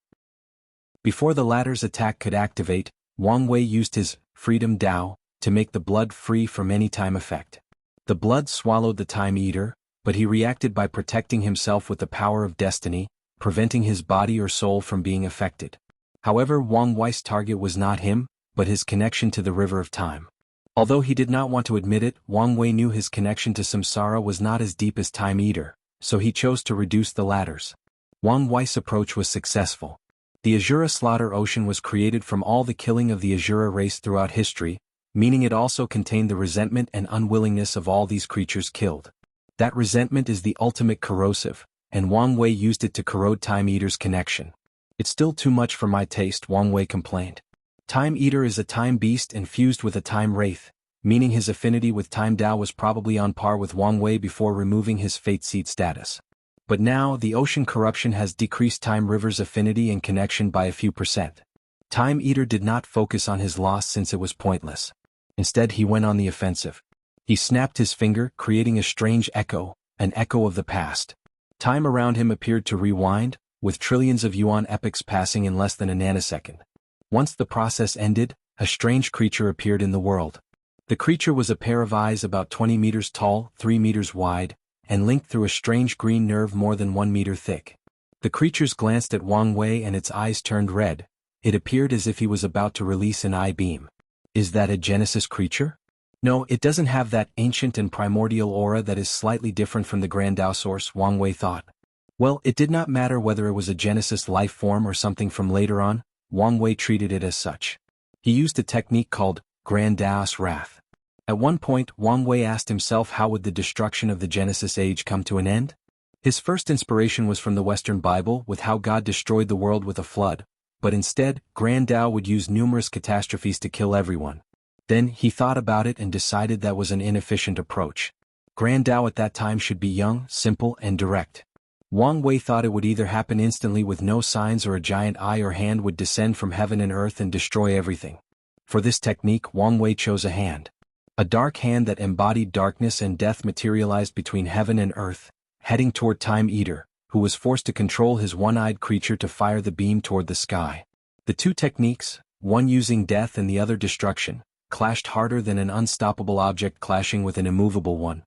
Before the latter's attack could activate, Wang Wei used his Freedom Dao to make the blood free from any time effect. The blood swallowed the Time Eater, but he reacted by protecting himself with the power of destiny, preventing his body or soul from being affected. However, Wang Wei's target was not him, but his connection to the river of time. Although he did not want to admit it, Wang Wei knew his connection to samsara was not as deep as Time Eater, so he chose to reduce the latter's. Wang Wei's approach was successful. The Azura Slaughter Ocean was created from all the killing of the Azura race throughout history, meaning it also contained the resentment and unwillingness of all these creatures killed. That resentment is the ultimate corrosive, and Wang Wei used it to corrode Time Eater's connection. "It's still too much for my taste," Wang Wei complained. Time Eater is a time beast infused with a time wraith, meaning his affinity with Time Dao was probably on par with Wang Wei before removing his Fate Seed status. But now, the ocean corruption has decreased Time River's affinity and connection by a few percent. Time Eater did not focus on his loss since it was pointless. Instead, he went on the offensive. He snapped his finger, creating a strange echo, an echo of the past. Time around him appeared to rewind, with trillions of yuan epochs passing in less than a nanosecond. Once the process ended, a strange creature appeared in the world. The creature was a pair of eyes about 20 meters tall, 3 meters wide, and linked through a strange green nerve more than 1 meter thick. The creatures glanced at Wang Wei and its eyes turned red. It appeared as if he was about to release an eye beam. Is that a Genesis creature? No, it doesn't have that ancient and primordial aura that is slightly different from the Grand Dao source, Wang Wei thought. Well, it did not matter whether it was a Genesis life form or something from later on, Wang Wei treated it as such. He used a technique called Grand Dao's Wrath. At one point, Wang Wei asked himself how would the destruction of the Genesis age come to an end? His first inspiration was from the Western Bible with how God destroyed the world with a flood, but instead, Grand Dao would use numerous catastrophes to kill everyone. Then, he thought about it and decided that was an inefficient approach. Grand Dao at that time should be young, simple, and direct. Wang Wei thought it would either happen instantly with no signs or a giant eye or hand would descend from heaven and earth and destroy everything. For this technique, Wang Wei chose a hand. A dark hand that embodied darkness and death materialized between heaven and earth, heading toward Time Eater, who was forced to control his one-eyed creature to fire the beam toward the sky. The two techniques, one using death and the other destruction, clashed harder than an unstoppable object clashing with an immovable one.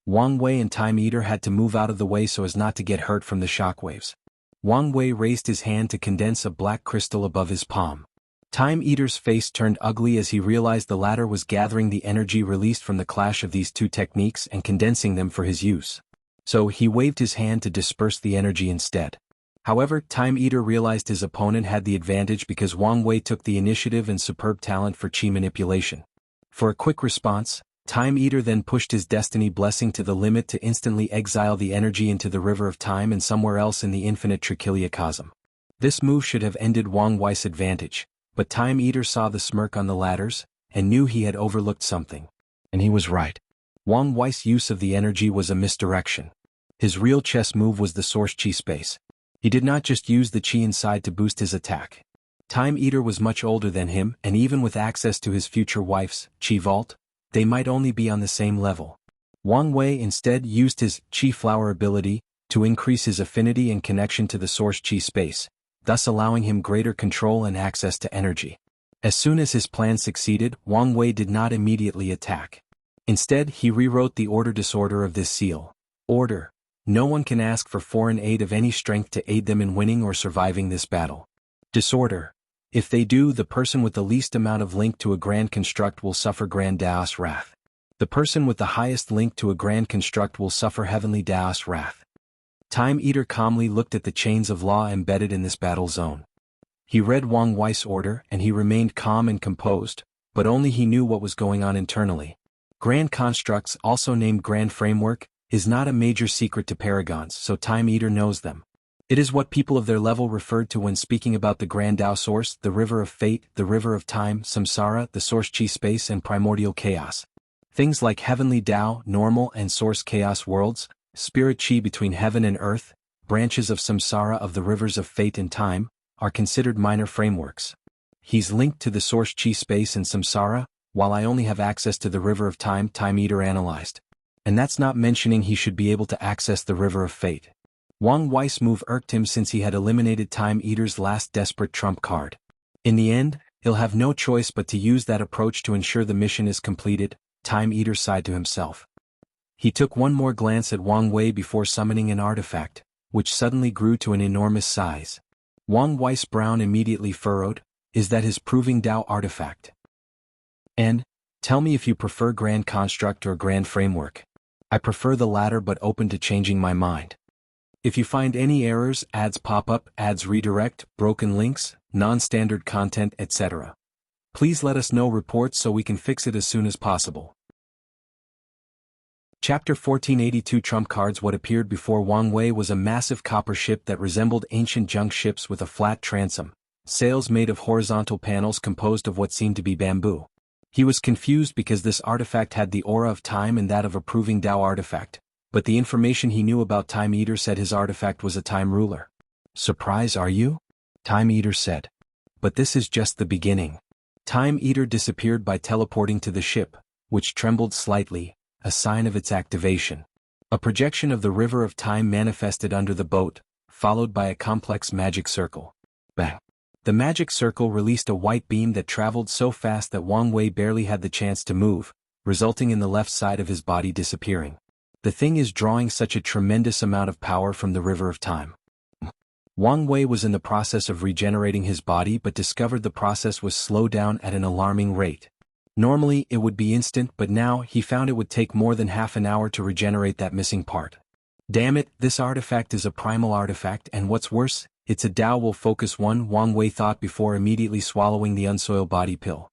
Wang Wei and Time Eater had to move out of the way so as not to get hurt from the shockwaves. Wang Wei raised his hand to condense a black crystal above his palm. Time Eater's face turned ugly as he realized the latter was gathering the energy released from the clash of these two techniques and condensing them for his use. So he waved his hand to disperse the energy instead. However, Time Eater realized his opponent had the advantage because Wang Wei took the initiative and superb talent for chi manipulation. For a quick response, Time Eater then pushed his destiny blessing to the limit to instantly exile the energy into the river of time and somewhere else in the infinite trichiliocosm. This move should have ended Wang Wei's advantage. But Time Eater saw the smirk on the ladders, and knew he had overlooked something. And he was right. Wang Wei's use of the energy was a misdirection. His real chess move was the source chi space. He did not just use the chi inside to boost his attack. Time Eater was much older than him, and even with access to his future wife's Qi Vault, they might only be on the same level. Wang Wei instead used his Qi Flower ability to increase his affinity and connection to the source Qi space, thus allowing him greater control and access to energy. As soon as his plan succeeded, Wang Wei did not immediately attack. Instead, he rewrote the order disorder of this seal. Order: no one can ask for foreign aid of any strength to aid them in winning or surviving this battle. Disorder: if they do, the person with the least amount of link to a grand construct will suffer grand Daos wrath. The person with the highest link to a grand construct will suffer heavenly Daos wrath. Time Eater calmly looked at the chains of law embedded in this battle zone. He read Wang Wei's order and he remained calm and composed, but only he knew what was going on internally. Grand constructs, also named grand framework, is not a major secret to paragons, so Time Eater knows them. It is what people of their level referred to when speaking about the Grand Tao Source, the River of Fate, the River of Time, Samsara, the Source Chi Space and Primordial Chaos. Things like Heavenly Tao, Normal and Source Chaos worlds, Spirit Chi between heaven and earth, branches of Samsara of the Rivers of Fate and Time, are considered minor frameworks. He's linked to the Source Chi Space and Samsara, while I only have access to the River of Time, Time Eater analyzed. And that's not mentioning he should be able to access the River of Fate. Wang Wei's move irked him since he had eliminated Time Eater's last desperate trump card. In the end, he'll have no choice but to use that approach to ensure the mission is completed, Time Eater sighed to himself. He took one more glance at Wang Wei before summoning an artifact, which suddenly grew to an enormous size. Wang Wei's brow immediately furrowed. Is that his Proving Tao artifact? And, tell me if you prefer Grand Construct or Grand Framework. I prefer the latter but open to changing my mind. If you find any errors, ads pop up, ads redirect, broken links, non-standard content, etc., please let us know reports so we can fix it as soon as possible. Chapter 1482 Trump Cards. What appeared before Wang Wei was a massive copper ship that resembled ancient junk ships with a flat transom, sails made of horizontal panels composed of what seemed to be bamboo. He was confused because this artifact had the aura of time and that of a Proving Tao artifact, but the information he knew about Time Eater said his artifact was a time ruler. Surprised, are you? Time Eater said. But this is just the beginning. Time Eater disappeared by teleporting to the ship, which trembled slightly, a sign of its activation. A projection of the River of Time manifested under the boat, followed by a complex magic circle. Bang! The magic circle released a white beam that traveled so fast that Wang Wei barely had the chance to move, resulting in the left side of his body disappearing. The thing is drawing such a tremendous amount of power from the River of Time. Wang Wei was in the process of regenerating his body but discovered the process was slowed down at an alarming rate. Normally it would be instant, but now he found it would take more than half an hour to regenerate that missing part. Damn it, this artifact is a primal artifact, and what's worse, it's a Tao will focus one, Wang Wei thought before immediately swallowing the unsoiled body pill.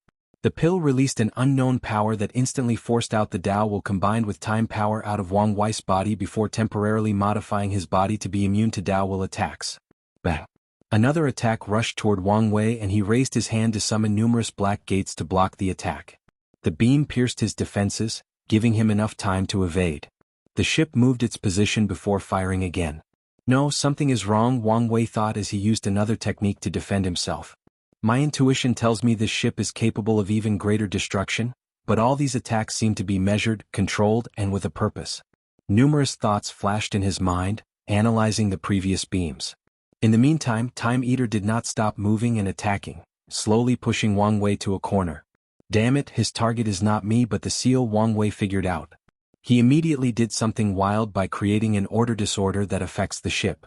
The pill released an unknown power that instantly forced out the Tao will combined with time power out of Wang Wei's body before temporarily modifying his body to be immune to Tao will attacks. Bang! Another attack rushed toward Wang Wei and he raised his hand to summon numerous black gates to block the attack. The beam pierced his defenses, giving him enough time to evade. The ship moved its position before firing again. No, something is wrong, Wang Wei thought as he used another technique to defend himself. My intuition tells me this ship is capable of even greater destruction, but all these attacks seem to be measured, controlled, and with a purpose. Numerous thoughts flashed in his mind, analyzing the previous beams. In the meantime, Time Eater did not stop moving and attacking, slowly pushing Wang Wei to a corner. Damn it, his target is not me but the seal, Wang Wei figured out. He immediately did something wild by creating an order disorder that affects the ship.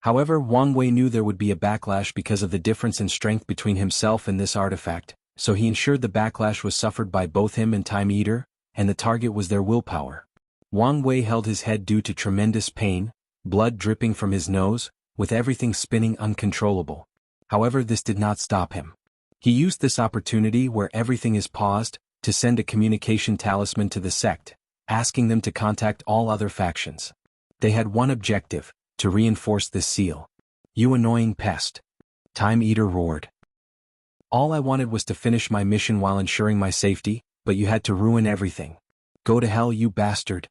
However, Wang Wei knew there would be a backlash because of the difference in strength between himself and this artifact, so he ensured the backlash was suffered by both him and Time Eater, and the target was their willpower. Wang Wei held his head due to tremendous pain, blood dripping from his nose, with everything spinning uncontrollable. However, this did not stop him. He used this opportunity where everything is paused, to send a communication talisman to the sect, asking them to contact all other factions. They had one objective, to reinforce this seal. You annoying pest. Time Eater roared. All I wanted was to finish my mission while ensuring my safety, but you had to ruin everything. Go to hell, you bastard.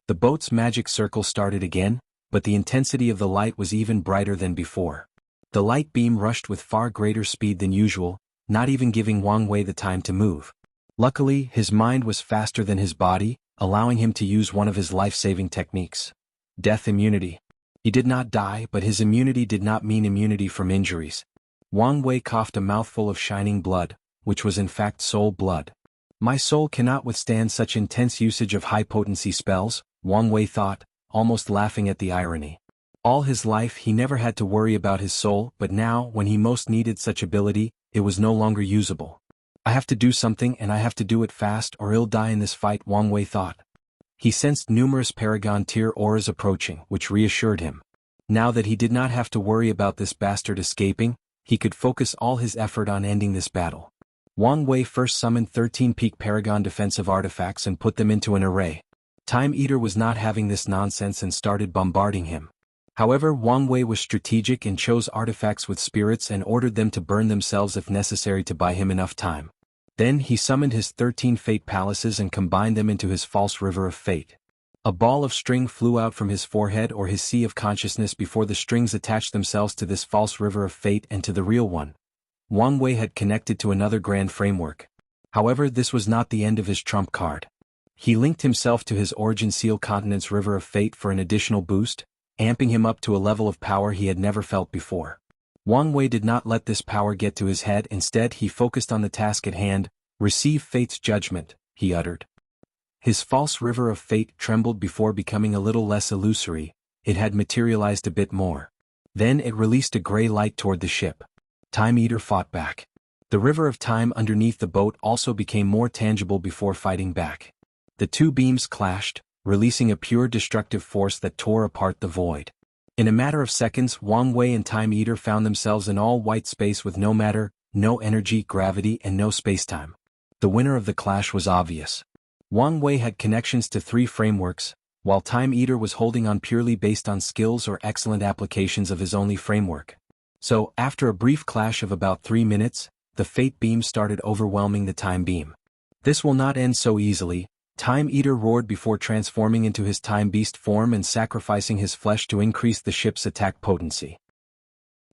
The boat's magic circle started again, but the intensity of the light was even brighter than before. The light beam rushed with far greater speed than usual, not even giving Wang Wei the time to move. Luckily, his mind was faster than his body, allowing him to use one of his life-saving techniques. Death immunity. He did not die, but his immunity did not mean immunity from injuries. Wang Wei coughed a mouthful of shining blood, which was in fact soul blood. My soul cannot withstand such intense usage of high-potency spells, Wang Wei thought, almost laughing at the irony. All his life he never had to worry about his soul, but now, when he most needed such ability, it was no longer usable. I have to do something and I have to do it fast or I'll die in this fight, Wang Wei thought. He sensed numerous Paragon-tier auras approaching, which reassured him. Now that he did not have to worry about this bastard escaping, he could focus all his effort on ending this battle. Wang Wei first summoned 13 peak Paragon defensive artifacts and put them into an array. Time Eater was not having this nonsense and started bombarding him. However, Wang Wei was strategic and chose artifacts with spirits and ordered them to burn themselves if necessary to buy him enough time. Then he summoned his 13 Fate Palaces and combined them into his false river of fate. A ball of string flew out from his forehead or his sea of consciousness before the strings attached themselves to this false river of fate and to the real one. Wang Wei had connected to another grand framework. However, this was not the end of his trump card. He linked himself to his Origin Seal Continent's River of Fate for an additional boost, amping him up to a level of power he had never felt before. Wang Wei did not let this power get to his head, instead he focused on the task at hand. Receive fate's judgment, he uttered. His false river of fate trembled before becoming a little less illusory. It had materialized a bit more. Then it released a gray light toward the ship. Time Eater fought back. The river of time underneath the boat also became more tangible before fighting back. The two beams clashed, releasing a pure destructive force that tore apart the void. In a matter of seconds, Wang Wei and Time Eater found themselves in all white space with no matter, no energy, gravity, and no spacetime. The winner of the clash was obvious. Wang Wei had connections to 3 frameworks, while Time Eater was holding on purely based on skills or excellent applications of his only framework. So, after a brief clash of about 3 minutes, the Fate Beam started overwhelming the Time Beam. This will not end so easily, Time Eater roared before transforming into his Time Beast form and sacrificing his flesh to increase the ship's attack potency.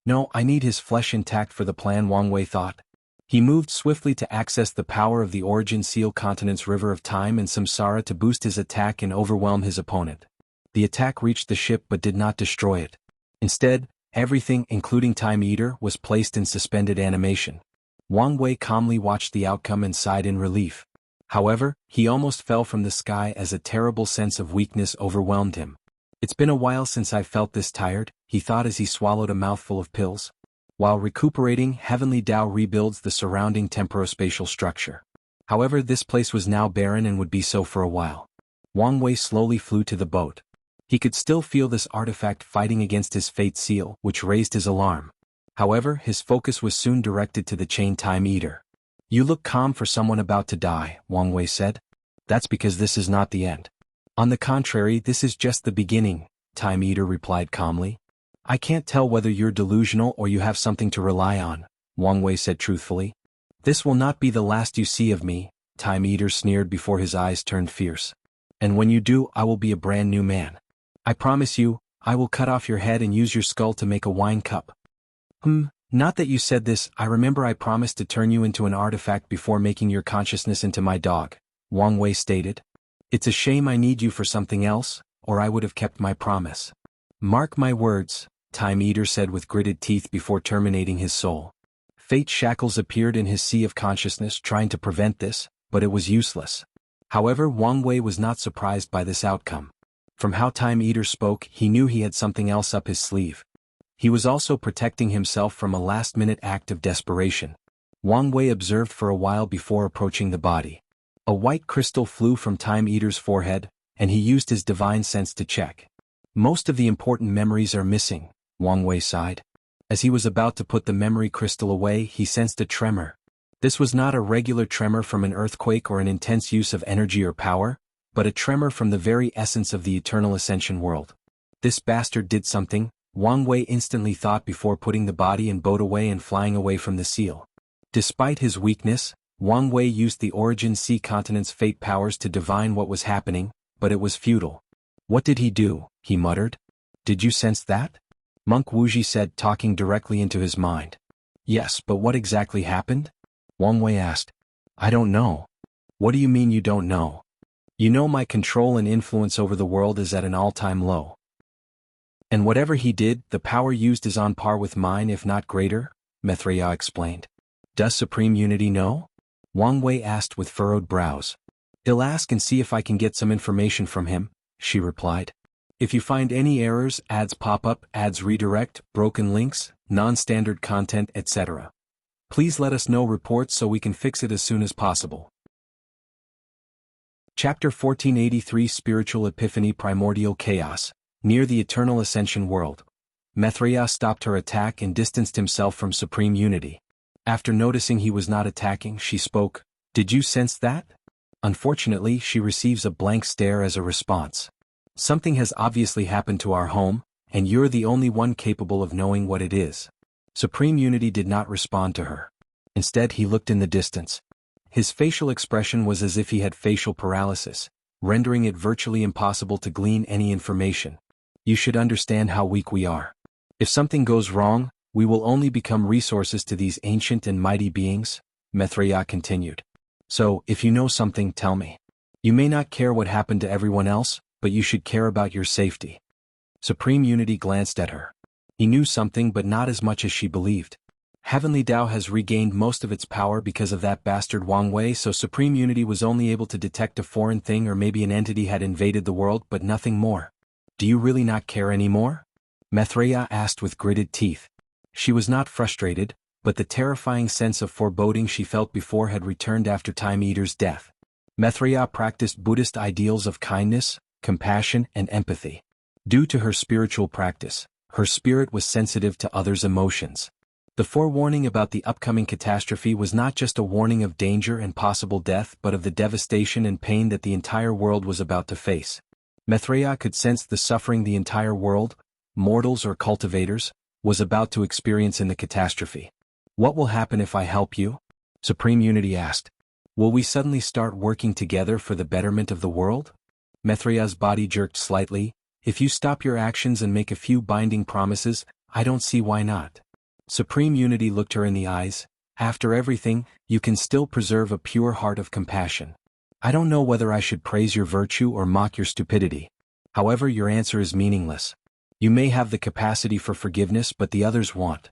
No, I need his flesh intact for the plan, Wang Wei thought. He moved swiftly to access the power of the Origin Seal Continent's River of Time and Samsara to boost his attack and overwhelm his opponent. The attack reached the ship but did not destroy it. Instead, everything, including Time Eater, was placed in suspended animation. Wang Wei calmly watched the outcome and sighed in relief. However, he almost fell from the sky as a terrible sense of weakness overwhelmed him. It's been a while since I felt this tired, he thought as he swallowed a mouthful of pills. While recuperating, Heavenly Tao rebuilds the surrounding temporospatial structure. However, this place was now barren and would be so for a while. Wang Wei slowly flew to the boat. He could still feel this artifact fighting against his Fate Seal, which raised his alarm. However, his focus was soon directed to the chain Time Eater. You look calm for someone about to die, Wang Wei said. That's because this is not the end. On the contrary, this is just the beginning, Time Eater replied calmly. I can't tell whether you're delusional or you have something to rely on, Wang Wei said truthfully. This will not be the last you see of me, Time Eater sneered before his eyes turned fierce. And when you do, I will be a brand new man. I promise you, I will cut off your head and use your skull to make a wine cup. Not that you said this, I remember I promised to turn you into an artifact before making your consciousness into my dog, Wang Wei stated. It's a shame I need you for something else, or I would have kept my promise. Mark my words, Time Eater said with gritted teeth before terminating his soul. Fate shackles appeared in his sea of consciousness trying to prevent this, but it was useless. However, Wang Wei was not surprised by this outcome. From how Time Eater spoke, he knew he had something else up his sleeve. He was also protecting himself from a last-minute act of desperation. Wang Wei observed for a while before approaching the body. A white crystal flew from Time Eater's forehead, and he used his divine sense to check. Most of the important memories are missing, Wang Wei sighed. As he was about to put the memory crystal away, he sensed a tremor. This was not a regular tremor from an earthquake or an intense use of energy or power, but a tremor from the very essence of the eternal ascension world. This bastard did something, Wang Wei instantly thought before putting the body and boat away and flying away from the seal. Despite his weakness, Wang Wei used the Origin Sea Continent's fate powers to divine what was happening, but it was futile. What did he do? He muttered. Did you sense that? Monk Wuxia said, talking directly into his mind. Yes, but what exactly happened? Wang Wei asked. I don't know. What do you mean you don't know? You know my control and influence over the world is at an all-time low. And whatever he did, the power used is on par with mine if not greater, Maitreya explained. Does Supreme Unity know? Wang Wei asked with furrowed brows. I'll ask and see if I can get some information from him, she replied. If you find any errors, ads pop up, ads redirect, broken links, non-standard content, etc. Please let us know reports so we can fix it as soon as possible. Chapter 1483 Spiritual Epiphany Primordial Chaos. Near the Eternal Ascension World. Maitreya stopped her attack and distanced himself from Supreme Unity. After noticing he was not attacking, she spoke. Did you sense that? Unfortunately, she receives a blank stare as a response. Something has obviously happened to our home, and you're the only one capable of knowing what it is. Supreme Unity did not respond to her. Instead, he looked in the distance. His facial expression was as if he had facial paralysis, rendering it virtually impossible to glean any information. You should understand how weak we are. If something goes wrong, we will only become resources to these ancient and mighty beings, Maitreya continued. So, if you know something, tell me. You may not care what happened to everyone else, but you should care about your safety. Supreme Unity glanced at her. He knew something but not as much as she believed. Heavenly Tao has regained most of its power because of that bastard Wang Wei, so Supreme Unity was only able to detect a foreign thing or maybe an entity had invaded the world but nothing more. Do you really not care anymore? Maitreya asked with gritted teeth. She was not frustrated, but the terrifying sense of foreboding she felt before had returned after Time Eater's death. Maitreya practiced Buddhist ideals of kindness, compassion, and empathy. Due to her spiritual practice, her spirit was sensitive to others' emotions. The forewarning about the upcoming catastrophe was not just a warning of danger and possible death but of the devastation and pain that the entire world was about to face. Maitreya could sense the suffering the entire world, mortals or cultivators, was about to experience in the catastrophe. What will happen if I help you? Supreme Unity asked. Will we suddenly start working together for the betterment of the world? Maitreya's body jerked slightly. If you stop your actions and make a few binding promises, I don't see why not. Supreme Unity looked her in the eyes. After everything, you can still preserve a pure heart of compassion. I don't know whether I should praise your virtue or mock your stupidity. However, your answer is meaningless. You may have the capacity for forgiveness but the others won't.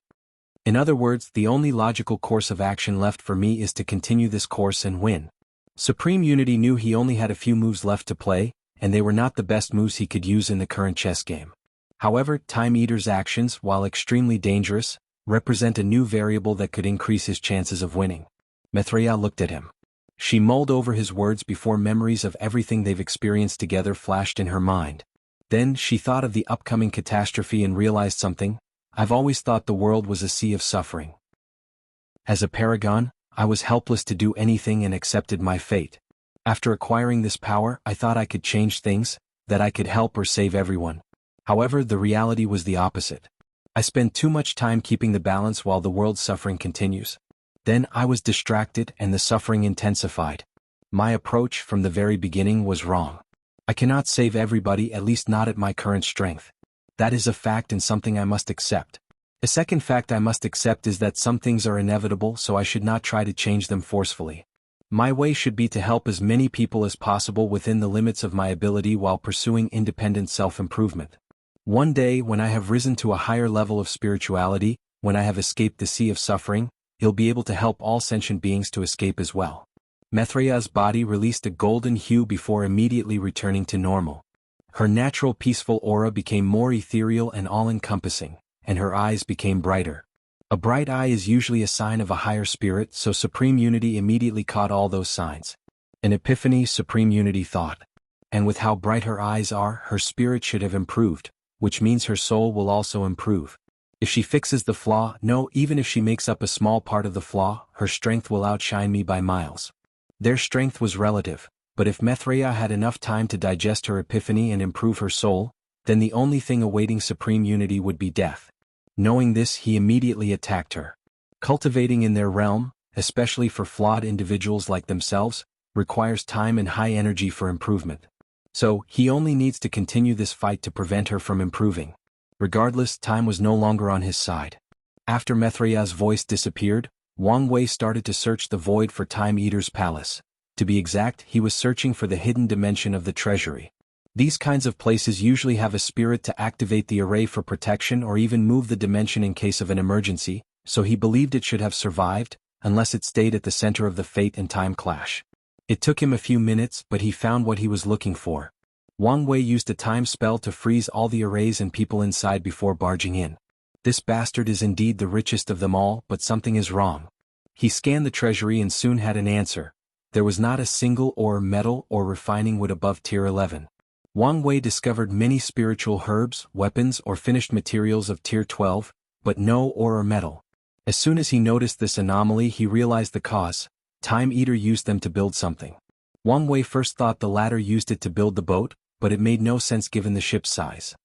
In other words, the only logical course of action left for me is to continue this course and win. Supreme Unity knew he only had a few moves left to play, and they were not the best moves he could use in the current chess game. However, Time Eater's actions, while extremely dangerous, represent a new variable that could increase his chances of winning. Maitreya looked at him. She mulled over his words before memories of everything they've experienced together flashed in her mind. Then she thought of the upcoming catastrophe and realized something. I've always thought the world was a sea of suffering. As a paragon, I was helpless to do anything and accepted my fate. After acquiring this power, I thought I could change things, that I could help or save everyone. However, the reality was the opposite. I spend too much time keeping the balance while the world's suffering continues. Then I was distracted and the suffering intensified. My approach from the very beginning was wrong. I cannot save everybody, at least not at my current strength. That is a fact and something I must accept. A second fact I must accept is that some things are inevitable, so I should not try to change them forcefully. My way should be to help as many people as possible within the limits of my ability while pursuing independent self-improvement. One day, when I have risen to a higher level of spirituality, when I have escaped the sea of suffering, I'll be able to help all sentient beings to escape as well. Maitreya's body released a golden hue before immediately returning to normal. Her natural peaceful aura became more ethereal and all-encompassing, and her eyes became brighter. A bright eye is usually a sign of a higher spirit, so Supreme Unity immediately caught all those signs. An epiphany, Supreme Unity thought. And with how bright her eyes are, her spirit should have improved, which means her soul will also improve. If she fixes the flaw, no, even if she makes up a small part of the flaw, her strength will outshine me by miles. Their strength was relative, but if Maitreya had enough time to digest her epiphany and improve her soul, then the only thing awaiting Supreme Unity would be death. Knowing this, he immediately attacked her. Cultivating in their realm, especially for flawed individuals like themselves, requires time and high energy for improvement. So, he only needs to continue this fight to prevent her from improving. Regardless, time was no longer on his side. After Mithraya's voice disappeared, Wang Wei started to search the void for Time Eater's palace. To be exact, he was searching for the hidden dimension of the treasury. These kinds of places usually have a spirit to activate the array for protection or even move the dimension in case of an emergency, so he believed it should have survived, unless it stayed at the center of the fate and time clash. It took him a few minutes, but he found what he was looking for. Wang Wei used a time spell to freeze all the arrays and people inside before barging in. This bastard is indeed the richest of them all, but something is wrong. He scanned the treasury and soon had an answer. There was not a single ore, metal, or refining wood above tier 11. Wang Wei discovered many spiritual herbs, weapons, or finished materials of tier 12, but no ore or metal. As soon as he noticed this anomaly, he realized the cause. Time Eater used them to build something. Wang Wei first thought the latter used it to build the boat, but it made no sense given the ship's size.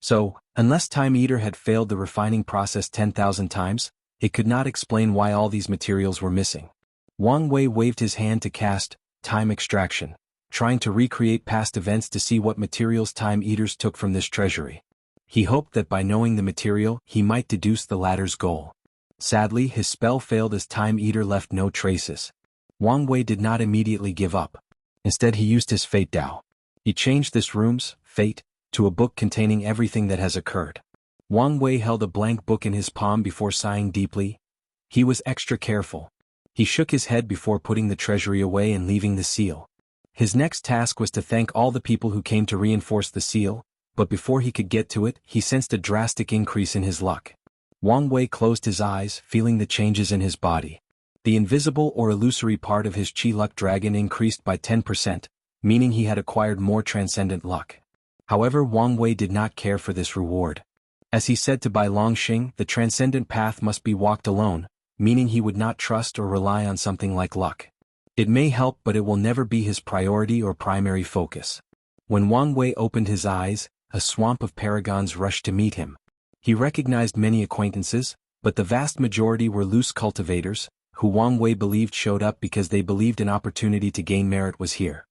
So, unless Time Eater had failed the refining process 10,000 times, it could not explain why all these materials were missing. Wang Wei waved his hand to cast Time Extraction, trying to recreate past events to see what materials Time Eaters took from this treasury. He hoped that by knowing the material, he might deduce the latter's goal. Sadly, his spell failed as Time Eater left no traces. Wang Wei did not immediately give up. Instead, he used his Fate Dao. He changed this room's fate to a book containing everything that has occurred. Wang Wei held a blank book in his palm before sighing deeply. He was extra careful. He shook his head before putting the treasury away and leaving the seal. His next task was to thank all the people who came to reinforce the seal, but before he could get to it, he sensed a drastic increase in his luck. Wang Wei closed his eyes, feeling the changes in his body. The invisible or illusory part of his Qi Luck Dragon increased by 10%, meaning he had acquired more transcendent luck. However, Wang Wei did not care for this reward. As he said to Bai Longxing, the transcendent path must be walked alone, meaning he would not trust or rely on something like luck. It may help, but it will never be his priority or primary focus. When Wang Wei opened his eyes, a swamp of paragons rushed to meet him. He recognized many acquaintances, but the vast majority were loose cultivators, who Wang Wei believed showed up because they believed an opportunity to gain merit was here.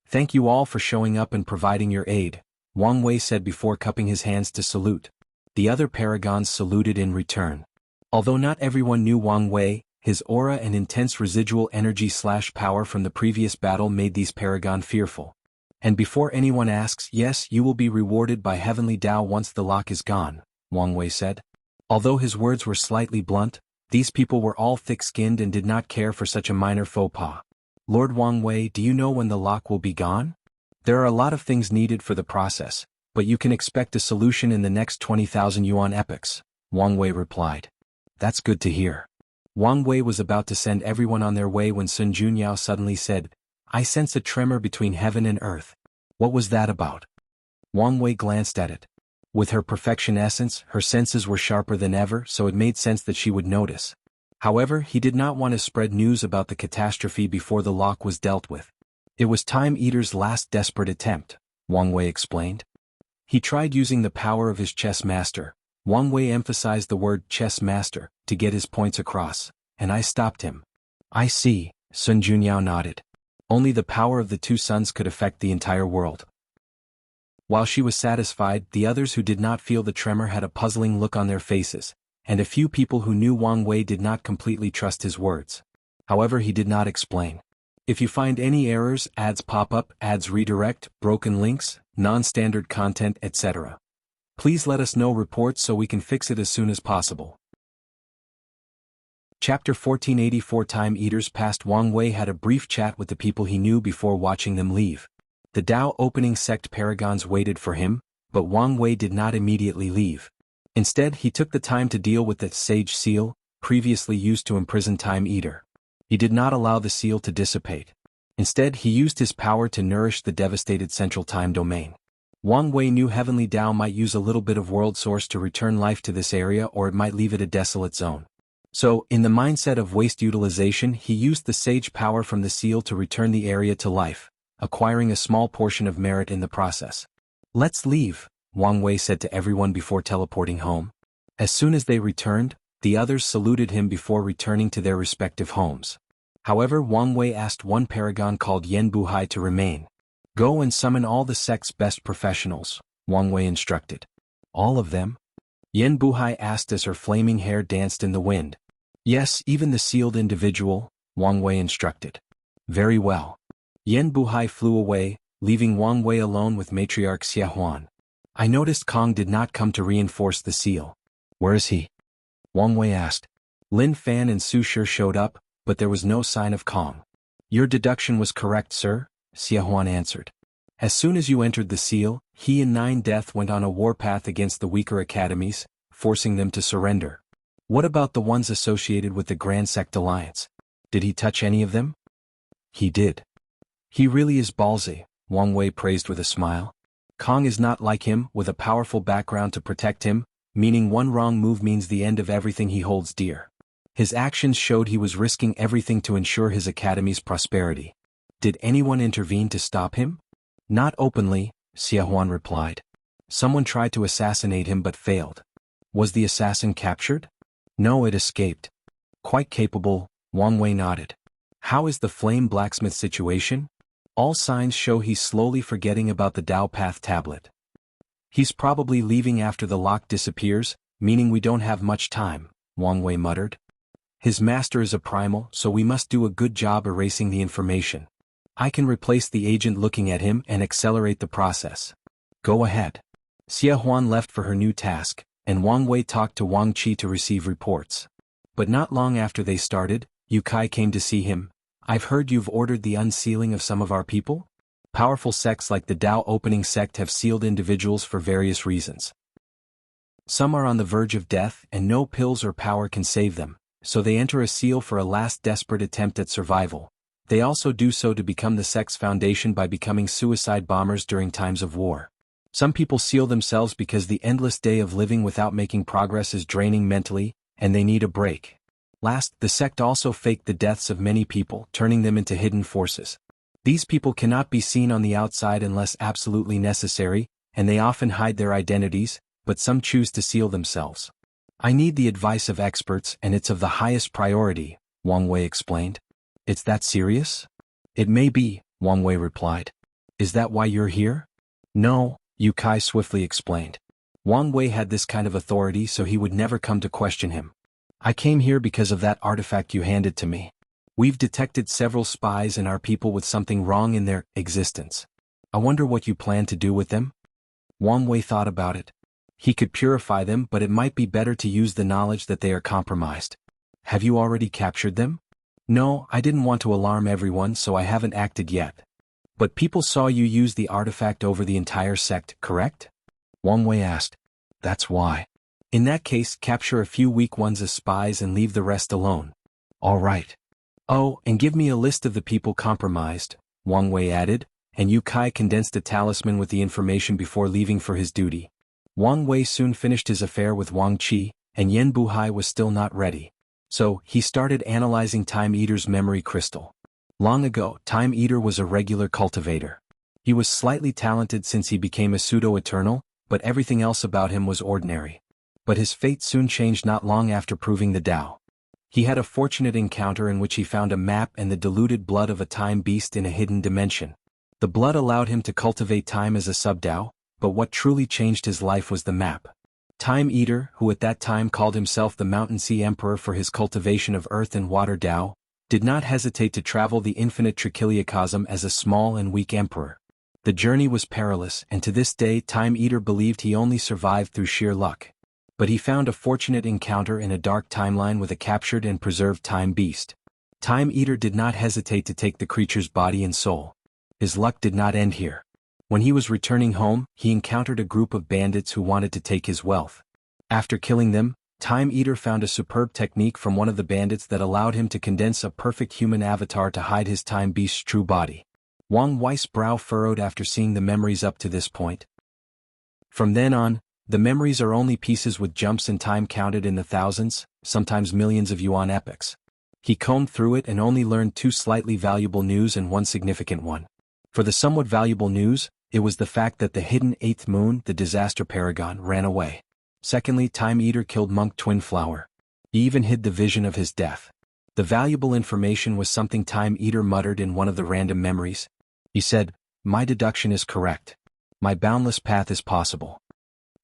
"Thank you all for showing up and providing your aid," Wang Wei said before cupping his hands to salute. The other paragons saluted in return. Although not everyone knew Wang Wei, his aura and intense residual energy/power from the previous battle made these paragon fearful. "And before anyone asks, yes, you will be rewarded by heavenly Tao once the lock is gone," Wang Wei said. Although his words were slightly blunt, these people were all thick-skinned and did not care for such a minor faux pas. "Lord Wang Wei, do you know when the lock will be gone? There are a lot of things needed for the process, but you can expect a solution in the next 20,000 yuan epochs," Wang Wei replied. "That's good to hear." Wang Wei was about to send everyone on their way when Sun Junyao suddenly said, "I sense a tremor between heaven and earth. What was that about?" Wang Wei glanced at it. With her perfection essence, her senses were sharper than ever, so it made sense that she would notice. However, he did not want to spread news about the catastrophe before the lock was dealt with. It was Time Eater's last desperate attempt, Wang Wei explained. He tried using the power of his chess master. Wang Wei emphasized the word chess master to get his points across, and I stopped him. "I see," Sun Junyao nodded. Only the power of the two suns could affect the entire world. While she was satisfied, the others who did not feel the tremor had a puzzling look on their faces, and a few people who knew Wang Wei did not completely trust his words. However, he did not explain. "If you find any errors, ads pop up, ads redirect, broken links, non-standard content, etc. Please let us know reports so we can fix it as soon as possible." Chapter 1484 Time Eaters Past Wang Wei had a brief chat with the people he knew before watching them leave. The Tao opening sect paragons waited for him, but Wang Wei did not immediately leave. Instead, he took the time to deal with the Sage Seal, previously used to imprison Time Eater. He did not allow the seal to dissipate. Instead, he used his power to nourish the devastated central time domain. Wang Wei knew Heavenly Tao might use a little bit of world source to return life to this area, or it might leave it a desolate zone. So, in the mindset of waste utilization, he used the sage power from the seal to return the area to life, acquiring a small portion of merit in the process. "Let's leave," Wang Wei said to everyone before teleporting home. As soon as they returned, the others saluted him before returning to their respective homes. However, Wang Wei asked one paragon called Yen Buhai to remain. "Go and summon all the sect's best professionals," Wang Wei instructed. All of them? Yen Buhai asked as her flaming hair danced in the wind. Yes, even the sealed individual, Wang Wei instructed. Very well. Yen Buhai flew away, leaving Wang Wei alone with matriarch Xia Huan. I noticed Cong did not come to reinforce the seal. Where is he? Wang Wei asked. Lin Fan and Su Shi showed up, but there was no sign of Cong. Your deduction was correct, sir, Xia Huan answered. As soon as you entered the seal, he and Nine Death went on a warpath against the weaker academies, forcing them to surrender. What about the ones associated with the Grand Sect Alliance? Did he touch any of them? He did. He really is ballsy, Wang Wei praised with a smile. Cong is not like him, with a powerful background to protect him, meaning one wrong move means the end of everything he holds dear. His actions showed he was risking everything to ensure his academy's prosperity. Did anyone intervene to stop him? Not openly, Xia Huan replied. Someone tried to assassinate him but failed. Was the assassin captured? No, it escaped. Quite capable, Wang Wei nodded. How is the flame blacksmith situation? All signs show he's slowly forgetting about the Dao Path tablet. He's probably leaving after the lock disappears, meaning we don't have much time, Wang Wei muttered. His master is a primal, so we must do a good job erasing the information. I can replace the agent looking at him and accelerate the process. Go ahead. Xia Huan left for her new task, and Wang Wei talked to Wang Qi to receive reports. But not long after they started, Yu Kai came to see him. I've heard you've ordered the unsealing of some of our people? Powerful sects like the Dao Opening sect have sealed individuals for various reasons. Some are on the verge of death and no pills or power can save them, so they enter a seal for a last desperate attempt at survival. They also do so to become the sect's foundation by becoming suicide bombers during times of war. Some people seal themselves because the endless day of living without making progress is draining mentally, and they need a break. Last, the sect also faked the deaths of many people, turning them into hidden forces. These people cannot be seen on the outside unless absolutely necessary, and they often hide their identities, but some choose to seal themselves. I need the advice of experts and it's of the highest priority, Wang Wei explained. It's that serious? It may be, Wang Wei replied. Is that why you're here? No, Yu Kai swiftly explained. Wang Wei had this kind of authority so he would never come to question him. I came here because of that artifact you handed to me. We've detected several spies and our people with something wrong in their existence. I wonder what you plan to do with them? Wang Wei thought about it. He could purify them, but it might be better to use the knowledge that they are compromised. Have you already captured them? No, I didn't want to alarm everyone, so I haven't acted yet. But people saw you use the artifact over the entire sect, correct? Wang Wei asked. That's why. In that case, capture a few weak ones as spies and leave the rest alone. All right. Oh, and give me a list of the people compromised, Wang Wei added, and Yu Kai condensed a talisman with the information before leaving for his duty. Wang Wei soon finished his affair with Wang Qi, and Yen Buhai was still not ready. So, he started analyzing Time Eater's memory crystal. Long ago, Time Eater was a regular cultivator. He was slightly talented since he became a pseudo-eternal, but everything else about him was ordinary. But his fate soon changed not long after proving the Tao. He had a fortunate encounter in which he found a map and the diluted blood of a time beast in a hidden dimension. The blood allowed him to cultivate time as a sub-Tao, but what truly changed his life was the map. Time Eater, who at that time called himself the Mountain Sea Emperor for his cultivation of earth and water Tao, did not hesitate to travel the infinite trichiliocosm as a small and weak emperor. The journey was perilous, and to this day Time Eater believed he only survived through sheer luck. But he found a fortunate encounter in a dark timeline with a captured and preserved time beast. Time Eater did not hesitate to take the creature's body and soul. His luck did not end here. When he was returning home, he encountered a group of bandits who wanted to take his wealth. After killing them, Time Eater found a superb technique from one of the bandits that allowed him to condense a perfect human avatar to hide his time beast's true body. Wang Wei's brow furrowed after seeing the memories up to this point. From then on, the memories are only pieces with jumps in time counted in the thousands, sometimes millions of yuan epochs. He combed through it and only learned 2 slightly valuable news and 1 significant one. For the somewhat valuable news, it was the fact that the hidden 8th moon, the disaster paragon, ran away. Secondly, Time Eater killed Monk Twin Flower. He even hid the vision of his death. The valuable information was something Time Eater muttered in one of the random memories. He said, "My deduction is correct. My boundless path is possible."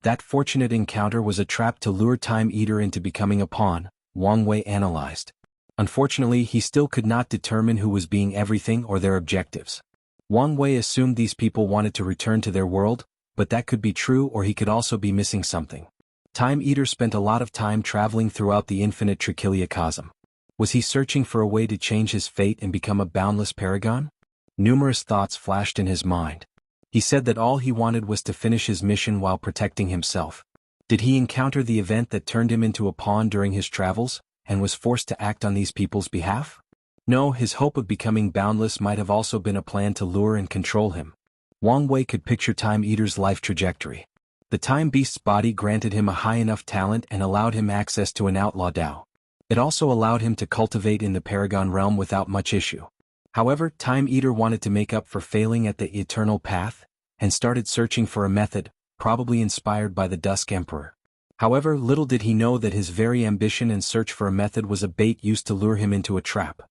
That fortunate encounter was a trap to lure Time Eater into becoming a pawn, Wang Wei analyzed. Unfortunately, he still could not determine who was being everything or their objectives. Wang Wei assumed these people wanted to return to their world, but that could be true or he could also be missing something. Time Eater spent a lot of time traveling throughout the infinite trichiliocosm. Was he searching for a way to change his fate and become a boundless paragon? Numerous thoughts flashed in his mind. He said that all he wanted was to finish his mission while protecting himself. Did he encounter the event that turned him into a pawn during his travels, and was forced to act on these people's behalf? No, his hope of becoming boundless might have also been a plan to lure and control him. Wang Wei could picture Time Eater's life trajectory. The Time Beast's body granted him a high enough talent and allowed him access to an outlaw Dao. It also allowed him to cultivate in the Paragon realm without much issue. However, Time Eater wanted to make up for failing at the Eternal Path, and started searching for a method, probably inspired by the Dusk Emperor. However, little did he know that his very ambition and search for a method was a bait used to lure him into a trap.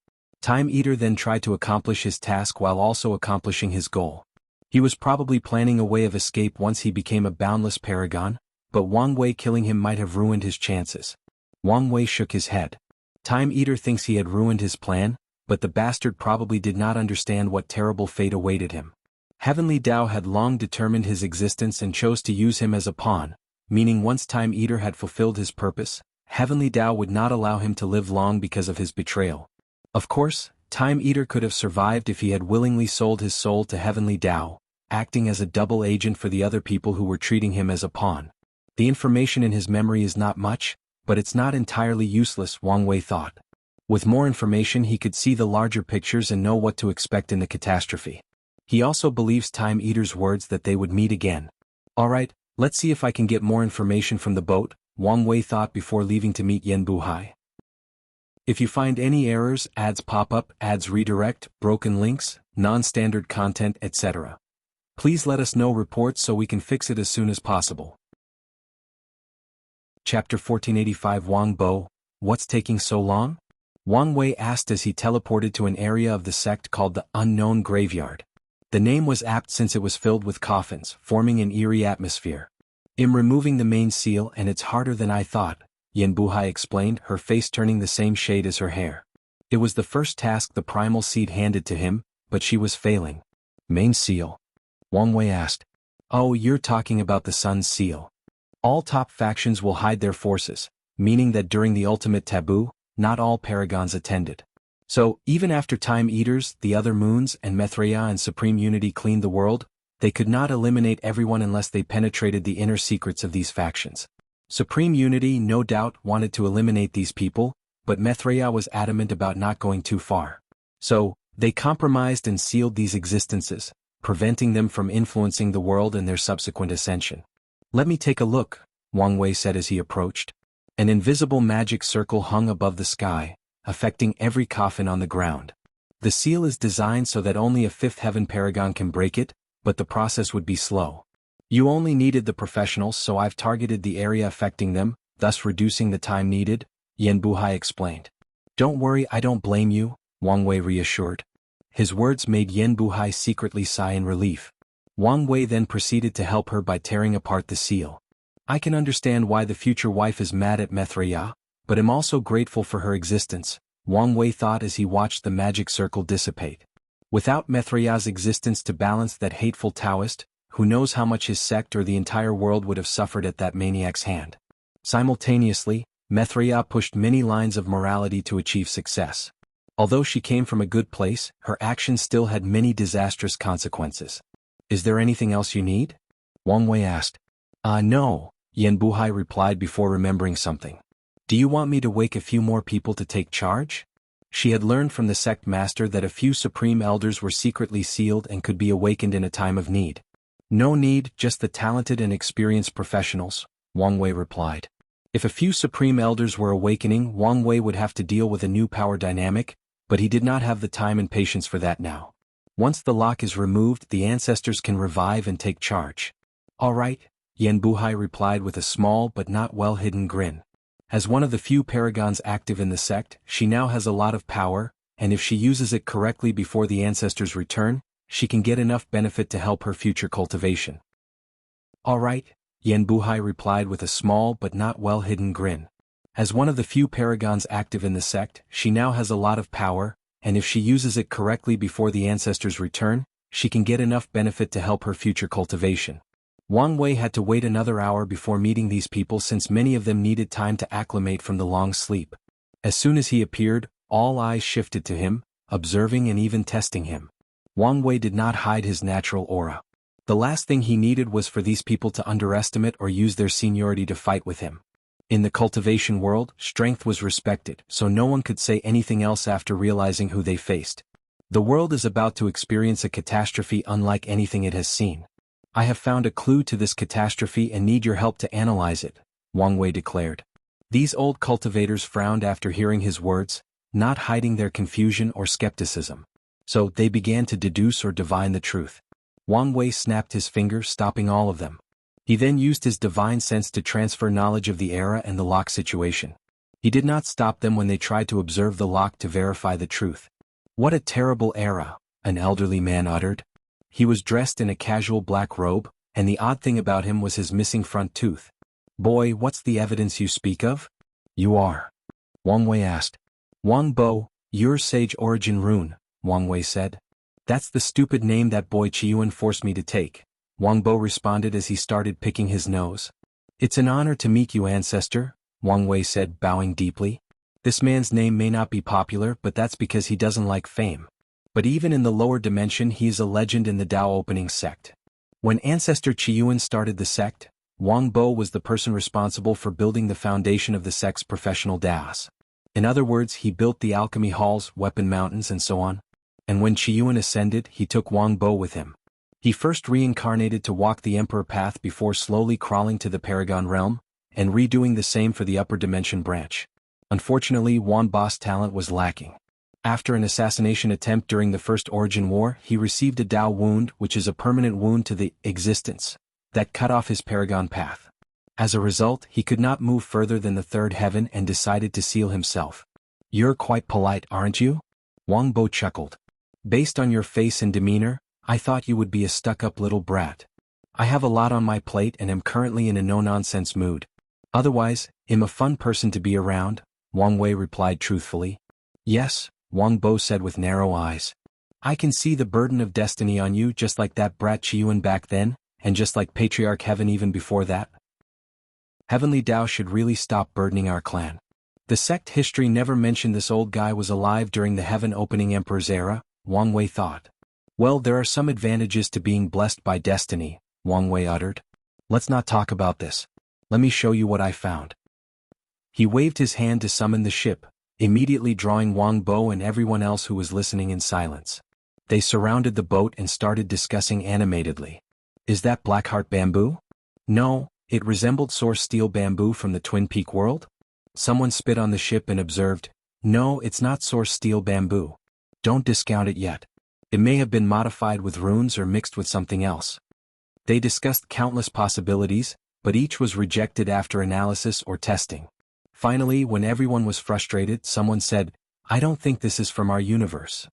Time Eater then tried to accomplish his task while also accomplishing his goal. He was probably planning a way of escape once he became a boundless paragon, but Wang Wei killing him might have ruined his chances. Wang Wei shook his head. Time Eater thinks he had ruined his plan, but the bastard probably did not understand what terrible fate awaited him. Heavenly Dao had long determined his existence and chose to use him as a pawn, meaning once Time Eater had fulfilled his purpose, Heavenly Dao would not allow him to live long because of his betrayal. Of course, Time Eater could have survived if he had willingly sold his soul to Heavenly Dao, acting as a double agent for the other people who were treating him as a pawn. The information in his memory is not much, but it's not entirely useless, Wang Wei thought. With more information he could see the larger pictures and know what to expect in the catastrophe. He also believes Time Eater's words that they would meet again. Alright, let's see if I can get more information from the boat, Wang Wei thought before leaving to meet Yan Buhai. If you find any errors, ads pop up, ads redirect, broken links, non-standard content, etc. Please let us know reports so we can fix it as soon as possible. Chapter 1485 Wang Bo, what's taking so long? Wang Wei asked as he teleported to an area of the sect called the Unknown Graveyard. The name was apt since it was filled with coffins, forming an eerie atmosphere. I'm removing the main seal and it's harder than I thought, Yan Buhai explained, her face turning the same shade as her hair. It was the first task the primal seed handed to him, but she was failing. Main seal? Wang Wei asked. Oh, you're talking about the Sun's seal. All top factions will hide their forces, meaning that during the ultimate taboo, not all paragons attended. So, even after Time Eaters, the other moons, and Mithraea and Supreme Unity cleaned the world, they could not eliminate everyone unless they penetrated the inner secrets of these factions. Supreme Unity no doubt wanted to eliminate these people, but Mithraea was adamant about not going too far. So, they compromised and sealed these existences, preventing them from influencing the world and their subsequent ascension. Let me take a look, Wang Wei said as he approached. An invisible magic circle hung above the sky, affecting every coffin on the ground. The seal is designed so that only a fifth heaven paragon can break it, but the process would be slow. You only needed the professionals, so I've targeted the area affecting them, thus reducing the time needed, Yan Buhai explained. Don't worry, I don't blame you, Wang Wei reassured. His words made Yan Buhai secretly sigh in relief. Wang Wei then proceeded to help her by tearing apart the seal. I can understand why the future wife is mad at Mithraea, but am also grateful for her existence, Wang Wei thought as he watched the magic circle dissipate. Without Mithraea's existence to balance that hateful Taoist, who knows how much his sect or the entire world would have suffered at that maniac's hand. Simultaneously, Mithraea pushed many lines of morality to achieve success. Although she came from a good place, her actions still had many disastrous consequences. Is there anything else you need? Wang Wei asked. No, Yan Buhai replied before remembering something. Do you want me to wake a few more people to take charge? She had learned from the sect master that a few supreme elders were secretly sealed and could be awakened in a time of need. No need, just the talented and experienced professionals, Wang Wei replied. If a few supreme elders were awakening, Wang Wei would have to deal with a new power dynamic, but he did not have the time and patience for that now. Once the lock is removed, the ancestors can revive and take charge. All right, Yan Buhai replied with a small but not well-hidden grin. As one of the few paragons active in the sect, she now has a lot of power, and if she uses it correctly before the ancestors return, she can get enough benefit to help her future cultivation. All right, Yen Buhai replied with a small but not well-hidden grin. As one of the few paragons active in the sect, she now has a lot of power, and if she uses it correctly before the ancestors return, she can get enough benefit to help her future cultivation. Wang Wei had to wait another hour before meeting these people since many of them needed time to acclimate from the long sleep. As soon as he appeared, all eyes shifted to him, observing and even testing him. Wang Wei did not hide his natural aura. The last thing he needed was for these people to underestimate or use their seniority to fight with him. In the cultivation world, strength was respected, so no one could say anything else after realizing who they faced. The world is about to experience a catastrophe unlike anything it has seen. I have found a clue to this catastrophe and need your help to analyze it, Wang Wei declared. These old cultivators frowned after hearing his words, not hiding their confusion or skepticism. So they began to deduce or divine the truth. Wang Wei snapped his finger, stopping all of them. He then used his divine sense to transfer knowledge of the era and the lock situation. He did not stop them when they tried to observe the lock to verify the truth. "What a terrible era," an elderly man uttered. He was dressed in a casual black robe, and the odd thing about him was his missing front tooth. "Boy, what's the evidence you speak of?" "You are?" Wang Wei asked. "Wang Bo, your sage origin Rune," Wang Wei said. "That's the stupid name that boy Chiyuan forced me to take," Wang Bo responded as he started picking his nose. "It's an honor to meet you, ancestor," Wang Wei said, bowing deeply. "This man's name may not be popular, but that's because he doesn't like fame. But even in the lower dimension he is a legend in the Tao opening sect. When Ancestor Chiyuan started the sect, Wang Bo was the person responsible for building the foundation of the sect's professional Taos. In other words, he built the alchemy halls, weapon mountains and so on. And when Chiyuan ascended, he took Wang Bo with him. He first reincarnated to walk the Emperor path before slowly crawling to the Paragon realm, and redoing the same for the upper dimension branch. Unfortunately, Wang Bo's talent was lacking. After an assassination attempt during the First Origin War, he received a Tao wound, which is a permanent wound to the existence, that cut off his Paragon path. As a result, he could not move further than the third heaven and decided to seal himself. "You're quite polite, aren't you?" Wang Bo chuckled. "Based on your face and demeanor, I thought you would be a stuck-up little brat. I have a lot on my plate and am currently in a no-nonsense mood. Otherwise, I'm a fun person to be around," Wang Wei replied truthfully. "Yes," Wang Bo said with narrow eyes. "I can see the burden of destiny on you just like that brat Chiyuan back then, and just like Patriarch Heaven even before that. Heavenly Tao should really stop burdening our clan. The sect history never mentioned this old guy was alive during the Heaven Opening Emperor's era," Wang Wei thought. "Well, there are some advantages to being blessed by destiny," Wang Wei uttered. "Let's not talk about this. Let me show you what I found." He waved his hand to summon the ship, immediately drawing Wang Bo and everyone else who was listening in silence. They surrounded the boat and started discussing animatedly. "Is that Blackheart bamboo?" "No, it resembled source steel bamboo from the Twin Peak world." Someone spit on the ship and observed, "No, it's not source steel bamboo. Don't discount it yet. It may have been modified with runes or mixed with something else." They discussed countless possibilities, but each was rejected after analysis or testing. Finally, when everyone was frustrated, someone said, "I don't think this is from our universe."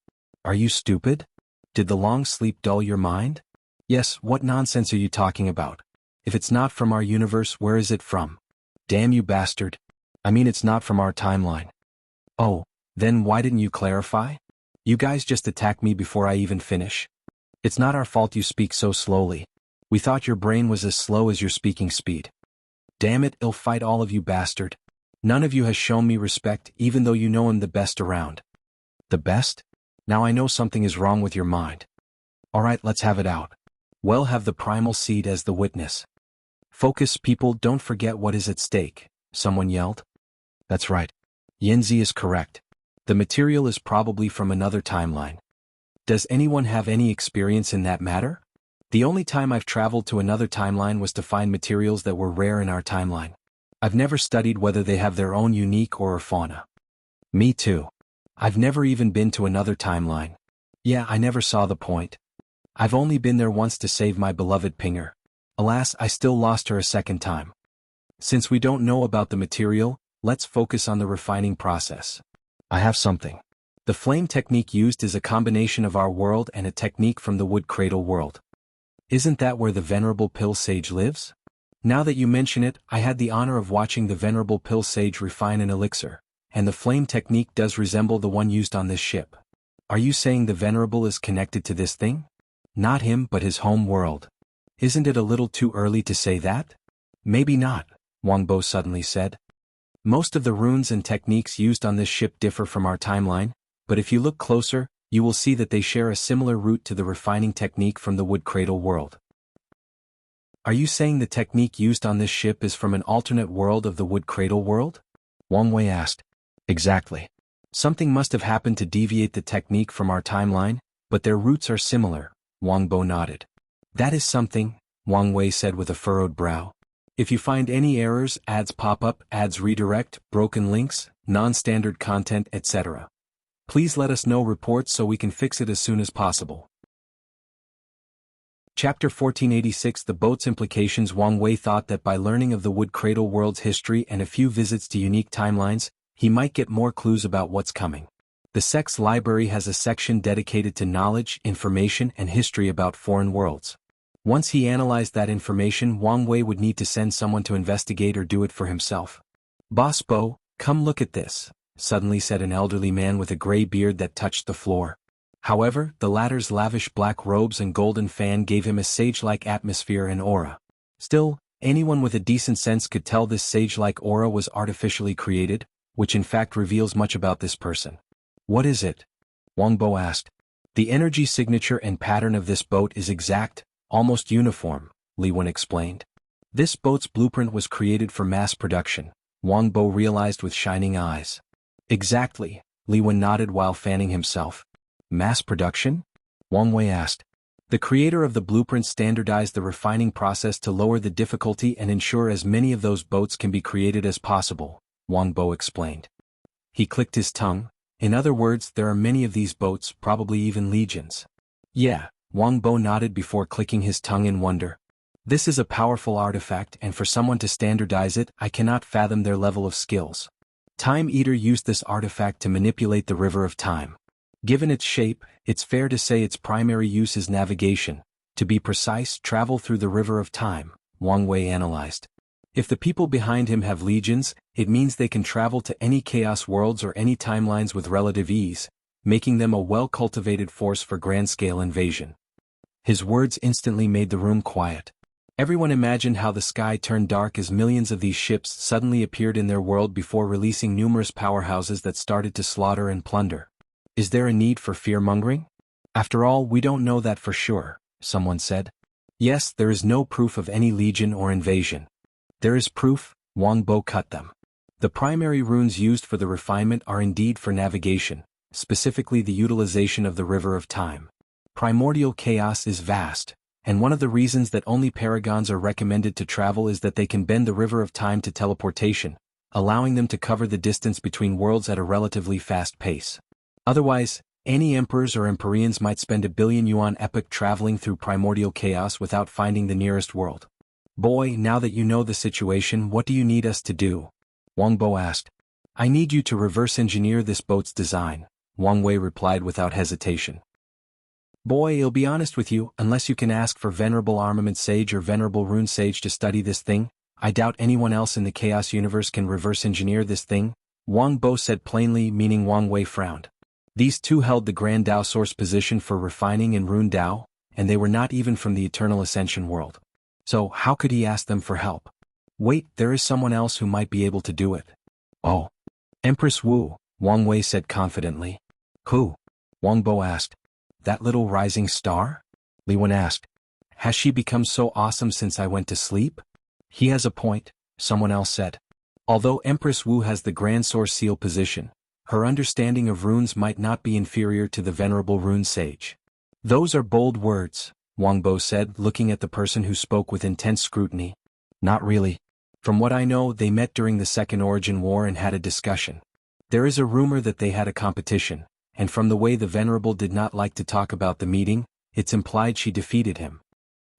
"Are you stupid? Did the long sleep dull your mind?" "Yes, what nonsense are you talking about? If it's not from our universe, where is it from?" "Damn you bastard. I mean it's not from our timeline." "Oh, then why didn't you clarify? You guys just attack me before I even finish. It's not our fault you speak so slowly. We thought your brain was as slow as your speaking speed." "Damn it, I'll fight all of you bastard. None of you has shown me respect even though you know I'm the best around." "The best? Now I know something is wrong with your mind. Alright, let's have it out. Well, have the primal seed as the witness." "Focus, people, don't forget what is at stake," someone yelled. "That's right. Yinzi is correct. The material is probably from another timeline. Does anyone have any experience in that matter? The only time I've traveled to another timeline was to find materials that were rare in our timeline. I've never studied whether they have their own unique or fauna." "Me too. I've never even been to another timeline. Yeah, I never saw the point. I've only been there once to save my beloved Pinger. Alas, I still lost her a second time. Since we don't know about the material, let's focus on the refining process. I have something. The flame technique used is a combination of our world and a technique from the wood cradle world. Isn't that where the venerable pill sage lives?" Now that you mention it, I had the honor of watching the venerable pill sage refine an elixir, and the flame technique does resemble the one used on this ship. Are you saying the venerable is connected to this thing? Not him but his home world. Isn't it a little too early to say that? Maybe not, Wang Bo suddenly said. Most of the runes and techniques used on this ship differ from our timeline, but if you look closer, you will see that they share a similar root to the refining technique from the wood cradle world. Are you saying the technique used on this ship is from an alternate world of the wood cradle world? Wang Wei asked. Exactly. Something must have happened to deviate the technique from our timeline, but their roots are similar, Wang Bo nodded. That is something, Wang Wei said with a furrowed brow. If you find any errors, ads pop up, ads redirect, broken links, non-standard content, etc., please let us know reports so we can fix it as soon as possible. Chapter 1486 The Boat's Implications. Wang Wei thought that by learning of the wood cradle world's history and a few visits to unique timelines, he might get more clues about what's coming. The sect's library has a section dedicated to knowledge, information, and history about foreign worlds. Once he analyzed that information, Wang Wei would need to send someone to investigate or do it for himself. Boss Bo, come look at this, suddenly said an elderly man with a gray beard that touched the floor. However, the latter's lavish black robes and golden fan gave him a sage-like atmosphere and aura. Still, anyone with a decent sense could tell this sage-like aura was artificially created, which in fact reveals much about this person. What is it? Wang Bo asked. The energy signature and pattern of this boat is exact, almost uniform, Li Wen explained. This boat's blueprint was created for mass production, Wang Bo realized with shining eyes. Exactly, Li Wen nodded while fanning himself. Mass production? Wang Wei asked. The creator of the blueprint standardized the refining process to lower the difficulty and ensure as many of those boats can be created as possible, Wang Bo explained. He clicked his tongue. In other words, there are many of these boats, probably even legions. Yeah, Wang Bo nodded before clicking his tongue in wonder. This is a powerful artifact, and for someone to standardize it, I cannot fathom their level of skills. Time Eater used this artifact to manipulate the river of time. Given its shape, it's fair to say its primary use is navigation. To be precise, travel through the river of time, Wang Wei analyzed. If the people behind him have legions, it means they can travel to any chaos worlds or any timelines with relative ease, making them a well-cultivated force for grand-scale invasion. His words instantly made the room quiet. Everyone imagined how the sky turned dark as millions of these ships suddenly appeared in their world before releasing numerous powerhouses that started to slaughter and plunder. Is there a need for fear-mongering? After all, we don't know that for sure, someone said. Yes, there is no proof of any legion or invasion. There is proof, Wang Bo cut them. The primary runes used for the refinement are indeed for navigation, specifically the utilization of the river of time. Primordial chaos is vast, and one of the reasons that only paragons are recommended to travel is that they can bend the river of time to teleportation, allowing them to cover the distance between worlds at a relatively fast pace. Otherwise, any emperors or empyreans might spend a billion yuan epoch traveling through primordial chaos without finding the nearest world. Boy, now that you know the situation, what do you need us to do? Wang Bo asked. I need you to reverse engineer this boat's design, Wang Wei replied without hesitation. Boy, I'll be honest with you, unless you can ask for Venerable Armament Sage or Venerable Rune Sage to study this thing, I doubt anyone else in the Chaos Universe can reverse engineer this thing, Wang Bo said plainly, meaning Wang Wei frowned. These two held the Grand Dao source position for refining in Rune Dao, and they were not even from the Eternal Ascension world. So how could he ask them for help? Wait, there is someone else who might be able to do it. Oh. Empress Wu, Wang Wei said confidently. Who? Wang Bo asked. That little rising star? Li Wen asked. Has she become so awesome since I went to sleep? He has a point, someone else said. Although Empress Wu has the Grand Source Seal position, her understanding of runes might not be inferior to the Venerable Rune Sage. Those are bold words, Wang Bo said, looking at the person who spoke with intense scrutiny. Not really. From what I know, they met during the Second Origin War and had a discussion. There is a rumor that they had a competition, and from the way the Venerable did not like to talk about the meeting, it's implied she defeated him.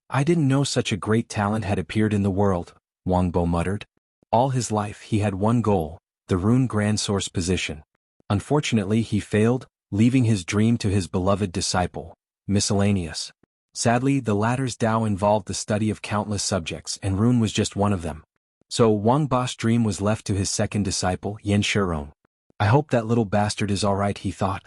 I didn't know such a great talent had appeared in the world, Wang Bo muttered. All his life he had one goal, the Rune Grand Source position. Unfortunately he failed, leaving his dream to his beloved disciple. Miscellaneous. Sadly, the latter's Tao involved the study of countless subjects, and Rune was just one of them. So Wang Bo's dream was left to his second disciple, Yan Shirong. I hope that little bastard is alright, he thought.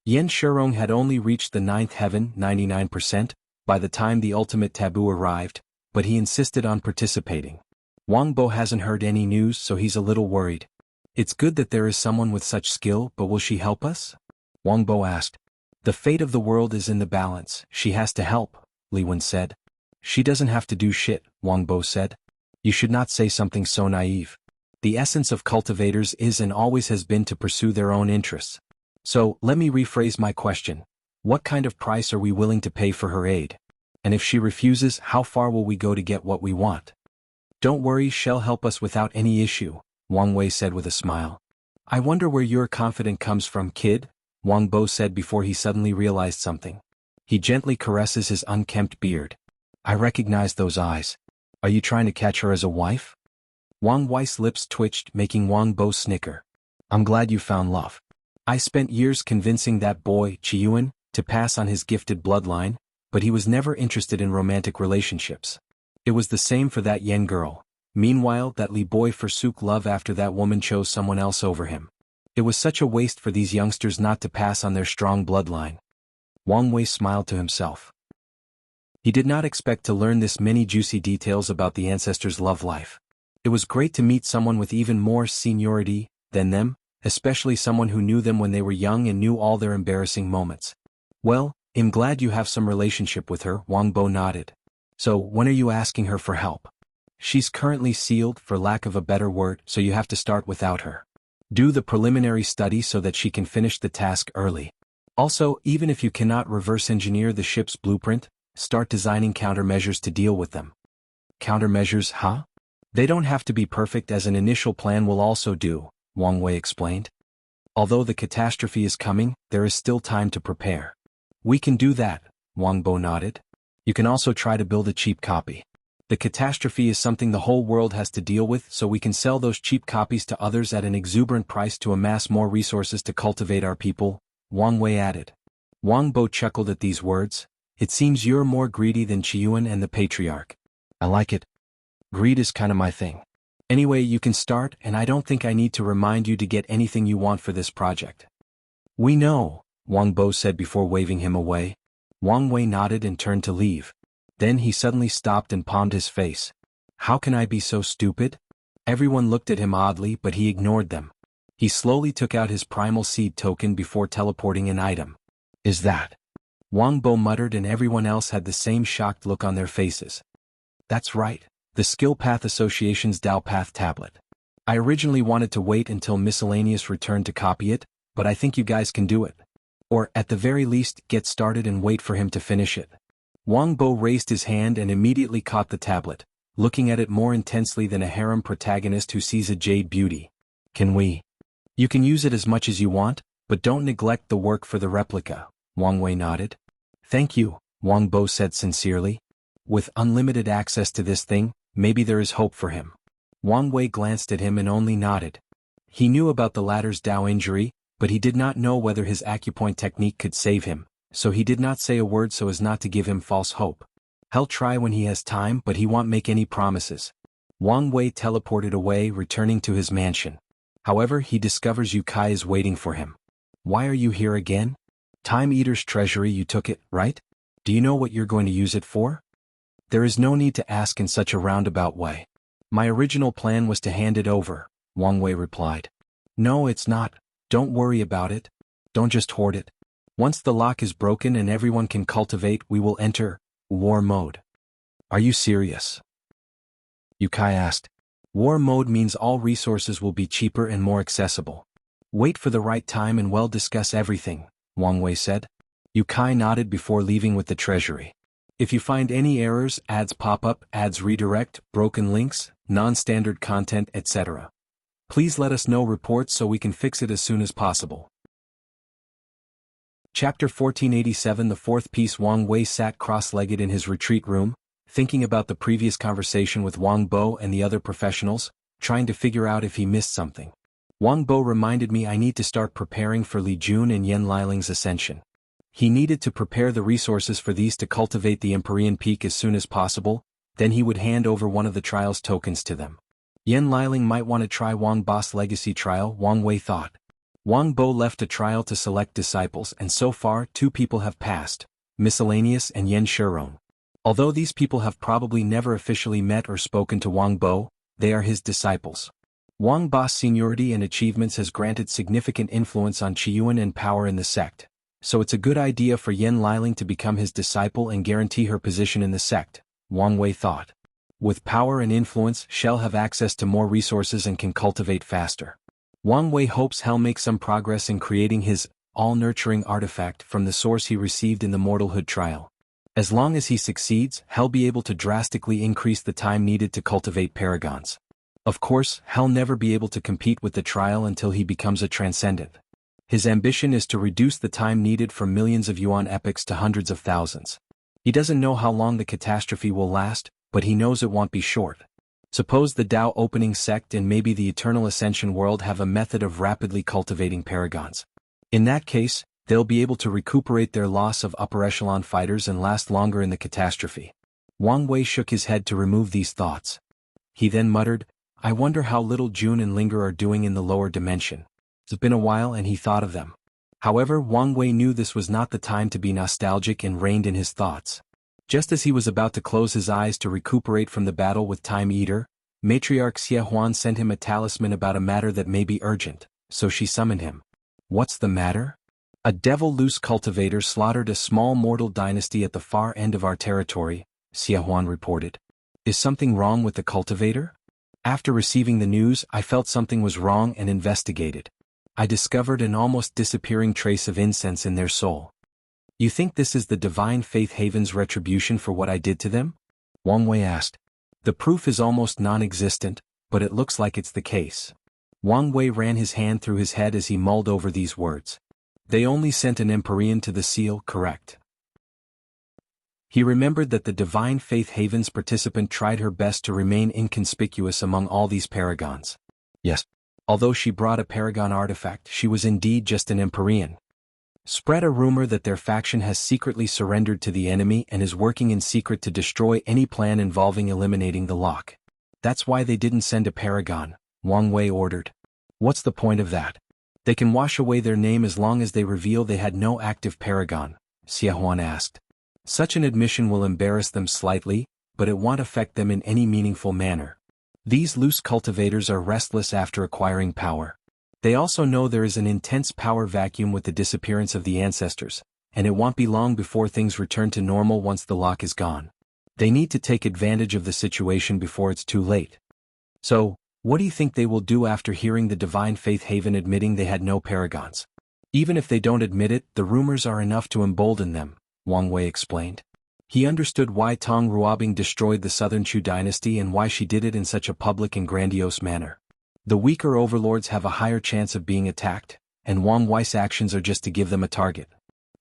Yan Shirong had only reached the ninth heaven, 99%, by the time the ultimate taboo arrived, but he insisted on participating. Wang Bo hasn't heard any news, so he's a little worried. It's good that there is someone with such skill, but will she help us? Wang Bo asked. The fate of the world is in the balance, she has to help, Li Wen said. She doesn't have to do shit, Wang Bo said. You should not say something so naive. The essence of cultivators is and always has been to pursue their own interests. So, let me rephrase my question. What kind of price are we willing to pay for her aid? And if she refuses, how far will we go to get what we want? Don't worry, she'll help us without any issue, Wang Wei said with a smile. I wonder where your confidence comes from, kid, Wang Bo said before he suddenly realized something. He gently caresses his unkempt beard. I recognize those eyes. Are you trying to catch her as a wife? Wang Wei's lips twitched, making Wang Bo snicker. I'm glad you found love. I spent years convincing that boy, Qiyuan, to pass on his gifted bloodline, but he was never interested in romantic relationships. It was the same for that Yen girl. Meanwhile, that Li boy forsook love after that woman chose someone else over him. It was such a waste for these youngsters not to pass on their strong bloodline. Wang Wei smiled to himself. He did not expect to learn this many juicy details about the ancestors' love life. It was great to meet someone with even more seniority than them, especially someone who knew them when they were young and knew all their embarrassing moments. Well, I'm glad you have some relationship with her, Wang Bo nodded. So, when are you asking her for help? She's currently sealed, for lack of a better word, so you have to start without her. Do the preliminary study so that she can finish the task early. Also, even if you cannot reverse engineer the ship's blueprint, start designing countermeasures to deal with them. Countermeasures, huh? They don't have to be perfect, as an initial plan will also do, Wang Wei explained. Although the catastrophe is coming, there is still time to prepare. We can do that, Wang Bo nodded. You can also try to build a cheap copy. The catastrophe is something the whole world has to deal with, so we can sell those cheap copies to others at an exuberant price to amass more resources to cultivate our people, Wang Wei added. Wang Bo chuckled at these words. It seems you're more greedy than Qiyuan and the Patriarch. I like it. Greed is kinda my thing. Anyway, you can start, and I don't think I need to remind you to get anything you want for this project. We know, Wang Bo said before waving him away. Wang Wei nodded and turned to leave. Then he suddenly stopped and palmed his face. How can I be so stupid? Everyone looked at him oddly, but he ignored them. He slowly took out his primal seed token before teleporting an item. Is that? Wang Bo muttered, and everyone else had the same shocked look on their faces. That's right, the Skill Path Association's Dao Path tablet. I originally wanted to wait until Miscellaneous returned to copy it, but I think you guys can do it. Or, at the very least, get started and wait for him to finish it. Wang Bo raised his hand and immediately caught the tablet, looking at it more intensely than a harem protagonist who sees a jade beauty. Can we? You can use it as much as you want, but don't neglect the work for the replica, Wang Wei nodded. Thank you, Wang Bo said sincerely. With unlimited access to this thing, maybe there is hope for him. Wang Wei glanced at him and only nodded. He knew about the latter's Dao injury, but he did not know whether his acupoint technique could save him, so he did not say a word so as not to give him false hope. He'll try when he has time, but he won't make any promises. Wang Wei teleported away, returning to his mansion. However, he discovers Yu Kai is waiting for him. Why are you here again? Time Eater's treasury, you took it, right? Do you know what you're going to use it for? There is no need to ask in such a roundabout way. My original plan was to hand it over, Wang Wei replied. No, it's not. Don't worry about it. Don't just hoard it. Once the lock is broken and everyone can cultivate, we will enter war mode. Are you serious? Yu Kai asked. War mode means all resources will be cheaper and more accessible. Wait for the right time and we'll discuss everything, Wang Wei said. Yu Kai nodded before leaving with the treasury. If you find any errors, ads pop up, ads redirect, broken links, non-standard content, etc., please let us know reports so we can fix it as soon as possible. Chapter 1487. The fourth piece. Wang Wei sat cross-legged in his retreat room, thinking about the previous conversation with Wang Bo and the other professionals, trying to figure out if he missed something. Wang Bo reminded me I need to start preparing for Li Jun and Yan Liling's ascension. He needed to prepare the resources for these to cultivate the Empyrean Peak as soon as possible, then he would hand over one of the trial's tokens to them. Yan Liling might want to try Wang Bo's legacy trial, Wang Wei thought. Wang Bo left a trial to select disciples and so far 2 people have passed, Miscellaneous and Yan Shirong. Although these people have probably never officially met or spoken to Wang Bo, they are his disciples. Wang Bo's seniority and achievements has granted significant influence on Qiyuan and power in the sect, so it's a good idea for Yan Liling to become his disciple and guarantee her position in the sect, Wang Wei thought. With power and influence, she'll have access to more resources and can cultivate faster. Wang Wei hopes he'll make some progress in creating his all-nurturing artifact from the source he received in the mortalhood trial. As long as he succeeds, he'll be able to drastically increase the time needed to cultivate paragons. Of course, he'll never be able to compete with the trial until he becomes a transcendent. His ambition is to reduce the time needed from millions of yuan epochs to hundreds of thousands. He doesn't know how long the catastrophe will last, but he knows it won't be short. Suppose the Tao opening sect and maybe the Eternal Ascension world have a method of rapidly cultivating paragons. In that case, they'll be able to recuperate their loss of upper echelon fighters and last longer in the catastrophe. Wang Wei shook his head to remove these thoughts. He then muttered, I wonder how little June and Linger are doing in the lower dimension. It's been a while and he thought of them. However, Wang Wei knew this was not the time to be nostalgic and reined in his thoughts. Just as he was about to close his eyes to recuperate from the battle with Time Eater, Matriarch Xie Huan sent him a talisman about a matter that may be urgent, so she summoned him. What's the matter? A devil loose cultivator slaughtered a small mortal dynasty at the far end of our territory, Xie Huan reported. Is something wrong with the cultivator? After receiving the news, I felt something was wrong and investigated. I discovered an almost disappearing trace of incense in their soul. You think this is the Divine Faith Haven's retribution for what I did to them? Wang Wei asked. The proof is almost non-existent, but it looks like it's the case. Wang Wei ran his hand through his head as he mulled over these words. They only sent an Empyrean to the seal, correct? He remembered that the Divine Faith Haven's participant tried her best to remain inconspicuous among all these paragons. Yes. Although she brought a paragon artifact, she was indeed just an Empyrean. Spread a rumor that their faction has secretly surrendered to the enemy and is working in secret to destroy any plan involving eliminating the lock. That's why they didn't send a paragon, Wang Wei ordered. What's the point of that? They can wash away their name as long as they reveal they had no active paragon, Xie Huan asked. Such an admission will embarrass them slightly, but it won't affect them in any meaningful manner. These loose cultivators are restless after acquiring power. They also know there is an intense power vacuum with the disappearance of the ancestors, and it won't be long before things return to normal once the lock is gone. They need to take advantage of the situation before it's too late. So, what do you think they will do after hearing the Divine Faith Haven admitting they had no paragons? Even if they don't admit it, the rumors are enough to embolden them, Wang Wei explained. He understood why Tong Ruobing destroyed the Southern Chu dynasty and why she did it in such a public and grandiose manner. The weaker overlords have a higher chance of being attacked, and Wang Wei's actions are just to give them a target.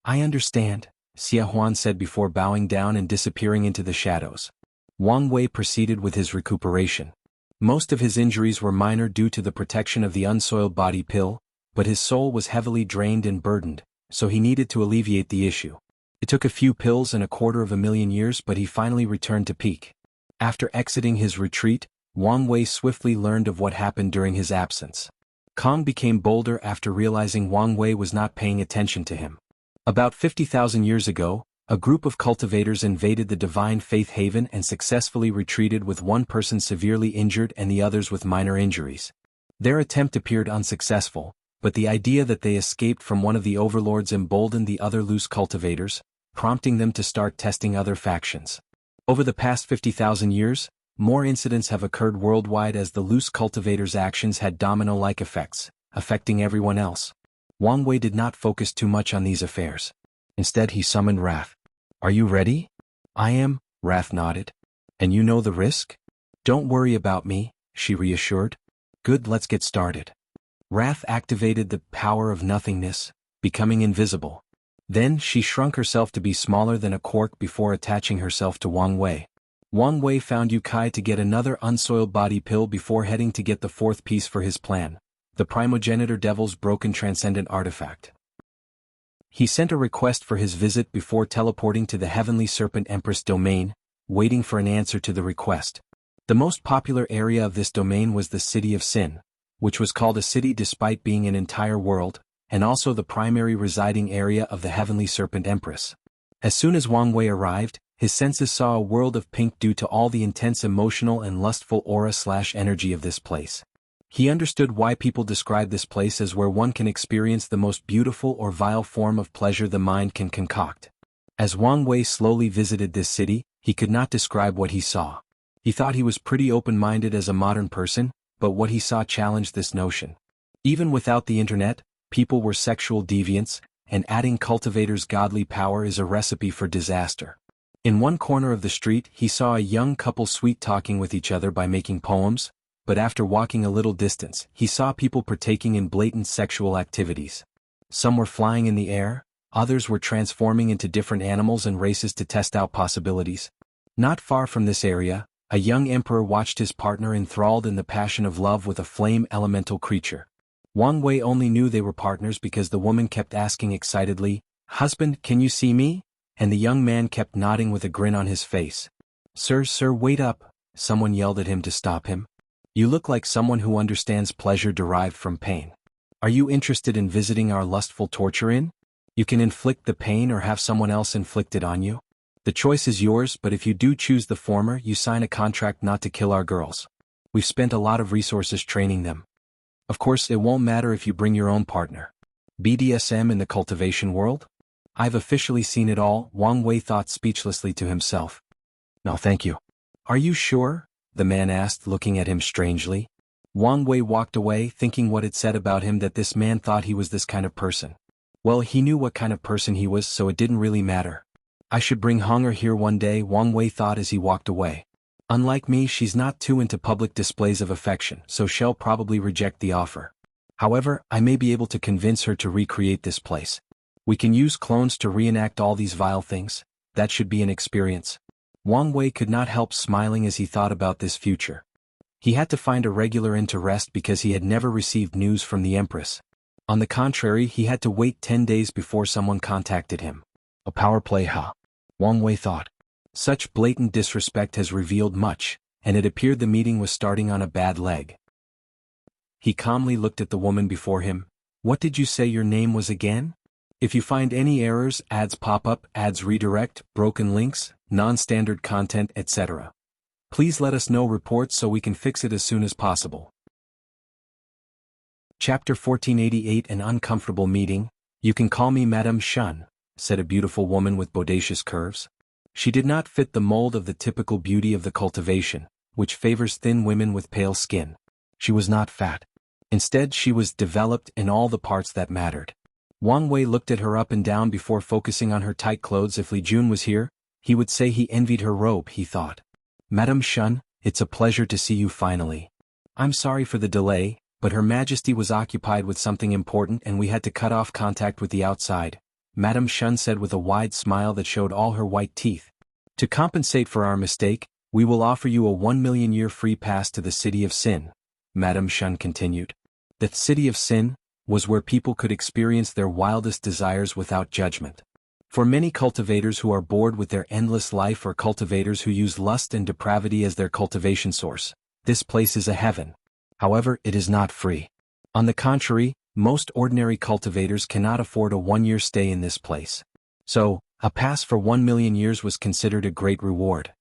I understand, Xie Huan said before bowing down and disappearing into the shadows. Wang Wei proceeded with his recuperation. Most of his injuries were minor due to the protection of the unsoiled body pill, but his soul was heavily drained and burdened, so he needed to alleviate the issue. It took a few pills and 250,000 years, but he finally returned to peak. After exiting his retreat, Wang Wei swiftly learned of what happened during his absence. Cong became bolder after realizing Wang Wei was not paying attention to him. About 50,000 years ago, a group of cultivators invaded the Divine Faith Haven and successfully retreated with one person severely injured and the others with minor injuries. Their attempt appeared unsuccessful, but the idea that they escaped from one of the overlords emboldened the other loose cultivators, prompting them to start testing other factions. Over the past 50,000 years, more incidents have occurred worldwide as the loose cultivators' actions had domino-like effects, affecting everyone else. Wang Wei did not focus too much on these affairs. Instead he summoned Wrath. Are you ready? I am, Wrath nodded. And you know the risk? Don't worry about me, she reassured. Good, let's get started. Wrath activated the power of nothingness, becoming invisible. Then she shrunk herself to be smaller than a quark before attaching herself to Wang Wei. Wang Wei found Yukai to get another unsoiled body pill before heading to get the fourth piece for his plan, the Primogenitor Devil's broken transcendent artifact. He sent a request for his visit before teleporting to the Heavenly Serpent Empress domain, waiting for an answer to the request. The most popular area of this domain was the City of Sin, which was called a city despite being an entire world, and also the primary residing area of the Heavenly Serpent Empress. As soon as Wang Wei arrived, his senses saw a world of pink due to all the intense emotional and lustful aura/energy of this place. He understood why people describe this place as where one can experience the most beautiful or vile form of pleasure the mind can concoct. As Wang Wei slowly visited this city, he could not describe what he saw. He thought he was pretty open-minded as a modern person, but what he saw challenged this notion. Even without the internet, people were sexual deviants, and adding cultivators' godly power is a recipe for disaster. In one corner of the street he saw a young couple sweet-talking with each other by making poems, but after walking a little distance, he saw people partaking in blatant sexual activities. Some were flying in the air, others were transforming into different animals and races to test out possibilities. Not far from this area, a young emperor watched his partner enthralled in the passion of love with a flame elemental creature. Wang Wei only knew they were partners because the woman kept asking excitedly, "Husband, can you see me?" And the young man kept nodding with a grin on his face. Sir, wait up," someone yelled at him to stop him. "You look like someone who understands pleasure derived from pain. Are you interested in visiting our lustful torture inn? You can inflict the pain or have someone else inflict it on you. The choice is yours, but if you do choose the former, you sign a contract not to kill our girls. We've spent a lot of resources training them. Of course, it won't matter if you bring your own partner. BDSM in the cultivation world? I've officially seen it all," Wang Wei thought speechlessly to himself. "No, thank you." "Are you sure?" the man asked, looking at him strangely. Wang Wei walked away, thinking what it said about him that this man thought he was this kind of person. Well, he knew what kind of person he was, so it didn't really matter. "I should bring Hunger here one day," Wang Wei thought as he walked away. "Unlike me, she's not too into public displays of affection, so she'll probably reject the offer. However, I may be able to convince her to recreate this place. We can use clones to reenact all these vile things. That should be an experience." Wang Wei could not help smiling as he thought about this future. He had to find a regular inn to rest because he had never received news from the Empress. On the contrary, he had to wait 10 days before someone contacted him. A power play, huh? Wang Wei thought. Such blatant disrespect has revealed much, and it appeared the meeting was starting on a bad leg. He calmly looked at the woman before him. "What did you say your name was again? If you find any errors, ads pop up, ads redirect, broken links, non-standard content, etc. Please let us know reports so we can fix it as soon as possible." Chapter 1488 An uncomfortable meeting. "You can call me Madame Shun," said a beautiful woman with bodacious curves. She did not fit the mold of the typical beauty of the cultivation, which favors thin women with pale skin. She was not fat. Instead, she was developed in all the parts that mattered. Wang Wei looked at her up and down before focusing on her tight clothes. If Li Jun was here, he would say he envied her robe, he thought. "Madame Shun, it's a pleasure to see you finally. I'm sorry for the delay, but Her Majesty was occupied with something important and we had to cut off contact with the outside," Madame Shun said with a wide smile that showed all her white teeth. "To compensate for our mistake, we will offer you a 1,000,000-year free pass to the City of Sin," Madame Shun continued. The City of Sin was where people could experience their wildest desires without judgment. For many cultivators who are bored with their endless life or cultivators who use lust and depravity as their cultivation source, this place is a heaven. However, it is not free. On the contrary, most ordinary cultivators cannot afford a 1-year stay in this place. So, a pass for 1,000,000 years was considered a great reward.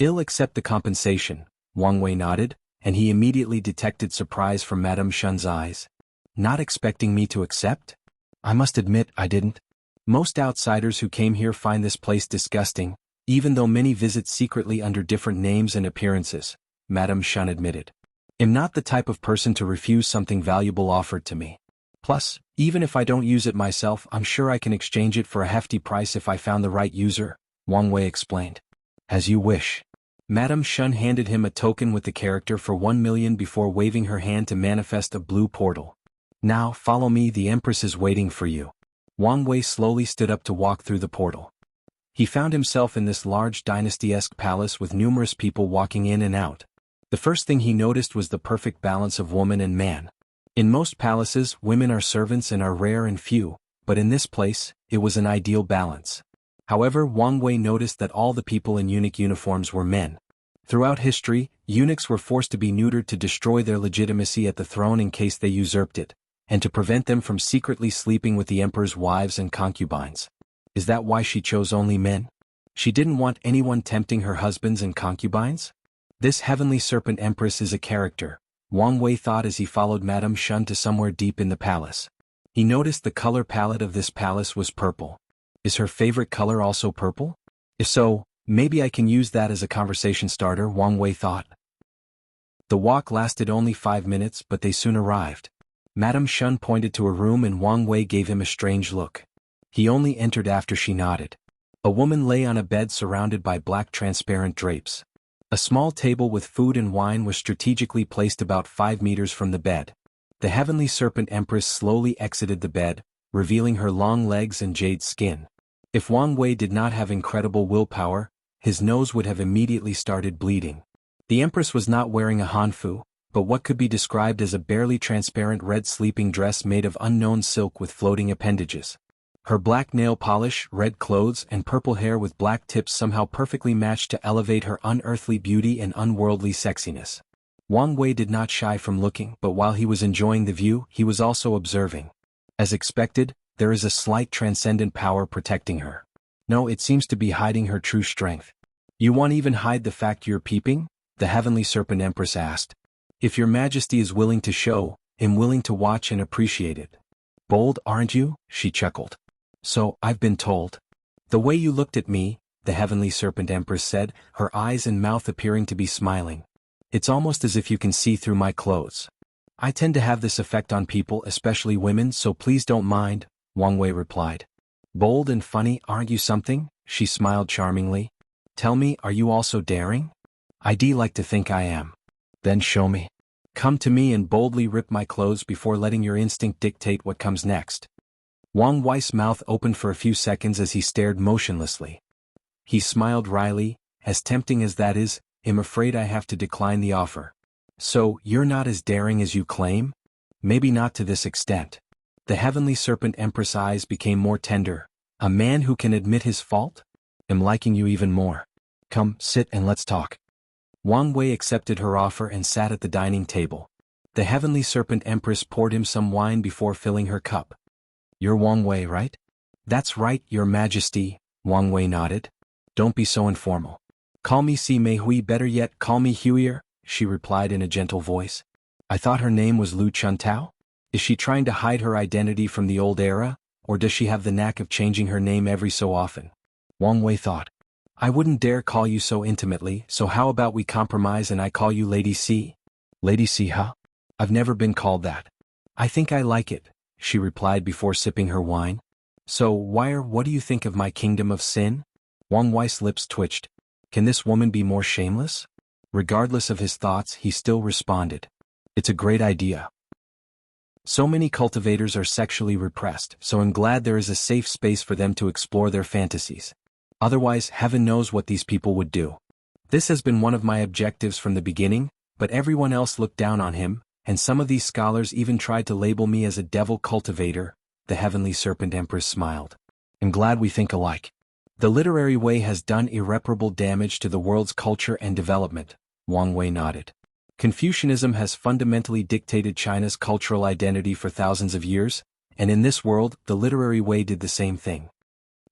"I'll accept the compensation," Wang Wei nodded, and he immediately detected surprise from Madame Shun's eyes. "Not expecting me to accept? I must admit I didn't. Most outsiders who came here find this place disgusting, even though many visit secretly under different names and appearances," Madame Shun admitted. "I'm not the type of person to refuse something valuable offered to me. Plus, even if I don't use it myself, I'm sure I can exchange it for a hefty price if I found the right user," Wang Wei explained. "As you wish." Madame Shun handed him a token with the character for 1,000,000 before waving her hand to manifest a blue portal. "Now, follow me, the Empress is waiting for you." Wang Wei slowly stood up to walk through the portal. He found himself in this large dynasty-esque palace with numerous people walking in and out. The first thing he noticed was the perfect balance of woman and man. In most palaces, women are servants and are rare and few, but in this place, it was an ideal balance. However, Wang Wei noticed that all the people in eunuch uniforms were men. Throughout history, eunuchs were forced to be neutered to destroy their legitimacy at the throne in case they usurped it, and to prevent them from secretly sleeping with the emperor's wives and concubines. Is that why she chose only men? She didn't want anyone tempting her husbands and concubines? This heavenly serpent empress is a character, Wang Wei thought as he followed Madame Shun to somewhere deep in the palace. He noticed the color palette of this palace was purple. Is her favorite color also purple? If so, maybe I can use that as a conversation starter, Wang Wei thought. The walk lasted only 5 minutes, but they soon arrived. Madame Shun pointed to a room and Wang Wei gave him a strange look. He only entered after she nodded. A woman lay on a bed surrounded by black transparent drapes. A small table with food and wine was strategically placed about 5 meters from the bed. The heavenly serpent empress slowly exited the bed, revealing her long legs and jade skin. If Wang Wei did not have incredible willpower, his nose would have immediately started bleeding. The empress was not wearing a hanfu, but what could be described as a barely transparent red sleeping dress made of unknown silk with floating appendages. Her black nail polish, red clothes, and purple hair with black tips somehow perfectly matched to elevate her unearthly beauty and unworldly sexiness. Wang Wei did not shy from looking, but while he was enjoying the view, he was also observing. As expected, there is a slight transcendent power protecting her. No, it seems to be hiding her true strength. You won't even hide the fact you're peeping? The heavenly serpent empress asked. If your majesty is willing to show, I'm willing to watch and appreciate it. Bold, aren't you? She chuckled. So, I've been told. The way you looked at me, the heavenly serpent empress said, her eyes and mouth appearing to be smiling. It's almost as if you can see through my clothes. I tend to have this effect on people, especially women, so please don't mind, Wang Wei replied. Bold and funny, aren't you something? She smiled charmingly. Tell me, are you also daring? I'd like to think I am. Then show me. Come to me and boldly rip my clothes before letting your instinct dictate what comes next. Wang Wei's mouth opened for a few seconds as he stared motionlessly. He smiled wryly, as tempting as that is, I'm afraid I have to decline the offer. So, you're not as daring as you claim? Maybe not to this extent. The heavenly serpent empress eyes became more tender. A man who can admit his fault? I'm liking you even more. Come, sit and let's talk. Wang Wei accepted her offer and sat at the dining table. The heavenly serpent empress poured him some wine before filling her cup. You're Wang Wei, right? That's right, your majesty, Wang Wei nodded. Don't be so informal. Call me Si Mei Hui, better yet, call me Huier, she replied in a gentle voice. I thought her name was Lu Chuntao? Is she trying to hide her identity from the old era, or does she have the knack of changing her name every so often? Wang Wei thought. I wouldn't dare call you so intimately, so how about we compromise and I call you Lady Si? Lady Si, huh? I've never been called that. I think I like it, she replied before sipping her wine. So, Wire, what do you think of my kingdom of sin? Wang Wei's lips twitched. Can this woman be more shameless? Regardless of his thoughts, he still responded. It's a great idea. So many cultivators are sexually repressed, so I'm glad there is a safe space for them to explore their fantasies. Otherwise, heaven knows what these people would do. This has been one of my objectives from the beginning, but everyone else looked down on him, and some of these scholars even tried to label me as a devil cultivator, the heavenly serpent empress smiled. I'm glad we think alike. The literary way has done irreparable damage to the world's culture and development, Wang Wei nodded. Confucianism has fundamentally dictated China's cultural identity for thousands of years, and in this world, the literary way did the same thing.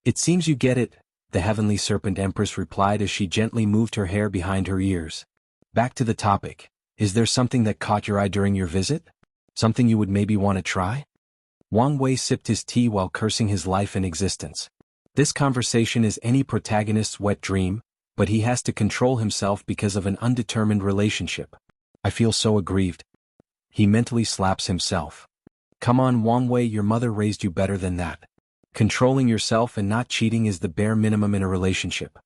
It seems you get it, the heavenly serpent empress replied as she gently moved her hair behind her ears. Back to the topic. Is there something that caught your eye during your visit? Something you would maybe want to try? Wang Wei sipped his tea while cursing his life and existence. This conversation is any protagonist's wet dream, but he has to control himself because of an undetermined relationship. I feel so aggrieved. He mentally slaps himself. Come on, Wang Wei, your mother raised you better than that. Controlling yourself and not cheating is the bare minimum in a relationship.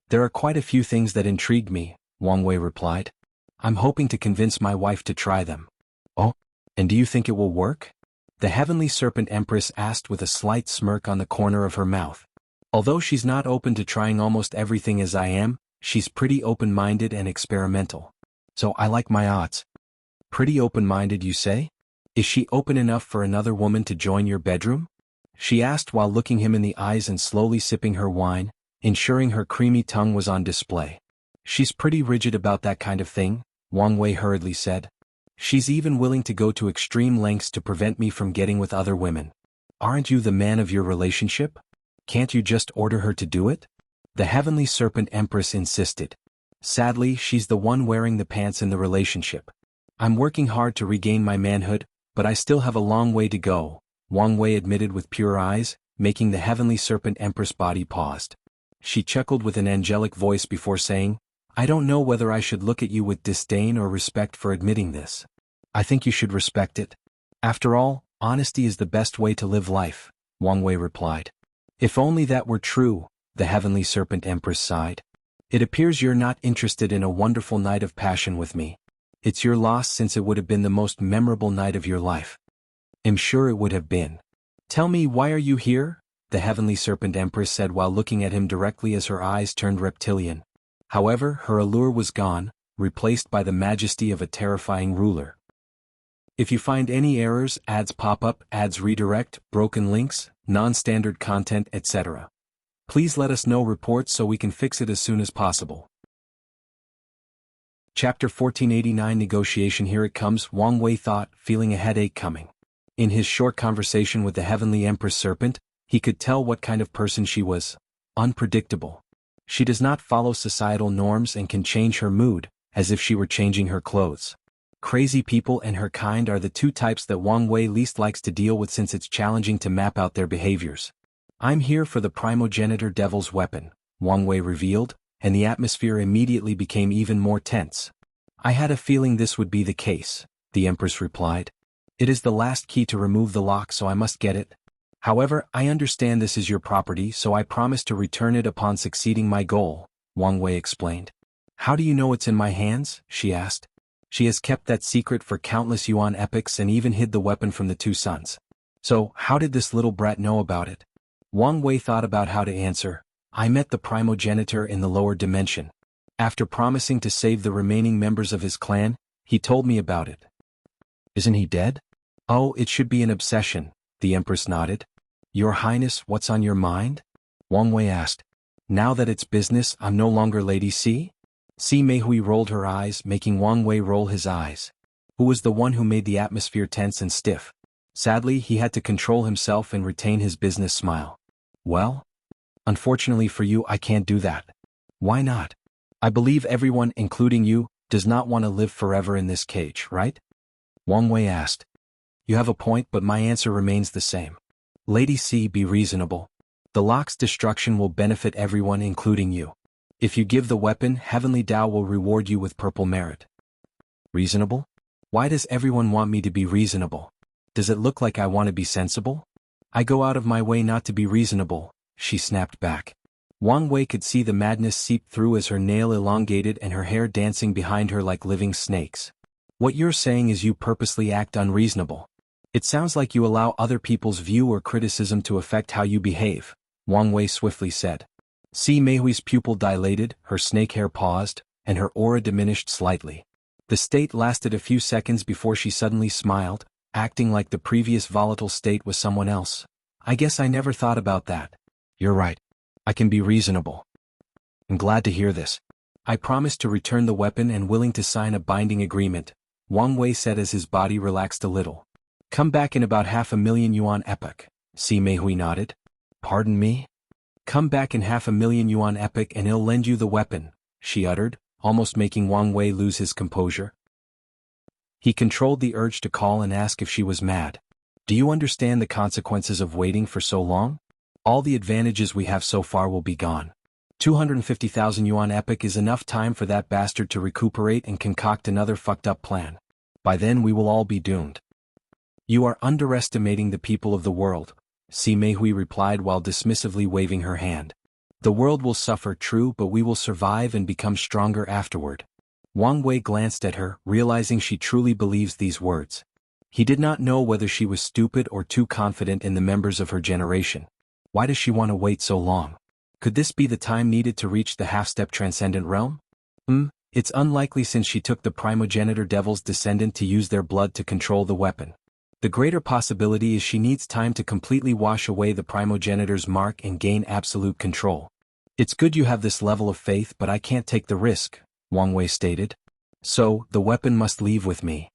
There are quite a few things that intrigue me, Wang Wei replied. I'm hoping to convince my wife to try them. Oh, and do you think it will work? The heavenly serpent empress asked with a slight smirk on the corner of her mouth. Although she's not open to trying almost everything as I am, she's pretty open-minded and experimental. So I like my odds. Pretty open-minded, you say? Is she open enough for another woman to join your bedroom? she asked while looking him in the eyes and slowly sipping her wine, ensuring her creamy tongue was on display. She's pretty rigid about that kind of thing, Wang Wei hurriedly said. She's even willing to go to extreme lengths to prevent me from getting with other women. Aren't you the man of your relationship? Can't you just order her to do it? The Heavenly Serpent Empress insisted. Sadly, she's the one wearing the pants in the relationship. I'm working hard to regain my manhood, but I still have a long way to go, Wang Wei admitted with pure eyes, making the Heavenly Serpent Empress body paused. She chuckled with an angelic voice before saying, I don't know whether I should look at you with disdain or respect for admitting this. I think you should respect it. After all, honesty is the best way to live life, Wang Wei replied. If only that were true, the Heavenly Serpent Empress sighed. It appears you're not interested in a wonderful night of passion with me. It's your loss since it would have been the most memorable night of your life. I'm sure it would have been. Tell me, why are you here? The Heavenly Serpent Empress said while looking at him directly as her eyes turned reptilian. However, her allure was gone, replaced by the majesty of a terrifying ruler. If you find any errors, ads pop up, ads redirect, broken links, non-standard content, etc., please let us know reports so we can fix it as soon as possible. Chapter 1489 Negotiation. Here it comes, Wang Wei thought, feeling a headache coming. In his short conversation with the Heavenly Empress Serpent, he could tell what kind of person she was. Unpredictable. She does not follow societal norms and can change her mood, as if she were changing her clothes. Crazy people and her kind are the two types that Wang Wei least likes to deal with since it's challenging to map out their behaviors. I'm here for the primogenitor devil's weapon, Wang Wei revealed, and the atmosphere immediately became even more tense. I had a feeling this would be the case, the Empress replied. It is the last key to remove the lock, so I must get it. However, I understand this is your property, so I promise to return it upon succeeding my goal, Wang Wei explained. How do you know it's in my hands? She asked. She has kept that secret for countless yuan epochs and even hid the weapon from the two sons. So, how did this little brat know about it? Wang Wei thought about how to answer. I met the primogenitor in the lower dimension. After promising to save the remaining members of his clan, he told me about it. Isn't he dead? Oh, it should be an obsession, the Empress nodded. Your Highness, what's on your mind? Wang Wei asked. Now that it's business, I'm no longer Lady Si? Si Meihui rolled her eyes, making Wang Wei roll his eyes. Who was the one who made the atmosphere tense and stiff? Sadly, he had to control himself and retain his business smile. Well? Unfortunately for you, I can't do that. Why not? I believe everyone, including you, does not want to live forever in this cage, right? Wang Wei asked. You have a point, but my answer remains the same. Lady Si, be reasonable. The lock's destruction will benefit everyone, including you. If you give the weapon, Heavenly Tao will reward you with purple merit. Reasonable? Why does everyone want me to be reasonable? Does it look like I want to be sensible? I go out of my way not to be reasonable, she snapped back. Wang Wei could see the madness seep through as her nail elongated and her hair dancing behind her like living snakes. What you're saying is you purposely act unreasonable. It sounds like you allow other people's view or criticism to affect how you behave, Wang Wei swiftly said. Si Meihui's pupil dilated, her snake hair paused, and her aura diminished slightly. The state lasted a few seconds before she suddenly smiled, acting like the previous volatile state was someone else. I guess I never thought about that. You're right. I can be reasonable. I'm glad to hear this. I promise to return the weapon and willing to sign a binding agreement, Wang Wei said as his body relaxed a little. Come back in about 500,000 yuan epoch, Si Meihui nodded. Pardon me? Come back in 500,000 yuan epoch and I'll lend you the weapon, she uttered, almost making Wang Wei lose his composure. He controlled the urge to call and ask if she was mad. Do you understand the consequences of waiting for so long? All the advantages we have so far will be gone. 250,000 yuan epoch is enough time for that bastard to recuperate and concoct another fucked up plan. By then we will all be doomed. You are underestimating the people of the world, Si Meihui replied while dismissively waving her hand. The world will suffer, true, but we will survive and become stronger afterward. Wang Wei glanced at her, realizing she truly believes these words. He did not know whether she was stupid or too confident in the members of her generation. Why does she want to wait so long? Could this be the time needed to reach the half-step transcendent realm? It's unlikely since she took the primogenitor devil's descendant to use their blood to control the weapon. The greater possibility is she needs time to completely wash away the primogenitor's mark and gain absolute control. It's good you have this level of faith, but I can't take the risk, Wang Wei stated. So, the weapon must leave with me.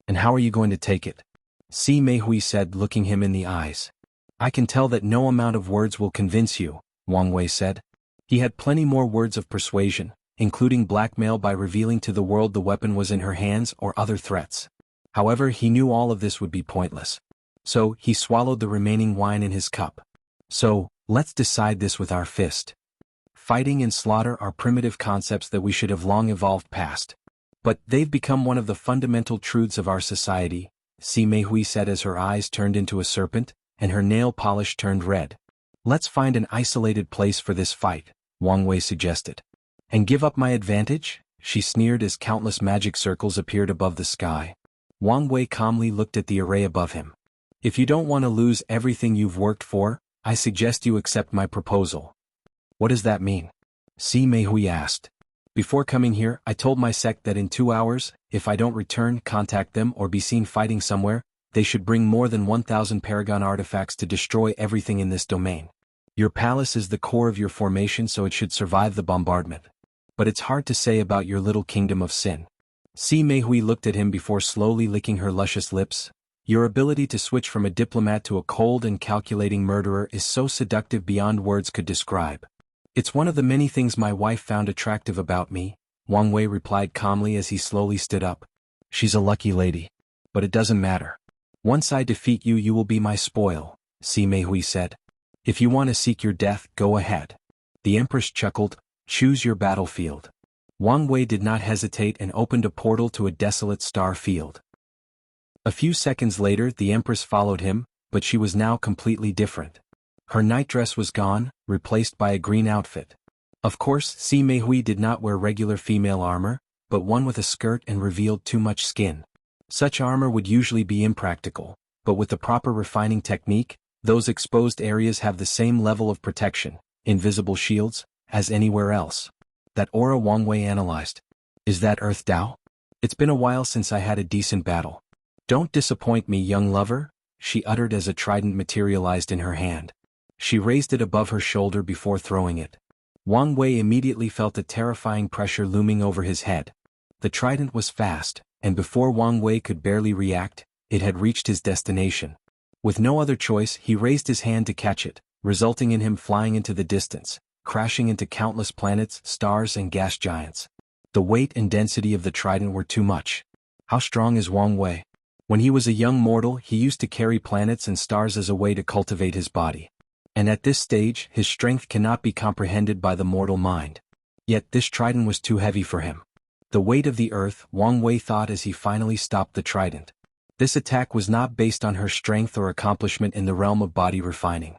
And how are you going to take it? Si Meihui said, looking him in the eyes. I can tell that no amount of words will convince you, Wang Wei said. He had plenty more words of persuasion, including blackmail by revealing to the world the weapon was in her hands or other threats. However, he knew all of this would be pointless. So, he swallowed the remaining wine in his cup. So, let's decide this with our fist. Fighting and slaughter are primitive concepts that we should have long evolved past. But they've become one of the fundamental truths of our society, Si Meihui said as her eyes turned into a serpent, and her nail polish turned red. Let's find an isolated place for this fight, Wang Wei suggested. And give up my advantage? She sneered as countless magic circles appeared above the sky. Wang Wei calmly looked at the array above him. If you don't want to lose everything you've worked for, I suggest you accept my proposal. What does that mean? Si Meihui asked. Before coming here, I told my sect that in 2 hours, if I don't return, contact them, or be seen fighting somewhere, they should bring more than 1,000 Paragon artifacts to destroy everything in this domain. Your palace is the core of your formation, so it should survive the bombardment. But it's hard to say about your little kingdom of sin. Si Meihui looked at him before slowly licking her luscious lips. Your ability to switch from a diplomat to a cold and calculating murderer is so seductive beyond words could describe. It's one of the many things my wife found attractive about me, Wang Wei replied calmly as he slowly stood up. She's a lucky lady. But it doesn't matter. Once I defeat you, you will be my spoil, Si Meihui said. If you want to seek your death, go ahead. The Empress chuckled. Choose your battlefield. Wang Wei did not hesitate and opened a portal to a desolate star field. A few seconds later, the Empress followed him, but she was now completely different. Her nightdress was gone, replaced by a green outfit. Of course, Si Meihui did not wear regular female armor, but one with a skirt and revealed too much skin. Such armor would usually be impractical, but with the proper refining technique, those exposed areas have the same level of protection, invisible shields, as anywhere else. That aura, Wang Wei analyzed. Is that Earth Dao? It's been a while since I had a decent battle. Don't disappoint me, young lover, she uttered as a trident materialized in her hand. She raised it above her shoulder before throwing it. Wang Wei immediately felt a terrifying pressure looming over his head. The trident was fast, and before Wang Wei could barely react, it had reached his destination. With no other choice, he raised his hand to catch it, resulting in him flying into the distance, crashing into countless planets, stars, and gas giants. The weight and density of the trident were too much. How strong is Wang Wei? When he was a young mortal, he used to carry planets and stars as a way to cultivate his body. And at this stage, his strength cannot be comprehended by the mortal mind. Yet this trident was too heavy for him. The weight of the earth, Wang Wei thought as he finally stopped the trident. This attack was not based on her strength or accomplishment in the realm of body refining.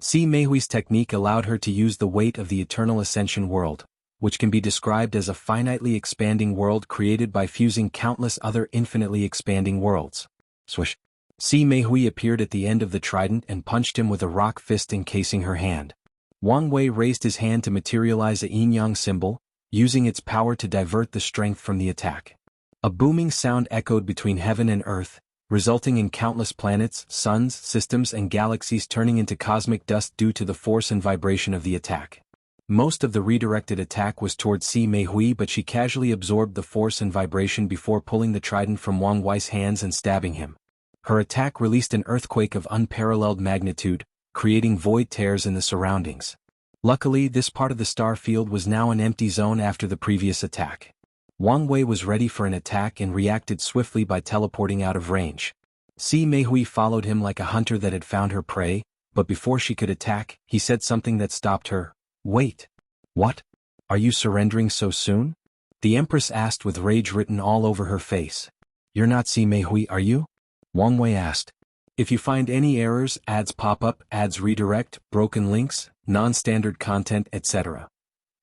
Si Meihui's technique allowed her to use the weight of the eternal ascension world, which can be described as a finitely expanding world created by fusing countless other infinitely expanding worlds. Swish. Si Meihui appeared at the end of the trident and punched him with a rock fist encasing her hand. Wang Wei raised his hand to materialize a yin-yang symbol, using its power to divert the strength from the attack. A booming sound echoed between heaven and earth, resulting in countless planets, suns, systems, and galaxies turning into cosmic dust due to the force and vibration of the attack. Most of the redirected attack was towards Si Meihui, but she casually absorbed the force and vibration before pulling the trident from Wang Wei's hands and stabbing him. Her attack released an earthquake of unparalleled magnitude, creating void tears in the surroundings. Luckily, this part of the star field was now an empty zone after the previous attack. Wang Wei was ready for an attack and reacted swiftly by teleporting out of range. Si Meihui followed him like a hunter that had found her prey, but before she could attack, he said something that stopped her. Wait. What? Are you surrendering so soon? The Empress asked with rage written all over her face. You're not Si Meihui, are you? Wang Wei asked. If you find any errors, ads pop up, ads redirect, broken links, non-standard content, etc.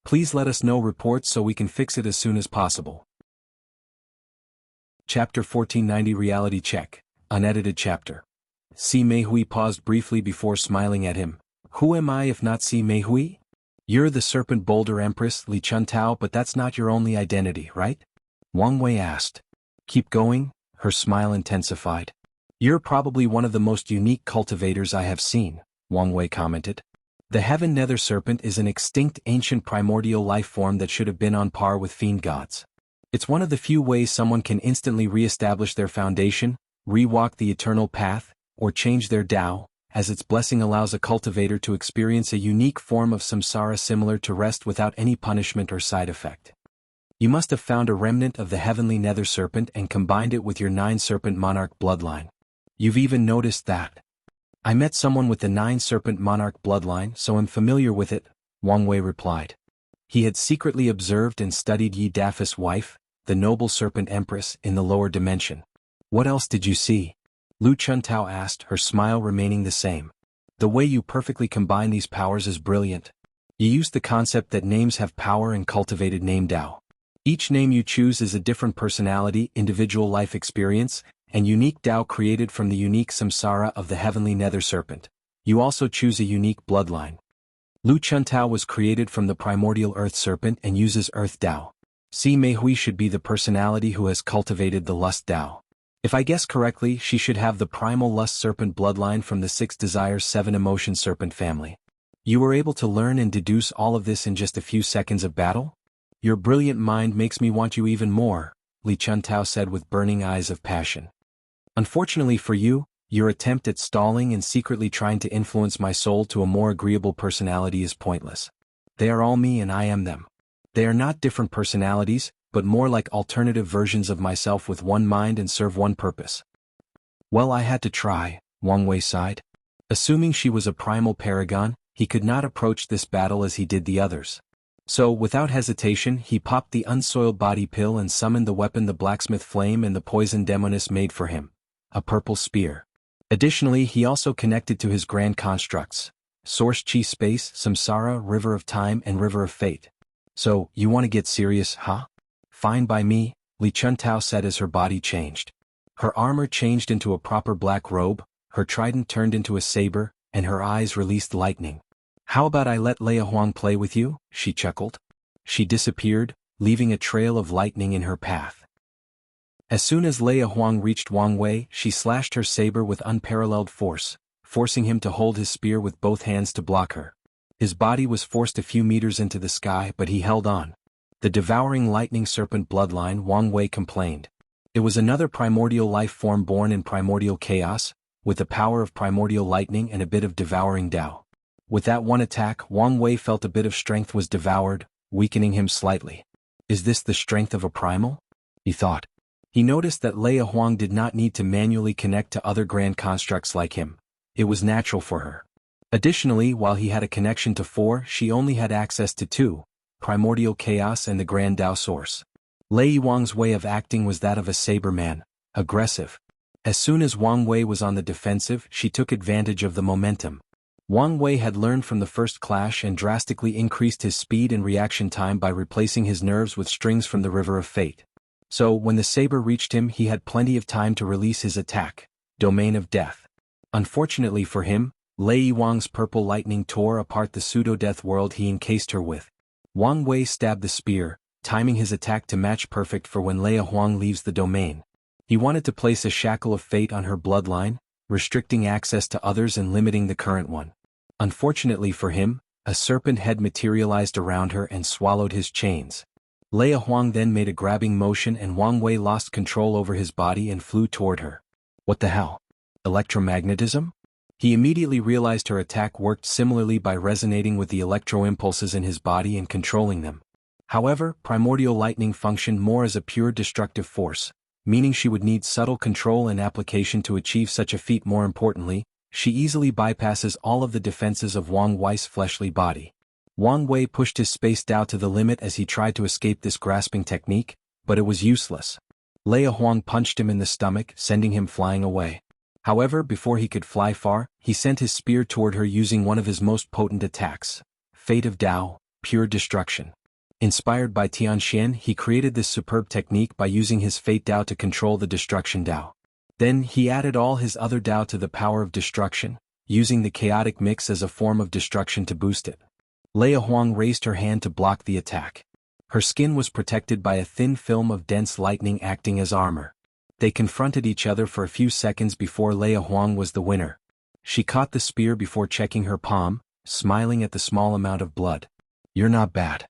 Please let us know reports so we can fix it as soon as possible. Chapter 1490 Reality Check, Unedited Chapter. Si Meihui paused briefly before smiling at him. Who am I if not Si Meihui? You're the Serpent Boulder Empress, Li Chuntao, but that's not your only identity, right? Wang Wei asked. Keep going, her smile intensified. You're probably one of the most unique cultivators I have seen, Wang Wei commented. The Heaven Nether Serpent is an extinct ancient primordial life form that should have been on par with fiend gods. It's one of the few ways someone can instantly re-establish their foundation, re-walk the eternal path, or change their Tao, as its blessing allows a cultivator to experience a unique form of samsara similar to rest without any punishment or side effect. You must have found a remnant of the heavenly nether serpent and combined it with your 9-serpent monarch bloodline. You've even noticed that. I met someone with the 9-serpent monarch bloodline, so I'm familiar with it, Wang Wei replied. He had secretly observed and studied Yi Dafa's wife, the noble serpent Empress, in the lower dimension. What else did you see? Lu Chuntao asked, her smile remaining the same. The way you perfectly combine these powers is brilliant. You used the concept that names have power and cultivated name Tao. Each name you choose is a different personality, individual life experience, and unique Tao created from the unique samsara of the heavenly nether serpent. You also choose a unique bloodline. Lu Chuntao was created from the primordial earth serpent and uses earth Tao. Si Meihui should be the personality who has cultivated the lust Tao. If I guess correctly, she should have the primal lust serpent bloodline from the 6 desires 7 emotion serpent family. You were able to learn and deduce all of this in just a few seconds of battle? Your brilliant mind makes me want you even more, Li Chuntao said with burning eyes of passion. Unfortunately for you, your attempt at stalling and secretly trying to influence my soul to a more agreeable personality is pointless. They are all me and I am them. They are not different personalities, but more like alternative versions of myself with one mind and serve one purpose. Well, I had to try, Wang Wei sighed. Assuming she was a primal paragon, he could not approach this battle as he did the others. So, without hesitation, he popped the unsoiled body pill and summoned the weapon the blacksmith flame and the poison demoness made for him. A purple spear. Additionally, he also connected to his grand constructs. Source Chi Space, Samsara, River of Time and River of Fate. So, you want to get serious, huh? Fine by me, Li Chuntao said as her body changed. Her armor changed into a proper black robe, her trident turned into a saber, and her eyes released lightning. How about I let Leia Huang play with you? She chuckled. She disappeared, leaving a trail of lightning in her path. As soon as Leia Huang reached Wang Wei, she slashed her saber with unparalleled force, forcing him to hold his spear with both hands to block her. His body was forced a few meters into the sky, but he held on. The devouring lightning serpent bloodline, Wang Wei complained. It was another primordial life form born in primordial chaos, with the power of primordial lightning and a bit of devouring Tao. With that one attack, Wang Wei felt a bit of strength was devoured, weakening him slightly. Is this the strength of a primal? He thought. He noticed that Leia Huang did not need to manually connect to other grand constructs like him. It was natural for her. Additionally, while he had a connection to 4, she only had access to 2, primordial chaos and the grand Tao source. Lei Wang's way of acting was that of a saber man, aggressive. As soon as Wang Wei was on the defensive, she took advantage of the momentum. Wang Wei had learned from the first clash and drastically increased his speed and reaction time by replacing his nerves with strings from the River of Fate. So, when the saber reached him, he had plenty of time to release his attack, Domain of Death. Unfortunately for him, Lei Wang's purple lightning tore apart the pseudo-death world he encased her with. Wang Wei stabbed the spear, timing his attack to match perfect for when Leia Huang leaves the domain. He wanted to place a shackle of fate on her bloodline, restricting access to others and limiting the current one. Unfortunately for him, a serpent head materialized around her and swallowed his chains. Leia Huang then made a grabbing motion and Wang Wei lost control over his body and flew toward her. What the hell? Electromagnetism? He immediately realized her attack worked similarly by resonating with the electro-impulses in his body and controlling them. However, primordial lightning functioned more as a pure destructive force, meaning she would need subtle control and application to achieve such a feat. More importantly, she easily bypasses all of the defenses of Wang Wei's fleshly body. Wang Wei pushed his space Tao to the limit as he tried to escape this grasping technique, but it was useless. Leia Huang punched him in the stomach, sending him flying away. However, before he could fly far, he sent his spear toward her using one of his most potent attacks, Fate of Tao, pure destruction. Inspired by Tianxian, he created this superb technique by using his Fate Tao to control the destruction Tao. Then, he added all his other Tao to the power of destruction, using the chaotic mix as a form of destruction to boost it. Leia Huang raised her hand to block the attack. Her skin was protected by a thin film of dense lightning acting as armor. They confronted each other for a few seconds before Lei Huang was the winner. She caught the spear before checking her palm, smiling at the small amount of blood. You're not bad.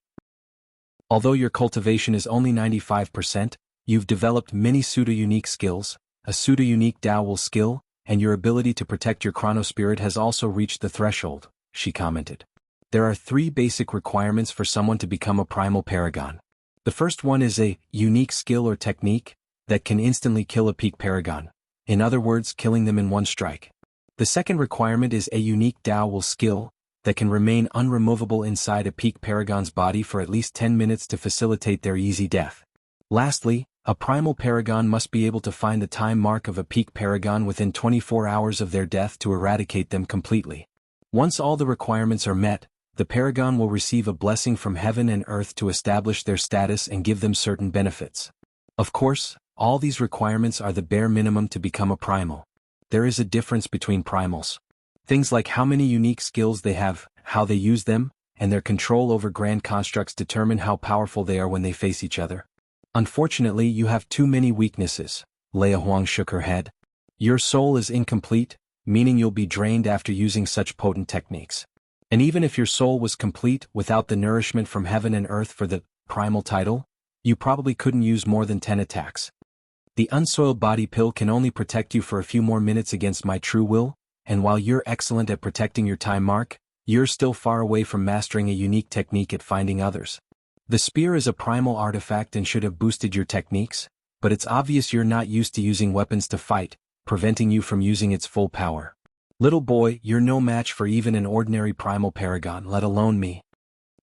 Although your cultivation is only 95%, you've developed many pseudo-unique skills, a pseudo-unique Dao Will skill, and your ability to protect your chronospirit has also reached the threshold, she commented. There are 3 basic requirements for someone to become a primal paragon. The first one is a unique skill or technique that can instantly kill a peak paragon, in other words, killing them in one strike. The second requirement is a unique Dao Will skill that can remain unremovable inside a peak paragon's body for at least 10 minutes to facilitate their easy death. Lastly, a primal paragon must be able to find the time mark of a peak paragon within 24 hours of their death to eradicate them completely. Once all the requirements are met, the paragon will receive a blessing from heaven and earth to establish their status and give them certain benefits. Of course, all these requirements are the bare minimum to become a primal. There is a difference between primals. Things like how many unique skills they have, how they use them, and their control over grand constructs determine how powerful they are when they face each other. Unfortunately, you have too many weaknesses. Lei Huang shook her head. Your soul is incomplete, meaning you'll be drained after using such potent techniques. And even if your soul was complete without the nourishment from heaven and earth for the primal title, you probably couldn't use more than 10 attacks. The unsoiled body pill can only protect you for a few more minutes against my true will, and while you're excellent at protecting your time mark, you're still far away from mastering a unique technique at finding others. The spear is a primal artifact and should have boosted your techniques, but it's obvious you're not used to using weapons to fight, preventing you from using its full power. Little boy, you're no match for even an ordinary primal paragon, let alone me.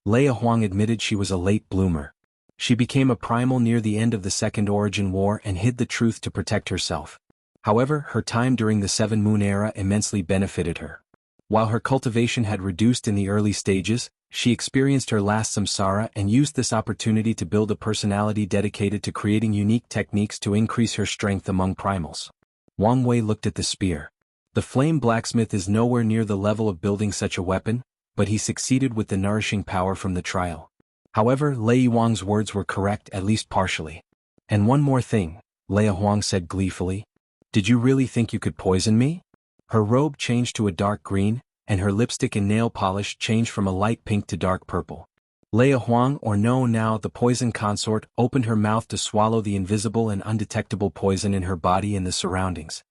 Lei Huang admitted she was a late bloomer. She became a primal near the end of the Second Origin War and hid the truth to protect herself. However, her time during the Seven Moon Era immensely benefited her. While her cultivation had reduced in the early stages, she experienced her last samsara and used this opportunity to build a personality dedicated to creating unique techniques to increase her strength among primals. Wang Wei looked at the spear. The flame blacksmith is nowhere near the level of building such a weapon, but he succeeded with the nourishing power from the trial. However, Lei Huang's words were correct at least partially. And one more thing, Lei Huang said gleefully. Did you really think you could poison me? Her robe changed to a dark green, and her lipstick and nail polish changed from a light pink to dark purple. Lei Huang, or no now the poison consort, opened her mouth to swallow the invisible and undetectable poison in her body and the surroundings.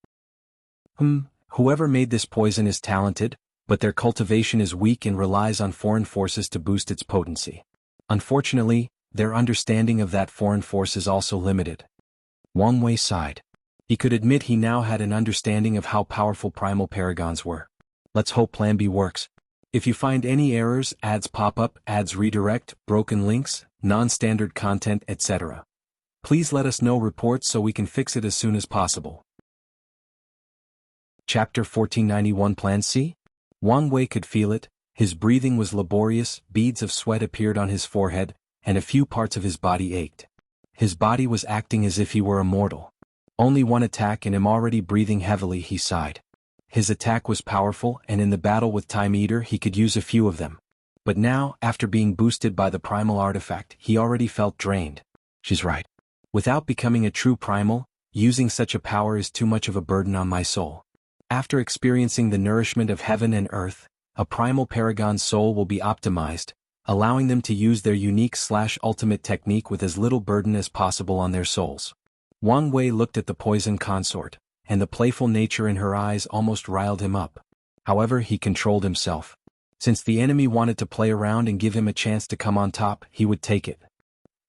Whoever made this poison is talented, but their cultivation is weak and relies on foreign forces to boost its potency. Unfortunately, their understanding of that foreign force is also limited. Wang Wei sighed. He could admit he now had an understanding of how powerful primal paragons were. Let's hope Plan B works. If you find any errors, ads pop up, ads redirect, broken links, non-standard content, etc., please let us know reports so we can fix it as soon as possible. Chapter 1491 Plan C? Wang Wei could feel it. His breathing was laborious, beads of sweat appeared on his forehead, and a few parts of his body ached. His body was acting as if he were immortal. Only one attack and I'm already breathing heavily, he sighed. His attack was powerful and in the battle with Time Eater he could use a few of them. But now, after being boosted by the primal artifact, he already felt drained. She's right. Without becoming a true primal, using such a power is too much of a burden on my soul. After experiencing the nourishment of heaven and earth, a primal paragon's soul will be optimized, allowing them to use their unique/ultimate technique with as little burden as possible on their souls. Wang Wei looked at the poison consort, and the playful nature in her eyes almost riled him up. However, he controlled himself. Since the enemy wanted to play around and give him a chance to come on top, he would take it.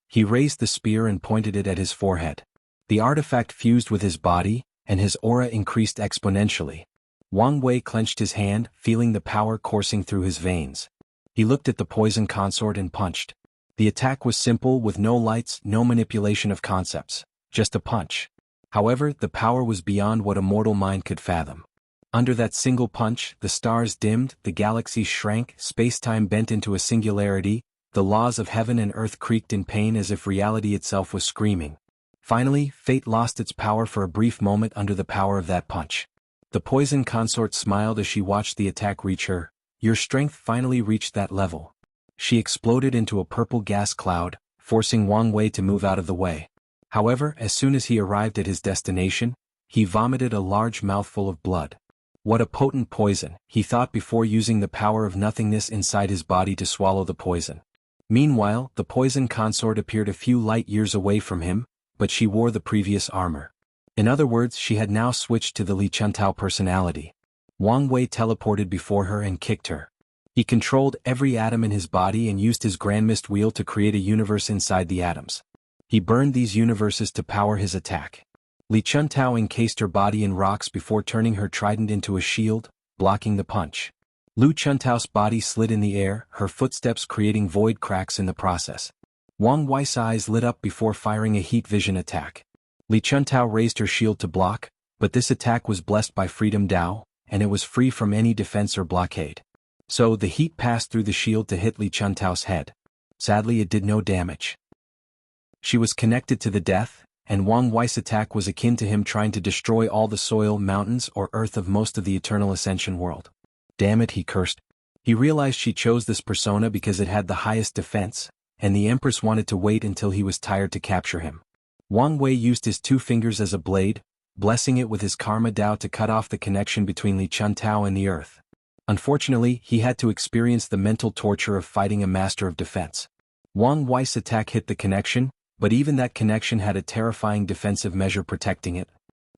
He raised the spear and pointed it at his forehead. The artifact fused with his body, and his aura increased exponentially. Wang Wei clenched his hand, feeling the power coursing through his veins. He looked at the poison consort and punched. The attack was simple, with no lights, no manipulation of concepts, just a punch. However, the power was beyond what a mortal mind could fathom. Under that single punch, the stars dimmed, the galaxies shrank, space-time bent into a singularity, the laws of heaven and earth creaked in pain as if reality itself was screaming. Finally, fate lost its power for a brief moment under the power of that punch. The poison consort smiled as she watched the attack reach her. Your strength finally reached that level. She exploded into a purple gas cloud, forcing Wang Wei to move out of the way. However, as soon as he arrived at his destination, he vomited a large mouthful of blood. What a potent poison, he thought before using the power of nothingness inside his body to swallow the poison. Meanwhile, the poison consort appeared a few light years away from him, but she wore the previous armor. In other words, she had now switched to the Li Chuntao personality. Wang Wei teleported before her and kicked her. He controlled every atom in his body and used his Grand Mist Wheel to create a universe inside the atoms. He burned these universes to power his attack. Li Chuntao encased her body in rocks before turning her trident into a shield, blocking the punch. Lu Chuntao's body slid in the air, her footsteps creating void cracks in the process. Wang Wei's eyes lit up before firing a heat vision attack. Li Chuntao raised her shield to block, but this attack was blessed by Freedom Dao, and it was free from any defense or blockade. So the heat passed through the shield to hit Li Chuntao's head. Sadly, it did no damage. She was connected to the death, and Wang Wei's attack was akin to him trying to destroy all the soil, mountains, or earth of most of the Eternal Ascension world. Damn it, he cursed. He realized she chose this persona because it had the highest defense, and the Empress wanted to wait until he was tired to capture him. Wang Wei used his 2 fingers as a blade, blessing it with his Karma Dao to cut off the connection between Li Chuntao and the earth. Unfortunately, he had to experience the mental torture of fighting a master of defense. Wang Wei's attack hit the connection, but even that connection had a terrifying defensive measure protecting it.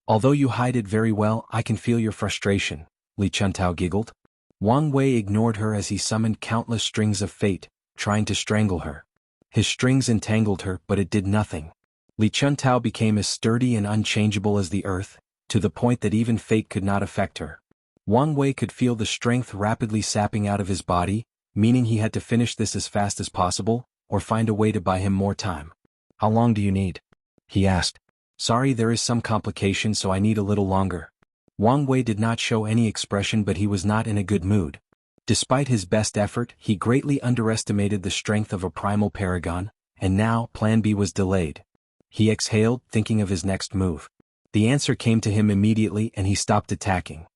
Although you hide it very well, I can feel your frustration, Li Chuntao giggled. Wang Wei ignored her as he summoned countless strings of fate, trying to strangle her. His strings entangled her, but it did nothing. Li Chuntao became as sturdy and unchangeable as the earth, to the point that even fate could not affect her. Wang Wei could feel the strength rapidly sapping out of his body, meaning he had to finish this as fast as possible, or find a way to buy him more time. How long do you need? He asked. Sorry, there is some complication, so I need a little longer. Wang Wei did not show any expression, but he was not in a good mood. Despite his best effort, he greatly underestimated the strength of a primal paragon, and now Plan B was delayed. He exhaled, thinking of his next move. The answer came to him immediately and he stopped attacking.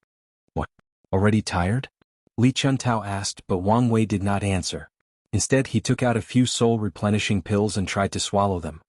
What? Already tired? Li Chuntao asked, but Wang Wei did not answer. Instead, he took out a few soul-replenishing pills and tried to swallow them.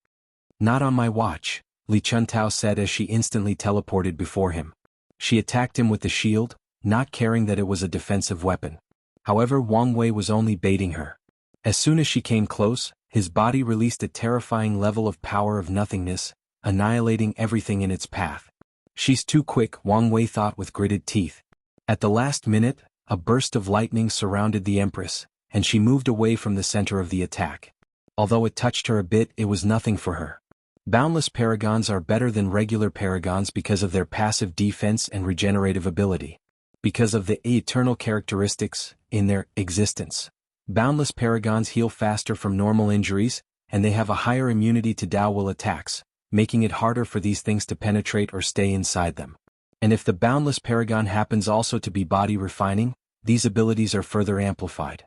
Not on my watch, Li Chuntao said as she instantly teleported before him. She attacked him with the shield, not caring that it was a defensive weapon. However, Wang Wei was only baiting her. As soon as she came close, his body released a terrifying level of power of nothingness, annihilating everything in its path. She's too quick, Wang Wei thought with gritted teeth. At the last minute, a burst of lightning surrounded the Empress, and she moved away from the center of the attack. Although it touched her a bit, it was nothing for her. Boundless paragons are better than regular paragons because of their passive defense and regenerative ability. Because of the eternal characteristics in their existence. Boundless paragons heal faster from normal injuries, and they have a higher immunity to Dao will attacks, making it harder for these things to penetrate or stay inside them. And if the boundless paragon happens also to be body refining, these abilities are further amplified.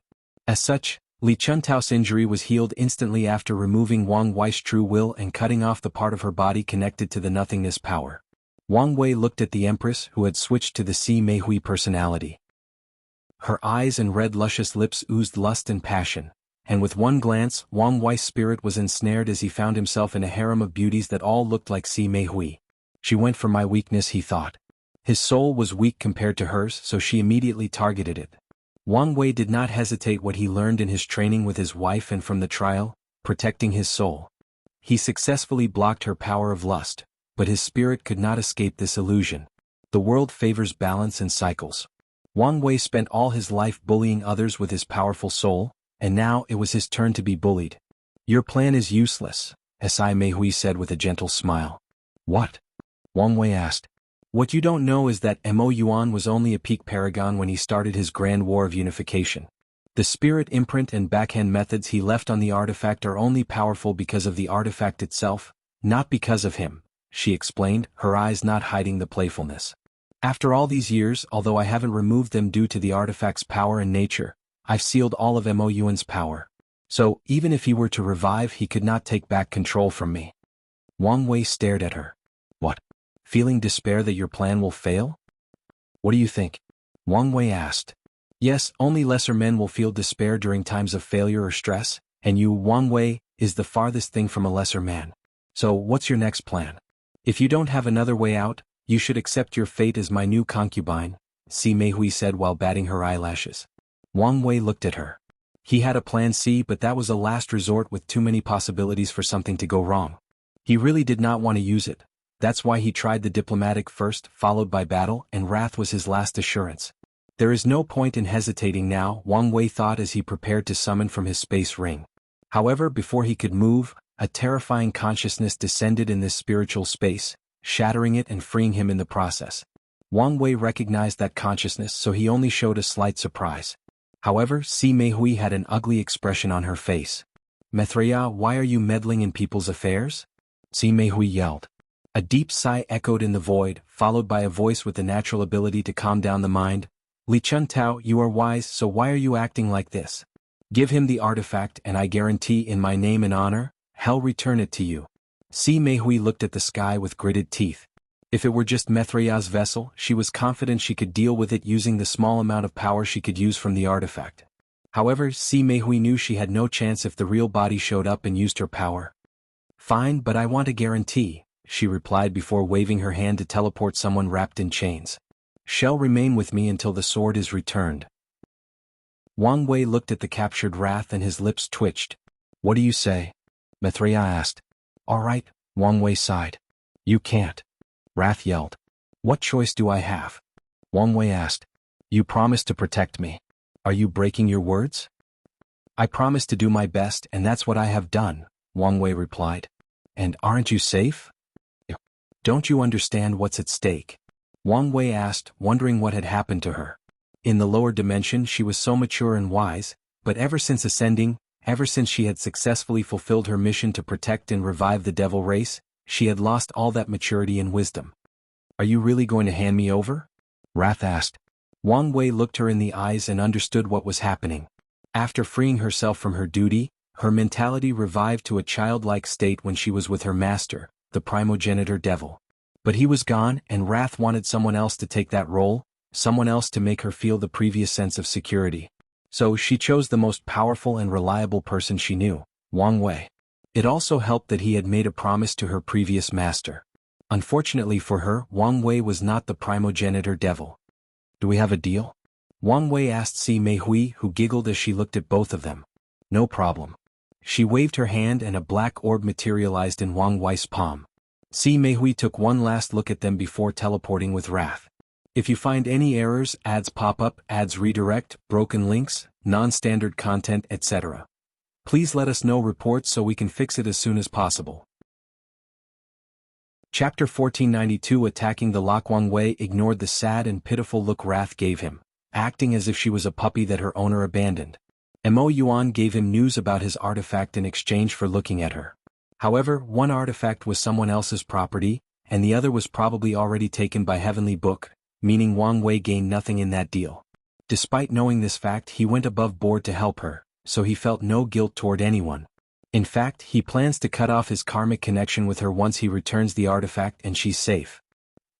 As such, Li Chuntao's injury was healed instantly after removing Wang Wei's true will and cutting off the part of her body connected to the nothingness power. Wang Wei looked at the Empress, who had switched to the Si Meihui personality. Her eyes and red luscious lips oozed lust and passion, and with one glance, Wang Wei's spirit was ensnared as he found himself in a harem of beauties that all looked like Si Meihui. She went for my weakness, he thought. His soul was weak compared to hers, so she immediately targeted it. Wang Wei did not hesitate what he learned in his training with his wife and from the trial, protecting his soul. He successfully blocked her power of lust, but his spirit could not escape this illusion. The world favors balance and cycles. Wang Wei spent all his life bullying others with his powerful soul, and now it was his turn to be bullied. Your plan is useless, Si Meihui said with a gentle smile. What? Wang Wei asked. What you don't know is that Mo Yuan was only a peak paragon when he started his grand war of unification. The spirit imprint and backhand methods he left on the artifact are only powerful because of the artifact itself, not because of him, she explained, her eyes not hiding the playfulness. After all these years, although I haven't removed them due to the artifact's power and nature, I've sealed all of Mo Yuan's power. So, even if he were to revive, he could not take back control from me. Wang Wei stared at her. What? Feeling despair that your plan will fail? What do you think? Wang Wei asked. Yes, only lesser men will feel despair during times of failure or stress, and you, Wang Wei, is the farthest thing from a lesser man. So, what's your next plan? If you don't have another way out, you should accept your fate as my new concubine, Si Meihui said while batting her eyelashes. Wang Wei looked at her. He had a plan C, but that was a last resort with too many possibilities for something to go wrong. He really did not want to use it. That's why he tried the diplomatic first, followed by battle, and wrath was his last assurance. There is no point in hesitating now, Wang Wei thought as he prepared to summon from his space ring. However, before he could move, a terrifying consciousness descended in this spiritual space, shattering it and freeing him in the process. Wang Wei recognized that consciousness, so he only showed a slight surprise. However, Si Meihui had an ugly expression on her face. Mithria, why are you meddling in people's affairs? Si Meihui yelled. A deep sigh echoed in the void, followed by a voice with the natural ability to calm down the mind. Li Chuntao, you are wise, so why are you acting like this? Give him the artifact and I guarantee in my name and honor, Hell return it to you. Si Meihui looked at the sky with gritted teeth. If it were just Mithria's vessel, she was confident she could deal with it using the small amount of power she could use from the artifact. However, Si Meihui knew she had no chance if the real body showed up and used her power. Fine, but I want a guarantee, she replied before waving her hand to teleport someone wrapped in chains. Shall remain with me until the sword is returned. Wang Wei looked at the captured wrath and his lips twitched. What do you say? Mithria asked. All right, Wang Wei sighed. You can't. Wrath yelled. What choice do I have? Wang Wei asked. You promised to protect me. Are you breaking your words? I promised to do my best and that's what I have done, Wang Wei replied. And aren't you safe? Don't you understand what's at stake? Wang Wei asked, wondering what had happened to her. In the lower dimension she was so mature and wise, but ever since ascending, ever since she had successfully fulfilled her mission to protect and revive the devil race, she had lost all that maturity and wisdom. Are you really going to hand me over? Wrath asked. Wang Wei looked her in the eyes and understood what was happening. After freeing herself from her duty, her mentality revived to a childlike state when she was with her master, the primogenitor devil. But he was gone and Wrath wanted someone else to take that role, someone else to make her feel the previous sense of security. So she chose the most powerful and reliable person she knew, Wang Wei. It also helped that he had made a promise to her previous master. Unfortunately for her, Wang Wei was not the primogenitor devil. Do we have a deal? Wang Wei asked Si Meihui, who giggled as she looked at both of them. No problem. She waved her hand and a black orb materialized in Wang Wei's palm. Si Meihui took one last look at them before teleporting with Wrath. If you find any errors, ads pop up, ads redirect, broken links, non-standard content, etc. Please let us know reports so we can fix it as soon as possible. Chapter 1492 Attacking the Lock. Wang Wei ignored the sad and pitiful look Wrath gave him, acting as if she was a puppy that her owner abandoned. Mo Yuan gave him news about his artifact in exchange for looking at her. However, one artifact was someone else's property, and the other was probably already taken by Heavenly Book, meaning Wang Wei gained nothing in that deal. Despite knowing this fact, he went above board to help her, so he felt no guilt toward anyone. In fact, he plans to cut off his karmic connection with her once he returns the artifact and she's safe.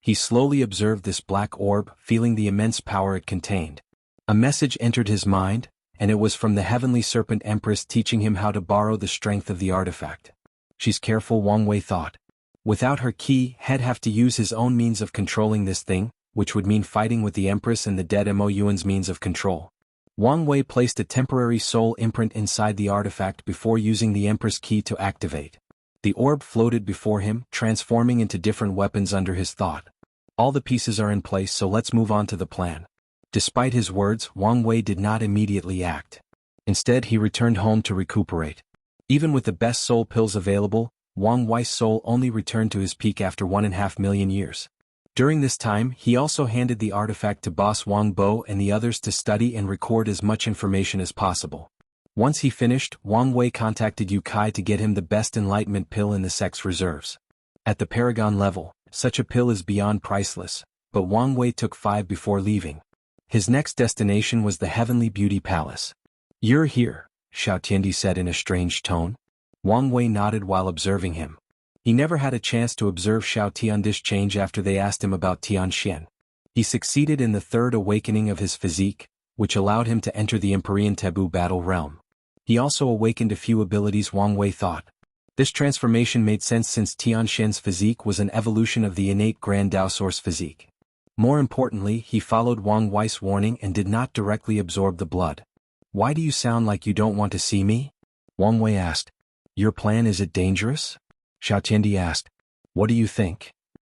He slowly observed this black orb, feeling the immense power it contained. A message entered his mind, and it was from the heavenly serpent Empress teaching him how to borrow the strength of the artifact. She's careful, Wang Wei thought. Without her key, he'd have to use his own means of controlling this thing, which would mean fighting with the Empress and the dead Mo Yuan's means of control. Wang Wei placed a temporary soul imprint inside the artifact before using the Empress key to activate. The orb floated before him, transforming into different weapons under his thought. All the pieces are in place, so let's move on to the plan. Despite his words, Wang Wei did not immediately act. Instead, he returned home to recuperate. Even with the best soul pills available, Wang Wei's soul only returned to his peak after 1.5 million years. During this time, he also handed the artifact to boss Wang Bo and the others to study and record as much information as possible. Once he finished, Wang Wei contacted Yu Kai to get him the best enlightenment pill in the sex reserves. At the Paragon level, such a pill is beyond priceless, but Wang Wei took 5 before leaving. His next destination was the Heavenly Beauty Palace. You're here, Xiao Tiandi said in a strange tone. Wang Wei nodded while observing him. He never had a chance to observe Xiao Tiandi's change after they asked him about Tianxian. He succeeded in the third awakening of his physique, which allowed him to enter the Empyrean Taboo battle realm. He also awakened a few abilities, Wang Wei thought. This transformation made sense since Tianxian's physique was an evolution of the innate Grand Dao Source physique. More importantly, he followed Wang Wei's warning and did not directly absorb the blood. "Why do you sound like you don't want to see me?" Wang Wei asked. "Your plan, is it dangerous?" Xiao Tiandi asked. "What do you think?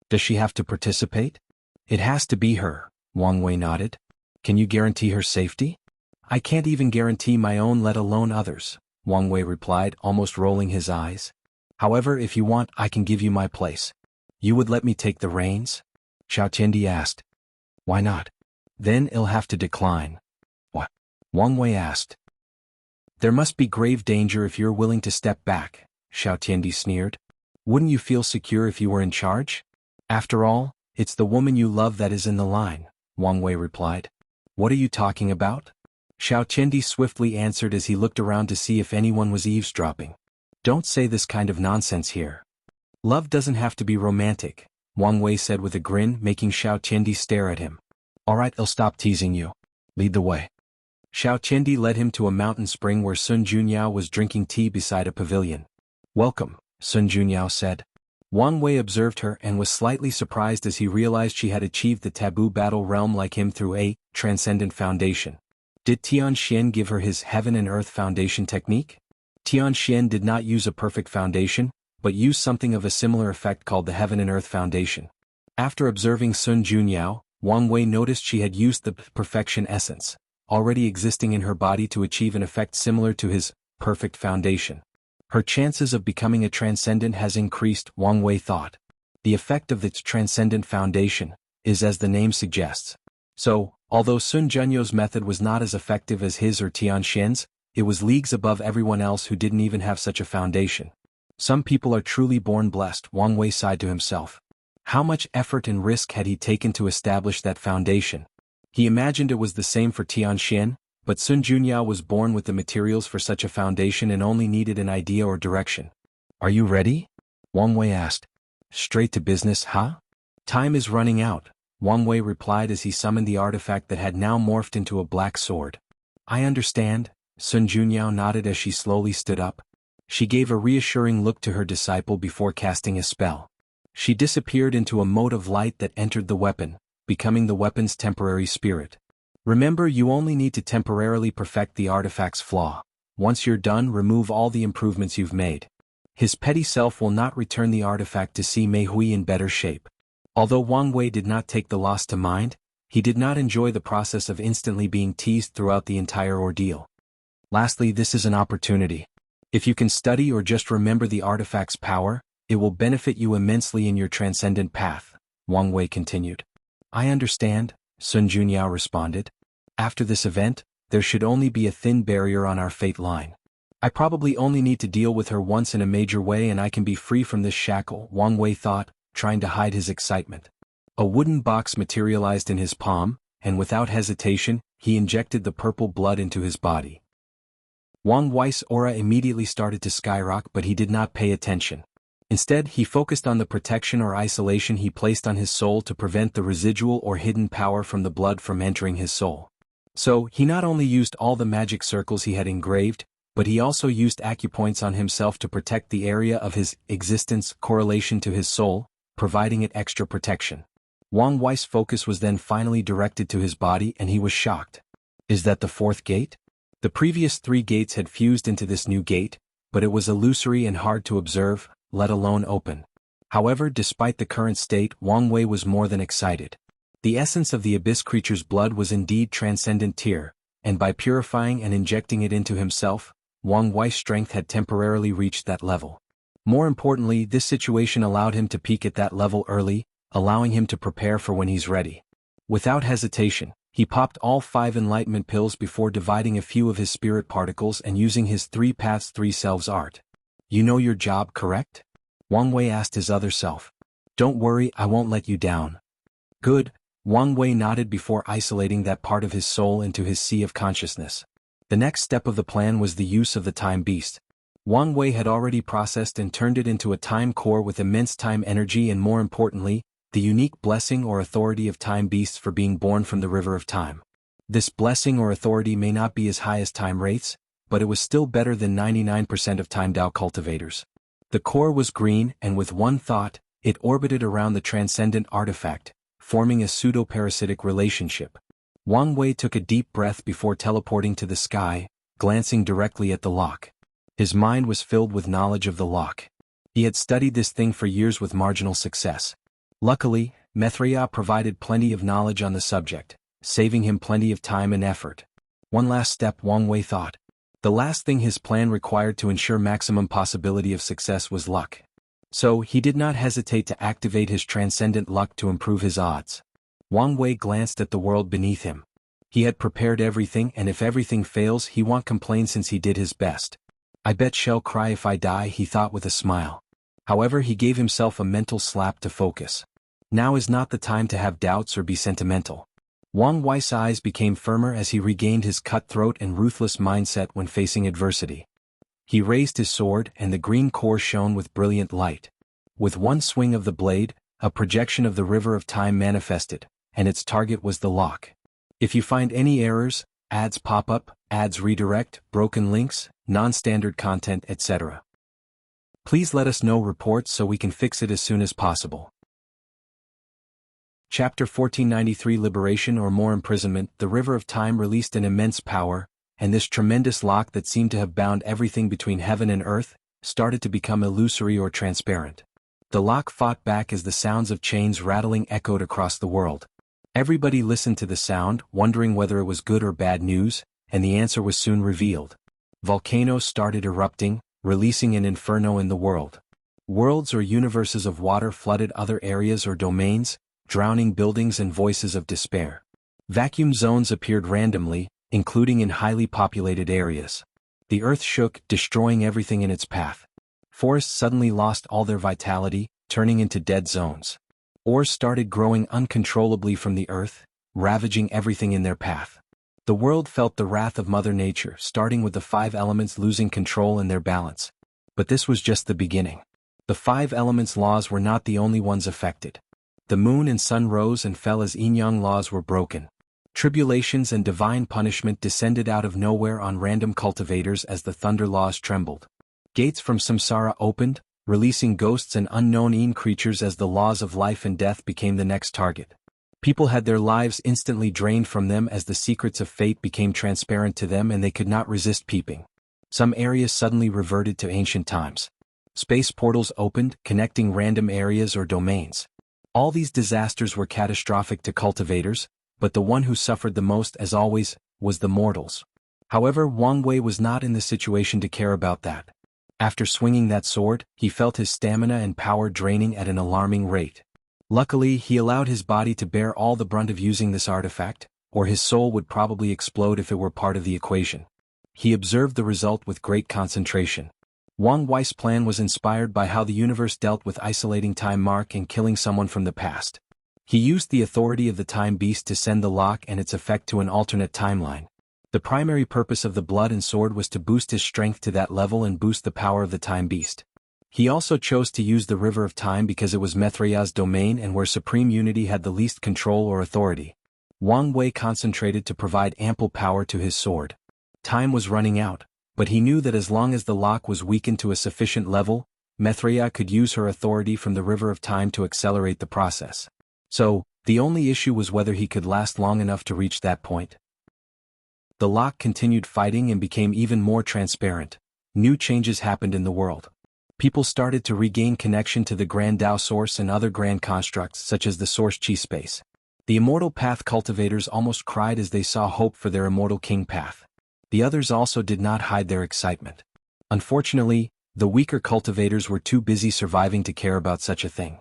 Does she have to participate?" "It has to be her," Wang Wei nodded. "Can you guarantee her safety?" "I can't even guarantee my own, let alone others," Wang Wei replied, almost rolling his eyes. "However, if you want, I can give you my place." "You would let me take the reins?" Xiao Tiandi asked. "Why not?" "Then I'll have to decline." "What?" Wang Wei asked. "There must be grave danger if you're willing to step back," Xiao Tiandi sneered. "Wouldn't you feel secure if you were in charge?" "After all, it's the woman you love that is in the line," Wang Wei replied. "What are you talking about?" Xiao Tiandi swiftly answered as he looked around to see if anyone was eavesdropping. "Don't say this kind of nonsense here. Love doesn't have to be romantic," Wang Wei said with a grin, making Xiao Tiandi stare at him. "All right, I'll stop teasing you. Lead the way." Xiao Tiandi led him to a mountain spring where Sun Junyao was drinking tea beside a pavilion. "Welcome," Sun Junyao said. Wang Wei observed her and was slightly surprised as he realized she had achieved the taboo battle realm like him through a transcendent foundation. Did Tianxian give her his heaven and earth foundation technique? Tianxian did not use a perfect foundation, but used something of a similar effect called the heaven and earth foundation. After observing Sun Junyao, Wang Wei noticed she had used the perfection essence, already existing in her body, to achieve an effect similar to his perfect foundation. Her chances of becoming a transcendent has increased, Wang Wei thought. The effect of its transcendent foundation is as the name suggests. So, although Sun Junyao's method was not as effective as his or Tianxian's, it was leagues above everyone else who didn't even have such a foundation. Some people are truly born blessed, Wang Wei sighed to himself. How much effort and risk had he taken to establish that foundation? He imagined it was the same for Tianxian, but Sun Junyao was born with the materials for such a foundation and only needed an idea or direction. "Are you ready?" Wang Wei asked. "Straight to business, huh?" "Time is running out," Wang Wei replied as he summoned the artifact that had now morphed into a black sword. "I understand," Sun Junyao nodded as she slowly stood up. She gave a reassuring look to her disciple before casting a spell. She disappeared into a mote of light that entered the weapon, becoming the weapon's temporary spirit. "Remember, you only need to temporarily perfect the artifact's flaw. Once you're done, remove all the improvements you've made. His petty self will not return the artifact to see Mei Hui in better shape." Although Wang Wei did not take the loss to mind, he did not enjoy the process of instantly being teased throughout the entire ordeal. "Lastly, this is an opportunity. If you can study or just remember the artifact's power, it will benefit you immensely in your transcendent path," Wang Wei continued. "I understand," Sun Junyao responded. "After this event, there should only be a thin barrier on our fate line. I probably only need to deal with her once in a major way and I can be free from this shackle," Wang Wei thought, trying to hide his excitement. A wooden box materialized in his palm, and without hesitation, he injected the purple blood into his body. Wang Wei's aura immediately started to skyrocket, but he did not pay attention. Instead, he focused on the protection or isolation he placed on his soul to prevent the residual or hidden power from the blood from entering his soul. So, he not only used all the magic circles he had engraved, but he also used acupoints on himself to protect the area of his existence correlation to his soul, providing it extra protection. Wang Wei's focus was then finally directed to his body and he was shocked. Is that the fourth gate? The previous 3 gates had fused into this new gate, but it was illusory and hard to observe, let alone open. However, despite the current state, Wang Wei was more than excited. The essence of the abyss creature's blood was indeed transcendent tier, and by purifying and injecting it into himself, Wang Wei's strength had temporarily reached that level. More importantly, this situation allowed him to peak at that level early, allowing him to prepare for when he's ready. Without hesitation, he popped all 5 enlightenment pills before dividing a few of his spirit particles and using his 3 paths 3 selves art. "You know your job, correct?" Wang Wei asked his other self. "Don't worry, I won't let you down." "Good," Wang Wei nodded before isolating that part of his soul into his sea of consciousness. The next step of the plan was the use of the time beast. Wang Wei had already processed and turned it into a time core with immense time energy and, more importantly, the unique blessing or authority of time beasts for being born from the river of time. This blessing or authority may not be as high as time wraiths, but it was still better than 99% of time Dao cultivators. The core was green, and with one thought, it orbited around the transcendent artifact, forming a pseudo-parasitic relationship. Wang Wei took a deep breath before teleporting to the sky, glancing directly at the lock. His mind was filled with knowledge of the lock. He had studied this thing for years with marginal success. Luckily, Mithria provided plenty of knowledge on the subject, saving him plenty of time and effort. One last step, Wang Wei thought. The last thing his plan required to ensure maximum possibility of success was luck. So, he did not hesitate to activate his transcendent luck to improve his odds. Wang Wei glanced at the world beneath him. He had prepared everything, and if everything fails he won't complain since he did his best. I bet she'll cry if I die, he thought with a smile. However, he gave himself a mental slap to focus. Now is not the time to have doubts or be sentimental. Wang Wei's eyes became firmer as he regained his cutthroat and ruthless mindset when facing adversity. He raised his sword, and the green core shone with brilliant light. With one swing of the blade, a projection of the river of time manifested, and its target was the lock. If you find any errors, ads pop up, ads redirect, broken links, non-standard content, etc., please let us know reports so we can fix it as soon as possible. Chapter 1493 Liberation or More Imprisonment. The River of Time released an immense power, and this tremendous lock that seemed to have bound everything between heaven and earth, started to become illusory or transparent. The lock fought back as the sounds of chains rattling echoed across the world. Everybody listened to the sound, wondering whether it was good or bad news, and the answer was soon revealed. Volcanoes started erupting, releasing an inferno in the world. Worlds or universes of water flooded other areas or domains, drowning buildings and voices of despair. Vacuum zones appeared randomly, including in highly populated areas. The earth shook, destroying everything in its path. Forests suddenly lost all their vitality, turning into dead zones. Ores started growing uncontrollably from the earth, ravaging everything in their path. The world felt the wrath of Mother Nature, starting with the 5 elements losing control and their balance. But this was just the beginning. The 5 elements' laws were not the only ones affected. The moon and sun rose and fell as yin-yang laws were broken. Tribulations and divine punishment descended out of nowhere on random cultivators as the thunder laws trembled. Gates from samsara opened, releasing ghosts and unknown yin creatures as the laws of life and death became the next target. People had their lives instantly drained from them as the secrets of fate became transparent to them and they could not resist peeping. Some areas suddenly reverted to ancient times. Space portals opened, connecting random areas or domains. All these disasters were catastrophic to cultivators, but the one who suffered the most, as always, was the mortals. However, Wang Wei was not in the situation to care about that. After swinging that sword, he felt his stamina and power draining at an alarming rate. Luckily, he allowed his body to bear all the brunt of using this artifact, or his soul would probably explode if it were part of the equation. He observed the result with great concentration. Wang Wei's plan was inspired by how the universe dealt with isolating time mark and killing someone from the past. He used the authority of the time beast to send the lock and its effect to an alternate timeline. The primary purpose of the blood and sword was to boost his strength to that level and boost the power of the time beast. He also chose to use the River of Time because it was Mithria's domain and where Supreme Unity had the least control or authority. Wang Wei concentrated to provide ample power to his sword. Time was running out, but he knew that as long as the lock was weakened to a sufficient level, Mithria could use her authority from the River of Time to accelerate the process. So, the only issue was whether he could last long enough to reach that point. The lock continued fighting and became even more transparent. New changes happened in the world. People started to regain connection to the Grand Tao Source and other grand constructs such as the Source Chi space. The Immortal Path cultivators almost cried as they saw hope for their Immortal King path. The others also did not hide their excitement. Unfortunately, the weaker cultivators were too busy surviving to care about such a thing.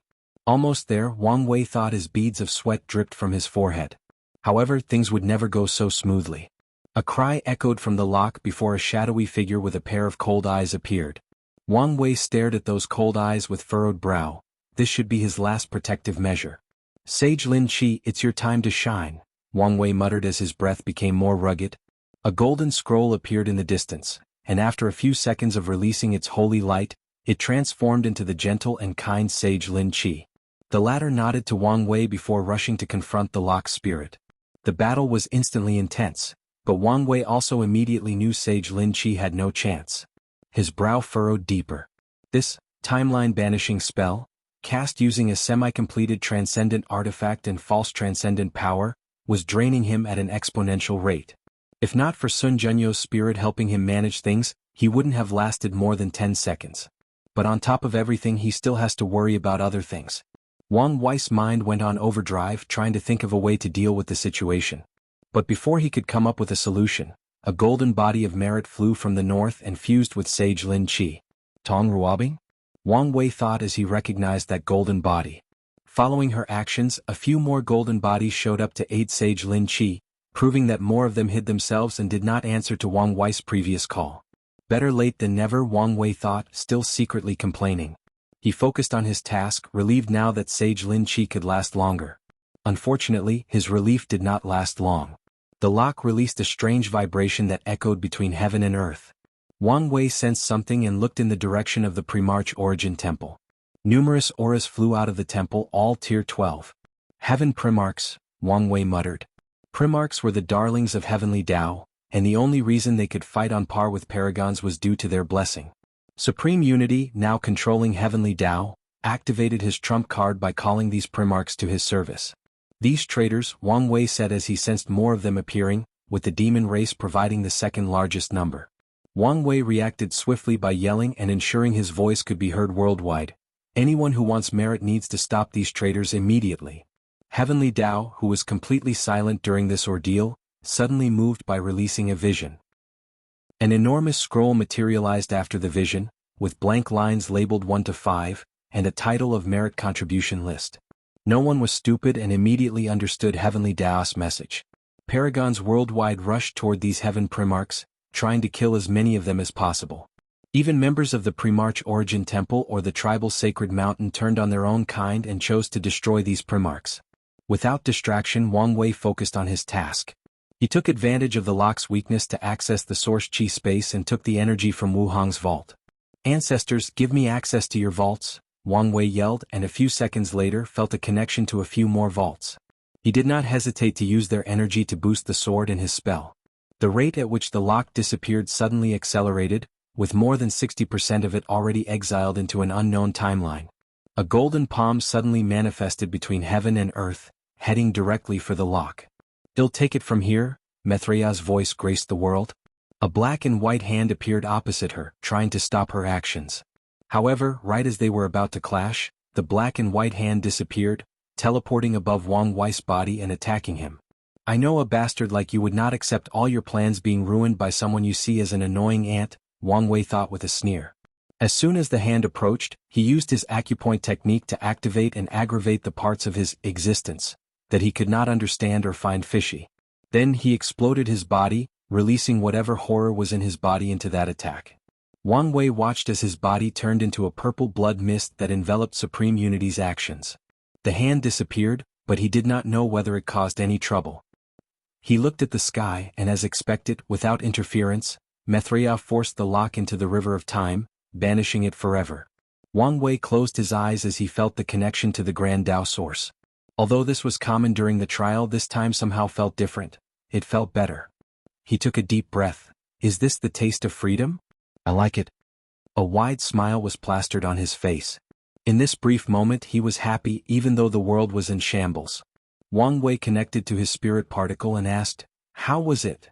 Almost there, Wang Wei thought as beads of sweat dripped from his forehead. However, things would never go so smoothly. A cry echoed from the lock before a shadowy figure with a pair of cold eyes appeared. Wang Wei stared at those cold eyes with furrowed brow. This should be his last protective measure. Sage Lin Qi, it's your time to shine, Wang Wei muttered as his breath became more rugged. A golden scroll appeared in the distance, and after a few seconds of releasing its holy light, it transformed into the gentle and kind Sage Lin Qi. The latter nodded to Wang Wei before rushing to confront the lock's spirit. The battle was instantly intense, but Wang Wei also immediately knew Sage Lin Qi had no chance. His brow furrowed deeper. This Timeline banishing spell, cast using a semi-completed transcendent artifact and false transcendent power, was draining him at an exponential rate. If not for Sun Junyo's spirit helping him manage things, he wouldn't have lasted more than 10 seconds. But on top of everything, he still has to worry about other things. Wang Wei's mind went on overdrive trying to think of a way to deal with the situation. But before he could come up with a solution, a golden body of merit flew from the north and fused with Sage Lin Qi. Tong Ruobing? Wang Wei thought as he recognized that golden body. Following her actions, a few more golden bodies showed up to aid Sage Lin Qi, proving that more of them hid themselves and did not answer to Wang Wei's previous call. Better late than never, Wang Wei thought, still secretly complaining. He focused on his task, relieved now that Sage Lin Qi could last longer. Unfortunately, his relief did not last long. The lock released a strange vibration that echoed between heaven and earth. Wang Wei sensed something and looked in the direction of the Premarch Origin Temple. Numerous auras flew out of the temple, all tier 12. Heaven Primarchs, Wang Wei muttered. Primarchs were the darlings of heavenly Tao, and the only reason they could fight on par with paragons was due to their blessing. Supreme Unity, now controlling heavenly Tao, activated his trump card by calling these Primarchs to his service. These traitors, Wang Wei said as he sensed more of them appearing, with the demon race providing the second largest number. Wang Wei reacted swiftly by yelling and ensuring his voice could be heard worldwide. Anyone who wants merit needs to stop these traitors immediately. Heavenly Tao, who was completely silent during this ordeal, suddenly moved by releasing a vision. An enormous scroll materialized after the vision, with blank lines labeled 1 to 5, and a title of merit contribution list. No one was stupid and immediately understood Heavenly Tao's message. Paragons worldwide rushed toward these heaven primarchs, trying to kill as many of them as possible. Even members of the Premarch Origin Temple or the tribal sacred mountain turned on their own kind and chose to destroy these primarchs. Without distraction, Wang Wei focused on his task. He took advantage of the lock's weakness to access the source chi space and took the energy from Wu Hong's vault. "Ancestors, give me access to your vaults," Wang Wei yelled, and a few seconds later felt a connection to a few more vaults. He did not hesitate to use their energy to boost the sword and his spell. The rate at which the lock disappeared suddenly accelerated, with more than 60% of it already exiled into an unknown timeline. A golden palm suddenly manifested between heaven and earth, heading directly for the lock. "I'll take it from here," Mithraya's voice graced the world. A black and white hand appeared opposite her, trying to stop her actions. However, right as they were about to clash, the black and white hand disappeared, teleporting above Wang Wei's body and attacking him. "I know a bastard like you would not accept all your plans being ruined by someone you see as an annoying ant," Wang Wei thought with a sneer. As soon as the hand approached, he used his acupoint technique to activate and aggravate the parts of his existence that he could not understand or find fishy. Then he exploded his body, releasing whatever horror was in his body into that attack. Wang Wei watched as his body turned into a purple blood mist that enveloped Supreme Unity's actions. The hand disappeared, but he did not know whether it caused any trouble. He looked at the sky and, as expected, without interference, Mithraya forced the lock into the river of time, banishing it forever. Wang Wei closed his eyes as he felt the connection to the Grand Tao source. Although this was common during the trial, this time somehow felt different. It felt better. He took a deep breath. "Is this the taste of freedom? I like it." A wide smile was plastered on his face. In this brief moment he was happy even though the world was in shambles. Wang Wei connected to his spirit particle and asked, "How was it?"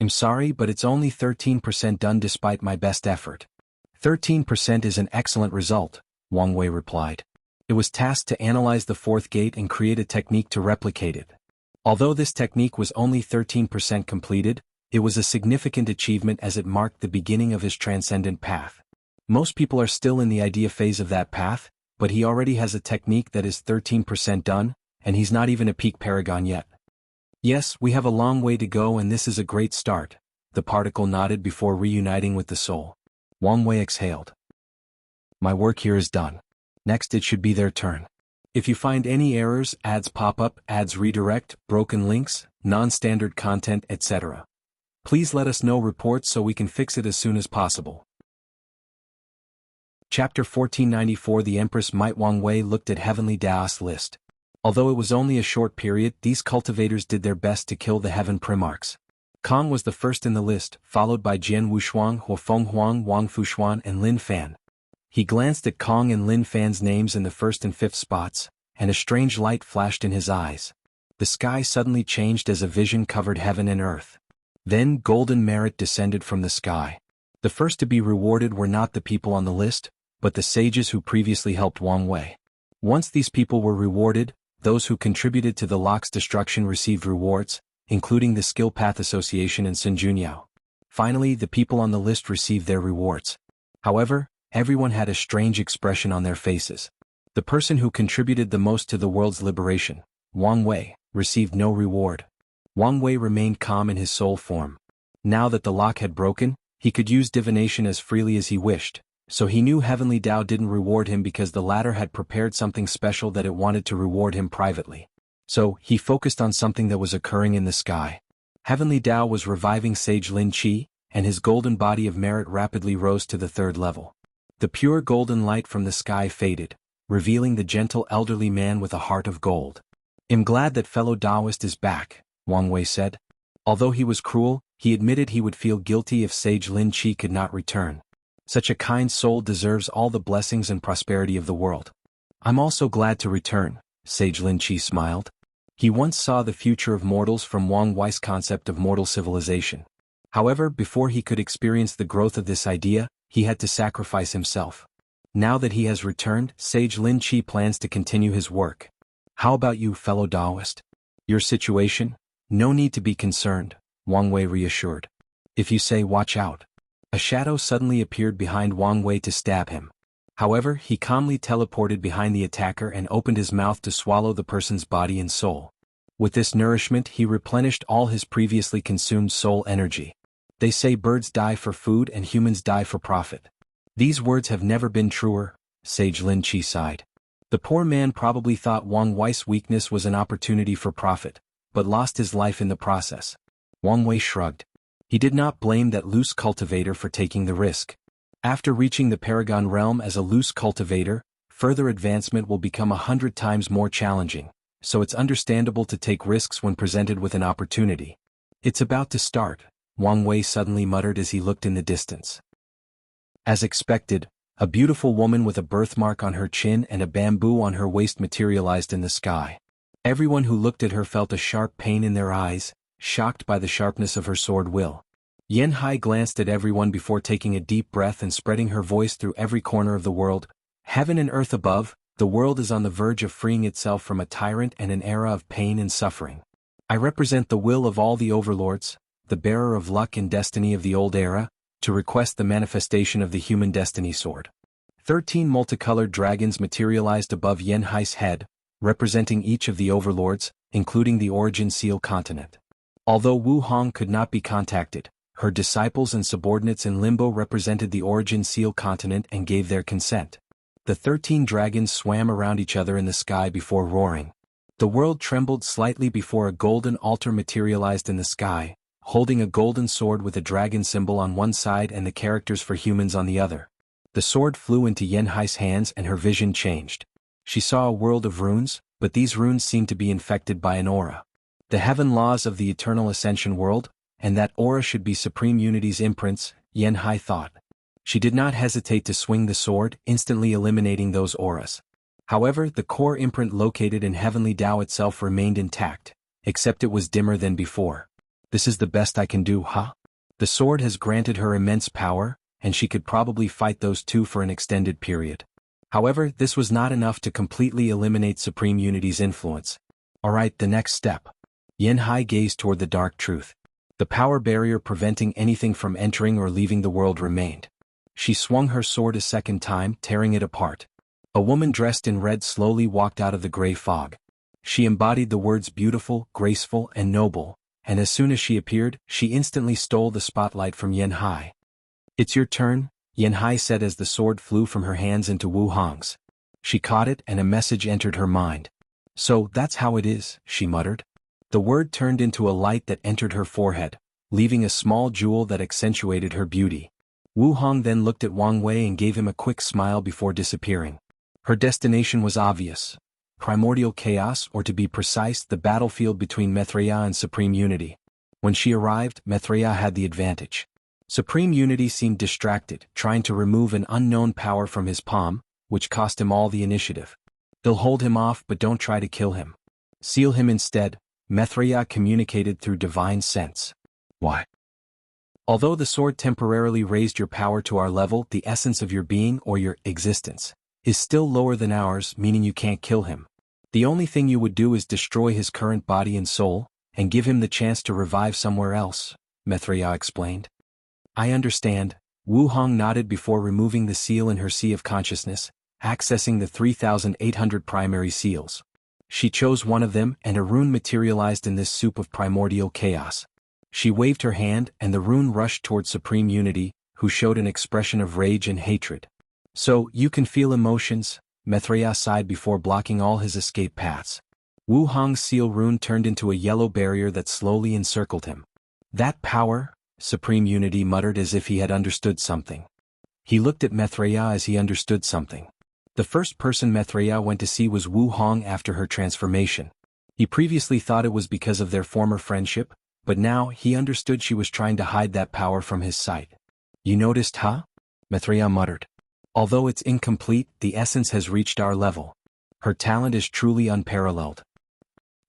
"I'm sorry, but it's only 13% done despite my best effort." 13% is an excellent result, Wang Wei replied. It was tasked to analyze the fourth gate and create a technique to replicate it. Although this technique was only 13% completed, it was a significant achievement as it marked the beginning of his transcendent path. Most people are still in the idea phase of that path, but he already has a technique that is 13% done, and he's not even a peak paragon yet. "Yes, we have a long way to go and this is a great start," the particle nodded before reuniting with the soul. Wang Wei exhaled. "My work here is done. Next it should be their turn. If you find any errors, ads pop up, ads redirect, broken links, non-standard content, etc. Please let us know reports so we can fix it as soon as possible." Chapter 1494. The Empress Might. Wang Wei looked at Heavenly Tao's list. Although it was only a short period, these cultivators did their best to kill the heaven primarchs. Cong was the first in the list, followed by Jian Wushuang, Huafeng Huang, Wang Fushuan and Lin Fan. He glanced at Cong and Lin Fan's names in the first and fifth spots, and a strange light flashed in his eyes. The sky suddenly changed as a vision covered heaven and earth. Then golden merit descended from the sky. The first to be rewarded were not the people on the list, but the sages who previously helped Wang Wei. Once these people were rewarded, those who contributed to the lock's destruction received rewards, including the Skill Path Association and Sun Junyao. Finally, the people on the list received their rewards. However, everyone had a strange expression on their faces. The person who contributed the most to the world's liberation, Wang Wei, received no reward. Wang Wei remained calm in his soul form. Now that the lock had broken, he could use divination as freely as he wished, so he knew Heavenly Tao didn't reward him because the latter had prepared something special that it wanted to reward him privately. So, he focused on something that was occurring in the sky. Heavenly Tao was reviving Sage Lin Qi, and his golden body of merit rapidly rose to the third level. The pure golden light from the sky faded, revealing the gentle elderly man with a heart of gold. "I'm glad that fellow Taoist is back," Wang Wei said. Although he was cruel, he admitted he would feel guilty if Sage Lin Qi could not return. Such a kind soul deserves all the blessings and prosperity of the world. "I'm also glad to return," Sage Lin Qi smiled. He once saw the future of mortals from Wang Wei's concept of mortal civilization. However, before he could experience the growth of this idea, he had to sacrifice himself. Now that he has returned, Sage Lin Qi plans to continue his work. "How about you, fellow Taoist? Your situation? No need to be concerned," Wang Wei reassured. "If you say watch out." A shadow suddenly appeared behind Wang Wei to stab him. However, he calmly teleported behind the attacker and opened his mouth to swallow the person's body and soul. With this nourishment, he replenished all his previously consumed soul energy. They say birds die for food and humans die for profit. These words have never been truer, Sage Lin Qi sighed. The poor man probably thought Wang Wei's weakness was an opportunity for profit, but lost his life in the process. Wang Wei shrugged. He did not blame that loose cultivator for taking the risk. After reaching the Paragon realm as a loose cultivator, further advancement will become 100 times more challenging, so it's understandable to take risks when presented with an opportunity. "It's about to start," Wang Wei suddenly muttered as he looked in the distance. As expected, a beautiful woman with a birthmark on her chin and a bamboo on her waist materialized in the sky. Everyone who looked at her felt a sharp pain in their eyes, shocked by the sharpness of her sword will. Yan Hai glanced at everyone before taking a deep breath and spreading her voice through every corner of the world. "Heaven and earth above, the world is on the verge of freeing itself from a tyrant and an era of pain and suffering. I represent the will of all the overlords, the bearer of luck and destiny of the old era, to request the manifestation of the human destiny sword." 13 multicolored dragons materialized above Yan Hai's head, representing each of the overlords, including the Origin Seal continent. Although Wu Hong could not be contacted, her disciples and subordinates in Limbo represented the Origin Seal continent and gave their consent. The 13 dragons swam around each other in the sky before roaring. The world trembled slightly before a golden altar materialized in the sky, holding a golden sword with a dragon symbol on one side and the characters for humans on the other. The sword flew into Yan Hai's hands and her vision changed. She saw a world of runes, but these runes seemed to be infected by an aura. The heaven laws of the eternal ascension world, and that aura should be Supreme Unity's imprints, Yan Hai thought. She did not hesitate to swing the sword, instantly eliminating those auras. However, the core imprint located in Heavenly Tao itself remained intact, except it was dimmer than before. "This is the best I can do, huh?" The sword has granted her immense power, and she could probably fight those two for an extended period. However, this was not enough to completely eliminate Supreme Unity's influence. Alright, the next step. Yan Hai gazed toward the dark truth. The power barrier preventing anything from entering or leaving the world remained. She swung her sword a second time, tearing it apart. A woman dressed in red slowly walked out of the gray fog. She embodied the words beautiful, graceful, and noble, and as soon as she appeared, she instantly stole the spotlight from Yan Hai. "It's your turn," Yan Hai said as the sword flew from her hands into Wu Hong's. She caught it and a message entered her mind. "So that's how it is," she muttered. The word turned into a light that entered her forehead, leaving a small jewel that accentuated her beauty. Wu Hong then looked at Wang Wei and gave him a quick smile before disappearing. Her destination was obvious. Primordial chaos, or to be precise, the battlefield between Maitreya and Supreme Unity. When she arrived, Maitreya had the advantage. Supreme Unity seemed distracted, trying to remove an unknown power from his palm, which cost him all the initiative. They'll hold him off but don't try to kill him. Seal him instead, Maitreya communicated through divine sense. Why? Although the sword temporarily raised your power to our level, the essence of your being or your existence is still lower than ours, meaning you can't kill him. The only thing you would do is destroy his current body and soul, and give him the chance to revive somewhere else, Maitreya explained. I understand. Wu Hong nodded before removing the seal in her sea of consciousness, accessing the 3,800 primary seals. She chose one of them and a rune materialized in this soup of primordial chaos. She waved her hand and the rune rushed toward Supreme Unity, who showed an expression of rage and hatred. So, you can feel emotions, Maitreya sighed before blocking all his escape paths. Wu Hong's seal rune turned into a yellow barrier that slowly encircled him. That power? Supreme Unity muttered as if he had understood something. He looked at Maitreya as he understood something. The first person Maitreya went to see was Wu Hong after her transformation. He previously thought it was because of their former friendship, but now he understood she was trying to hide that power from his sight. You noticed, huh? Maitreya muttered. Although it's incomplete, the essence has reached our level. Her talent is truly unparalleled.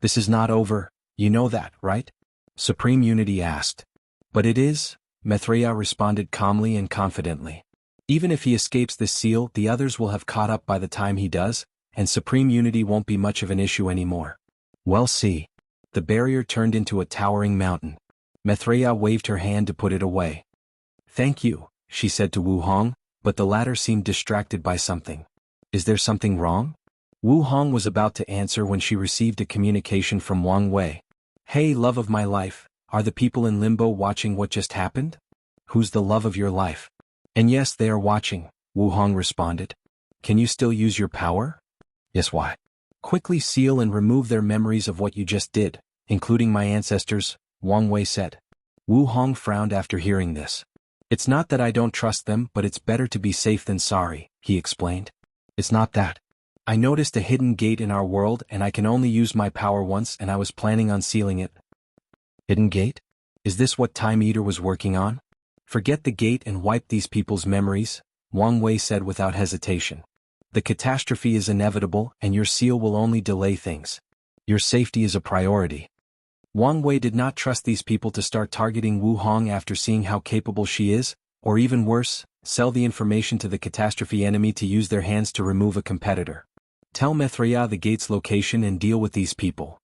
This is not over, you know that, right? Supreme Unity asked. But it is, Maitreya responded calmly and confidently. Even if he escapes this seal, the others will have caught up by the time he does, and Supreme Unity won't be much of an issue anymore. Well, see. The barrier turned into a towering mountain. Maitreya waved her hand to put it away. Thank you, she said to Wu Hong, but the latter seemed distracted by something. Is there something wrong? Wu Hong was about to answer when she received a communication from Wang Wei. Hey, love of my life. Are the people in Limbo watching what just happened? Who's the love of your life? And yes, they are watching, Wu Hong responded. Can you still use your power? Yes, why? Quickly seal and remove their memories of what you just did, including my ancestors, Wang Wei said. Wu Hong frowned after hearing this. It's not that I don't trust them, but it's better to be safe than sorry, he explained. It's not that. I noticed a hidden gate in our world and I can only use my power once and I was planning on sealing it. Hidden gate? Is this what Time Eater was working on? Forget the gate and wipe these people's memories, Wang Wei said without hesitation. The catastrophe is inevitable and your seal will only delay things. Your safety is a priority. Wang Wei did not trust these people to start targeting Wu Hong after seeing how capable she is, or even worse, sell the information to the catastrophe enemy to use their hands to remove a competitor. Tell Maitreya the gate's location and deal with these people.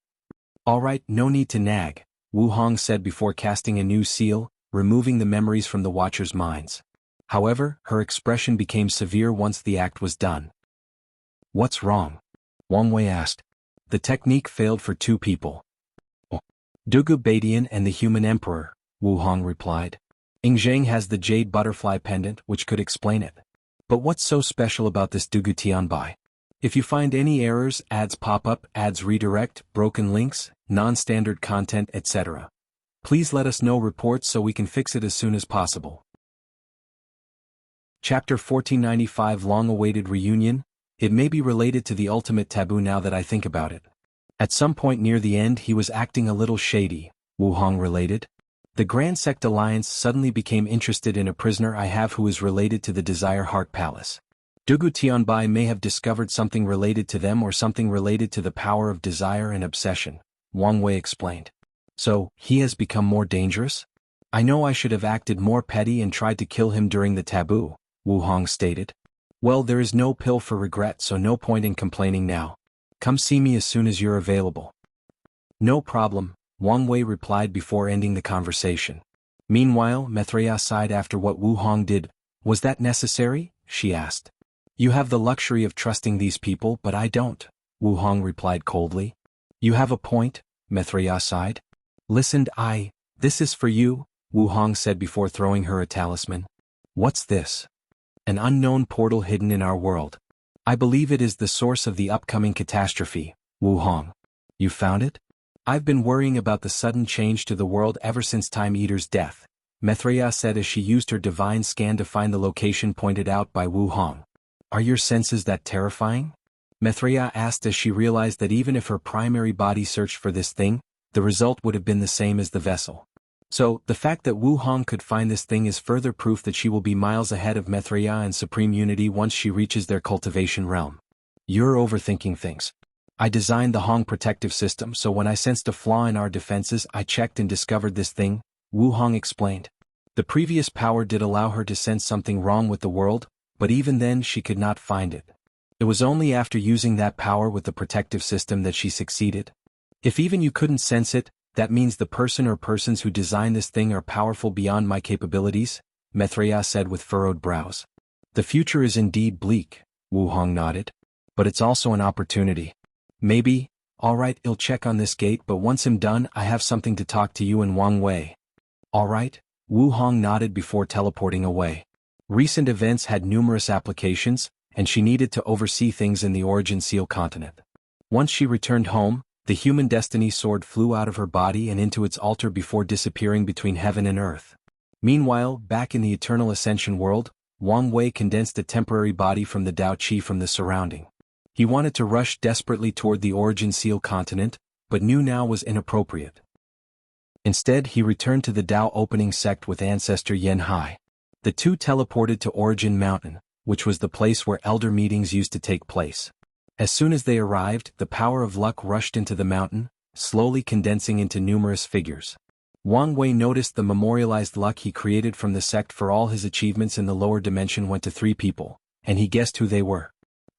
Alright, no need to nag, Wu Hong said before casting a new seal, removing the memories from the watchers' minds. However, her expression became severe once the act was done. What's wrong? Wang Wei asked. The technique failed for two people. Dugu Badian and the human emperor, Wu Hong replied. Ingzheng has the jade butterfly pendant which could explain it. But what's so special about this Dugu Tianbai? If you find any errors, ads pop up, ads redirect, broken links, non-standard content, etc. Please let us know reports so we can fix it as soon as possible. Chapter 1495 Long-awaited reunion. It may be related to the ultimate taboo now that I think about it. At some point near the end he was acting a little shady, Wu Hong related. The Grand Sect Alliance suddenly became interested in a prisoner I have who is related to the Desire Heart Palace. Dugu Tianbai may have discovered something related to them or something related to the power of desire and obsession, Wang Wei explained. So, he has become more dangerous? I know I should have acted more petty and tried to kill him during the taboo, Wu Hong stated. Well, there is no pill for regret, so no point in complaining now. Come see me as soon as you're available. No problem, Wang Wei replied before ending the conversation. Meanwhile, Maitreya sighed after what Wu Hong did. Was that necessary? She asked. You have the luxury of trusting these people, but I don't, Wu Hong replied coldly. You have a point, Maitreya sighed. Listened, this is for you, Wu Hong said before throwing her a talisman. What's this? An unknown portal hidden in our world. I believe it is the source of the upcoming catastrophe, Wu Hong. You found it? I've been worrying about the sudden change to the world ever since Time Eater's death, Maitreya said as she used her divine scan to find the location pointed out by Wu Hong. Are your senses that terrifying? Maitreya asked as she realized that even if her primary body searched for this thing, the result would have been the same as the vessel. So, the fact that Wu Hong could find this thing is further proof that she will be miles ahead of Maitreya and Supreme Unity once she reaches their cultivation realm. You're overthinking things. I designed the Hong protective system, so when I sensed a flaw in our defenses I checked and discovered this thing, Wu Hong explained. The previous power did allow her to sense something wrong with the world, but even then she could not find it. It was only after using that power with the protective system that she succeeded. If even you couldn't sense it, that means the person or persons who designed this thing are powerful beyond my capabilities, Maitreya said with furrowed brows. The future is indeed bleak, Wu Hong nodded. But it's also an opportunity. Maybe, alright, I'll check on this gate, but once I'm done I have something to talk to you and Wang Wei. Alright, Wu Hong nodded before teleporting away. Recent events had numerous applications, and she needed to oversee things in the Origin Seal continent. Once she returned home, the human destiny sword flew out of her body and into its altar before disappearing between heaven and earth. Meanwhile, back in the Eternal Ascension world, Wang Wei condensed a temporary body from the Dao Qi from the surrounding. He wanted to rush desperately toward the Origin Seal continent, but knew now was inappropriate. Instead, he returned to the Dao opening sect with ancestor Yen Hai. The two teleported to Origin Mountain, which was the place where elder meetings used to take place. As soon as they arrived, the power of luck rushed into the mountain, slowly condensing into numerous figures. Wang Wei noticed the memorialized luck he created from the sect for all his achievements in the lower dimension went to 3 people, and he guessed who they were.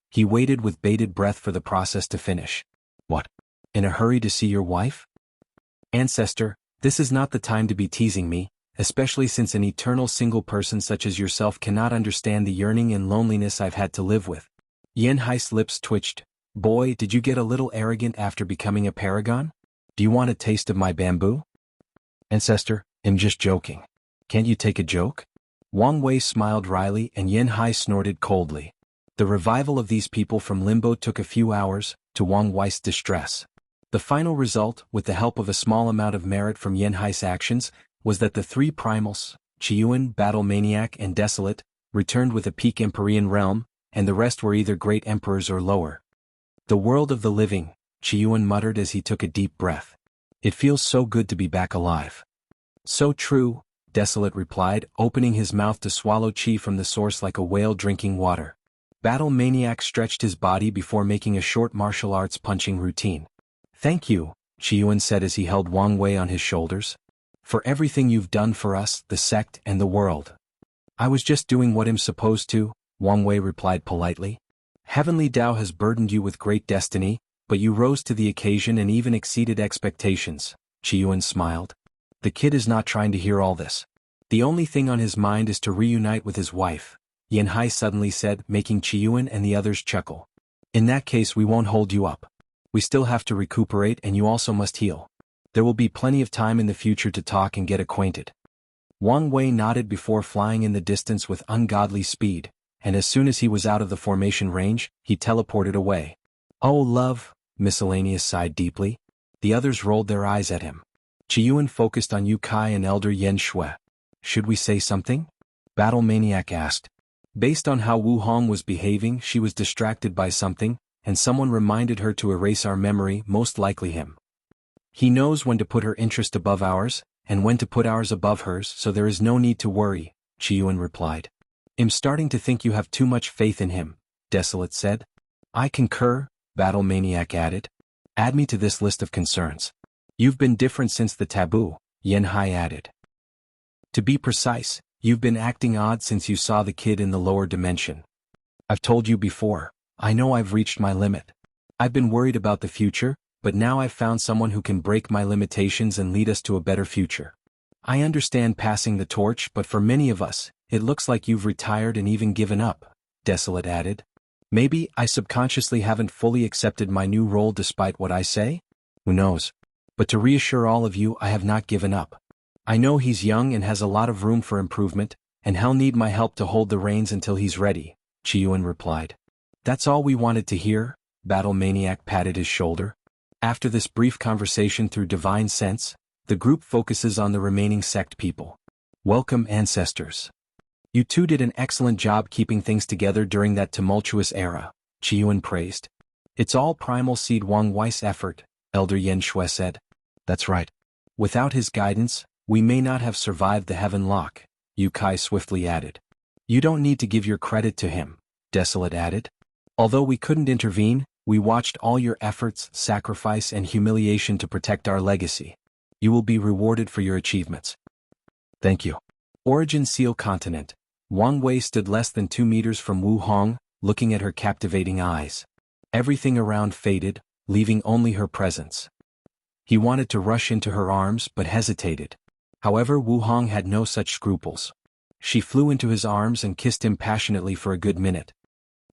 He waited with bated breath for the process to finish. What? In a hurry to see your wife? Ancestor, this is not the time to be teasing me, especially since an eternal single person such as yourself cannot understand the yearning and loneliness I've had to live with. Yen Hai's lips twitched. Boy, did you get a little arrogant after becoming a paragon? Do you want a taste of my bamboo? Ancestor, I'm just joking. Can't you take a joke? Wang Wei smiled wryly and Yen Hai snorted coldly. The revival of these people from limbo took a few hours, to Wang Wei's distress. The final result, with the help of a small amount of merit from Yen Hai's actions, was that the 3 primals, Qiyuan, Battle Maniac and Desolate, returned with a peak Empyrean realm, and the rest were either great emperors or lower. The world of the living, Qiyuan muttered as he took a deep breath. It feels so good to be back alive. So true, Desolate replied, opening his mouth to swallow qi from the source like a whale drinking water. Battle Maniac stretched his body before making a short martial arts punching routine. Thank you, Qiyuan said as he held Wang Wei on his shoulders. For everything you've done for us, the sect and the world. I was just doing what I'm supposed to, Wang Wei replied politely. Heavenly Dao has burdened you with great destiny, but you rose to the occasion and even exceeded expectations, Qiyuan smiled. The kid is not trying to hear all this. The only thing on his mind is to reunite with his wife, Yen Hai suddenly said, making Qiyuan and the others chuckle. In that case we won't hold you up. We still have to recuperate and you also must heal. There will be plenty of time in the future to talk and get acquainted. Wang Wei nodded before flying in the distance with ungodly speed, and as soon as he was out of the formation range, he teleported away. Oh love, Miscellaneous sighed deeply. The others rolled their eyes at him. Qiyuan focused on Yu Kai and Elder Yen Shui. Should we say something? Battle Maniac asked. Based on how Wu Hong was behaving, she was distracted by something, and someone reminded her to erase our memory, most likely him. He knows when to put her interest above ours, and when to put ours above hers, so there is no need to worry, Qiyuan replied. I'm starting to think you have too much faith in him, Desolate said. I concur, Battle Maniac added. Add me to this list of concerns. You've been different since the taboo, Yen Hai added. To be precise, you've been acting odd since you saw the kid in the lower dimension. I've told you before, I know I've reached my limit. I've been worried about the future, but now I've found someone who can break my limitations and lead us to a better future. I understand passing the torch, but for many of us, it looks like you've retired and even given up, Desolate added. Maybe I subconsciously haven't fully accepted my new role despite what I say? Who knows? But to reassure all of you, I have not given up. I know he's young and has a lot of room for improvement, and he'll need my help to hold the reins until he's ready, Qiyuan replied. That's all we wanted to hear, Battle Maniac patted his shoulder. After this brief conversation through divine sense, the group focuses on the remaining sect people. Welcome, ancestors. You two did an excellent job keeping things together during that tumultuous era, Qiyuan praised. It's all Primal Seed Wang Wei's effort, Elder Yen Shui said. That's right. Without his guidance, We may not have survived the heaven lock, Yu Kai swiftly added. You don't need to give your credit to him, Desolate added. Although we couldn't intervene, we watched all your efforts, sacrifice and humiliation to protect our legacy. You will be rewarded for your achievements. Thank you. Origin Seal Continent. Wang Wei stood less than 2 meters from Wu Hong, looking at her captivating eyes. Everything around faded, leaving only her presence. He wanted to rush into her arms but hesitated. However, Wu Hong had no such scruples. She flew into his arms and kissed him passionately for a good minute.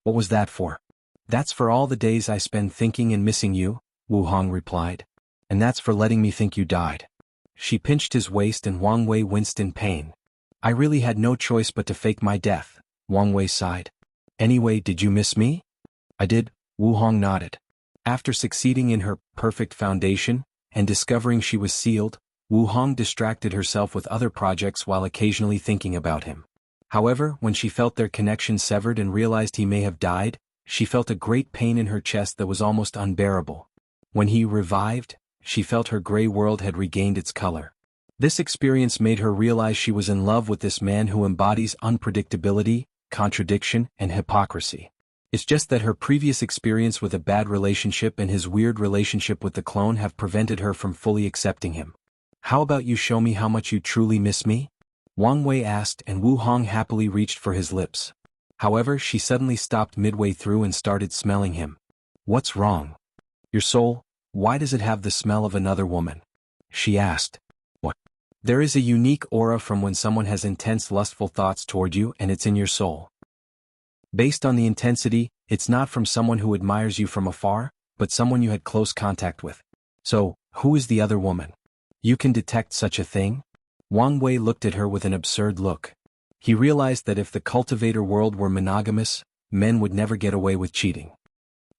What was that for? That's for all the days I spend thinking and missing you, Wu Hong replied. And that's for letting me think you died. She pinched his waist and Wang Wei winced in pain. I really had no choice but to fake my death, Wang Wei sighed. Anyway, did you miss me? I did, Wu Hong nodded. After succeeding in her perfect foundation, and discovering she was sealed, Wu Hong distracted herself with other projects while occasionally thinking about him. However, when she felt their connection severed and realized he may have died, she felt a great pain in her chest that was almost unbearable. When he revived, she felt her gray world had regained its color. This experience made her realize she was in love with this man who embodies unpredictability, contradiction, and hypocrisy. It's just that her previous experience with a bad relationship and his weird relationship with the clone have prevented her from fully accepting him. How about you show me how much you truly miss me? Wang Wei asked and Wu Hong happily reached for his lips. However, she suddenly stopped midway through and started smelling him. What's wrong? Your soul, why does it have the smell of another woman? She asked. What? There is a unique aura from when someone has intense lustful thoughts toward you and it's in your soul. Based on the intensity, it's not from someone who admires you from afar, but someone you had close contact with. So, who is the other woman? You can detect such a thing? Wang Wei looked at her with an absurd look. He realized that if the cultivator world were monogamous, men would never get away with cheating.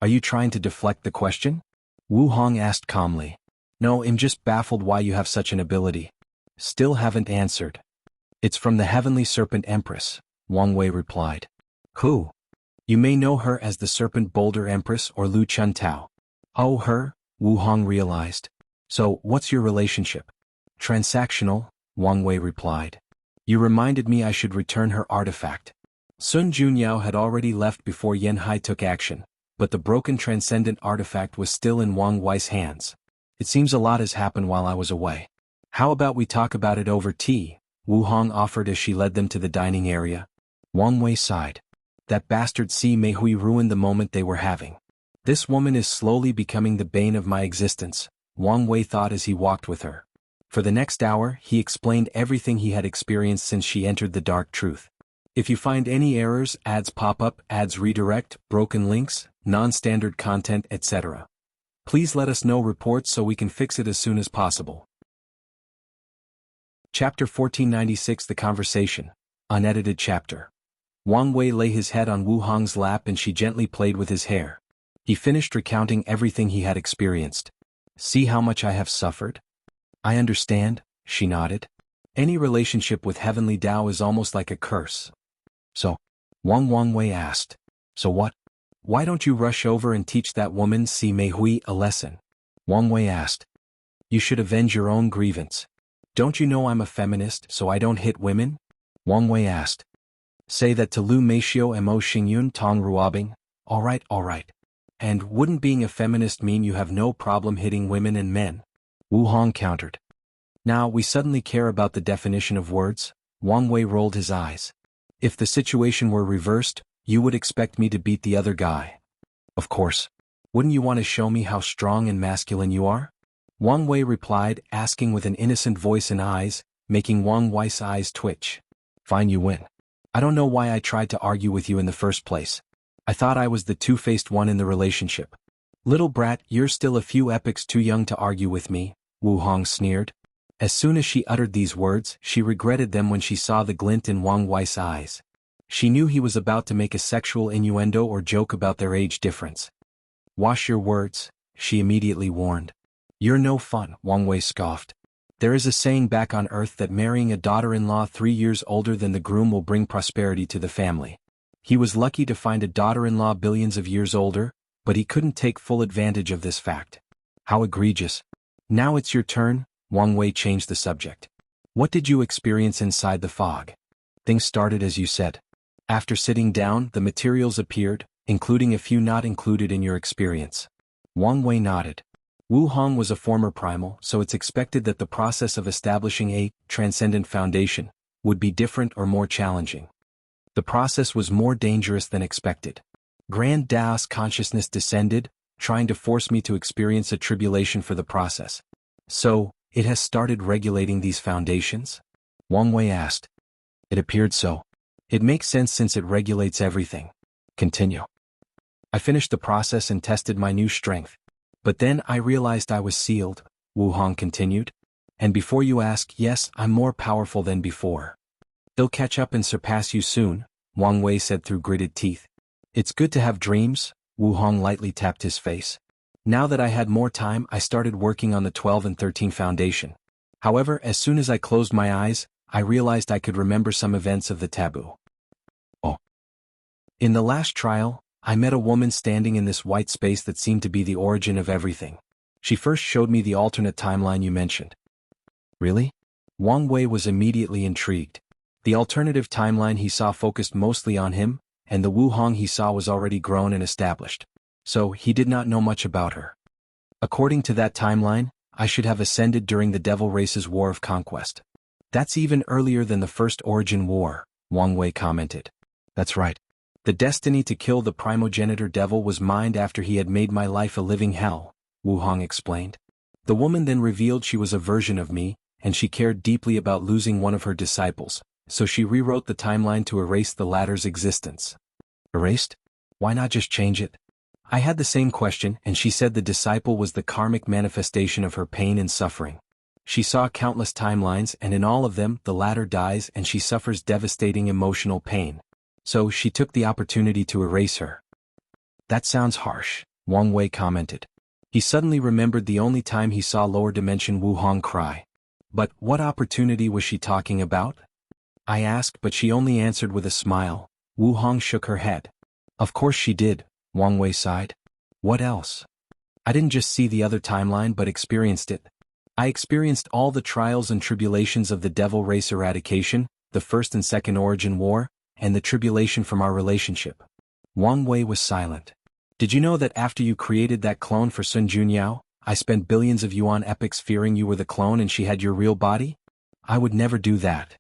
Are you trying to deflect the question? Wu Hong asked calmly. No, I'm just baffled why you have such an ability. Still haven't answered. It's from the heavenly serpent Empress, Wang Wei replied. Who? You may know her as the Serpent Boulder Empress or Lu Chun Tao. Oh, her? Wu Hong realized. So, what's your relationship? Transactional, Wang Wei replied. You reminded me I should return her artifact. Sun Junyao had already left before Yen Hai took action, but the broken transcendent artifact was still in Wang Wei's hands. It seems a lot has happened while I was away. How about we talk about it over tea? Wu Hong offered as she led them to the dining area. Wang Wei sighed. That bastard Si Mei Hui ruined the moment they were having. This woman is slowly becoming the bane of my existence, Wang Wei thought as he walked with her. For the next hour, he explained everything he had experienced since she entered the dark truth. If you find any errors, ads pop up, ads redirect, broken links, non-standard content, etc. Please let us know reports so we can fix it as soon as possible. Chapter 1496 The Conversation. Unedited chapter. Wang Wei lay his head on Wu Hong's lap and she gently played with his hair. He finished recounting everything he had experienced. See how much I have suffered? I understand, she nodded. Any relationship with heavenly Tao is almost like a curse. So, Wang Wei asked. So what? Why don't you rush over and teach that woman Si Mei Hui a lesson? Wang Wei asked. You should avenge your own grievance. Don't you know I'm a feminist, so I don't hit women? Wang Wei asked. Say that to Lu Meishio and Mo Xingyun Tong Ruobing. Alright. And wouldn't being a feminist mean you have no problem hitting women and men? Wu Hong countered. Now we suddenly care about the definition of words? Wang Wei rolled his eyes. If the situation were reversed, you would expect me to beat the other guy. Of course. Wouldn't you want to show me how strong and masculine you are? Wang Wei replied, asking with an innocent voice and eyes, making Wang Wei's eyes twitch. Fine, you win. I don't know why I tried to argue with you in the first place. I thought I was the two-faced one in the relationship. Little brat, you're still a few epochs too young to argue with me, Wu Hong sneered. As soon as she uttered these words, she regretted them when she saw the glint in Wang Wei's eyes. She knew he was about to make a sexual innuendo or joke about their age difference. Wash your words, she immediately warned. You're no fun, Wang Wei scoffed. There is a saying back on Earth that marrying a daughter-in-law 3 years older than the groom will bring prosperity to the family. He was lucky to find a daughter-in-law billions of years older, but he couldn't take full advantage of this fact. How egregious. Now it's your turn, Wang Wei changed the subject. What did you experience inside the fog? Things started as you said. After sitting down, the materials appeared, including a few not included in your experience. Wang Wei nodded. Wu Hong was a former primal, so it's expected that the process of establishing a transcendent foundation would be different or more challenging. The process was more dangerous than expected. Grand Daos consciousness descended, trying to force me to experience a tribulation for the process. So, it has started regulating these foundations? Wang Wei asked. It appeared so. It makes sense since it regulates everything. Continue. I finished the process and tested my new strength. But then I realized I was sealed, Wu Hong continued. And before you ask, yes, I'm more powerful than before. They'll catch up and surpass you soon, Wang Wei said through gritted teeth. It's good to have dreams, Wu Hong lightly tapped his face. Now that I had more time, I started working on the 12 and 13 foundation. However, as soon as I closed my eyes, I realized I could remember some events of the taboo. Oh. In the last trial, I met a woman standing in this white space that seemed to be the origin of everything. She first showed me the alternate timeline you mentioned. Really? Wang Wei was immediately intrigued. The alternative timeline he saw focused mostly on him, and the Wu Hong he saw was already grown and established. So, he did not know much about her. According to that timeline, I should have ascended during the Devil Race's War of Conquest. That's even earlier than the First Origin War, Wang Wei commented. That's right. The destiny to kill the primogenitor devil was mine after he had made my life a living hell, Wu Hong explained. The woman then revealed she was a version of me, and she cared deeply about losing one of her disciples, so she rewrote the timeline to erase the latter's existence. Erased? Why not just change it? I had the same question, and she said the disciple was the karmic manifestation of her pain and suffering. She saw countless timelines, and in all of them, the latter dies and she suffers devastating emotional pain. So she took the opportunity to erase her. That sounds harsh, Wang Wei commented. He suddenly remembered the only time he saw lower dimension Wu Hong cry. But what opportunity was she talking about? I asked, but she only answered with a smile. Wu Hong shook her head. Of course she did, Wang Wei sighed. What else? I didn't just see the other timeline but experienced it. I experienced all the trials and tribulations of the devil race eradication, the First and Second Origin War, and the tribulation from our relationship. Wang Wei was silent. Did you know that after you created that clone for Sun Junyao, I spent billions of yuan epics fearing you were the clone and she had your real body? I would never do that.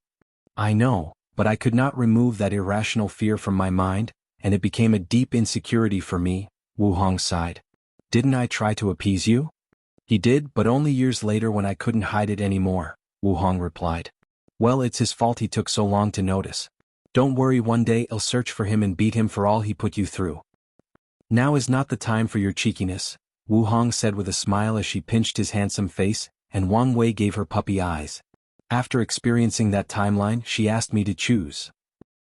I know, but I could not remove that irrational fear from my mind, and it became a deep insecurity for me, Wu Hong sighed. Didn't I try to appease you? He did, but only years later when I couldn't hide it anymore, Wu Hong replied. Well, it's his fault he took so long to notice. Don't worry, one day I'll search for him and beat him for all he put you through. Now is not the time for your cheekiness, Wu Hong said with a smile as she pinched his handsome face, and Wang Wei gave her puppy eyes. After experiencing that timeline, she asked me to choose.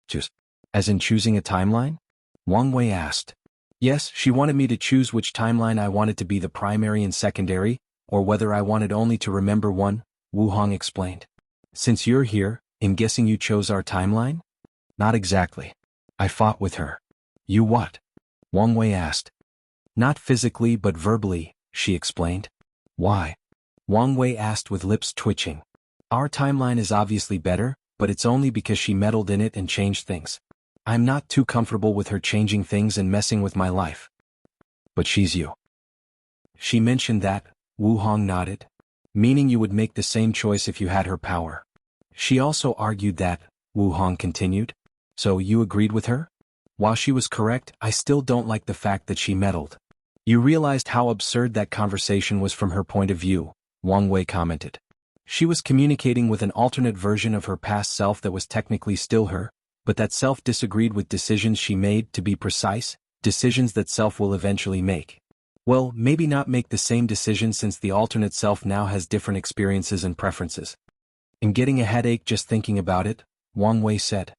Choose? As in choosing a timeline? Wang Wei asked. Yes, she wanted me to choose which timeline I wanted to be the primary and secondary, or whether I wanted only to remember one, Wu Hong explained. Since you're here, I'm guessing you chose our timeline? Not exactly. I fought with her. You what? Wang Wei asked. Not physically but verbally, she explained. Why? Wang Wei asked with lips twitching. Our timeline is obviously better, but it's only because she meddled in it and changed things. I'm not too comfortable with her changing things and messing with my life. But she's you. She mentioned that, Wu Hong nodded. Meaning you would make the same choice if you had her power. She also argued that, Wu Hong continued. So you agreed with her? While she was correct, I still don't like the fact that she meddled. You realized how absurd that conversation was from her point of view, Wang Wei commented. She was communicating with an alternate version of her past self that was technically still her, but that self disagreed with decisions she made, to be precise, decisions that self will eventually make. Well, maybe not make the same decision since the alternate self now has different experiences and preferences. I'm getting a headache just thinking about it, Wang Wei said.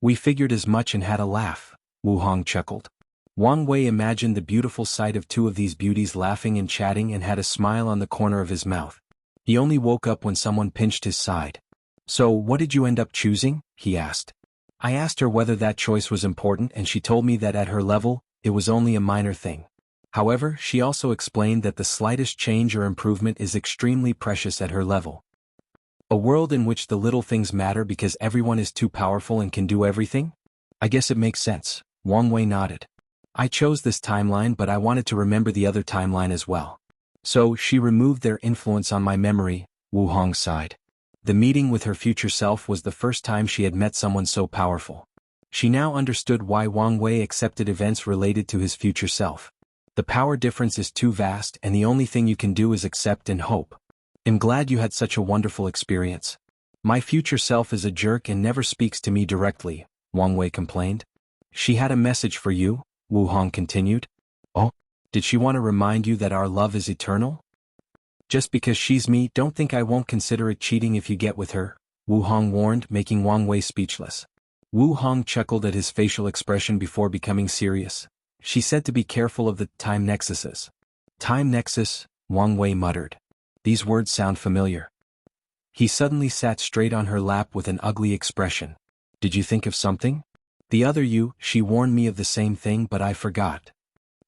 We figured as much and had a laugh, Wu Hong chuckled. Wang Wei imagined the beautiful sight of two of these beauties laughing and chatting and had a smile on the corner of his mouth. He only woke up when someone pinched his side. So what did you end up choosing? He asked. I asked her whether that choice was important and she told me that at her level, it was only a minor thing. However, she also explained that the slightest change or improvement is extremely precious at her level. A world in which the little things matter because everyone is too powerful and can do everything? I guess it makes sense, Wang Wei nodded. I chose this timeline but I wanted to remember the other timeline as well. So, she removed their influence on my memory, Wu Hong sighed. The meeting with her future self was the first time she had met someone so powerful. She now understood why Wang Wei accepted events related to his future self. The power difference is too vast and the only thing you can do is accept and hope. I'm glad you had such a wonderful experience. My future self is a jerk and never speaks to me directly, Wang Wei complained. She had a message for you, Wu Hong continued. Oh? Did she want to remind you that our love is eternal? Just because she's me, don't think I won't consider it cheating if you get with her, Wu Hong warned, making Wang Wei speechless. Wu Hong chuckled at his facial expression before becoming serious. She said to be careful of the time nexuses. Time nexus, Wang Wei muttered. These words sound familiar. He suddenly sat straight on her lap with an ugly expression. Did you think of something? The other you, she warned me of the same thing but I forgot.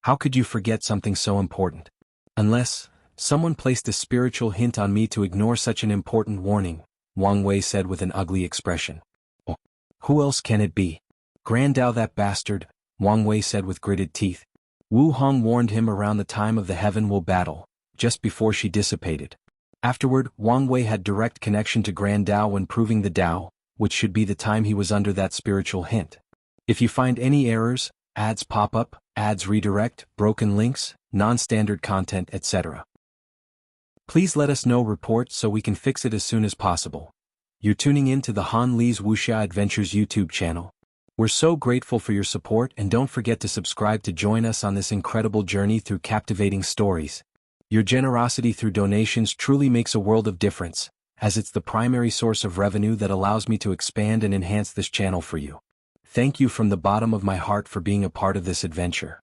How could you forget something so important? Unless, someone placed a spiritual hint on me to ignore such an important warning, Wang Wei said with an ugly expression. Oh, who else can it be? Grand Dao that bastard, Wang Wei said with gritted teeth. Wu Hong warned him around the time of the Heaven Will battle, just before she dissipated. Afterward, Wang Wei had direct connection to Grand Dao when proving the Dao, which should be the time he was under that spiritual hint. If you find any errors, ads pop up, ads redirect, broken links, non-standard content, etc. Please let us know report so we can fix it as soon as possible. You're tuning in to the Han Li's Wuxia Adventures YouTube channel. We're so grateful for your support and don't forget to subscribe to join us on this incredible journey through captivating stories. Your generosity through donations truly makes a world of difference, as it's the primary source of revenue that allows me to expand and enhance this channel for you. Thank you from the bottom of my heart for being a part of this adventure.